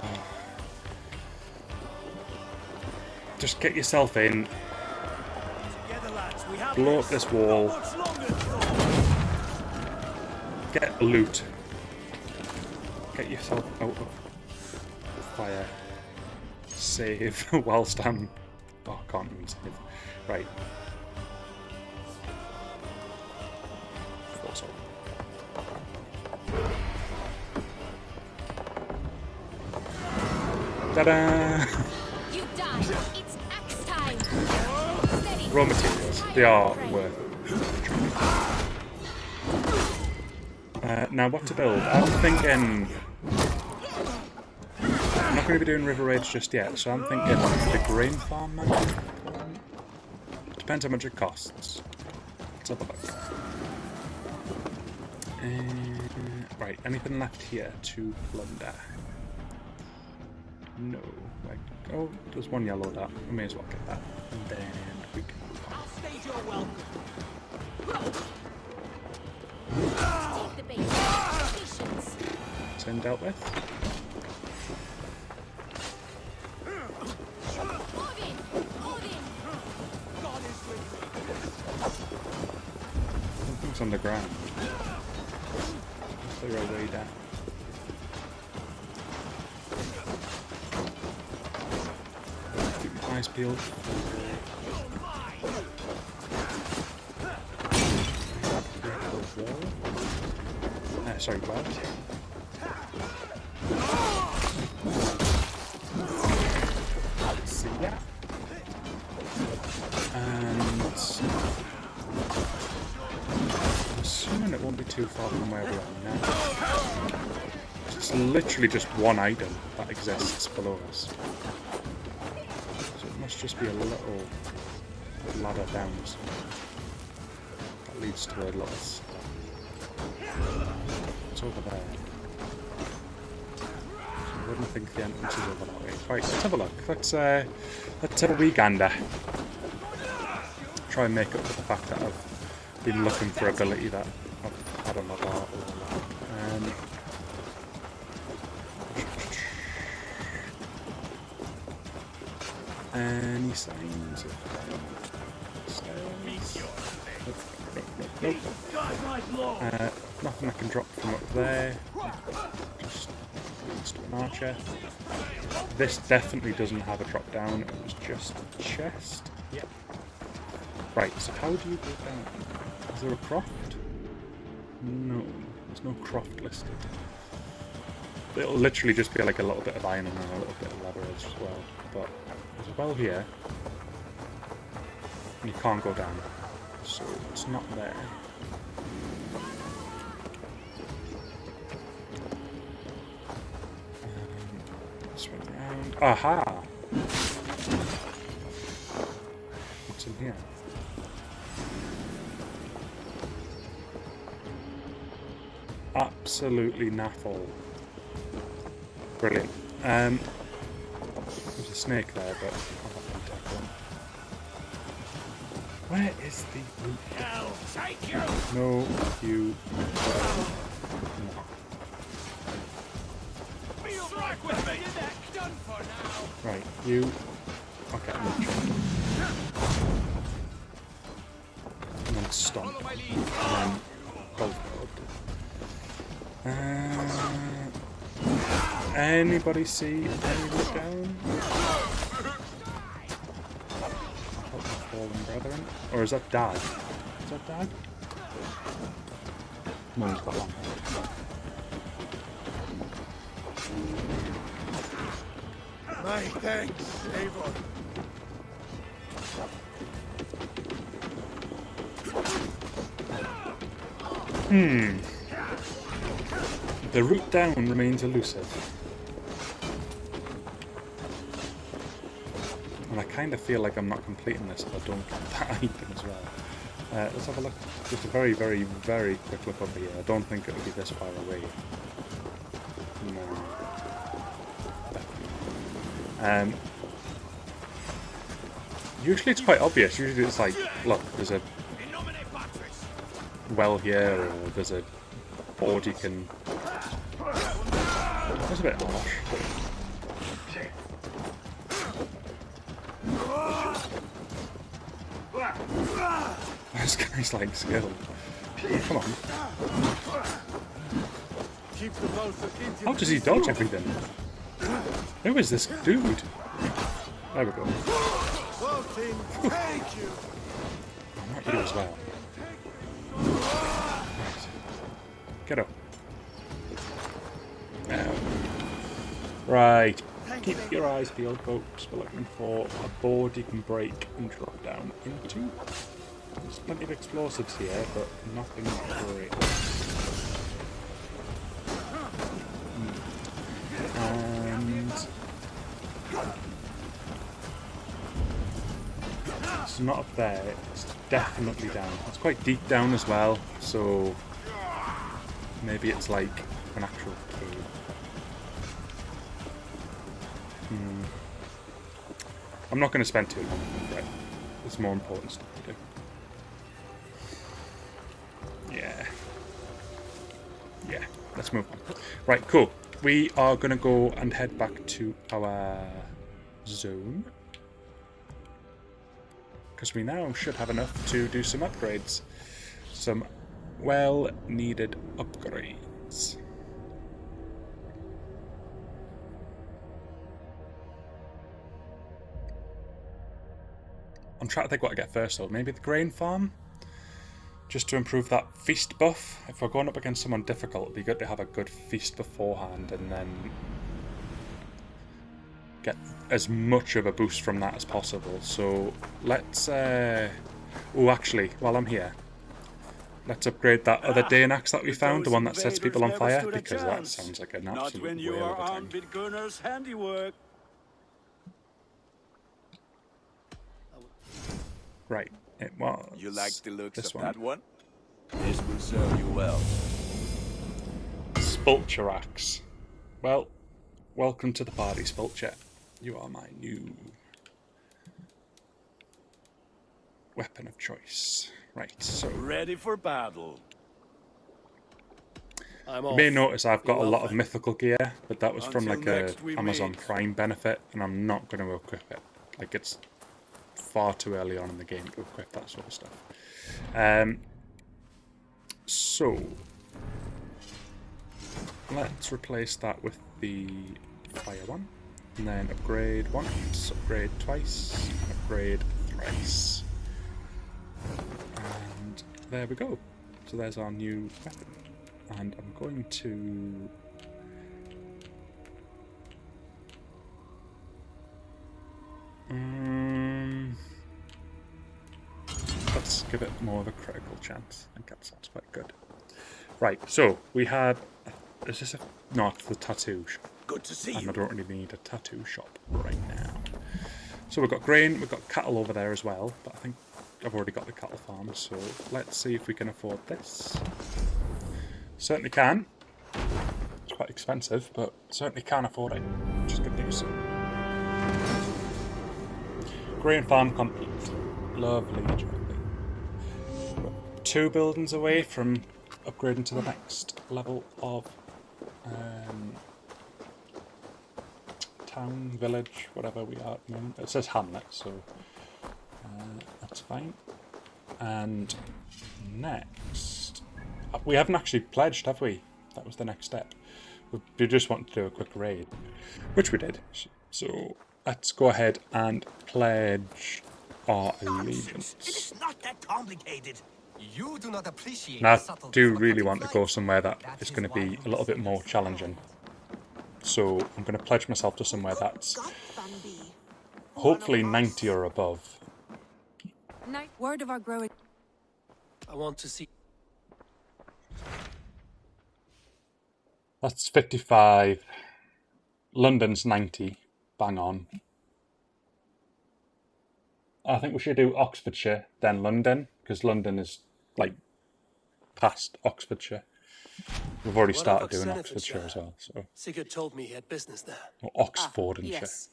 Just get yourself in, blow up this wall, get loot, get yourself out of fire, save whilst I'm... oh, I can't even save. Right. Force up. Ta-da! You die. It's axe time. Raw materials, they are worth it. Now what to build? I'm thinking... I'm not going to be doing river raids just yet, so I'm thinking the grain farm might be important. Depends how much it costs. Let's have a look. Right, anything left here to plunder? No. Right. Oh, there's one yellow dot. We may as well get that. And then we can move on. Stage your welcome. Take the bait. Patience. Tin dealt with. Something's on the ground. Let's throw way down. Keep my eyes peeled. well. Sorry, well. Let's see that. And I'm assuming it won't be too far from where we are now. It's literally just one item that exists below us. So it must just be a little ladder down that leads to a little step. It's over there. So I wouldn't think the entrance is over that way. Right, let's have a look. Let's have a wee gander. Try and make up for the fact that I've been looking for ability that I've had on my bar. Any signs of stairs? Nope. Nothing I can drop from up there. Just leads to an archer. This definitely doesn't have a drop down. It was just a chest. Yep. Right. So how do you go down? Is there a croft? No. There's no croft listed. It'll literally just be like a little bit of iron and a little bit of leather as well. But there's a well here. And you can't go down. So it's not there. Swing around. Aha! What's in here? Absolutely naffle. Brilliant. There's a snake there, but I'll have to take one. Where is the loot? I'll take you. No, you. No. Strike with me. You're done for now. Right, you. Okay, I'm gonna try. And then stomp. And then bolt anybody see any look down? Help my fallen brethren. Or is that Dad? Is that Dad? No, he's got long hair. My thanks, Avon. The route down remains elusive. And I kind of feel like I'm not completing this if I don't get that item as well. Let's have a look. Just a very, very, very quick look over here. I don't think it'll be this far away. No. Definitely. Usually it's quite obvious. Usually it's like, look, there's a well here, or there's a board you can... That's a bit harsh. This guy's like skilled. Come on. How does he dodge everything? Who is this dude? There we go. Not you as well. Get up. Now. Right. Keep your eyes peeled, folks. We're looking for a board you can break and drop down into. There's plenty of explosives here, but nothing great. And it's not up there. It's definitely down. It's quite deep down as well, so maybe it's like an actual cave. I'm not going to spend too long. Right. There's more important stuff to do. Yeah, let's move on. Right, cool. We are going to go and head back to our zone. Because we now should have enough to do some upgrades. Some well-needed upgrades. I'm trying to think what I get first though. Maybe the grain farm? just to improve that feast buff. If we're going up against someone difficult, it'd be good to have a good feast beforehand and then get as much of a boost from that as possible. So let's... oh, actually, while I'm here, let's upgrade that other Dane axe that we found, the one that sets people on fire, because that sounds like an absolute whale of a time. With Gunnar's handiwork. Right, it was... You like the looks this of one. that one? This will serve you well. Spulcher axe. Well, welcome to the party, Spulcher. You are my new weapon of choice. Right, so... Ready for battle. You may notice I've got a lot of mythical gear, but that was from like a Amazon Prime benefit, and I'm not going to equip it. Like, it's far too early on in the game to equip that sort of stuff. So let's replace that with the fire one, and then upgrade once, upgrade twice, and upgrade thrice. And there we go. So there's our new weapon. And I'm going to... let's give it more of a critical chance. I think that sounds quite good. Right, so we had... is this a... no, it's the tattoo shop. Good to see and you. I don't really need a tattoo shop right now. So we've got grain, we've got cattle over there as well, but I think I've already got the cattle farm, so let's see if we can afford this. Certainly can. It's quite expensive, but certainly can afford it, which is good news. Grain farm complete. Lovely, lovely. 2 buildings away from upgrading to the next level of town, village, whatever we are at the moment. It says hamlet, so that's fine. And next, we haven't actually pledged, have we? That was the next step. We just wanted to do a quick raid, which we did. So let's go ahead and pledge our allegiance. It is not that complicated. You do not appreciate Now, I do really want to go somewhere that is going to be a little bit more challenging. So I'm going to pledge myself to somewhere that's hopefully 90 or above. Word of our growing. I want to see. That's 55. London's 90. Bang on. I think we should do Oxfordshire, then London, because London is, like, past Oxfordshire. We've already started doing Oxfordshire as well, so... Sigurd told me he had business there. Or Oxfordshire. Yes.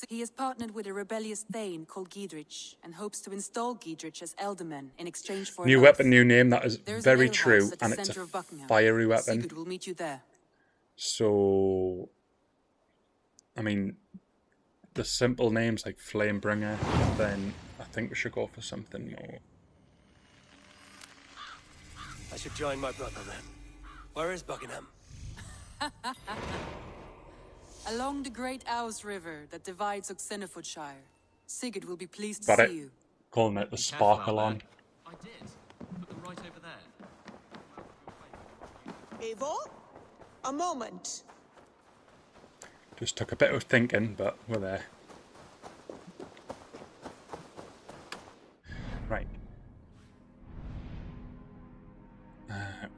He has partnered with a rebellious Thane called Giedrich, and hopes to install Giedrich as Elderman in exchange for New weapon, new name, that is very true, and it's a fiery weapon. Sigurd will meet you there. So... I mean... the simple names like Flamebringer, then I think we should go for something more. I should join my brother then. Where is Buckingham? Along the Great Ouse River that divides Oxenfordshire. Sigurd will be pleased to Got see it. you. Calling it the Sparkle on. I did. Put them right over there. Eivor? A moment. Just took a bit of thinking, but we're there. Right.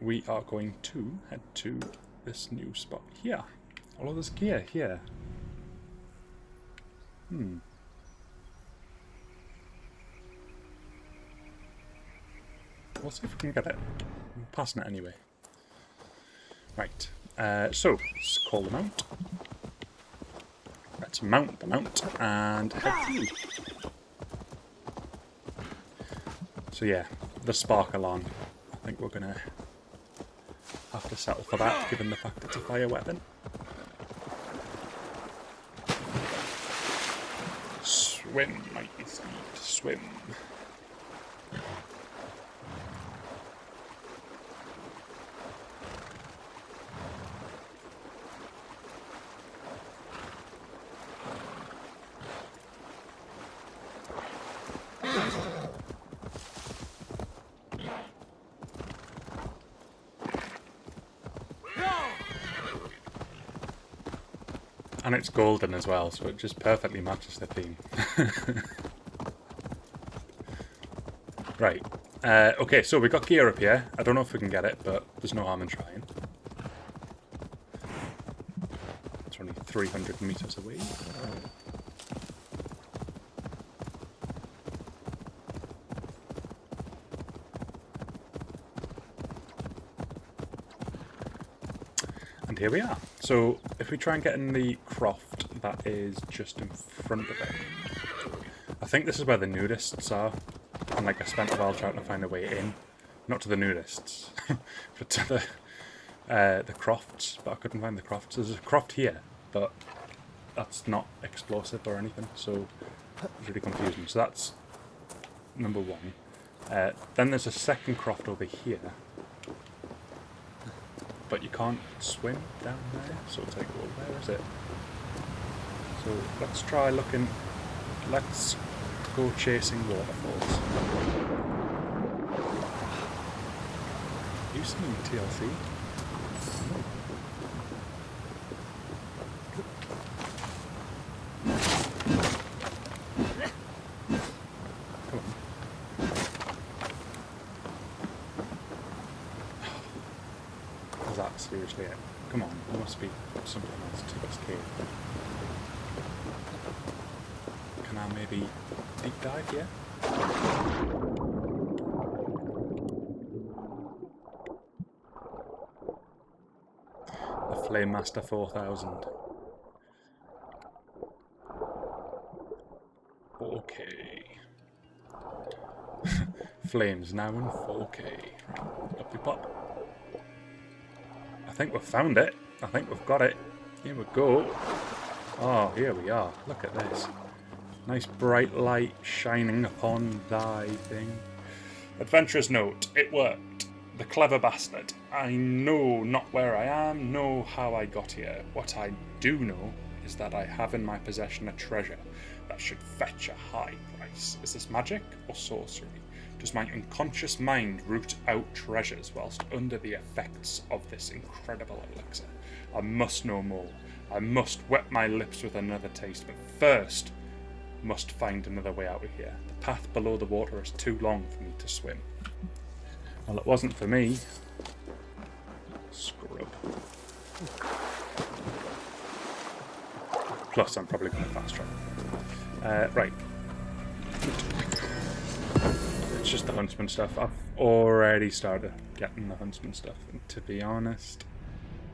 We are going to head to this new spot here. All of this gear here. We'll see if we can get it. I'm passing it anyway. Right. So, let's call the mount. Let's mount the mount and head through. So yeah, the Sparkle on. I think we're gonna have to settle for that, given the fact it's a fire weapon. Swim, mighty steed, swim. And it's golden as well, so it just perfectly matches the theme. Right. Okay, so we got gear up here. I don't know if we can get it, but there's no harm in trying. It's only 300 meters away. And here we are. So if we try and get in the croft that is just in front of it. I think this is where the nudists are. And like I spent a while trying to find a way in. Not to the nudists, but to the crofts. But I couldn't find the crofts. There's a croft here, but that's not explosive or anything. So it's really confusing. So that's number one. Then there's a second croft over here. But you can't swim down there, so it's like, well, where is it? So let's try looking. Let's go chasing waterfalls. You seen TLC? Come on. Is that seriously it? Come on, there must be something else to this cave. Can I maybe deep dive here? The Flame Master 4000. Okay. Flames now in 4K. Right, up we pop. I think we've found it. I think we've got it. Here we go. Oh, here we are. Look at this. Nice bright light shining upon thy thing. Adventurer's note. It worked. The clever bastard. I know not where I am, nor how I got here. What I do know is that I have in my possession a treasure that should fetch a high price. Is this magic or sorcery? Does my unconscious mind root out treasures whilst under the effects of this incredible elixir? I must know more. I must wet my lips with another taste, but first must find another way out of here. The path below the water is too long for me to swim. Well, it wasn't for me. Scrub. Plus, I'm probably going to fast travel. Right. It's just the huntsman stuff. I've already started getting the huntsman stuff, and to be honest,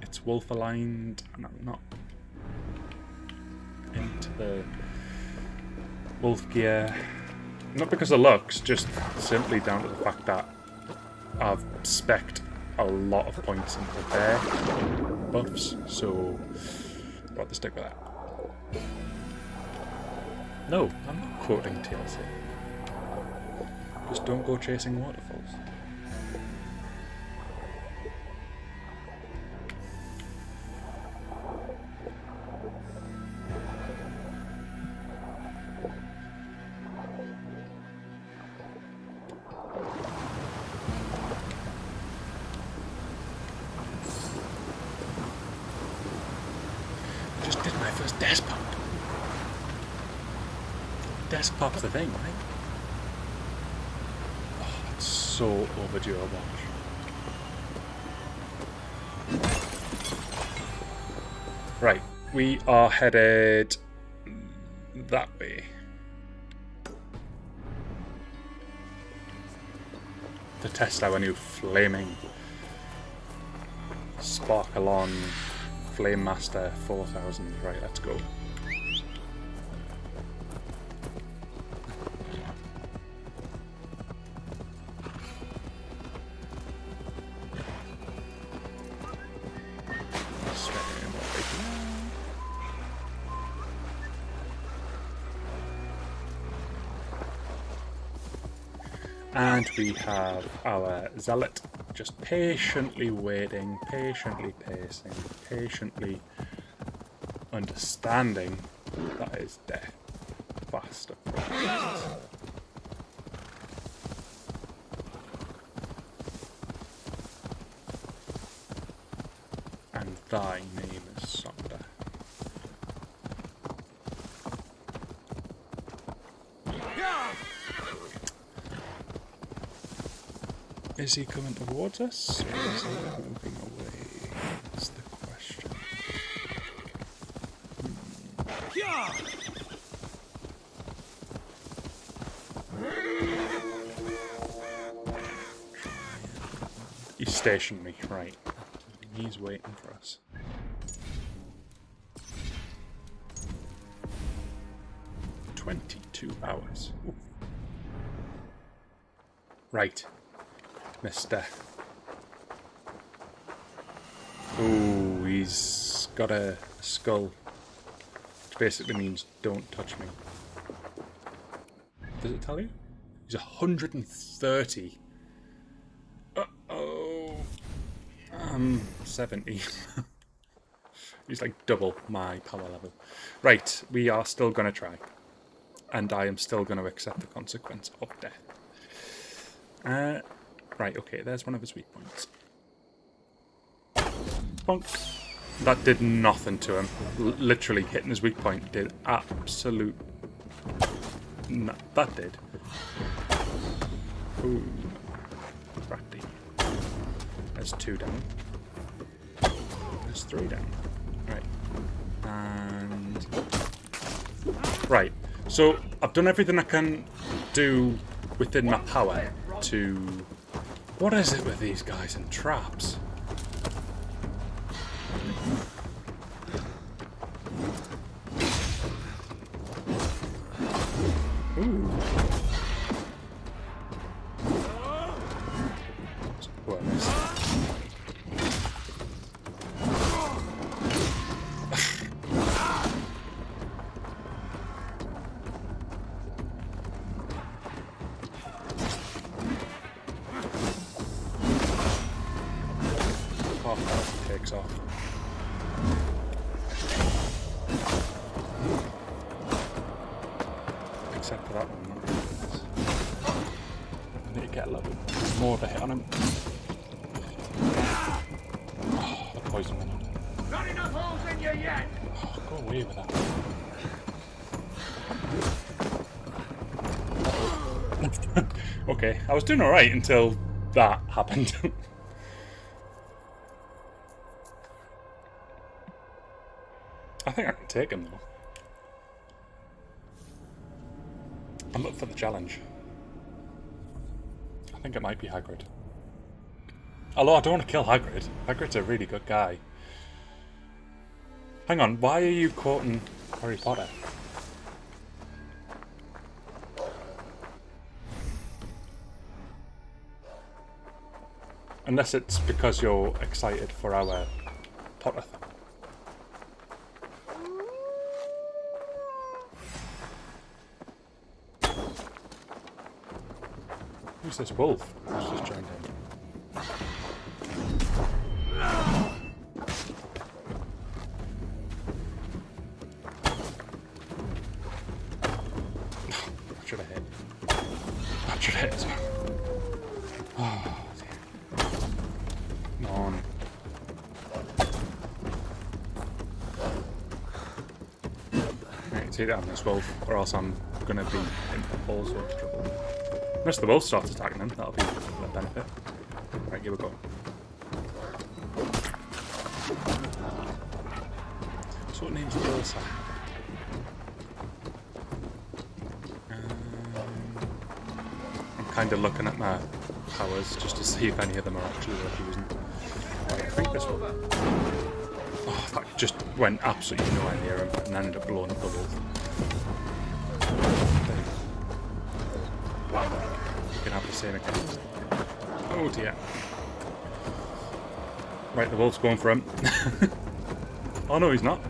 it's wolf aligned, and I'm not into the wolf gear. Not because of looks, just simply down to the fact that I've spec'd a lot of points into their buffs, so I'd rather stick with that. No, I'm not quoting TLC. Just don't go chasing waterfalls. Just did my first desk pop. Desk pop's the thing, right? So overdue a watch. Right, we are headed that way. To test our new flaming Sparkle on Flame Master 4000. Right, let's go. And we have our zealot just patiently waiting, patiently pacing, patiently understanding that is death fast approaches. And thy name is Sonder. Is he coming towards us, or is he moving away? That's the question. He's stationary, right. He's waiting for us. "22 hours. Ooh. Right. Mister. Ooh, he's got a skull. Which basically means don't touch me. Does it tell you? He's 130. Uh-oh. 70. He's like double my power level. Right, we are still going to try. And I am still going to accept the consequence of death. Right, okay, there's one of his weak points. Bonk. That did nothing to him. Literally hitting his weak point did absolute... No, that did. Ooh. Ratty. There's 2 down. There's 3 down. Right. And... Right. So, I've done everything I can do within my power to... What is it with these guys and traps? Ooh. Oh, I missed. Takes off. Except for that one. I need to get a little bit more of a hit on him. Oh, the poison one. Not enough holes in you yet! Oh, go away with that. Okay, I was doing alright until that happened. I think I can take him though. I'm up for the challenge. I think it might be Hagrid. Although I don't want to kill Hagrid. Hagrid's a really good guy. Hang on, why are you quoting Harry Potter? Unless it's because you're excited for our Potter thing. Who's this wolf? Who's just joined in? Should have hit. That should have hit as well. Oh, dear. Come on. Right, take down this wolf, or else I'm gonna be in all sorts of trouble. Unless the wolf starts attacking him, that'll be a benefit. Right, here we go. So what name's the wolf? I'm kind of looking at my powers just to see if any of them are actually worth using. Right, I think this one. Oh, that just went absolutely nowhere near him and ended up blowing up the wolf. You can have the same account. Oh dear. Right, the wolf's going for him. Oh no, he's not.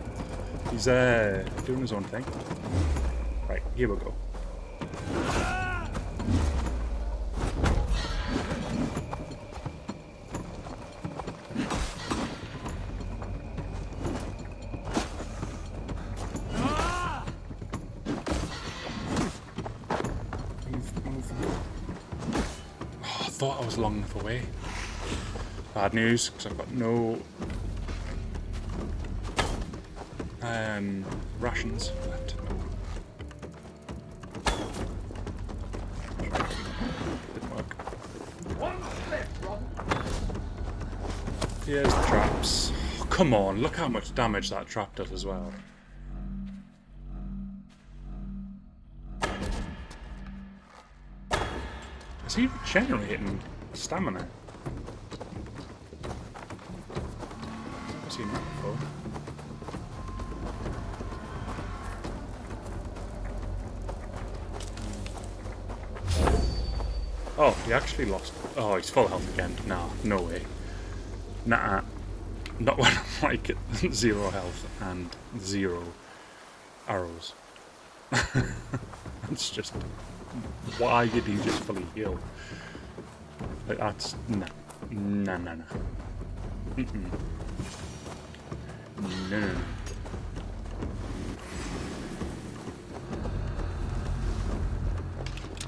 He's doing his own thing. Right, here we go. I thought I was long enough away. Bad news, because I've got no rations left. Didn't work. One slip, Here's the traps. Oh, come on, look how much damage that trap does as well. Is he regenerating stamina? Never seen that before. Oh, he actually lost. Oh, he's full health again. Nah, no way. Nah, not when I'm like 0 health and 0 arrows. That's just. Why did he just fully heal? Like, that's. Nah. Nah, nah, nah. Mm-mm. No, no, no.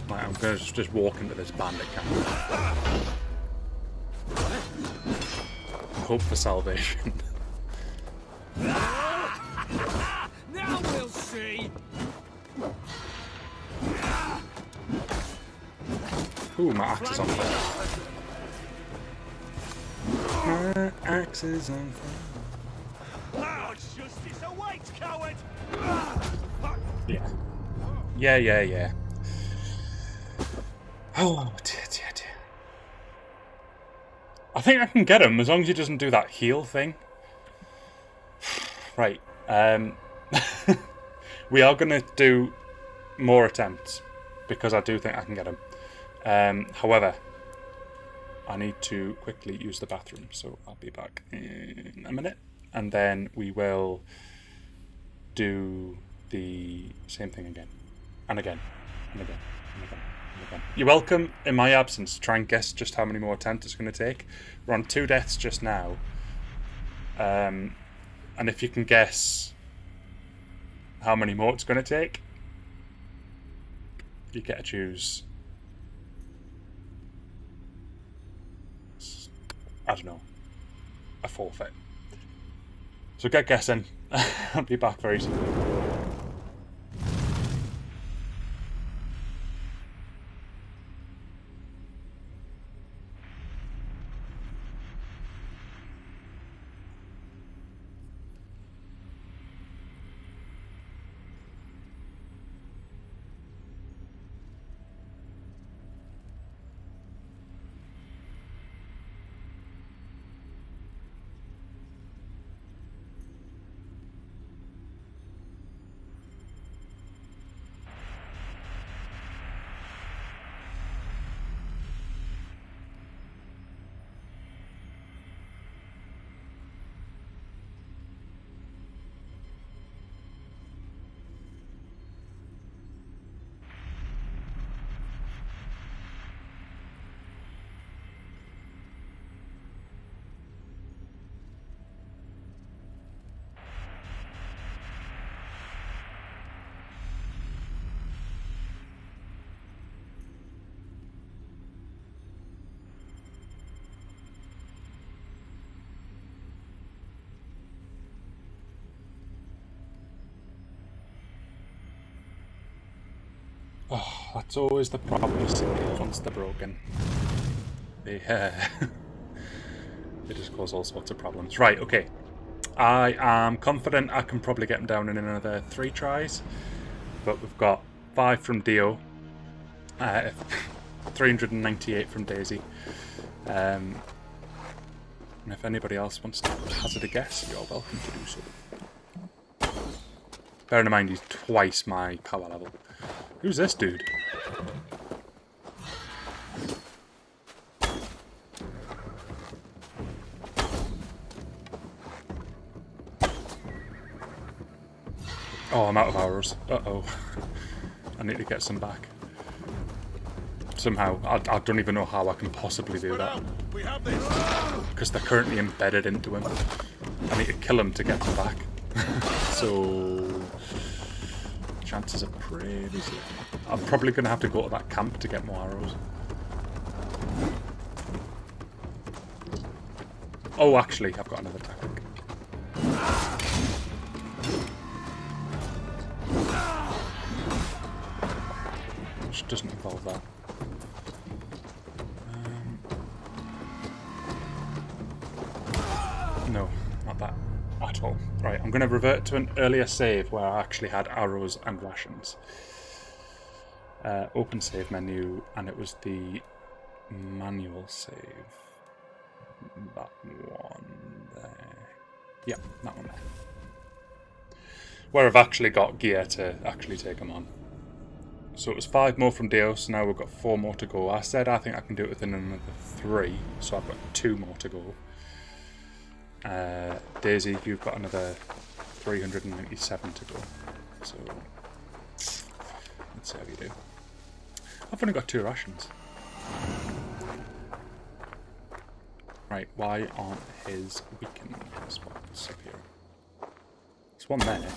Right, I'm gonna just walk into this bandit camp. Hope for salvation. Now we'll see. Ooh, my axe is on fire. My axe is on fire. Large justice awaits, coward. Yeah. Yeah. Oh, dear. I think I can get him as long as he doesn't do that heal thing. Right. We are going to do more attempts because I do think I can get him. However, I need to quickly use the bathroom, so I'll be back in a minute. And then we will do the same thing again. And again. And again. And again. Okay. You're welcome, in my absence, to try and guess just how many more attempts it's going to take. We're on 2 deaths just now. And if you can guess how many more it's going to take, you get to choose, I don't know, a forfeit. So get guessing. I'll be back very soon. Oh, that's always the problem once they're broken. They just cause all sorts of problems. Right, okay. I am confident I can probably get them down in another 3 tries. But we've got 5 from Dio. 398 from Daisy. And if anybody else wants to hazard a guess, you're welcome to do so. Bearing in mind he's twice my power level. Who's this dude? Oh, I'm out of arrows. Uh-oh. I need to get some back. Somehow. I don't even know how I can possibly do that. Because they're currently embedded into him. I need to kill him to get them back. So... chances are pretty slim. I'm probably going to have to go to that camp to get more arrows. Oh, actually, I've got another tactic. Which doesn't involve that. Not that at all. Right, I'm going to revert to an earlier save where I actually had arrows and rations. Open save menu, and it was the manual save. That one there. Yeah, that one there. Where I've actually got gear to actually take them on. So it was 5 more from Deos, now we've got 4 more to go. I said I think I can do it within another 3, so I've got 2 more to go. Daisy, you've got another 397 to go. So let's see how you do. I've only got 2 rations. Right, why aren't his weakened spots up here? There's one there.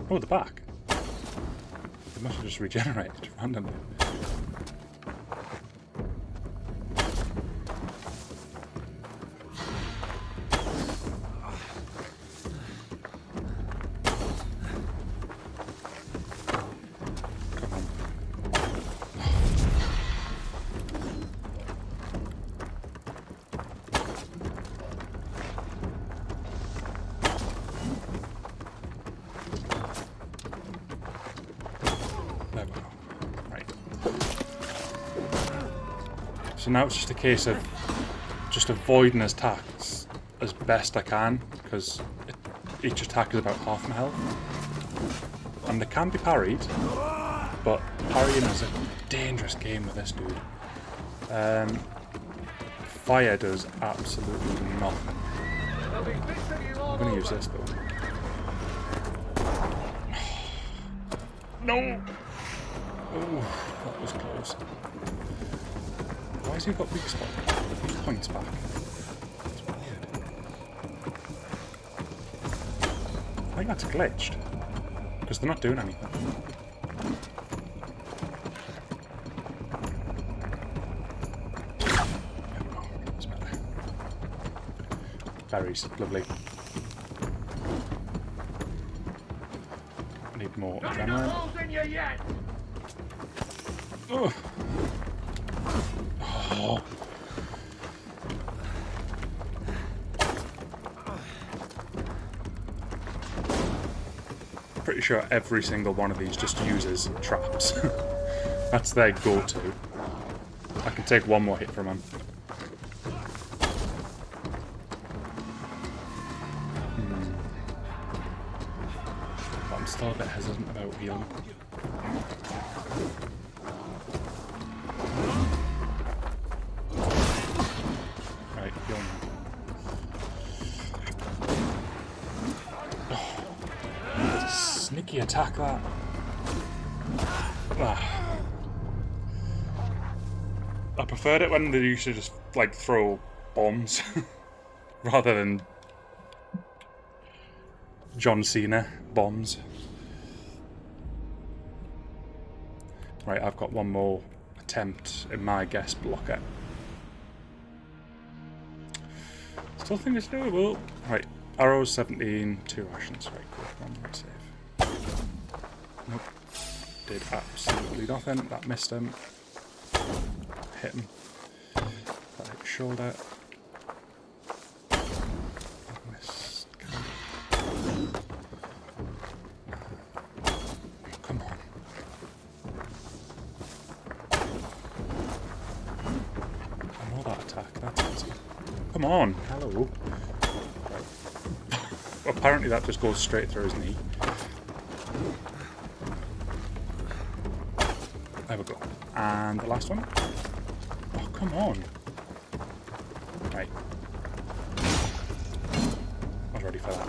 Oh, the back. It must have just regenerated randomly. So now it's just a case of just avoiding his attacks as best I can, because each attack is about half my health. And they can be parried, but parrying is a dangerous game with this dude. Fire does absolutely nothing. I'm going to use this though. No! Oh, that was close. Why has he got weak spot? Weak points back. That's weird. I think that's glitched. Because they're not doing anything. That's better. Berries, lovely. I need more adrenaline. Oh. Oh. Pretty sure every single one of these just uses traps. That's their go-to. I can take one more hit from him. But I'm still a bit hesitant about healing. Sneaky attack that. I preferred it when they used to just like throw bombs rather than John Cena bombs. Right, I've got one more attempt in my guest blocker. Still think it's doable. Right, arrows 17, 2 rations. Right, cool. One more save. Nope. Did absolutely nothing. That missed him. Hit him. That hit shoulder. That missed. Come on. I know that attack. That's easy. Come on. Hello. Apparently that just goes straight through his knee. There we go. And the last one. Oh, come on. Right. I was ready for that.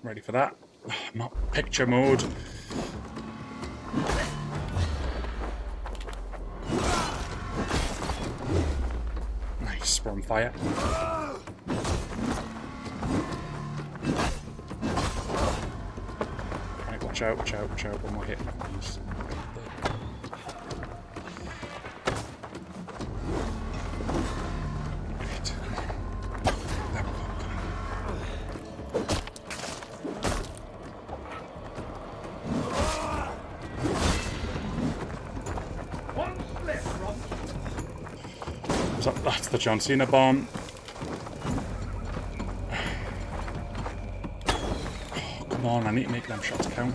Ready for that. I'm not picture mode. Nice. We're on fire. Watch out, watch out, watch out. One more hit. Please. Great. There we go. That's the John Cena bomb. Oh, come on, I need to make them shots count.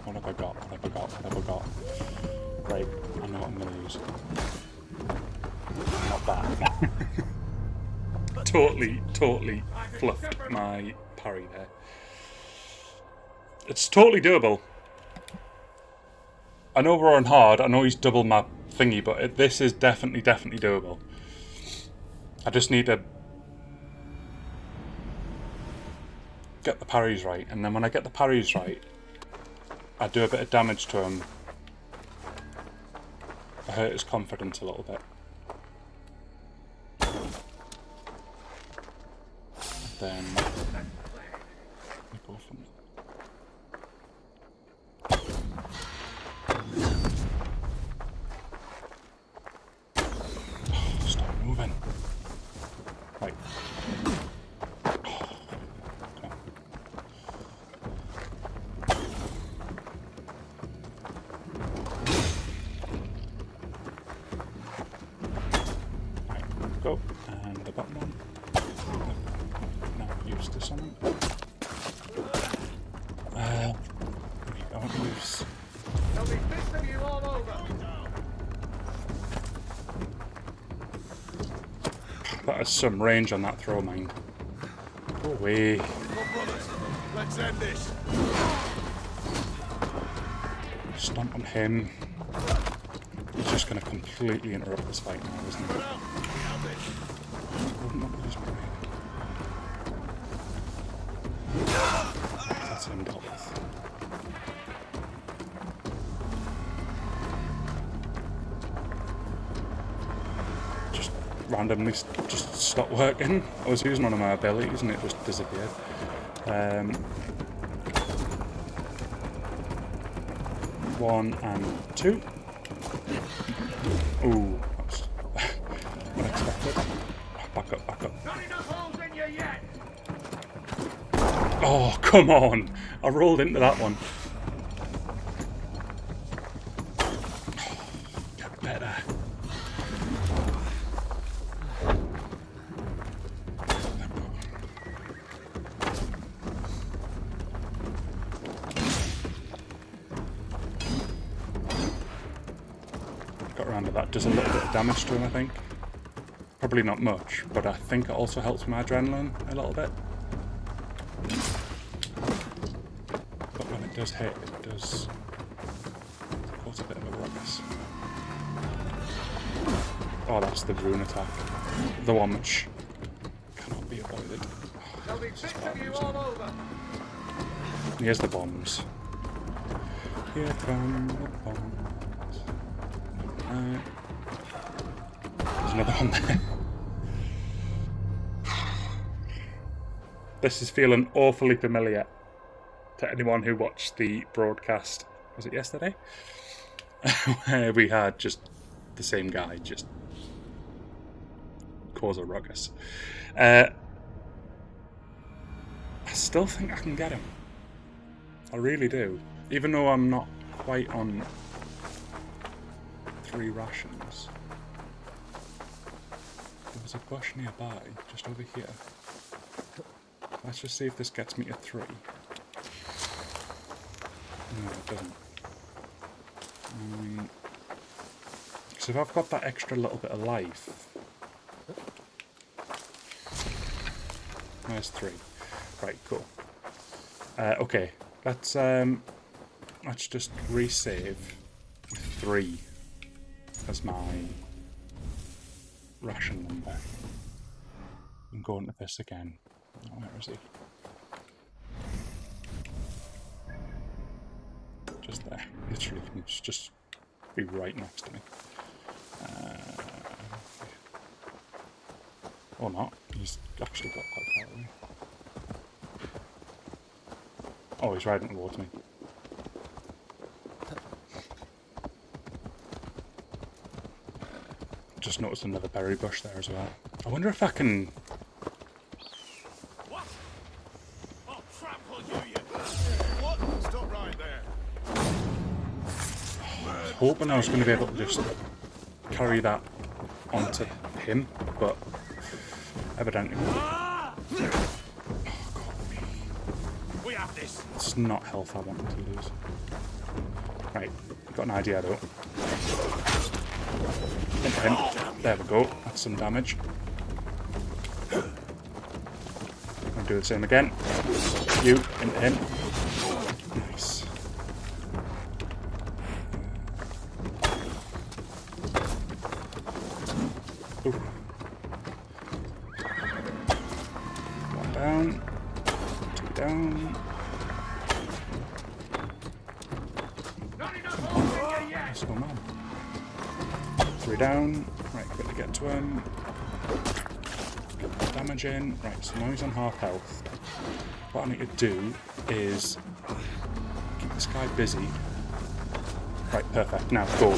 What have I got? What have I got? What have I got? Right, I know what I'm going to use. Not bad. totally fluffed my parry there. It's totally doable. I know we're on hard, I know he's double my thingy, but this is definitely doable. I just need to get the parries right, and then when I get the parries right, I do a bit of damage to him. I hurt his confidence a little bit. Then we go from there. Oh, stop moving. Right. Go, and the bottom one. Now use this on him. We don't use. There'll be bits of you all over. That has some range on that throw mine. Go away. Come brothers, let's end this. Stomp on him. He's just going to completely interrupt this fight now, isn't he? That's him dealt with. Just randomly just stopped working. I was using one of my abilities and it just disappeared. 1 and 2. Ooh, that was unexpected. Back up, back up. Not enough holes in you yet. Oh, come on! I rolled into that one. Get better. Got around to that. Does a little bit of damage to him, I think. Probably not much, but I think it also helps my adrenaline a little bit. But when it does hit, it does cause a bit of a ruckus. Oh, that's the rune attack. The one which cannot be avoided. There'll be bits of you all over. Here's the bombs. Here come the bombs. There's another one there. This is feeling awfully familiar to anyone who watched the broadcast, was it yesterday? Where we had just the same guy just cause a ruckus. I still think I can get him. I really do. Even though I'm not quite on 3 rations. There was a bush nearby, just over here. Let's just see if this gets me to 3. No, it doesn't. So if I've got that extra little bit of life... There's 3. Right, cool. Okay, let's just resave 3 as my ration number. I'm going to this again. Oh, where is he? Just there. Literally, he can just be right next to me. Or not. He's actually got quite far away. Oh, he's riding towards me. Just noticed another berry bush there as well. I wonder if I can... What? I'll trample you, you... What? Stop right. hoping I was going to be able to just carry that onto him, but evidently We have this. it's not health I wanted to lose. Right, got an idea though. Into him. There we go. That's some damage. I'll do the same again. You into him. Nice. Ooh. One down. Two down. What's going on? 3 down. Right, got to get to him. Get that damage in. Right, so now he's on half health. What I need to do is keep this guy busy. Right, perfect. Now, go.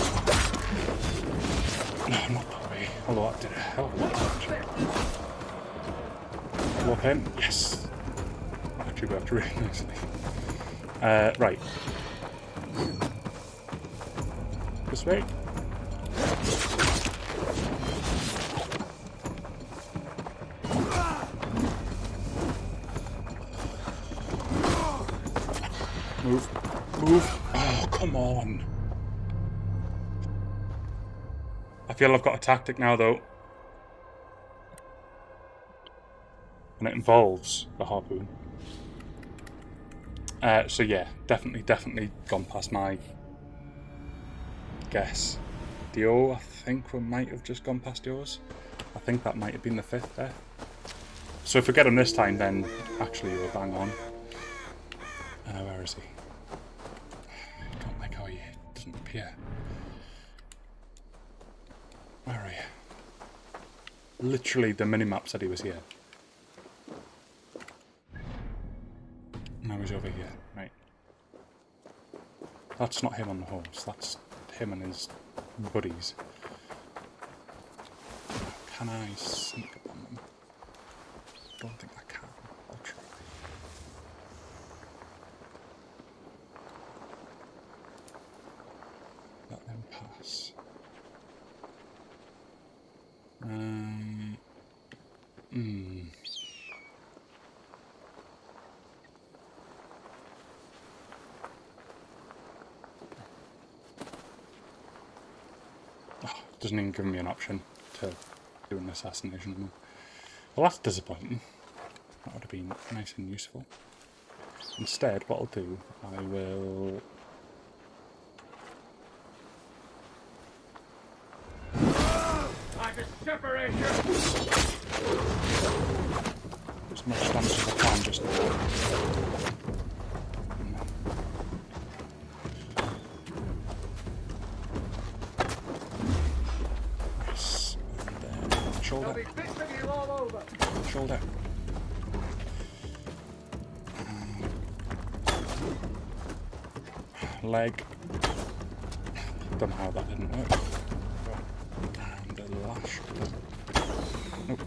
No, not that way. Although that did a hell of a lot of damage. Blow him. Yes. That actually worked really nicely. Right. This way. Move. Move. Oh, come on. I feel I've got a tactic now, though. And it involves the harpoon. So yeah, definitely gone past my guess. Dio, I think we might have just gone past yours. I think that might have been the 5th there. So if we get him this time, then actually we'll bang on. Where is he? I don't like how he doesn't appear. Where are you? Literally the minimap said he was here. Now he's over here. Right. That's not him on the horse, that's him and his buddies. Can I sneak up on them? Don't think I can. I'll try. Let them pass. Doesn't even give me an option to do an assassination on them. Well, that's disappointing. That would have been nice and useful. Instead, what I'll do, I will... I can separate you. As much damage as I can just now. Nice. And then shoulder. Shoulder. Leg. Don't know how that didn't work. And a lash. Nope.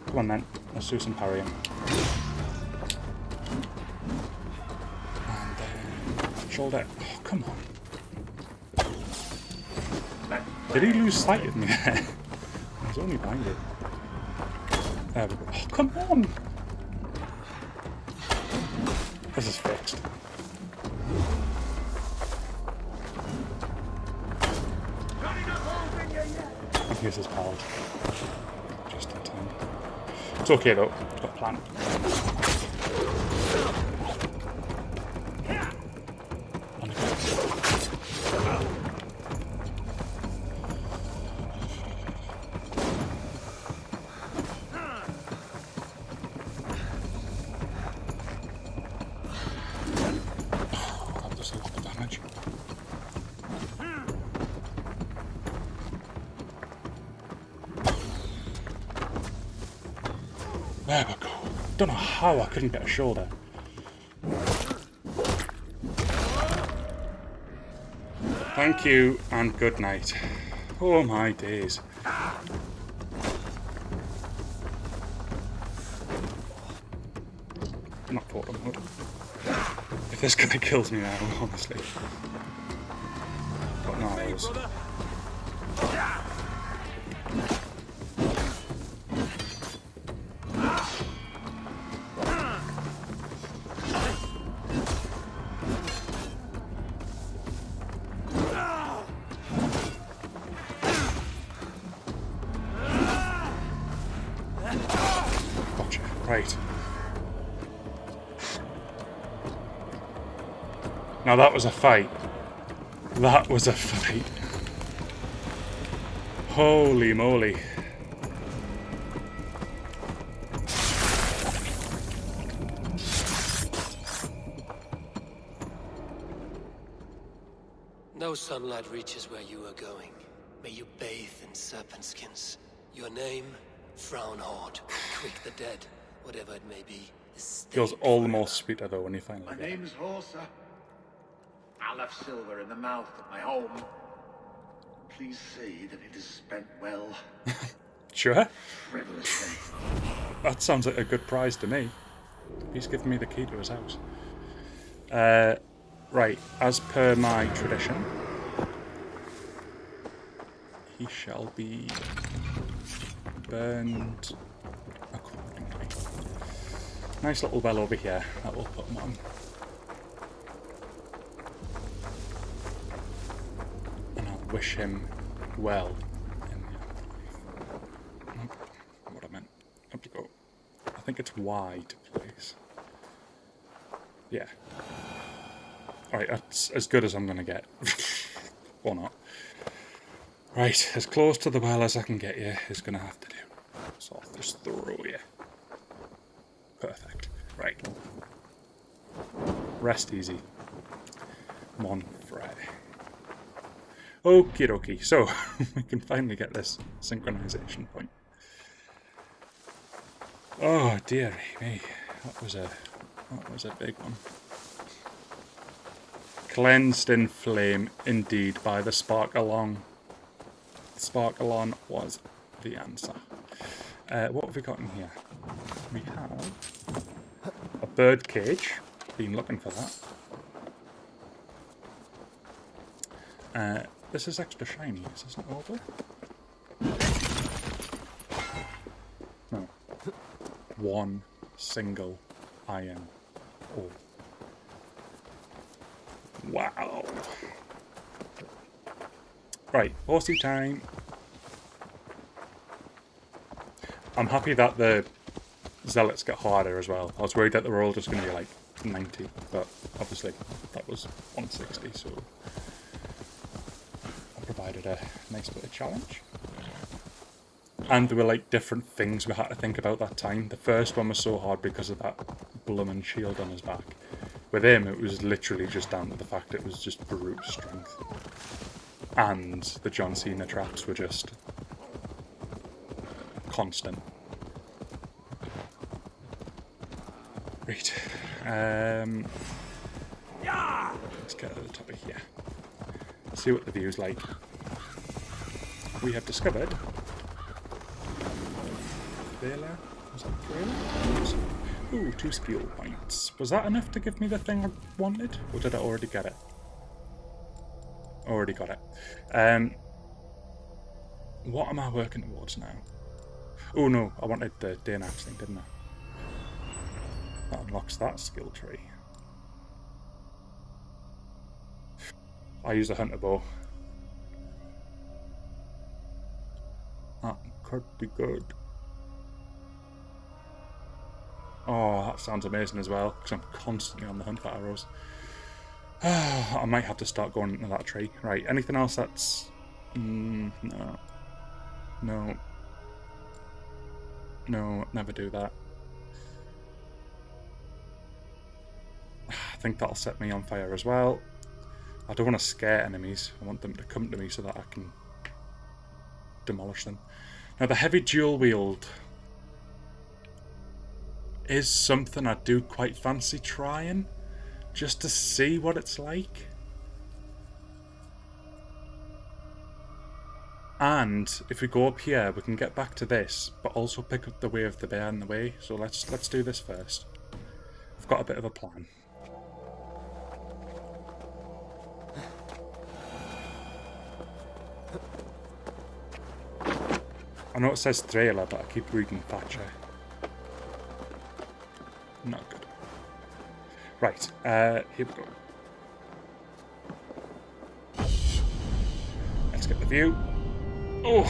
Come on then, let's do some parrying. And then shoulder. Oh, come on. Did he lose sight of me there? I was only behind it. There we go. Oh, come on! This is fixed. Here's his pals. Just in time. It's okay though, it's got a plan. That does a lot of damage. There we go. Don't know how I couldn't get a shoulder. Thank you and good night. Oh my days. Not photo mode. If this guy kills me now, honestly. but not ours. Gotcha. Right. Now that was a fight. That was a fight. Holy moly. No sunlight reaches where you are going. May you bathe in serpent skins. Your name, Frownhorde. Quick the dead, whatever it may be. Feels all the more sweeter though when you finally My get it. name's Horsa. I'll have silver in the mouth of my home. Please see that it is spent well. Sure. Frivolously. That sounds like a good prize to me. He's given me the key to his house. Right, as per my tradition, he shall be burned accordingly. Nice little bell over here that we'll put him on. And I'll wish him well in the afterlife. What I meant. Up to go. I think it's wide, please. Yeah. Alright, that's as good as I'm going to get. Or not. Right, as close to the well as I can get you is going to have to do. So I'll just throw you. Perfect. Right. Rest easy. Mon frere. Okie dokie. So, we can finally get this synchronization point. Oh, dearie me. That was a big one. Cleansed in flame, indeed, by the Sparkalon. Sparkalon was the answer. What have we got in here? We have a bird cage. Been looking for that. This is extra shiny. Is this not over? No. One single iron ore. Wow. Right, horsey time. I'm happy that the zealots get harder as well. I was worried that they were all just going to be like 90, but obviously that was 160, so I provided a nice bit of challenge. And there were like different things we had to think about that time. The first one was so hard because of that bloomin' shield on his back. With him, it was literally just down to the fact it was just brute strength. And the John Cena traps were just constant. Right. Let's get to the top of here. See what the view's like. We have discovered Valhalla. Was that Valhalla? Ooh, 2 skill points. Was that enough to give me the thing I wanted? Or did I already get it? Already got it. What am I working towards now? Oh no, I wanted the day and axe thing, didn't I? That unlocks that skill tree. I use a hunter bow. That could be good. Oh, that sounds amazing as well, because I'm constantly on the hunt for arrows. I might have to start going into that tree. Right, anything else that's... no. No. No, never do that. I think that'll set me on fire as well. I don't want to scare enemies. I want them to come to me so that I can demolish them. Now, the heavy dual wield is something I do quite fancy trying, just to see what it's like. And if we go up here, we can get back to this, but also pick up the way of the bear in the way. So let's do this first. I've got a bit of a plan. I know it says trailer, but I keep reading Thatcher. Not good. Right, here we go. Let's get the view. Oh!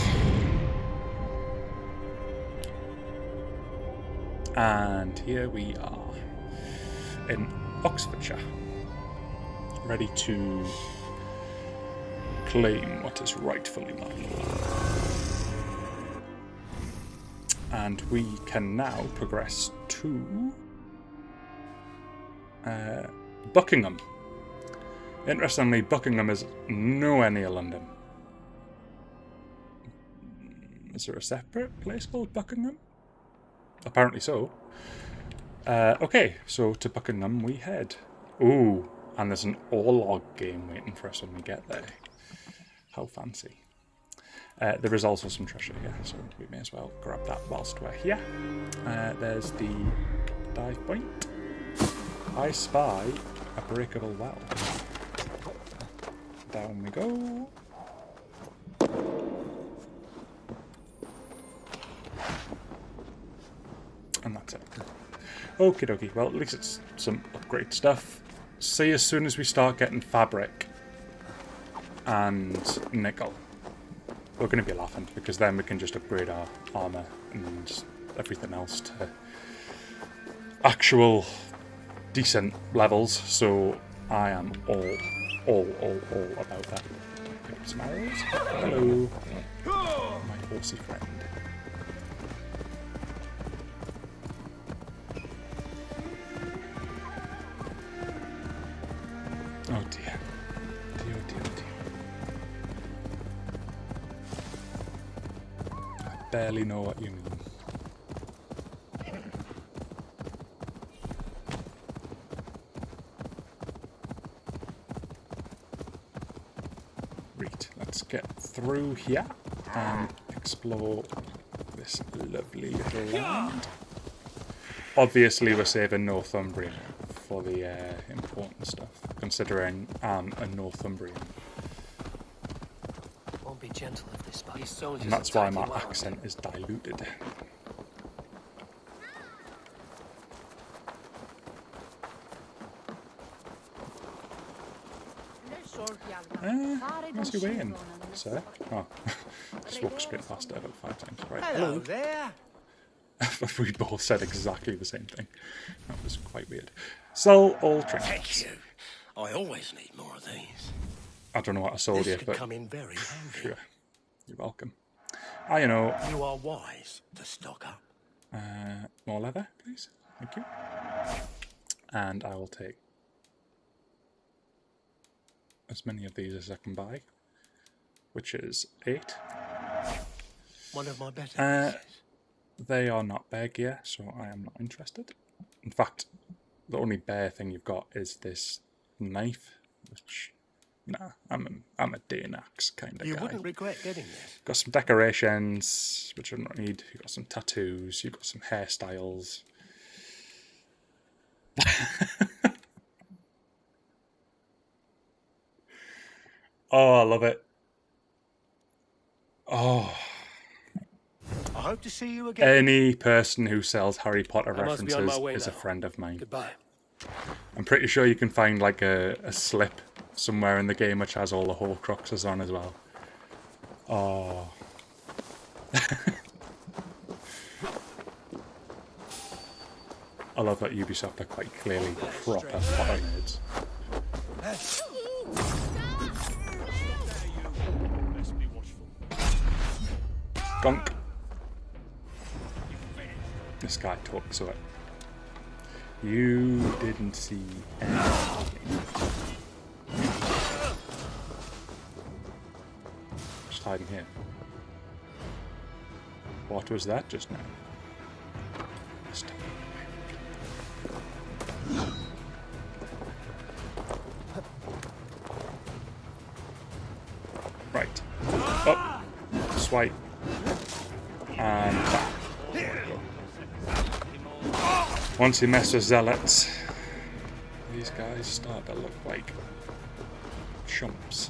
And here we are in Oxfordshire, ready to claim what is rightfully mine. And we can now progress to Buckingham. Interestingly, Buckingham is nowhere near London. Is there a separate place called Buckingham? Apparently so. Okay, so to Buckingham we head. Ooh, and there's an Orlog game waiting for us when we get there. How fancy. There is also some treasure here, so we may as well grab that whilst we're here. There's the dive point. I spy a breakable well. Down we go. And that's it. Okie dokie, well at least it's some upgrade stuff. See as soon as we start getting fabric and nickel. We're going to be laughing, because then we can just upgrade our armour and everything else to actual decent levels, so I am all about that. Pick up some arrows. Hello, my horsey friend. Oh dear. Dear, dear, dear. I barely know what you mean. Right, let's get through here and explore this lovely little land. Obviously we're saving Northumbria for the important stuff, considering I'm a Northumbrian. Won't be gentle if they spot. And that's why my accent is diluted. What's your way in, sir? Oh, just walk straight past it about 5 times. Right, hello there. We both said exactly the same thing. That was quite weird. Sell all trinkets. I always need more of these. I don't know what I sold you, but come in very handy. Sure. You're welcome. You know. You are wise to stock up. More leather, please. Thank you. And I will take as many of these as I can buy, which is 8. One of my better pieces. They are not bear gear, so I am not interested. In fact, the only bear thing you've got is this knife, which, nah, I'm a Dane axe kind of guy. You wouldn't regret getting this. Got some decorations, which I don't need. You've got some tattoos. You've got some hairstyles. Oh, I love it. Oh. I hope to see you again. Any person who sells Harry Potter I must be on my references way is a now. friend of mine. Goodbye. I'm pretty sure you can find like a slip somewhere in the game which has all the Horcruxes on as well. Oh. I love that Ubisoft are quite clearly proper Potter nerds. Gunk. This guy talks to it. You didn't see anything. Just hiding here. What was that just now? Right. Up. Swipe. And back. Once you mess with zealots, these guys start to look like chumps.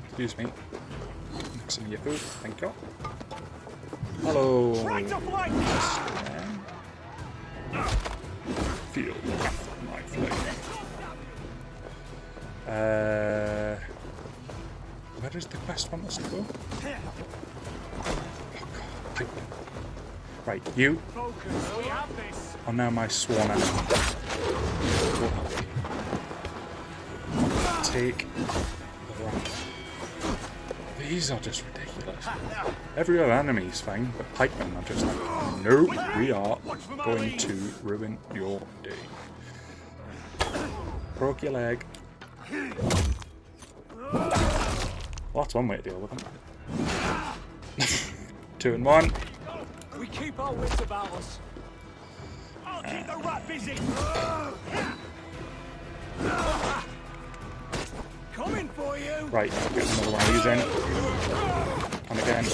Excuse me. Some of your food, thank you. Hello. Feel my flame. Where does the quest want us to go? Oh god, right, you are now my sworn enemy. Take the wrath. These are just ridiculous. Every other enemy's fine, but pikemen are just like, nope, we are going to ruin your day. Broke your leg. Well, that's one way to deal with them. 2 and 1. We keep our wits about us. I'll keep the rat busy. Coming for you. Right, get another one of these in. And again.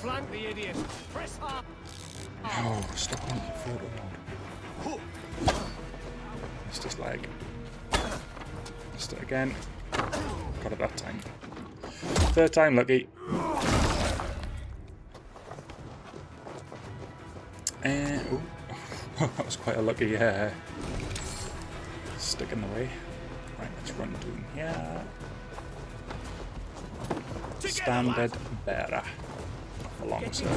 Flank the idiot. Press hard. Oh, stop on the photo mode. Missed his leg. Missed it again. Got it that time. 3rd time lucky. Oh, that was quite a lucky stick in the way. Right, let's run down here. Standard bearer. Alongside.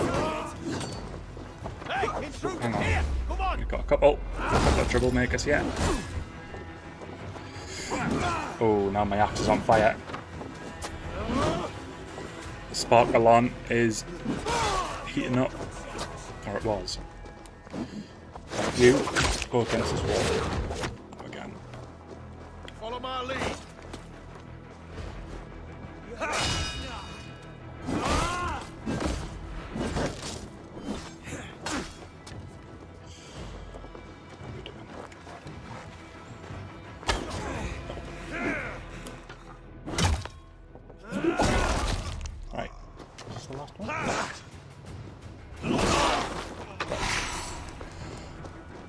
Hang on. We've got a couple of troublemakers here. Oh, now my axe is on fire. The Sparkalon is heating up. Or it was. You go against this wall. Again. Follow my lead. Right. Is this the last one?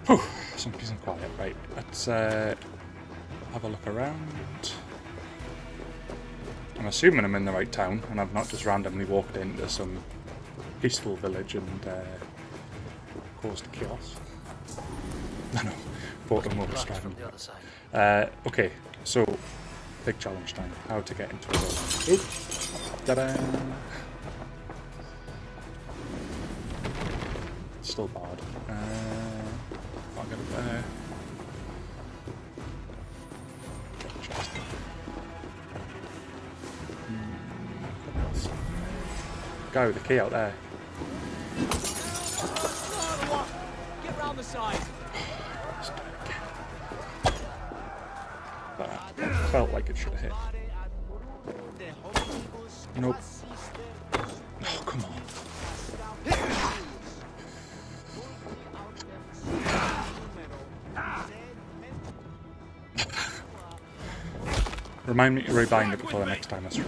Whew, some peace and quiet. Right, let's have a look around. I'm assuming I'm in the right town and I've not just randomly walked into some peaceful village and caused chaos. No, photo mode is driving. Okay, so big challenge time. How to get into a village. Oop. Ta-da! Still bad. Can't get up there. Guy with the key out there. Get round the side. That felt like it should have hit. Nope. Oh, come on. Remind me to rebind it before the next time I stream.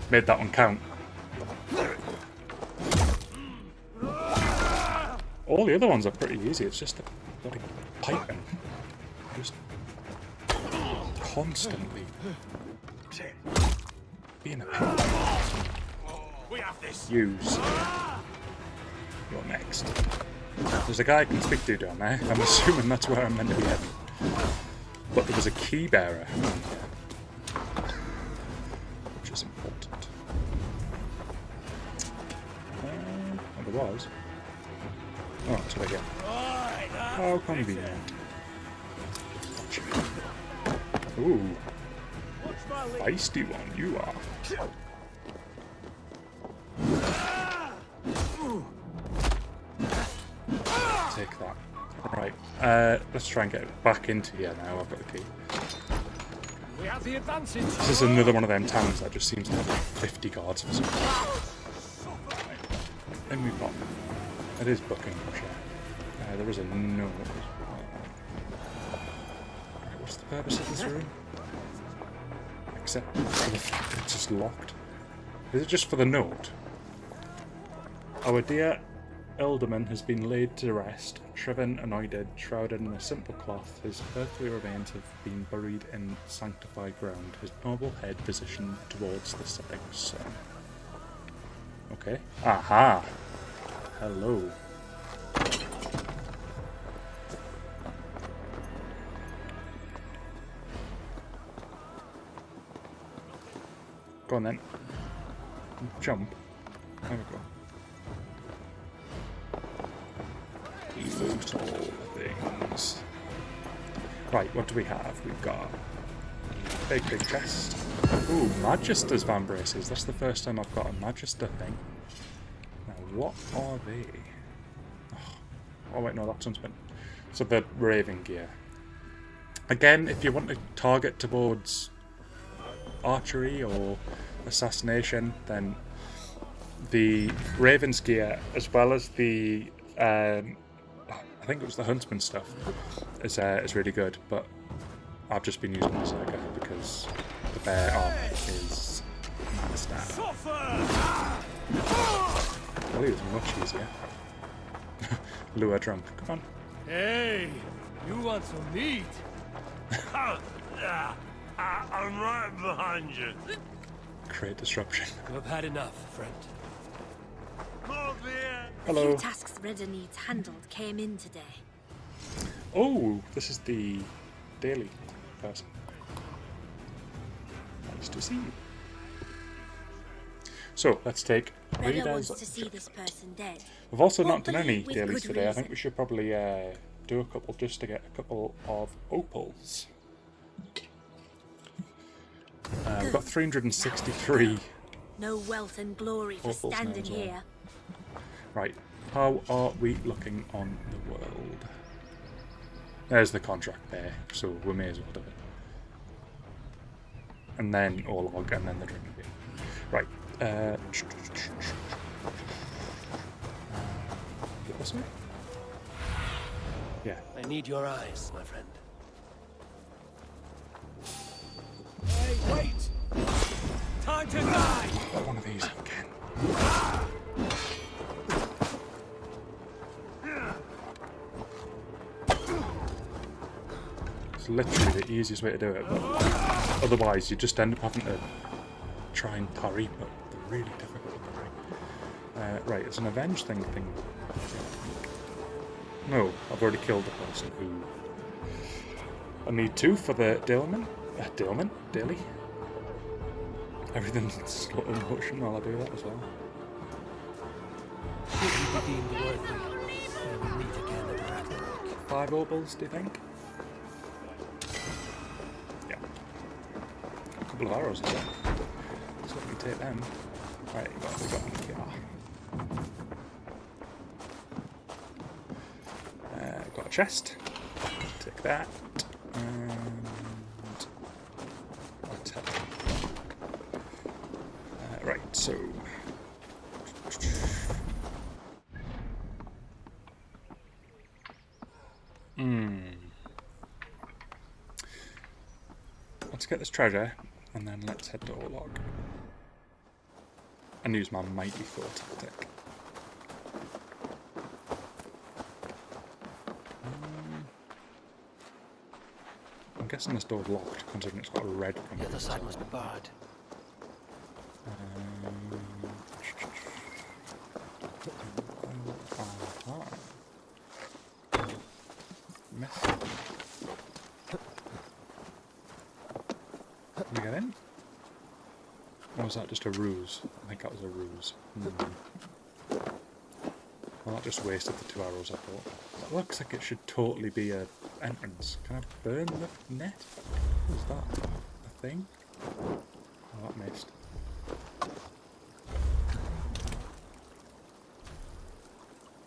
Made that one count. All the other ones are pretty easy, it's just the bloody piping. Just constantly being a pain. Use. You're next. There's a guy I can speak to down there. I'm assuming that's where I'm meant to be heading. But there was a key bearer. Which is important. Oh, there was. Oh, it's right here. How convenient. Ooh. Feisty one, you are. Take that. Right, let's try and get back into here now. I've got the key. We have the advantage. This is another one of them towns that just seems to have like 50 guards for some reason. Right. Then we've got. It is Buckinghamshire. There is a no. Right, what's the purpose of this room? except for the fact that it's just locked. Is it just for the note? Our dear Elderman has been laid to rest, shriven, anointed, shrouded in a simple cloth. His earthly remains have been buried in sanctified ground, his noble head positioned towards the setting sun. Okay. Aha! Hello. Go on then. Jump. There we go. Loot all things. Right, what do we have? We've got big chest. Ooh, Magister's van braces. That's the first time I've got a Magister thing. Now, what are they? Oh wait, no, that's Huntsman. So the Raven gear. Again, if you want to target towards archery or assassination, then the Raven's gear, as well as the I think it was the Huntsman stuff, is really good, but I've just been using the Berserker because the bear armor is master. Well, it was much easier. Lure drunk. Come on. Hey, you want some meat? I'm right behind you. Create disruption. I've had enough, friend. Hello. A few tasks Redder needs handled came in today. Oh, this is the daily person. Nice to see you. So, let's take Redder wants to see this person dead. We've also Won't not done any believe with dailies good today. I reason. think we should probably do a couple just to get a couple of opals. We've got 363. No wealth and glory for Opals now standing as well. here. Right, how are we looking on the world? There's the contract there, so we may as well do it. And then Orlog, and then the drinking game. Right, this way? Yeah. I need your eyes, my friend. Hey, wait! Time to die! Got one of these again. It's literally the easiest way to do it, but otherwise you just end up having to try and parry, but they're really difficult to parry. Right, it's an avenge thing. No, I've already killed the person who... I need 2 for the daily. Everything's in slow motion while I do that as well. Should we be deemed worthy when we meet again at Ragnarok? 5 opals, do you think? Yeah. A couple of arrows as well. So let me take them. Right, we got got a chest. Take that. And let's head. Right, so let's get this treasure, and then let's head to Orlog and use my mighty Thor tactic. I'm guessing this door's locked, considering it's got a red coming. The other side must be barred. Can we get in? Or was that just a ruse? I think that was a ruse. Well, that just wasted the 2 arrows I thought. That looks like it should totally be a entrance. Can I burn the net? What was that? A thing? Oh, that missed.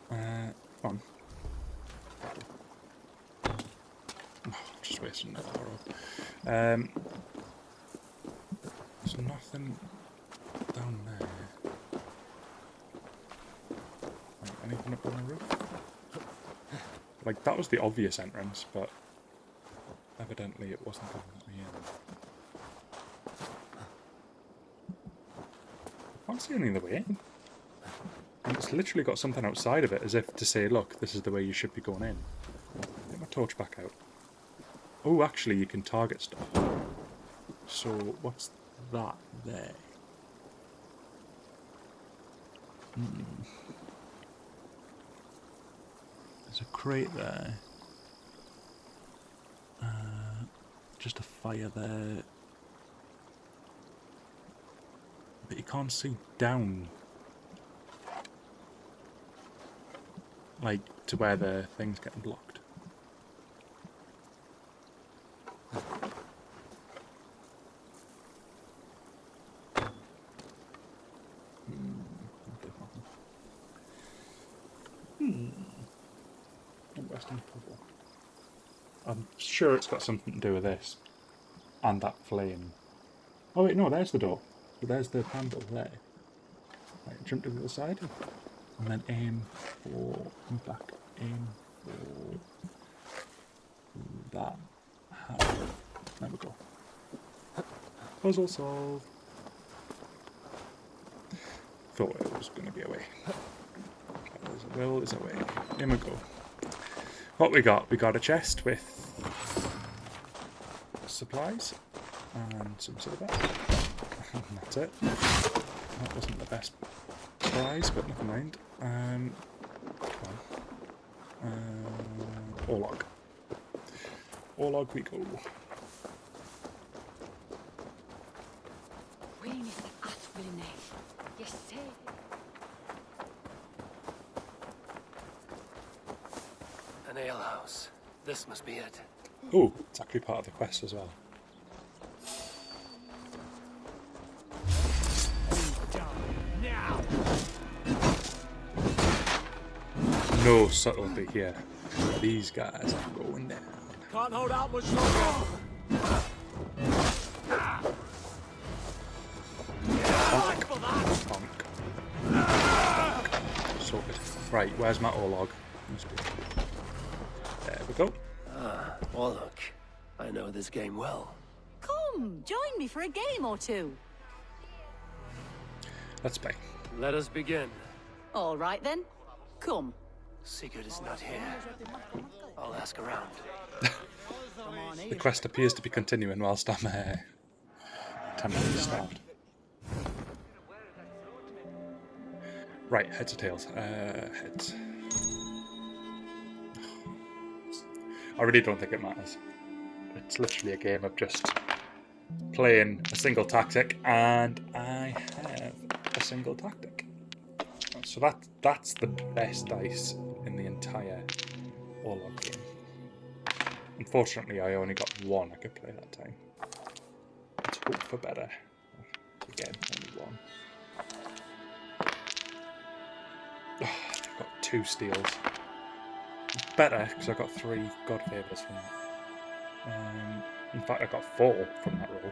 Come on. Oh, just wasted another arrow. There's nothing down there. Like, anything up on the roof? Like, that was the obvious entrance, but evidently it wasn't going to let me in. can't see any other way in. And it's literally got something outside of it, as if to say, look, this is the way you should be going in. Get my torch back out. Oh, actually, you can target stuff. So, what's that there? There's a crate there. Just a fire there. But you can't see down. Like, to where the thing's getting blocked. Western puzzle. I'm sure it's got something to do with this. And that flame. Oh wait, no, there's the door. So there's the handle there. Right, jump to the other side. And then aim for... move back. Aim for... that. There we go. Puzzle solved. Thought it was going to be a way. There's a will, there's a way. In we go. What we got? We got a chest with supplies and some silver. And that's it. That wasn't the best prize, but never mind. Come on. Orlog. Orlog we go. An alehouse. This must be it. Oh, it's actually part of the quest as well. No subtlety here. These guys are going down. Can't hold out much longer. Sorted. Right, where's my Orlog? There we go. Ah, Orlog. I know this game well. Come, join me for a game or two. Let's play. Let us begin. All right then. Come. Sigurd is not here. I'll ask around. The quest appears to be continuing whilst I'm temporarily starved. Right, heads or tails? Heads. I really don't think it matters. It's literally a game of just playing a single tactic, and I have a single tactic. So that's the best dice in the entire Orlog game. Unfortunately, I only got one I could play that time. Let's hope for better. Again, only one. Oh, I've got 2 steals. It's better because I got 3 God Favours from that. In fact, I got 4 from that roll.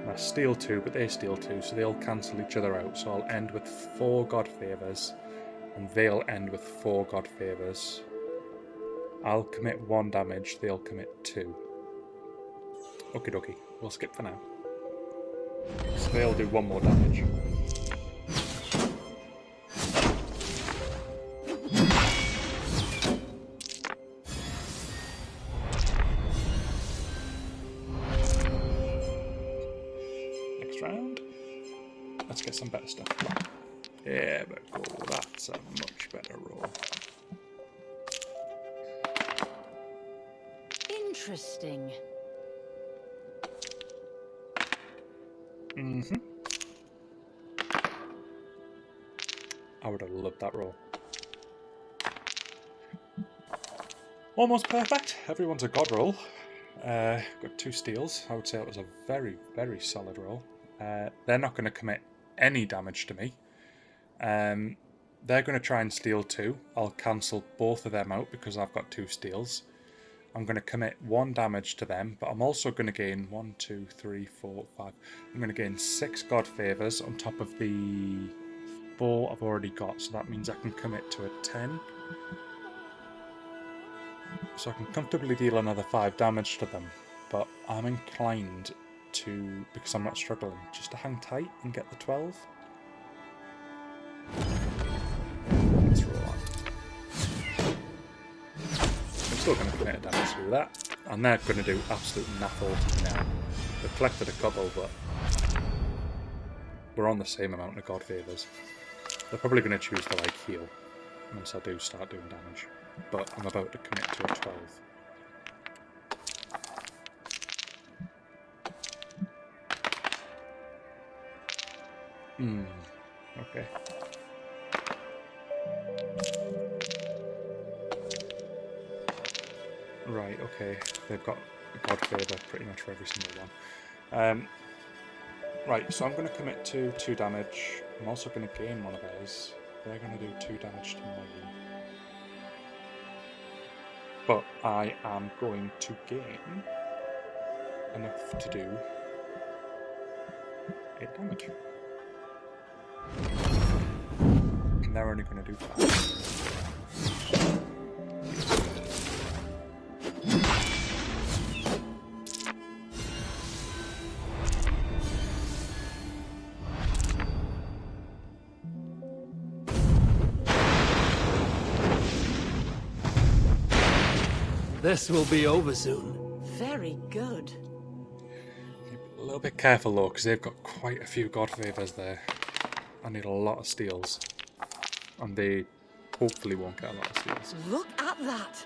And I steal 2, but they steal 2, so they'll cancel each other out. So I'll end with 4 God Favours, and they'll end with 4 God Favours. I'll commit 1 damage, they'll commit 2. Okie dokie, we'll skip for now. So they'll do 1 more damage. Next round. Let's get some better stuff. There we go, that's a much better roll. Interesting. I would have loved that roll. Almost perfect. Everyone's a god roll. Got 2 steals. I would say it was a very, very solid roll. They're not going to commit any damage to me. They're going to try and steal 2. I'll cancel both of them out because I've got 2 steals. I'm going to commit 1 damage to them, but I'm also going to gain 1, 2, 3, 4, 5. I'm going to gain 6 God Favours on top of the 4 I've already got, so that means I can commit to a 10. So I can comfortably deal another 5 damage to them, but I'm inclined to, because I'm not struggling, just to hang tight and get the 12. still going to commit a damage through that. And they're going to do absolute naffle to me now. They've collected a couple, but we're on the same amount of God Favours. They're probably going to choose to like heal once I do start doing damage. But I'm about to commit to a 12. Okay. Right, okay. They've got a God Favour pretty much for every single one. Right, so I'm going to commit to 2 damage. I'm also going to gain one of theirs. They're going to do 2 damage to me. But I am going to gain enough to do 8 damage. And they're only going to do 5. This will be over soon. Very good. A little bit careful though, because they've got quite a few God Favours there. I need a lot of steals. And they hopefully won't get a lot of steals. Look at that!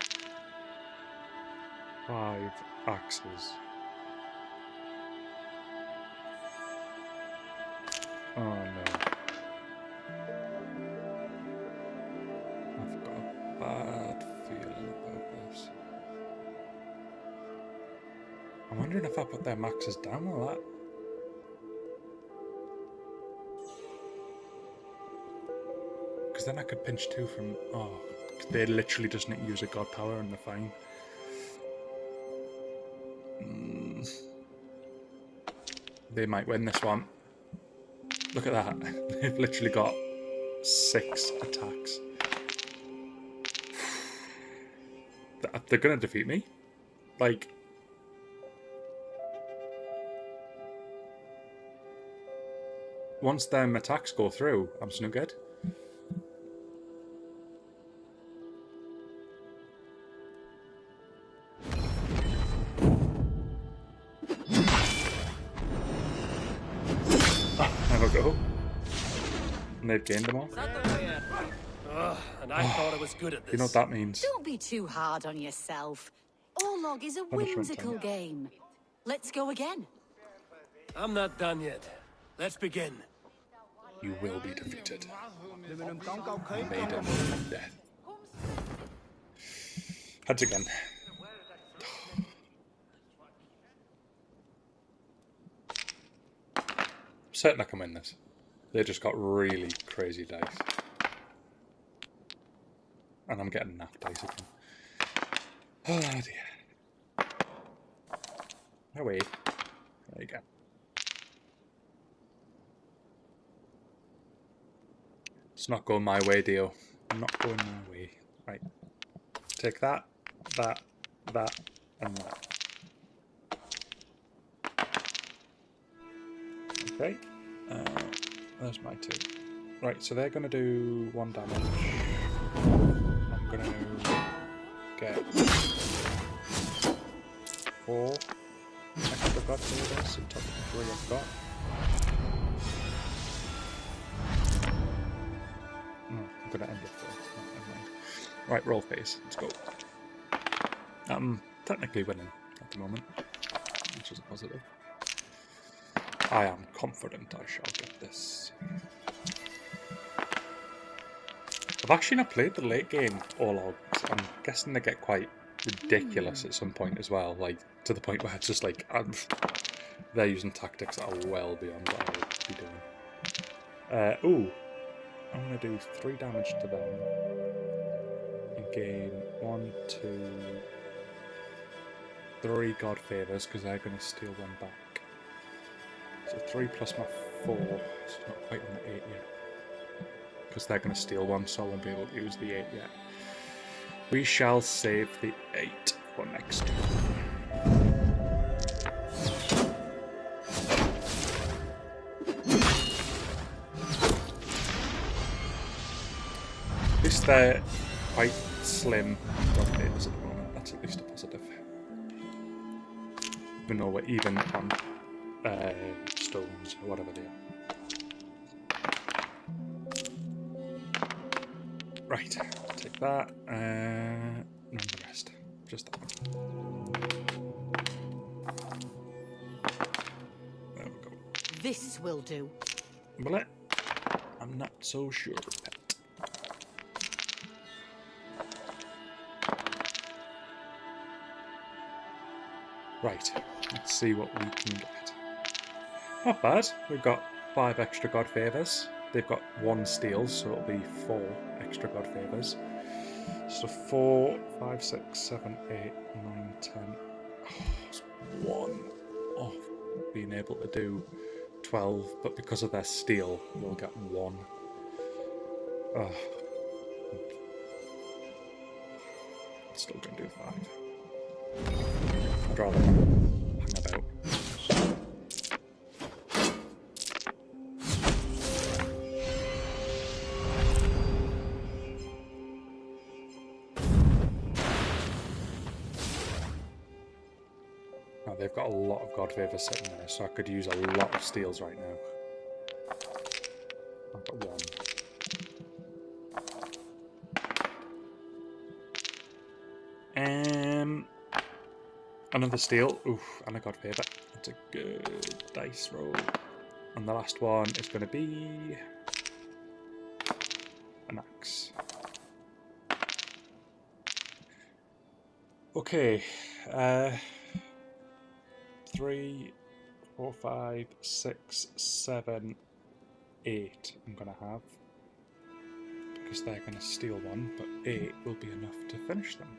5 axes. Oh no. I've got a bad feeling about this. I'm wondering if I put their maxes down with that. Because then I could pinch 2 from... Oh, they literally just need to use a god power and they're fine. They might win this one. Look at that. They've literally got 6 attacks. They're going to defeat me. Like... Once them attacks go through, I'm snookered. Have a go. And they've gained them all. And I thought I was good at this. You know what that means? Don't be too hard on yourself. Orlog is a whimsical game. Let's go again. I'm not done yet. Let's begin. You will be defeated. Maiden of death. Heads again. Certain I can win this. They just got really crazy dice. And I'm getting naff dice again. Oh dear. Away. There you go. It's not going my way, Dio. I'm not going my way. Right. Take that, that, and that. Okay. There's my 2. Right, so they're going to do 1 damage. I'm going to get 4 extra God Favours on top of the 3 I've got. I'm going to end it there. Right, roll phase. Let's go. I'm technically winning at the moment, which is a positive. I am confident I shall get this. I've actually not played the late game Orlogs. I'm guessing they get quite ridiculous at some point as well, like to the point where it's just like they're using tactics that are well beyond what I would be doing. Ooh. I'm going to do 3 damage to them and gain 1, 2, 3 God Favours because they're going to steal 1 back. So 3 plus my 4, so not quite on the 8 yet. Because they're going to steal 1, so I won't be able to use the 8 yet. We shall save the 8 for next turn. At least they're quite slim God Favours at the moment. That's at least a positive. Even though we're even on stones or whatever they are. Right, take that. None of the rest. Just that one. There we go. This will do. Will it? I'm not so sure, pet. Right, let's see what we can get. Not bad. We've got 5 extra god favours. They've got 1 steel, so it'll be 4 extra god favours. So 4, 5, 6, 7, 8, 9, 10. Oh, it's 1 off being able to do 12, but because of their steel, we'll get 1. Oh. Still gonna do 5. I'd rather hang about. Oh, they've got a lot of god favours sitting there, so I could use a lot of steals right now. I've got 1. Another steel. Oof, and a god favour. That's a good dice roll. And the last one is going to be an axe. Okay. 3, 4, 5, 6, 7, 8 I'm going to have. Because they're going to steal 1, but 8 will be enough to finish them.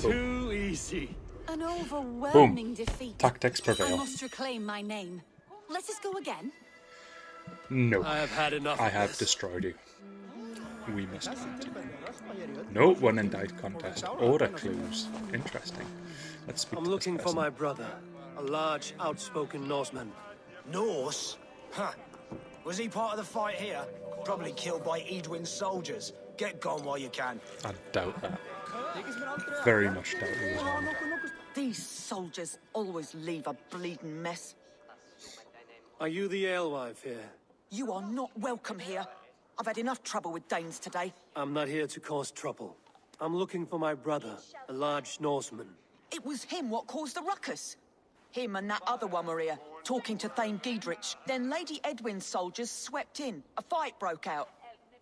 Too easy. An overwhelming defeat. Tactics prevail. I must reclaim my name. Let us go again. No. I have had enough. I have destroyed you. We must continue. No one and died contest. Order clues. Interesting. Let's speak I'm to looking this for person. my brother, a large, outspoken Norseman. Norse? Huh. Was he part of the fight here? Probably killed by Edwin's soldiers. Get gone while you can. I doubt that. Very much doubt he was one. These soldiers always leave a bleeding mess. Are you the alewife here? You are not welcome here. I've had enough trouble with Danes today. I'm not here to cause trouble. I'm looking for my brother, a large Norseman. It was him what caused the ruckus. Him and that other one were here, talking to Thane Giedrich. Then Lady Edwin's soldiers swept in. A fight broke out.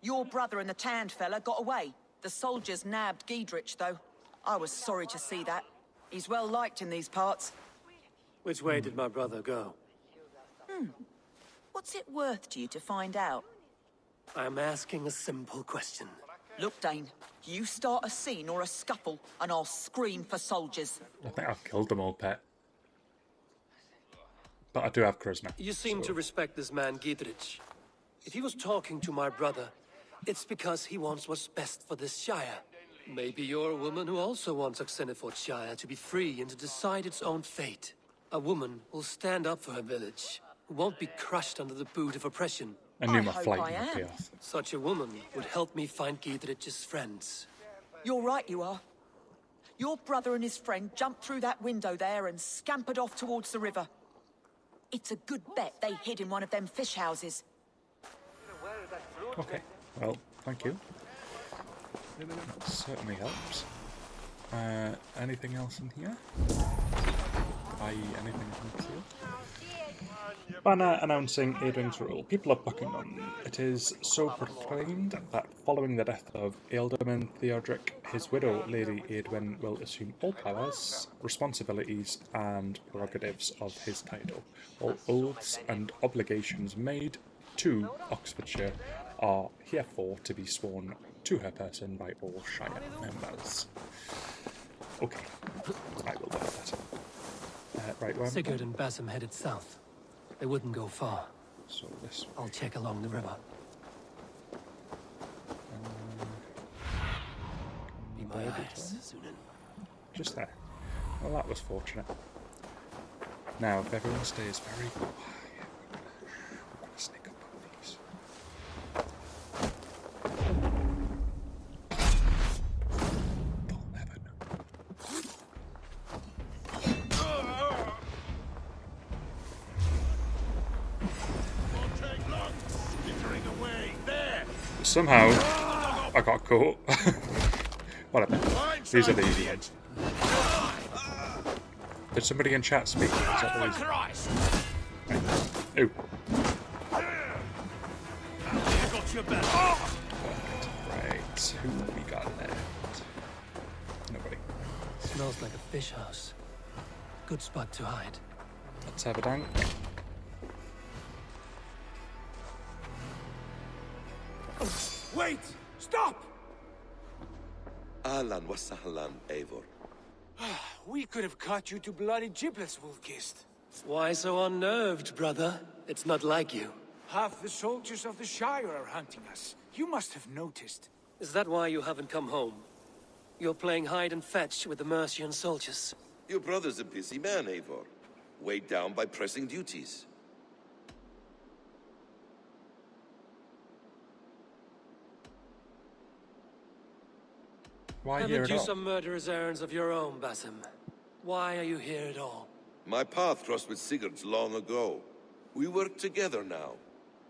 Your brother and the tanned fella got away. The soldiers nabbed Giedrich, though. I was sorry to see that. He's well liked in these parts. Which way did my brother go? What's it worth to you to find out? I'm asking a simple question. Look, Dane, you start a scene or a scuffle, and I'll scream for soldiers. I think I've killed them all, pet. But I do have charisma. You seem to respect this man, Giedrich. If he was talking to my brother, it's because he wants what's best for this Shire. Maybe you're a woman who also wants Oxeniford Shire to be free and to decide its own fate. A woman who'll stand up for her village, who won't be crushed under the boot of oppression. I knew my flight would pay off. Such a woman would help me find Giedrich's friends. You're right, you are. Your brother and his friend jumped through that window there and scampered off towards the river. It's a good bet they hid in one of them fish houses. Okay, well, thank you. That certainly helps. Anything else in here? Anything from here? Banner announcing Eadwing's rule. People of Buckingham. It is so proclaimed that following the death of Ealdorman Theodric, his widow, Lady Eadwin, will assume all powers, responsibilities, and prerogatives of his title. All oaths and obligations made to Oxfordshire are herefore to be sworn to her person by all Shire members. Okay, I will do that. Right, well, Sigurd and Basim headed south. They wouldn't go far. So this way. I'll check along the river. Be my eyes, Sunan. Just there. Well, that was fortunate. Now, if everyone stays very quiet, we're gonna sneak up on these. They'll never know. Somehow, I got caught. Whatever. These are the easy ones. Did somebody in chat speak? Is that the reason? Ooh. Right, who have we got left? Nobody. Smells like a fish house. Good spot to hide. Let's have a dank. Wait! Stop! Ahlan wa sahlan, Eivor. We could have cut you to bloody giblets, Wolf-Kissed. Why so unnerved, brother? It's not like you. Half the soldiers of the Shire are hunting us. You must have noticed. Is that why you haven't come home? You're playing hide and fetch with the Mercian soldiers. Your brother's a busy man, Eivor. Weighed down by pressing duties. Why here Haven't at you all? some murderous errands of your own, Basim? Why are you here at all? My path crossed with Sigurd's long ago. We work together now,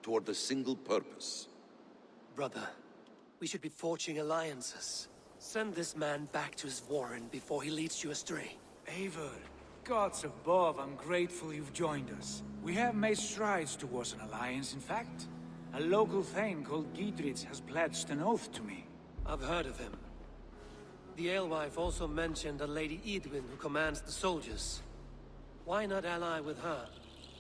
toward a single purpose. Brother, we should be forging alliances. Send this man back to his warren before he leads you astray. Eivor, gods above, I'm grateful you've joined us. We have made strides towards an alliance, in fact. A local thane called Giedrich has pledged an oath to me. I've heard of him. The alewife also mentioned a Lady Edwin who commands the soldiers. Why not ally with her?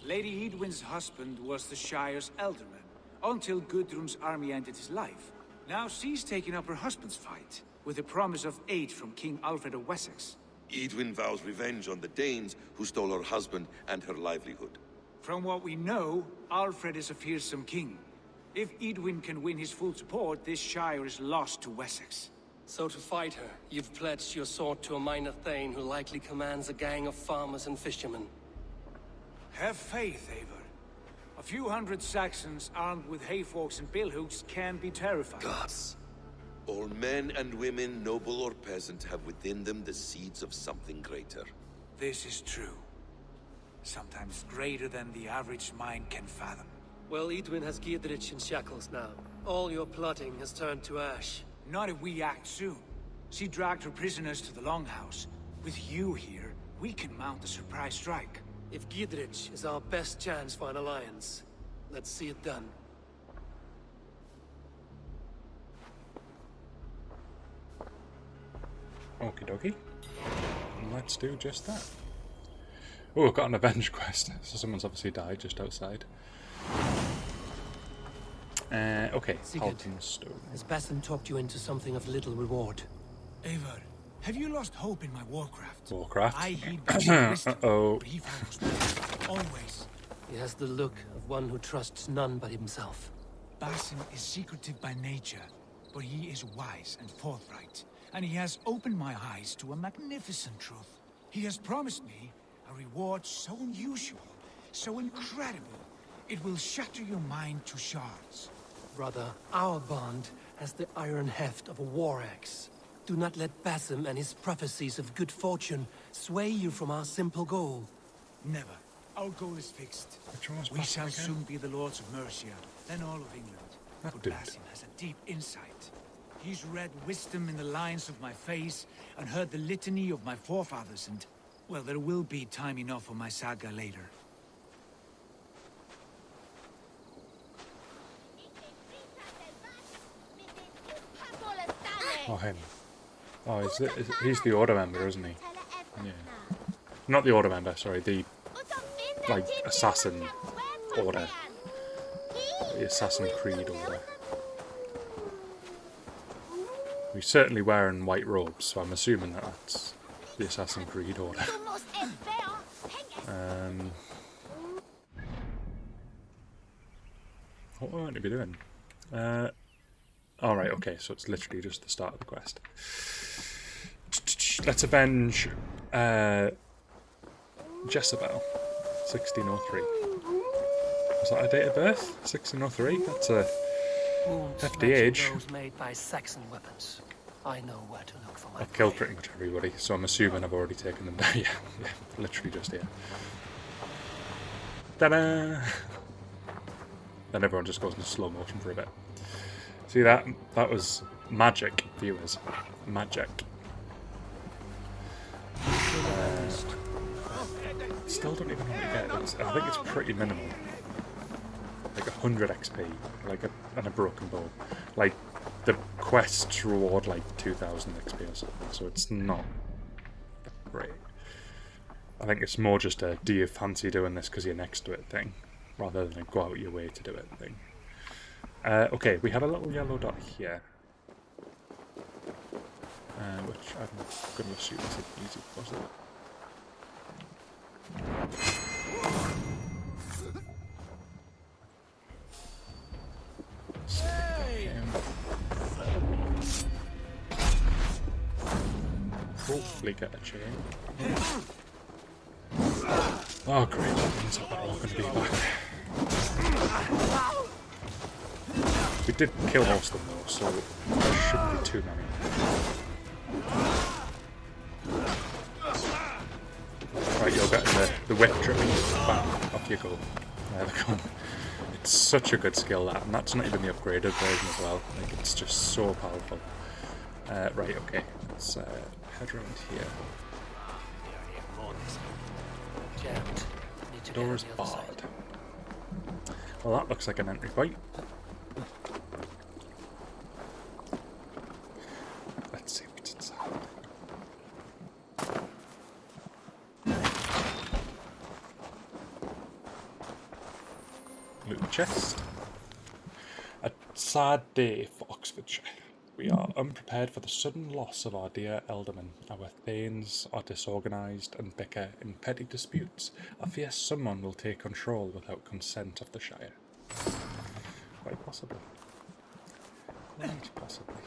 Lady Edwin's husband was the Shire's alderman, until Gudrun's army ended his life. Now she's taken up her husband's fight, with the promise of aid from King Alfred of Wessex. Edwin vows revenge on the Danes who stole her husband and her livelihood. From what we know, Alfred is a fearsome king. If Edwin can win his full support, this Shire is lost to Wessex. So to fight her, you've pledged your sword to a minor thane who likely commands a gang of farmers and fishermen. Have faith, Eivor. A few hundred Saxons armed with hayforks and billhooks can be terrifying. Gods. All men and women, noble or peasant, have within them the seeds of something greater. This is true. Sometimes greater than the average mind can fathom. Well, Edwin has Giedrich in shackles now. All your plotting has turned to ash. Not if we act soon. She dragged her prisoners to the Longhouse. With you here, we can mount a surprise strike. If Giedrich is our best chance for an alliance, let's see it done. Okie dokie. Let's do just that. Oh, I've got an avenge quest. So someone's obviously died just outside. Okay, Halton Stone. Has Basim talked you into something of little reward? Eivor, have you lost hope in my Warcraft? Warcraft? I heed Basim's wisdom, Uh-oh. but he follows me. Always. He has the look of one who trusts none but himself. Basim is secretive by nature, but he is wise and forthright. And he has opened my eyes to a magnificent truth. He has promised me a reward so unusual, so incredible, it will shatter your mind to shards. Brother, our bond has the iron heft of a war axe. Do not let Basim and his prophecies of good fortune sway you from our simple goal. Never. Our goal is fixed. We shall soon be the Lords of Mercia, then all of England. For Basim has a deep insight. He's read wisdom in the lines of my face and heard the litany of my forefathers, and, well, there will be time enough for my saga later. Oh, him. Oh, he's the order member, isn't he? Yeah. Not the order member, sorry, the, like, assassin order. The Assassin Creed order. He's certainly wearing white robes, so I'm assuming that that's the Assassin Creed order. What am I meant to be doing? Alright, okay, so it's literally just the start of the quest. Let's avenge Jezebel, 1603. Was that a date of birth? 1603? That's a hefty age. Those made by Saxon weapons. I know where to look for my I've killed pretty much everybody, so I'm assuming I've already taken them down. Yeah, literally just here. Ta-da! Then everyone just goes into slow motion for a bit. See that? That was magic, viewers. Magic. Still don't even know what to get. I think it's pretty minimal. Like 100 XP, like and a broken bow. Like the quests reward like 2000 XP or something, so it's not great. I think it's more just a do you fancy doing this because you're next to it thing, rather than a go out your way to do it thing. Okay, we have a little yellow dot here, which I'm going to assume is an easy puzzle. Hopefully get a chain. Oh great, that means that they're all going to be back. We did kill most of them though, so there shouldn't be too many. Right, you're getting the whip dripping. Bam, off you go. There they come. It's such a good skill that, and that's not even the upgraded version as well. Like, it's just so powerful. Right, okay, let's head around here. Door's barred. Well, that looks like an entry point. Let's see what's inside. Loot chest. A sad day for Oxfordshire. We are unprepared for the sudden loss of our dear Elderman. Our thanes are disorganised and bicker in petty disputes. I fear someone will take control without consent of the Shire. Quite possibly. Quite possibly.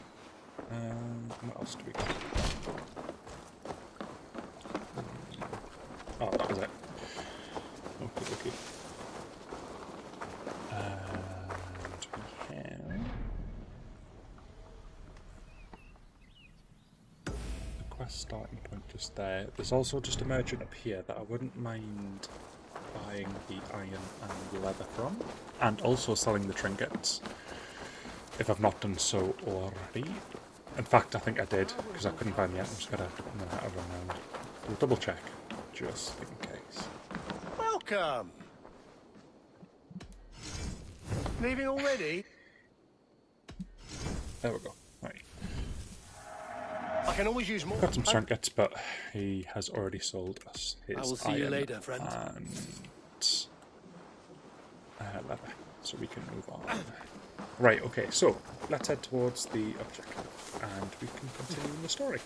What else do we got? Oh, that was it. Okay, okay. Starting point just there. There's also just a merchant up here that I wouldn't mind buying the iron and leather from, and also selling the trinkets if I've not done so already. In fact, I think I did because I couldn't find the items. Gotta run around. We'll double check just in case. Welcome. Leaving already? There we go. Right. I can always use more. Got some trinkets, but he has already sold us his I will see you later, friend. And leather, so we can move on. Right, okay, so let's head towards the objective, and we can continue the story.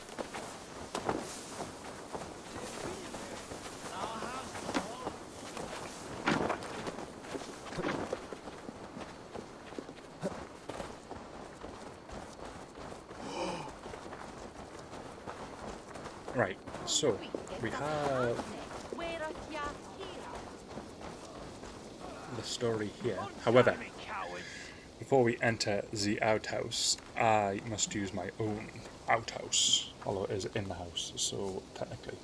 Right, so we have the story here. However, before we enter the outhouse, I must use my own outhouse, although it is in the house, so technically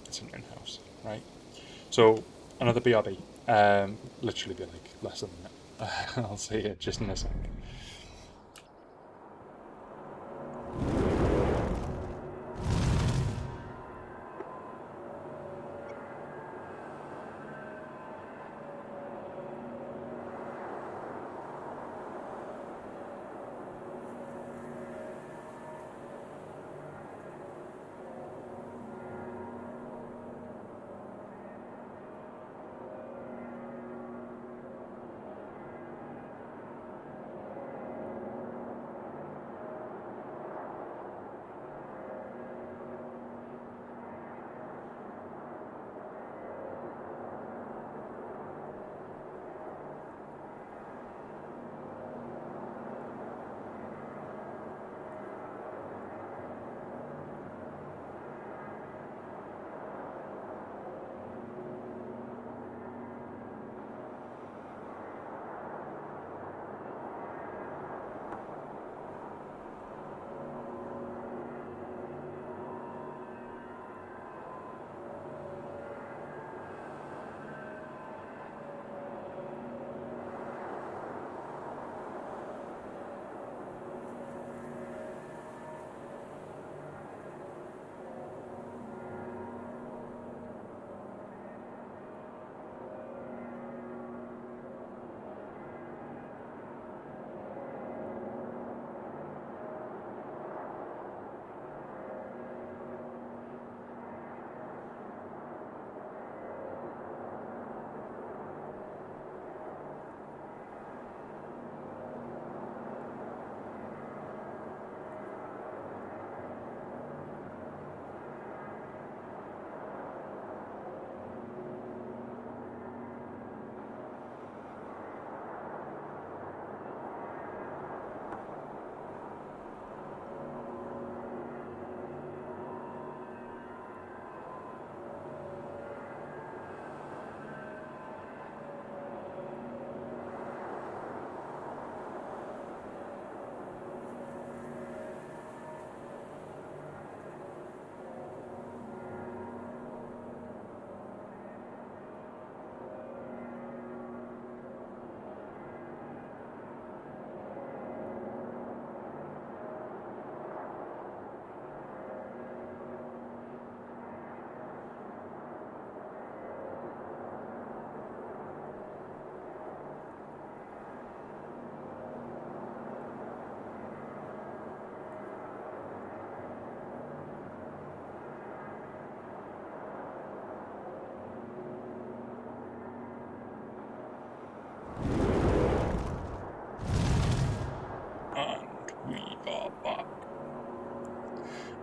it's an in-house, right? So another BRB, literally be like less than that. I'll see you just in a sec.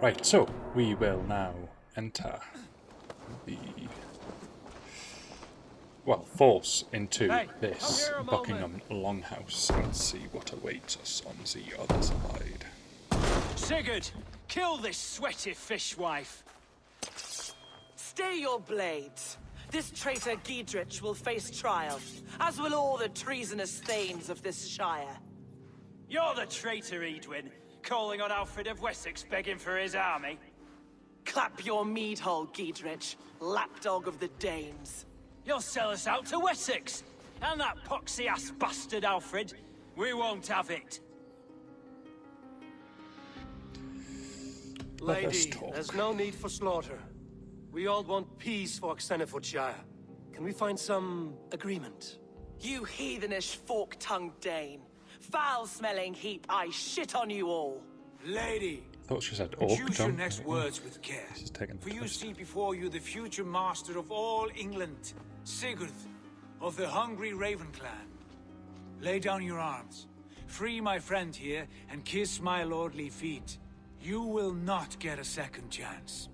Right, so we will now enter the force into this Buckingham Longhouse and see what awaits us on the other side. Sigurd, kill this sweaty fishwife. Stay your blades. This traitor Giedrich will face trial, as will all the treasonous thanes of this shire. You're the traitor, Edwin, calling on Alfred of Wessex begging for his army. Clap your mead hole, Giedrich, lapdog of the Danes. You'll sell us out to Wessex, and that poxy-ass bastard Alfred. We won't have it. Lady, there's no need for slaughter. We all want peace for Xenofordshire. Can we find some agreement? You heathenish fork-tongued Dane. Foul-smelling heap, I shit on you all. Lady, I thought she said choose orc your tongue. next words with care. For you see before you the future master of all England, Sigurd, of the hungry Raven clan. Lay down your arms. Free my friend here and kiss my lordly feet. You will not get a second chance.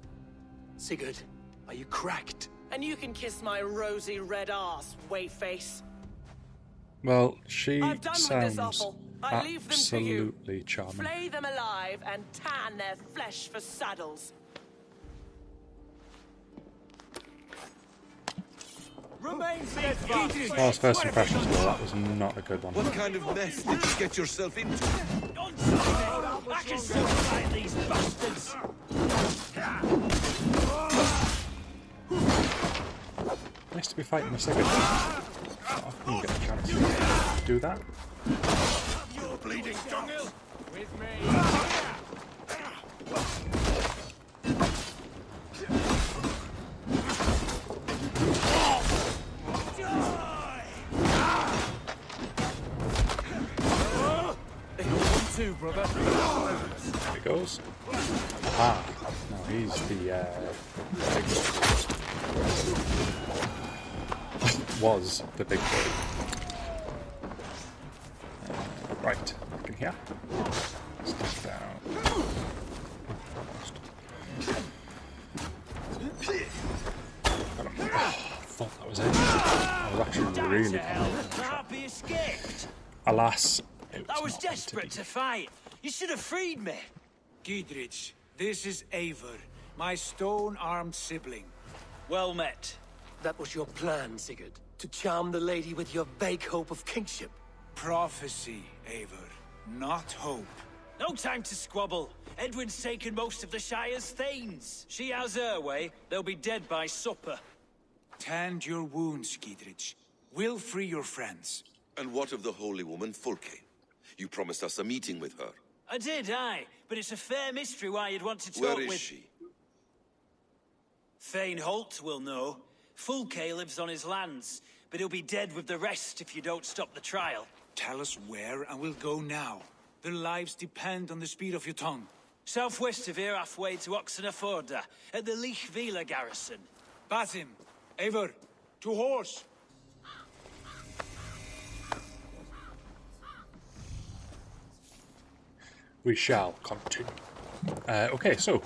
Sigurd, are you cracked? And you can kiss my rosy red ass, wayface. Well, she I'm done with this sounds offal. I leave them to you. absolutely charming. Flay them alive and tan their flesh for saddles. Remain Last first impressions, well, that was not a good one. What kind of mess did you get yourself into? I can still fight these bastards. Nice to be fighting a second. Not often get a chance to do that. You're bleeding dunghill. With me. Too, brother. There he goes. Ah, no, he's the big boy. Was the big boy. Right, back in here. Step down. I thought that was it. I was actually really close. Alas, I was desperate to fight. You should have freed me. Giedrich, this is Eivor, my stone-armed sibling. Well met. That was your plan, Sigurd. To charm the lady with your vague hope of kingship. Prophecy, Eivor, not hope. No time to squabble. Edwin's taken most of the Shire's thanes. She has her way. They'll be dead by supper. Tend your wounds, Giedrich. We'll free your friends. And what of the holy woman Fulke? You promised us a meeting with her. I did, aye. But it's a fair mystery why you'd want to talk Where with... is she? Thane Holt will know. Fulke lives on his lands, but he'll be dead with the rest if you don't stop the trial. Tell us where and we'll go now. Their lives depend on the speed of your tongue. Southwest of here, halfway to Oxenaforda, at the Lichvila garrison. Basim, Eivor, to horse! We shall continue. Okay, so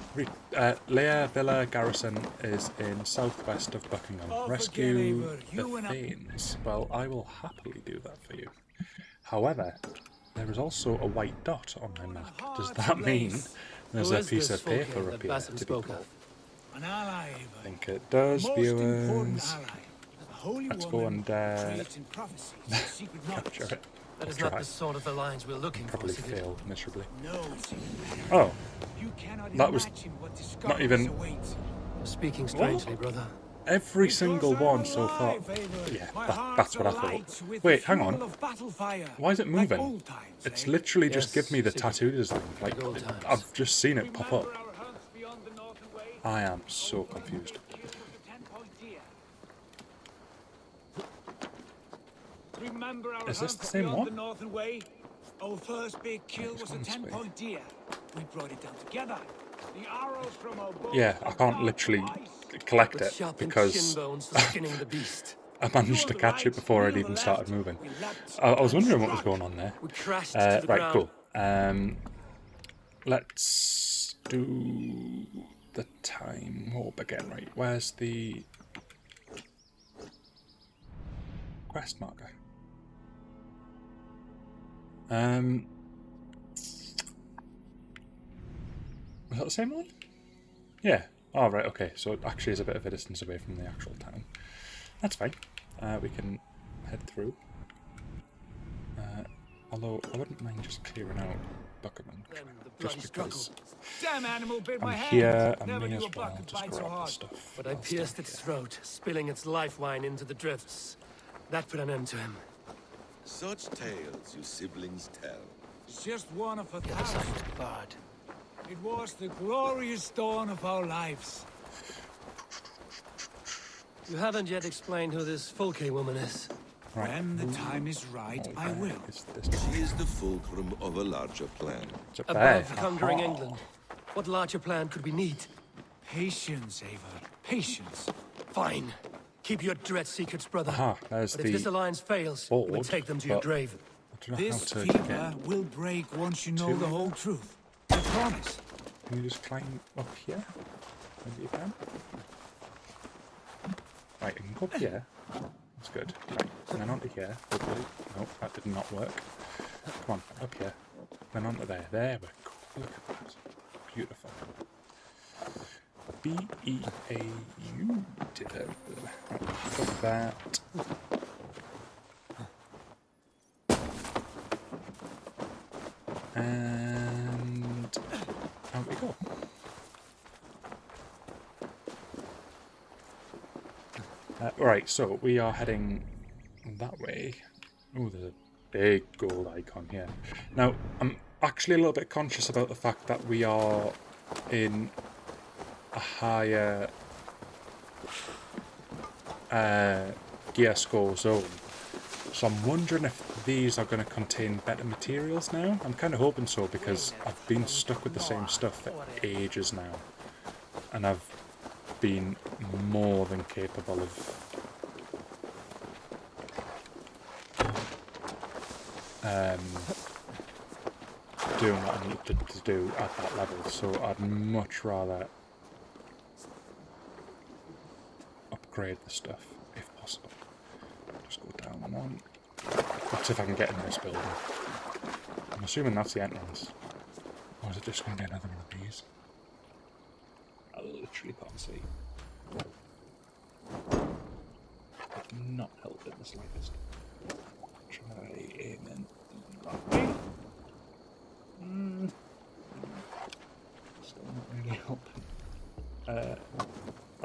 Leia Villa Garrison is in southwest of Buckingham. Rescue the Thanes. Well, I will happily do that for you. However, there is also a white dot on my map. Does that mean there's a piece of paper up here to be pulled? An ally, I think it does, viewers. Let's go and capture it. That is not the sort of alliance we're looking for. Probably failed miserably. Oh, that was not even. You're speaking strangely, brother. Every single one so far. Yeah, that's what I thought. Wait, hang on. Why is it moving? It's literally just give me the tattoos thing. Like, I've just seen it pop up. I am so confused. Is this the same one? Our first big kill was a 10-point deer. We brought it down together. The arrows from our bow. Yeah, I can't literally collect it because I managed to catch it before it even started moving. I was wondering what was going on there. Right, cool. Let's do the time warp again, right? Where's the quest marker? Was that the same one? Yeah. Oh, right, okay. So it actually is a bit of a distance away from the actual town. That's fine. We can head through. Although I wouldn't mind just clearing out Buckerman. Just because Damn animal bit my I'm hand. here, I Never may knew as a buck well could just bite so grab the hard. stuff. But I pierced its throat, spilling its life wine into the drifts. That put an end to him. Such tales you siblings tell. It's just one of a The other side thousand. was barred. It was the glorious dawn of our lives. You haven't yet explained who this Fulke woman is. When the time is right, I will. She is the fulcrum of a larger plan. Above conquering England, what larger plan could we need? Patience, Ava. Patience. Fine. Keep your dread secrets, brother. Aha, there's but if the this alliance fails, board, we'll take them to your but grave. I don't know This how to fever get will break once you know to the whole truth. I promise. Can you just climb up here? Maybe you can? Right, you can go up here. That's good. Right, and then onto here. Hopefully. No, that did not work. Come on, up here. Then onto there. There we go. Look at that. Beautiful. B-E-A-U did it. Right, put that. And out we go. Alright, so we are heading that way. Oh, there's a big gold icon here. Now, I'm actually a little bit conscious about the fact that we are in a higher gear score zone. So I'm wondering if these are going to contain better materials now. I'm kind of hoping so, because I've been stuck with the same stuff for ages now. And I've been more than capable of doing what I need to do at that level. So I'd much rather upgrade the stuff if possible. Just go down one. Let's see if I can get in this building. I'm assuming that's the entrance. Or is it just going to be another one of these? I literally can't see. Did not help in the slightest. Try aiming that way. Still not really helping. I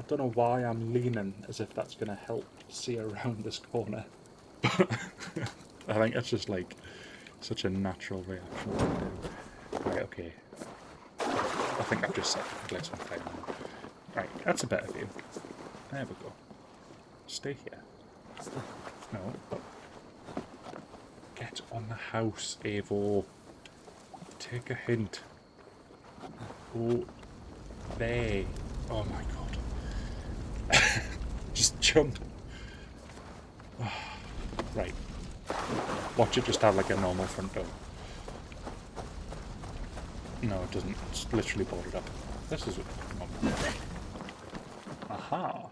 don't know why I'm leaning as if that's going to help see around this corner. I think it's just like such a natural reaction to do. Right, okay. I think I've just set the place on fire now. Right, that's a better view. There we go. Stay here. No, but get on the house, Avo. Take a hint. Oh, there. Oh my god. Just jump. Right. Watch it just have like a normal front door. No, it doesn't. It's literally boarded up. This is what. Aha.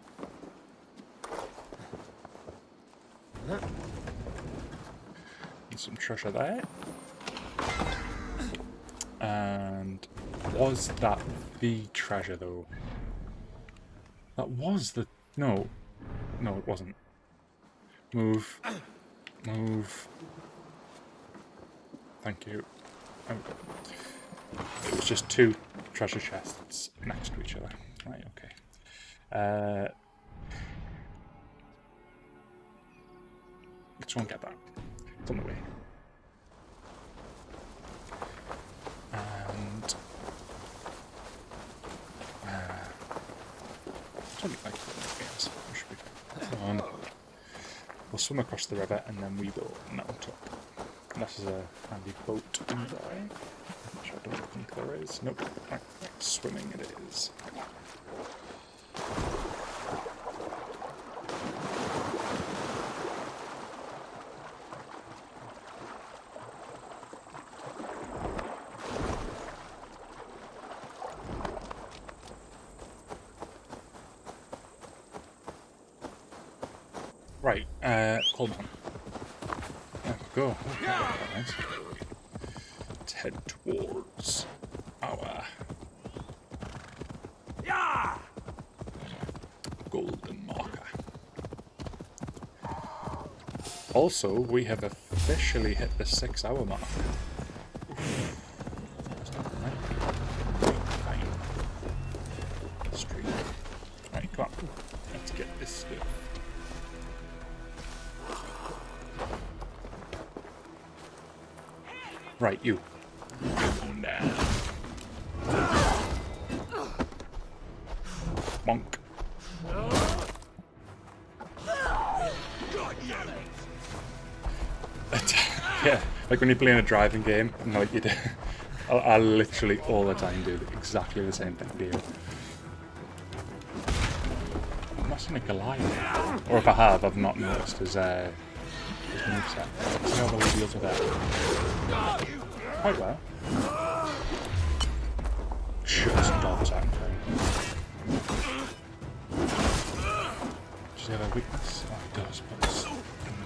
There's some treasure there. And was that the treasure though? That was the... No. No, it wasn't. Move. Move. Thank you. Oh. It was just two treasure chests next to each other. Right, okay. Let's go and get that. It's on the way. And... something like that. We should be fine. We'll swim across the river and then we will mount up. And this is a handy boat nearby, which I don't think there is. Nope. Right, swimming it is. Right, hold on. There we go. Okay, nice. Let's head towards our golden marker. Also, we have officially hit the 6-hour mark. That's not right. Stream. Right, come on. Let's get this stuff. Right, you. Nah. Monk. Yeah, like when you're playing a driving game, and like you do, I literally all the time do exactly the same thing to you. I'm not seeing a Goliath, or if I have, I've not noticed his moveset. See how well he deals with that. Quite well. Just dodge that. Does he have a weakness? Oh, he does, but it's the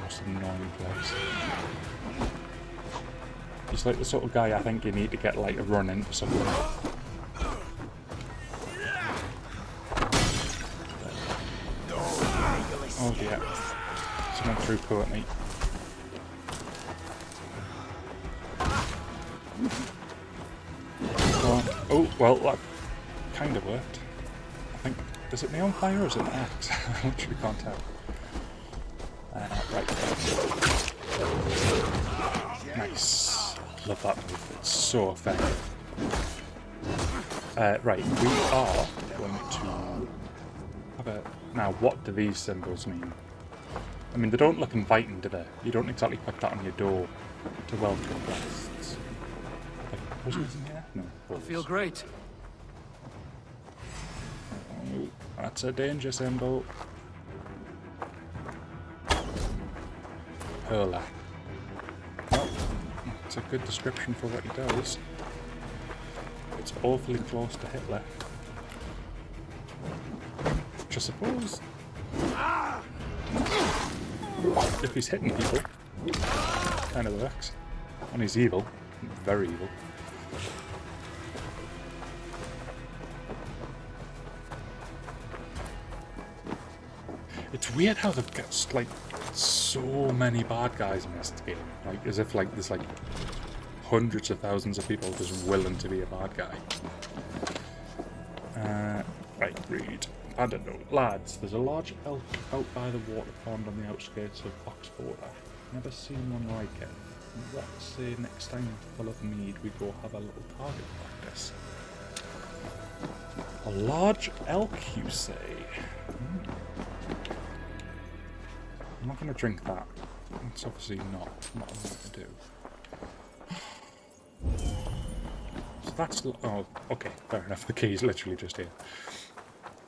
most annoying place. He's like the sort of guy I think you need to get like a run into something. Oh dear. Someone threw poo at me. Oh, well, that kind of worked. I think, is it me on fire or is it an axe? I literally can't tell. Right. Nice. Love that move. It's so effective. Right, we are going to have a... Now, what do these symbols mean? I mean, they don't look inviting, do they? You don't exactly put that on your door to welcome guests. Like, was it in here? No. I feel great. Oh, that's a danger symbol. Hurler. Well, it's a good description for what he does. It's awfully close to Hitler. Which I suppose... if he's hitting people, kind of works. And he's evil. Very evil. It's weird how they've got like so many bad guys in this game. Like as if like there's like hundreds of thousands of people just willing to be a bad guy. Right, read. I don't know. Lads, there's a large elk out by the water pond on the outskirts of Oxford. Never seen one like it. Let's say next time full of mead we go have a little target practice. A large elk, you say? I'm not going to drink that. It's obviously not what I want to do. So that's... oh, okay, fair enough. The key's literally just here.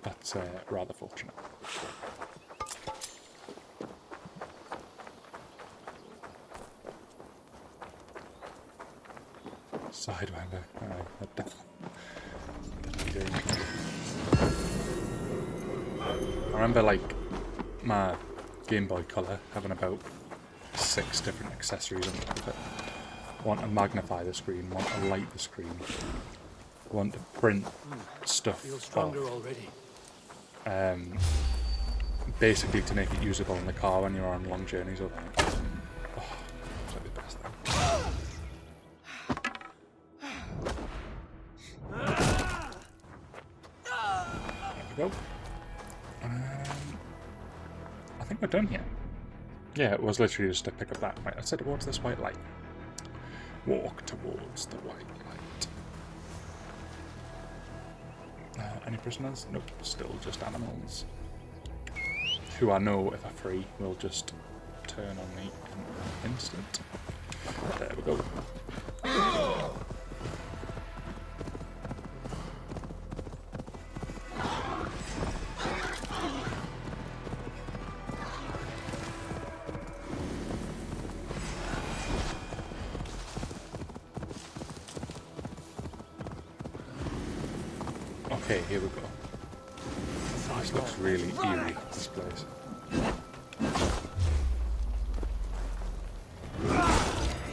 That's rather fortunate. Sidewinder. Alright, definitely doing it. I remember, like, my Game Boy Color having about 6 different accessories on top of it. Want to magnify the screen, want to light the screen, want to print stuff Feel stronger already. Basically to make it usable in the car when you're on long journeys or that. Oh, it's like the best thing. There we go. I think we're done here. Yeah, it was literally just to pick up that. Right, let's head towards this white light. Walk towards the white light. Any prisoners? Nope, still just animals. Who I know, if I free, will just turn on me in an instant. There we go. Okay, here we go. This looks really eerie, this place.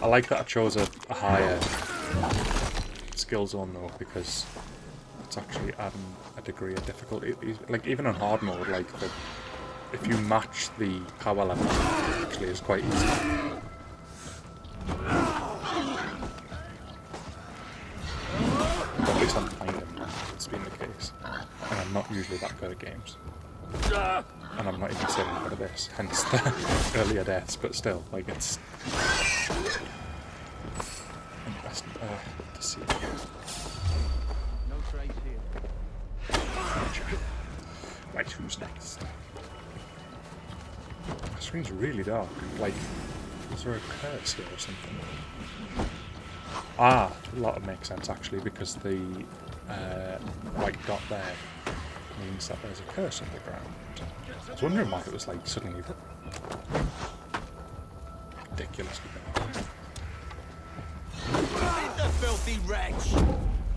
I like that I chose a higher skill zone though, because it's actually adding a degree of difficulty. Like even on hard mode, like if you match the power level, it actually is quite easy. But at least I'm finding that it's been the case. And I'm not usually that good at games. And I'm not even saying I'm good at this, hence the earlier deaths, but still, like, it's interesting to see. No trace here. Right, who's next? My screen's really dark. Like, is there a curse here or something? Ah, a lot of makes sense actually, because the white dot there means that there's a curse on the ground. I was wondering why it was like suddenly ridiculously dark. The filthy wretch!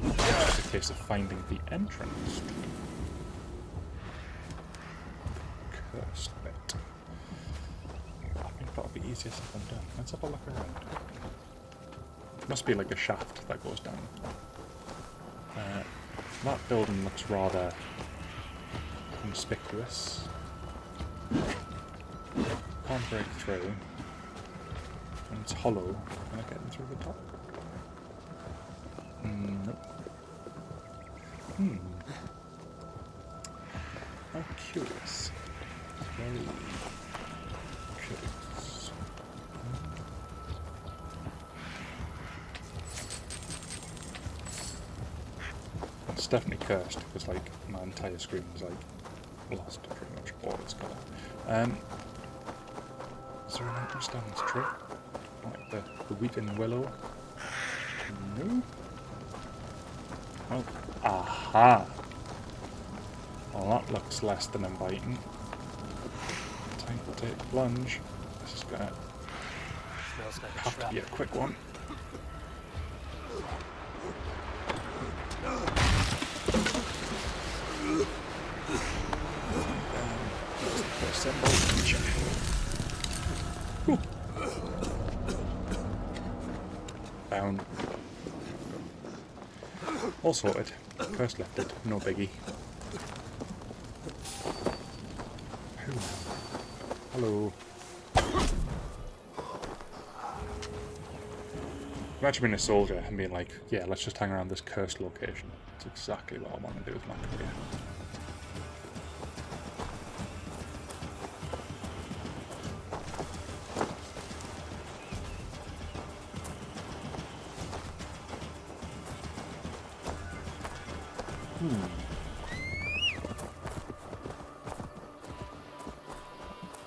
It's just a case of finding the entrance. Cursed bit. I think that'll be easier said than done. Let's have a look around. It must be like a shaft that goes down. That building looks rather conspicuous. Can't break through. And it's hollow. Can I get in through the top? Nope. How curious. Very curious. It's definitely cursed because like my entire screen is like lost pretty much all its colour. Is there an entrance down this tree? Like the wheat and willow? No. Oh, aha! Well, that looks less than inviting. Time to take plunge. This is gonna have to be a quick one. Down. All sorted. Curse lifted. No biggie. Hello. Imagine being a soldier and being like, yeah, let's just hang around this cursed location. That's exactly what I want to do with my career.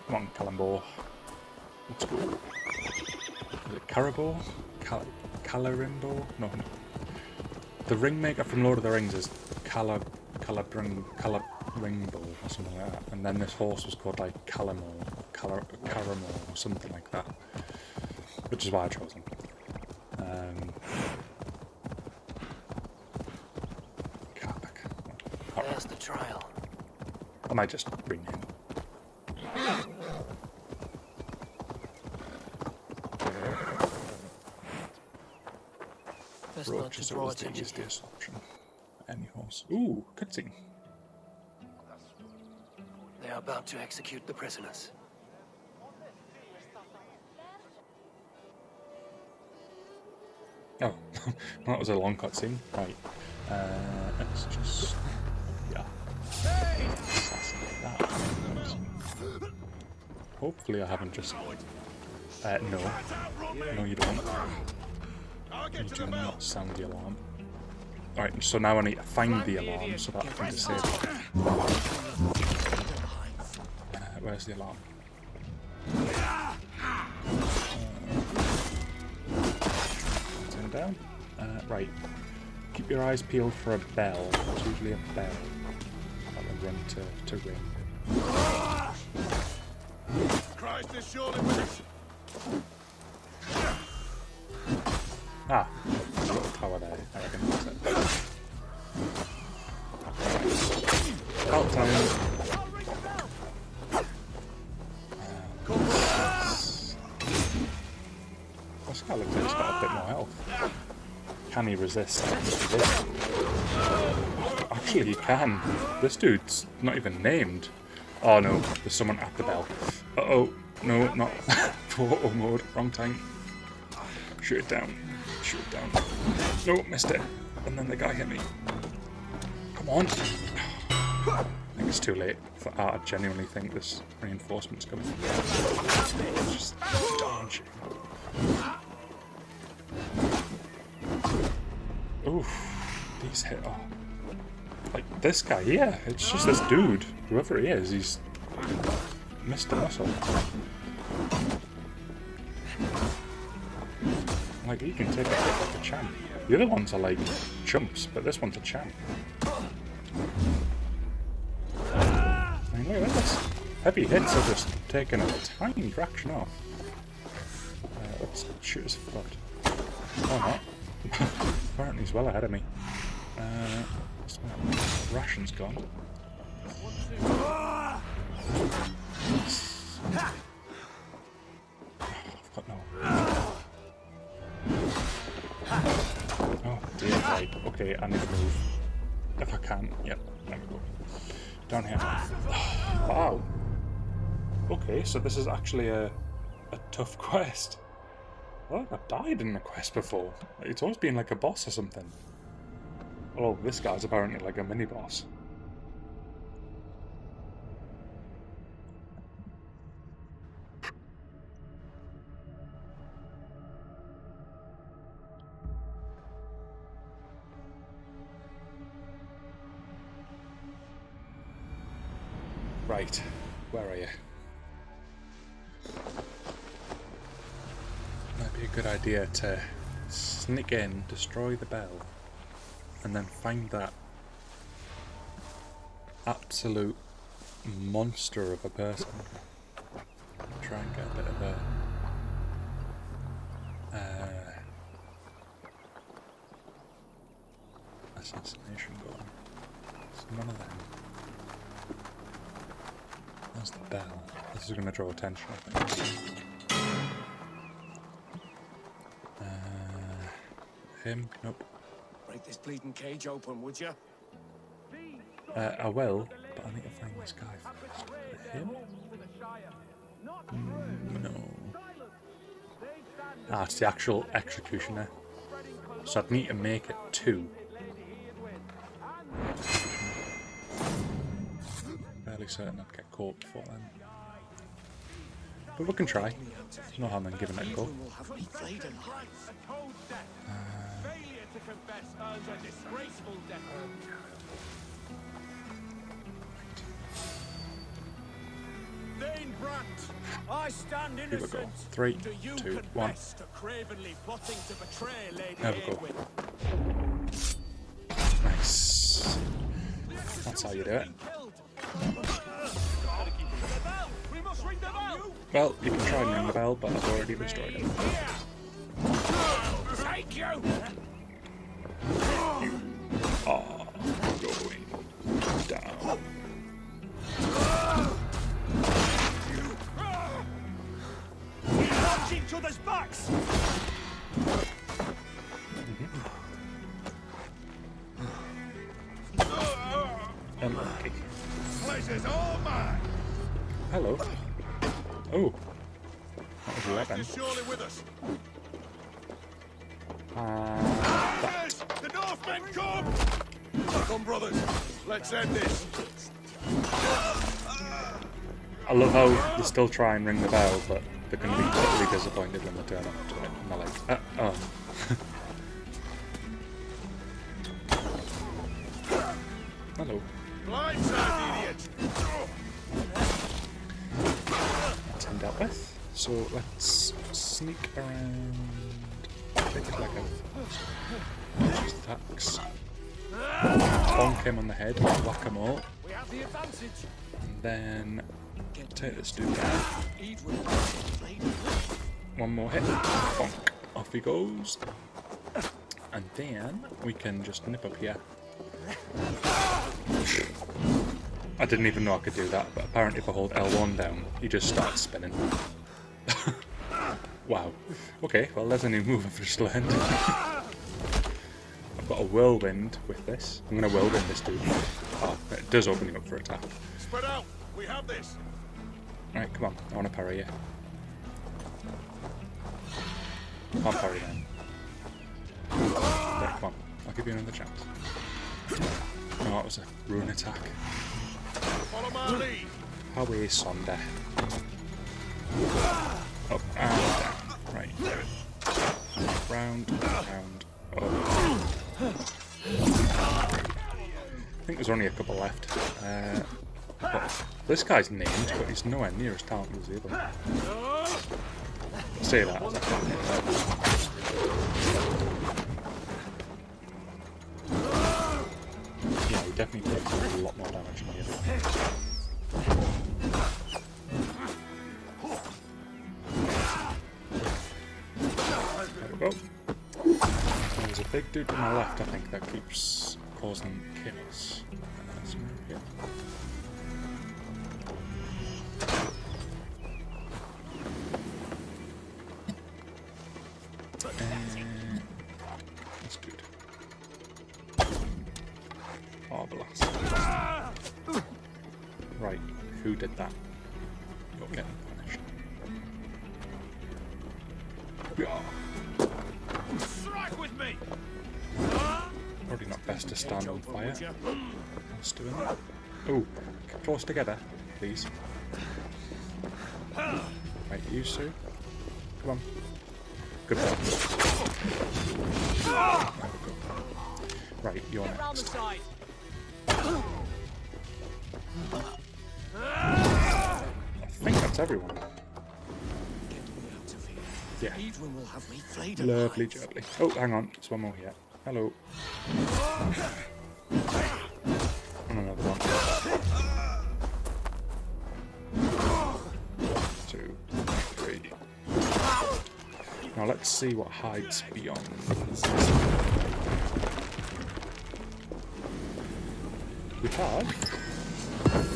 Come on, Calimbor. Let's go. Is it Caribor? Calarimbo? No. The Ringmaker from Lord of the Rings is Calarimbo or something like that. And then this horse was called like Caramor or something like that. Which is why I chose him. There's the trial. I might just rename it. Roach is always the easiest option. Any horse. Ooh, cutscene. They are about to execute the prisoners. Oh, that was a long cutscene. Right. Let's just assassinate that. Hopefully I haven't just... no. No, you don't. You do not sound the alarm. Alright, so now I need to find the alarm so that I can disable it. Where's the alarm? Turn down. Right. Keep your eyes peeled for a bell. It's usually a bell that will run to ring. Christ is surely with us. Ah, there's a little tower there. I reckon that's it. Belt time. This guy looks like he's got a bit more health. Can he resist this? Actually, he can. This dude's not even named. Oh no, there's someone at the bell. Uh-oh. No, not photo mode. Wrong time. Shoot it down. Shoot it down. No, missed it. And then the guy hit me. Come on. I think it's too late. I genuinely think this reinforcement's coming. Just dodge. Oof. These hit. Oh. Like this guy, yeah. It's just this dude. Whoever he is, he's Mr. Muscle. Like, he can take a hit like a champ. The other ones are like chumps, but this one's a champ. I mean, look at this. Heavy hits are just taking a tiny fraction off. Let's shoot his foot. Oh, not. Apparently he's well ahead of me. Ration's gone. I've got no. Oh dear, right. Okay, I need to move. If I can. Yep, there we go. Down here. Wow. Okay, so this is actually a tough quest. Well, I've died in the quest before. It's always been like a boss or something. Oh, this guy's apparently like a mini-boss. Right, where are you? Might be a good idea to sneak in, destroy the bell, and then find that absolute monster of a person. Try and get a bit of a assassination going. It's none of them. There's the bell. This is going to draw attention, I think. Him? Nope. Break this bleeding cage open, would you? I will, but I need to find this guy first. Him? No. Ah, it's the actual executioner. So I'd need to make it 2. Fairly certain I'd get caught before then. But we can try. There's no harm in giving it a go. I stand Here we go. innocent. 3, 2, 1. There we go. Nice. That's how you do it. Well, you can try and ring the bell, but I've already destroyed it. Take you! You are going down. Punch each other's backs! Unlucky. Pleasure's all mine! Hello. Oh. That was a weapon. Surely with us. That. The Northmen come! Come, brothers. Let's end this. I love how they still try and ring the bell, but they're going to be totally disappointed when they turn up to it. And they're like, oh. Hello. Blindside, idiot! That's him dealt with. So let's sneak around. Take it like a just attacks. Bonk him on the head, whack-a-mole. We have the advantage. And then take this dude down. One more hit. Bonk. Off he goes. And then we can just nip up here. I didn't even know I could do that, but apparently if I hold L1 down, he just starts spinning. Wow. Okay, well there's a new move I've just learned. I've got a whirlwind with this. I'm going to whirlwind this dude. Oh, it does open you up for attack. Spread out. We have this. Right, come on. I want to parry you. Can't parry then. Right, come on. I'll give you another chance. No, it was a ruin attack. Follow my lead. How is Sonda? Up and down. Right. Round, round, up. I think there's only a couple left. But this guy's named, but he's nowhere near as talented as the other one. I'll say that. Yeah, he definitely takes a lot more damage than the other one. There we go. There's a big dude to my left, I think, that keeps causing chaos. Yeah. That's good. Oh, blast. Right, who did that? You're getting punished. Yeah. Strike with me. Probably not best to stand on fire. Let's do it. Oh, close together, please. Right, you two. Come on. Good one. There we go. Right, you're next. I think that's everyone. Yeah. Lovely jubbly. Oh, hang on. There's one more here. Hello. And another one. 2, 3. Now let's see what hides beyond this. We had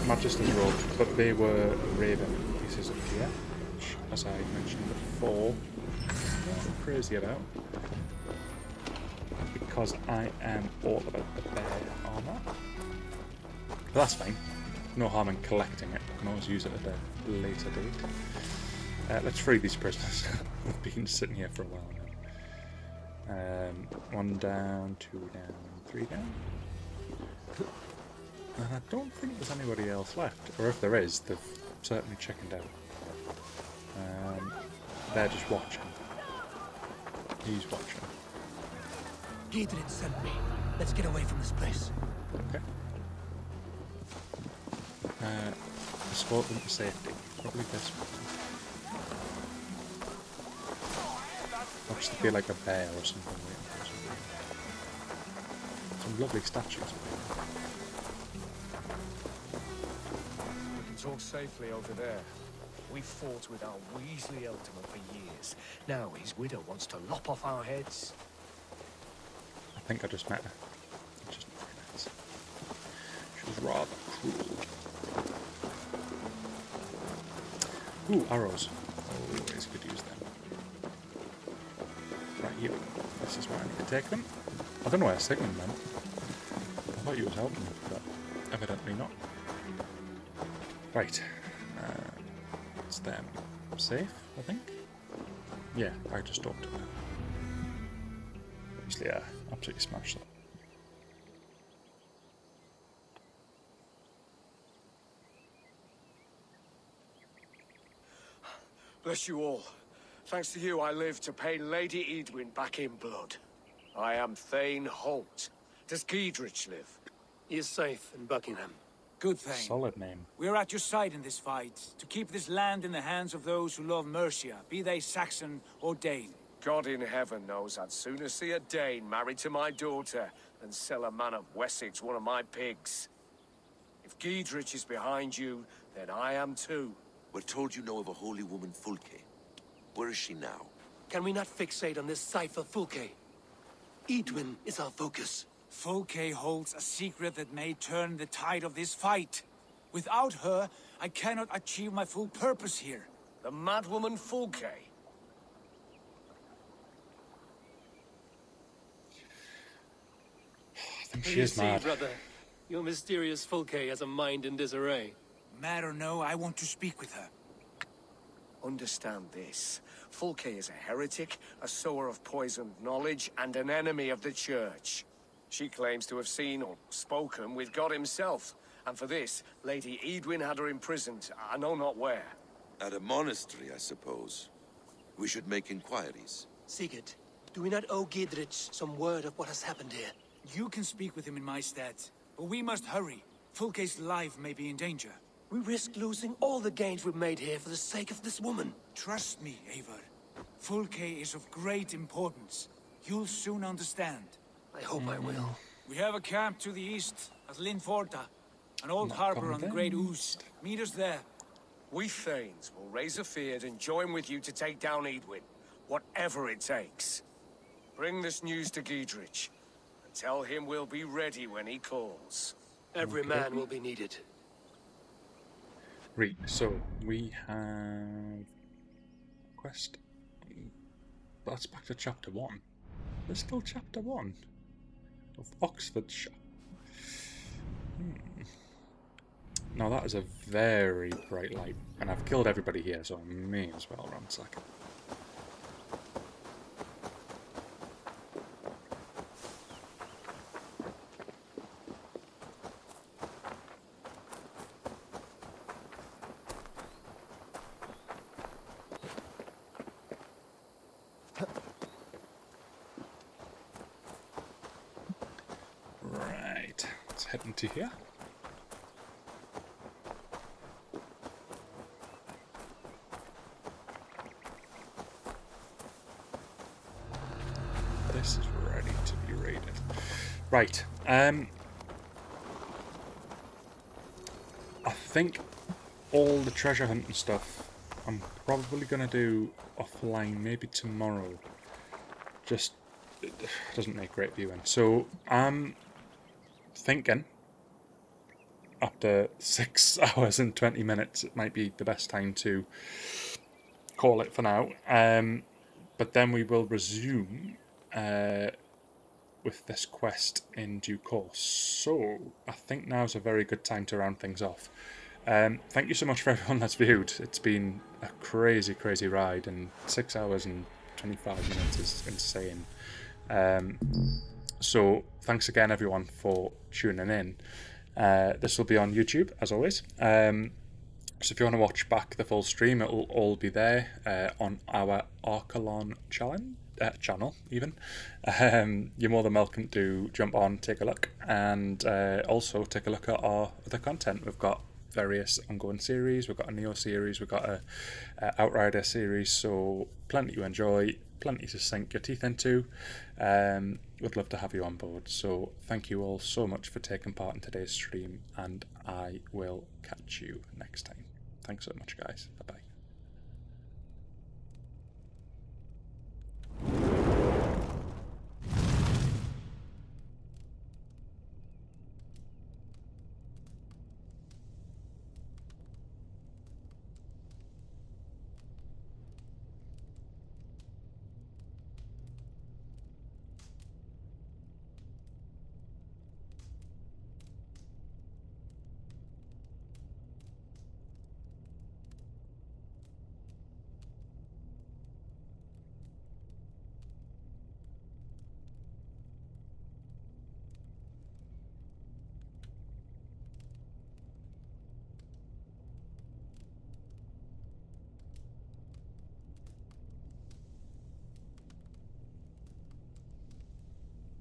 Magister's Robe, but they were Raven pieces of gear, which, as I mentioned before, I'm not crazy about. Because I am all about the bear armour. But that's fine. No harm in collecting it. I can always use it at a later date. Let's free these prisoners. We've been sitting here for a while now. 1 down, 2 down, 3 down. And I don't think there's anybody else left. Or if there is, they've certainly chickened out. They're just watching. He's watching. Giedrid sent me. Let's get away from this place. Okay. Escort them to safety. Probably this one. Looks to be like a bear or something. Some lovely statues. We can talk safely over there. We fought with our Weasley Ealdorman for years. Now his widow wants to lop off our heads. I think I just met her. Just very nice. She was rather cruel. Ooh, arrows. Always could use them. Right, you. This is where I need to take them. I don't know where Sigmund went. I thought he was helping me, but evidently not. Right. It's them. Safe, I think? Yeah, I just talked to them. Obviously, yeah, absolutely smashed them. Bless you all. Thanks to you, I live to pay Lady Edwin back in blood. I am Thane Holt. Does Giedrich live? He is safe in Buckingham. Good thing. Solid name. We are at your side in this fight, to keep this land in the hands of those who love Mercia, be they Saxon or Dane. God in heaven knows I'd sooner see a Dane married to my daughter than sell a man of Wessex one of my pigs. If Giedrich is behind you, then I am too. We're told you know of a holy woman, Fulke. Where is she now? Can we not fixate on this cipher, Fulke? Edwin is our focus. Fulke holds a secret that may turn the tide of this fight. Without her, I cannot achieve my full purpose here. The madwoman Fulke? She is mad. brother, your mysterious Fulke has a mind in disarray. Mad or no, I want to speak with her. Understand this. Fulke is a heretic, a sower of poisoned knowledge, and an enemy of the Church. She claims to have seen or spoken with God himself, and for this, Lady Edwin had her imprisoned, I know not where. At a monastery, I suppose. We should make inquiries. Sigurd, do we not owe Gidrich some word of what has happened here? You can speak with him in my stead, but we must hurry. Fulke's life may be in danger. We risk losing all the gains we've made here for the sake of this woman. Trust me, Eivor. Fulke is of great importance. You'll soon understand. I hope I will. We have a camp to the east at Linforta, an old harbor on the Great Ooze. Meet us there. We Thanes will raise a field and join with you to take down Edwin, whatever it takes. Bring this news to Gidrich, and tell him we'll be ready when he calls. Every man will be needed. Right, so we have quest. That's back to chapter 1. There's still chapter 1 of Oxfordshire. Now that is a very bright light, and I've killed everybody here, so I may as well ransack it. Right, let's head into here. This is ready to be raided. Right, I think all the treasure hunting stuff I'm probably going to do offline, maybe tomorrow. Just, it doesn't make great viewing. So I'm thinking after 6 hours and 20 minutes it might be the best time to call it for now. But then we will resume with this quest in due course. So I think now's a very good time to round things off. Thank you so much for everyone that's viewed. It's been a crazy, crazy ride, and 6 hours and 25 minutes is insane. So thanks again everyone for tuning in. This will be on YouTube as always. So if you want to watch back the full stream, it will all be there on our Archelon channel even. You're more than welcome to jump on, take a look, and also take a look at our other content. We've got various ongoing series, we've got a Neo series, we've got a Outrider series, so plenty to enjoy, plenty to sink your teeth into. Would love to have you on board. So thank you all so much for taking part in today's stream, and I will catch you next time. Thanks so much guys. Bye bye.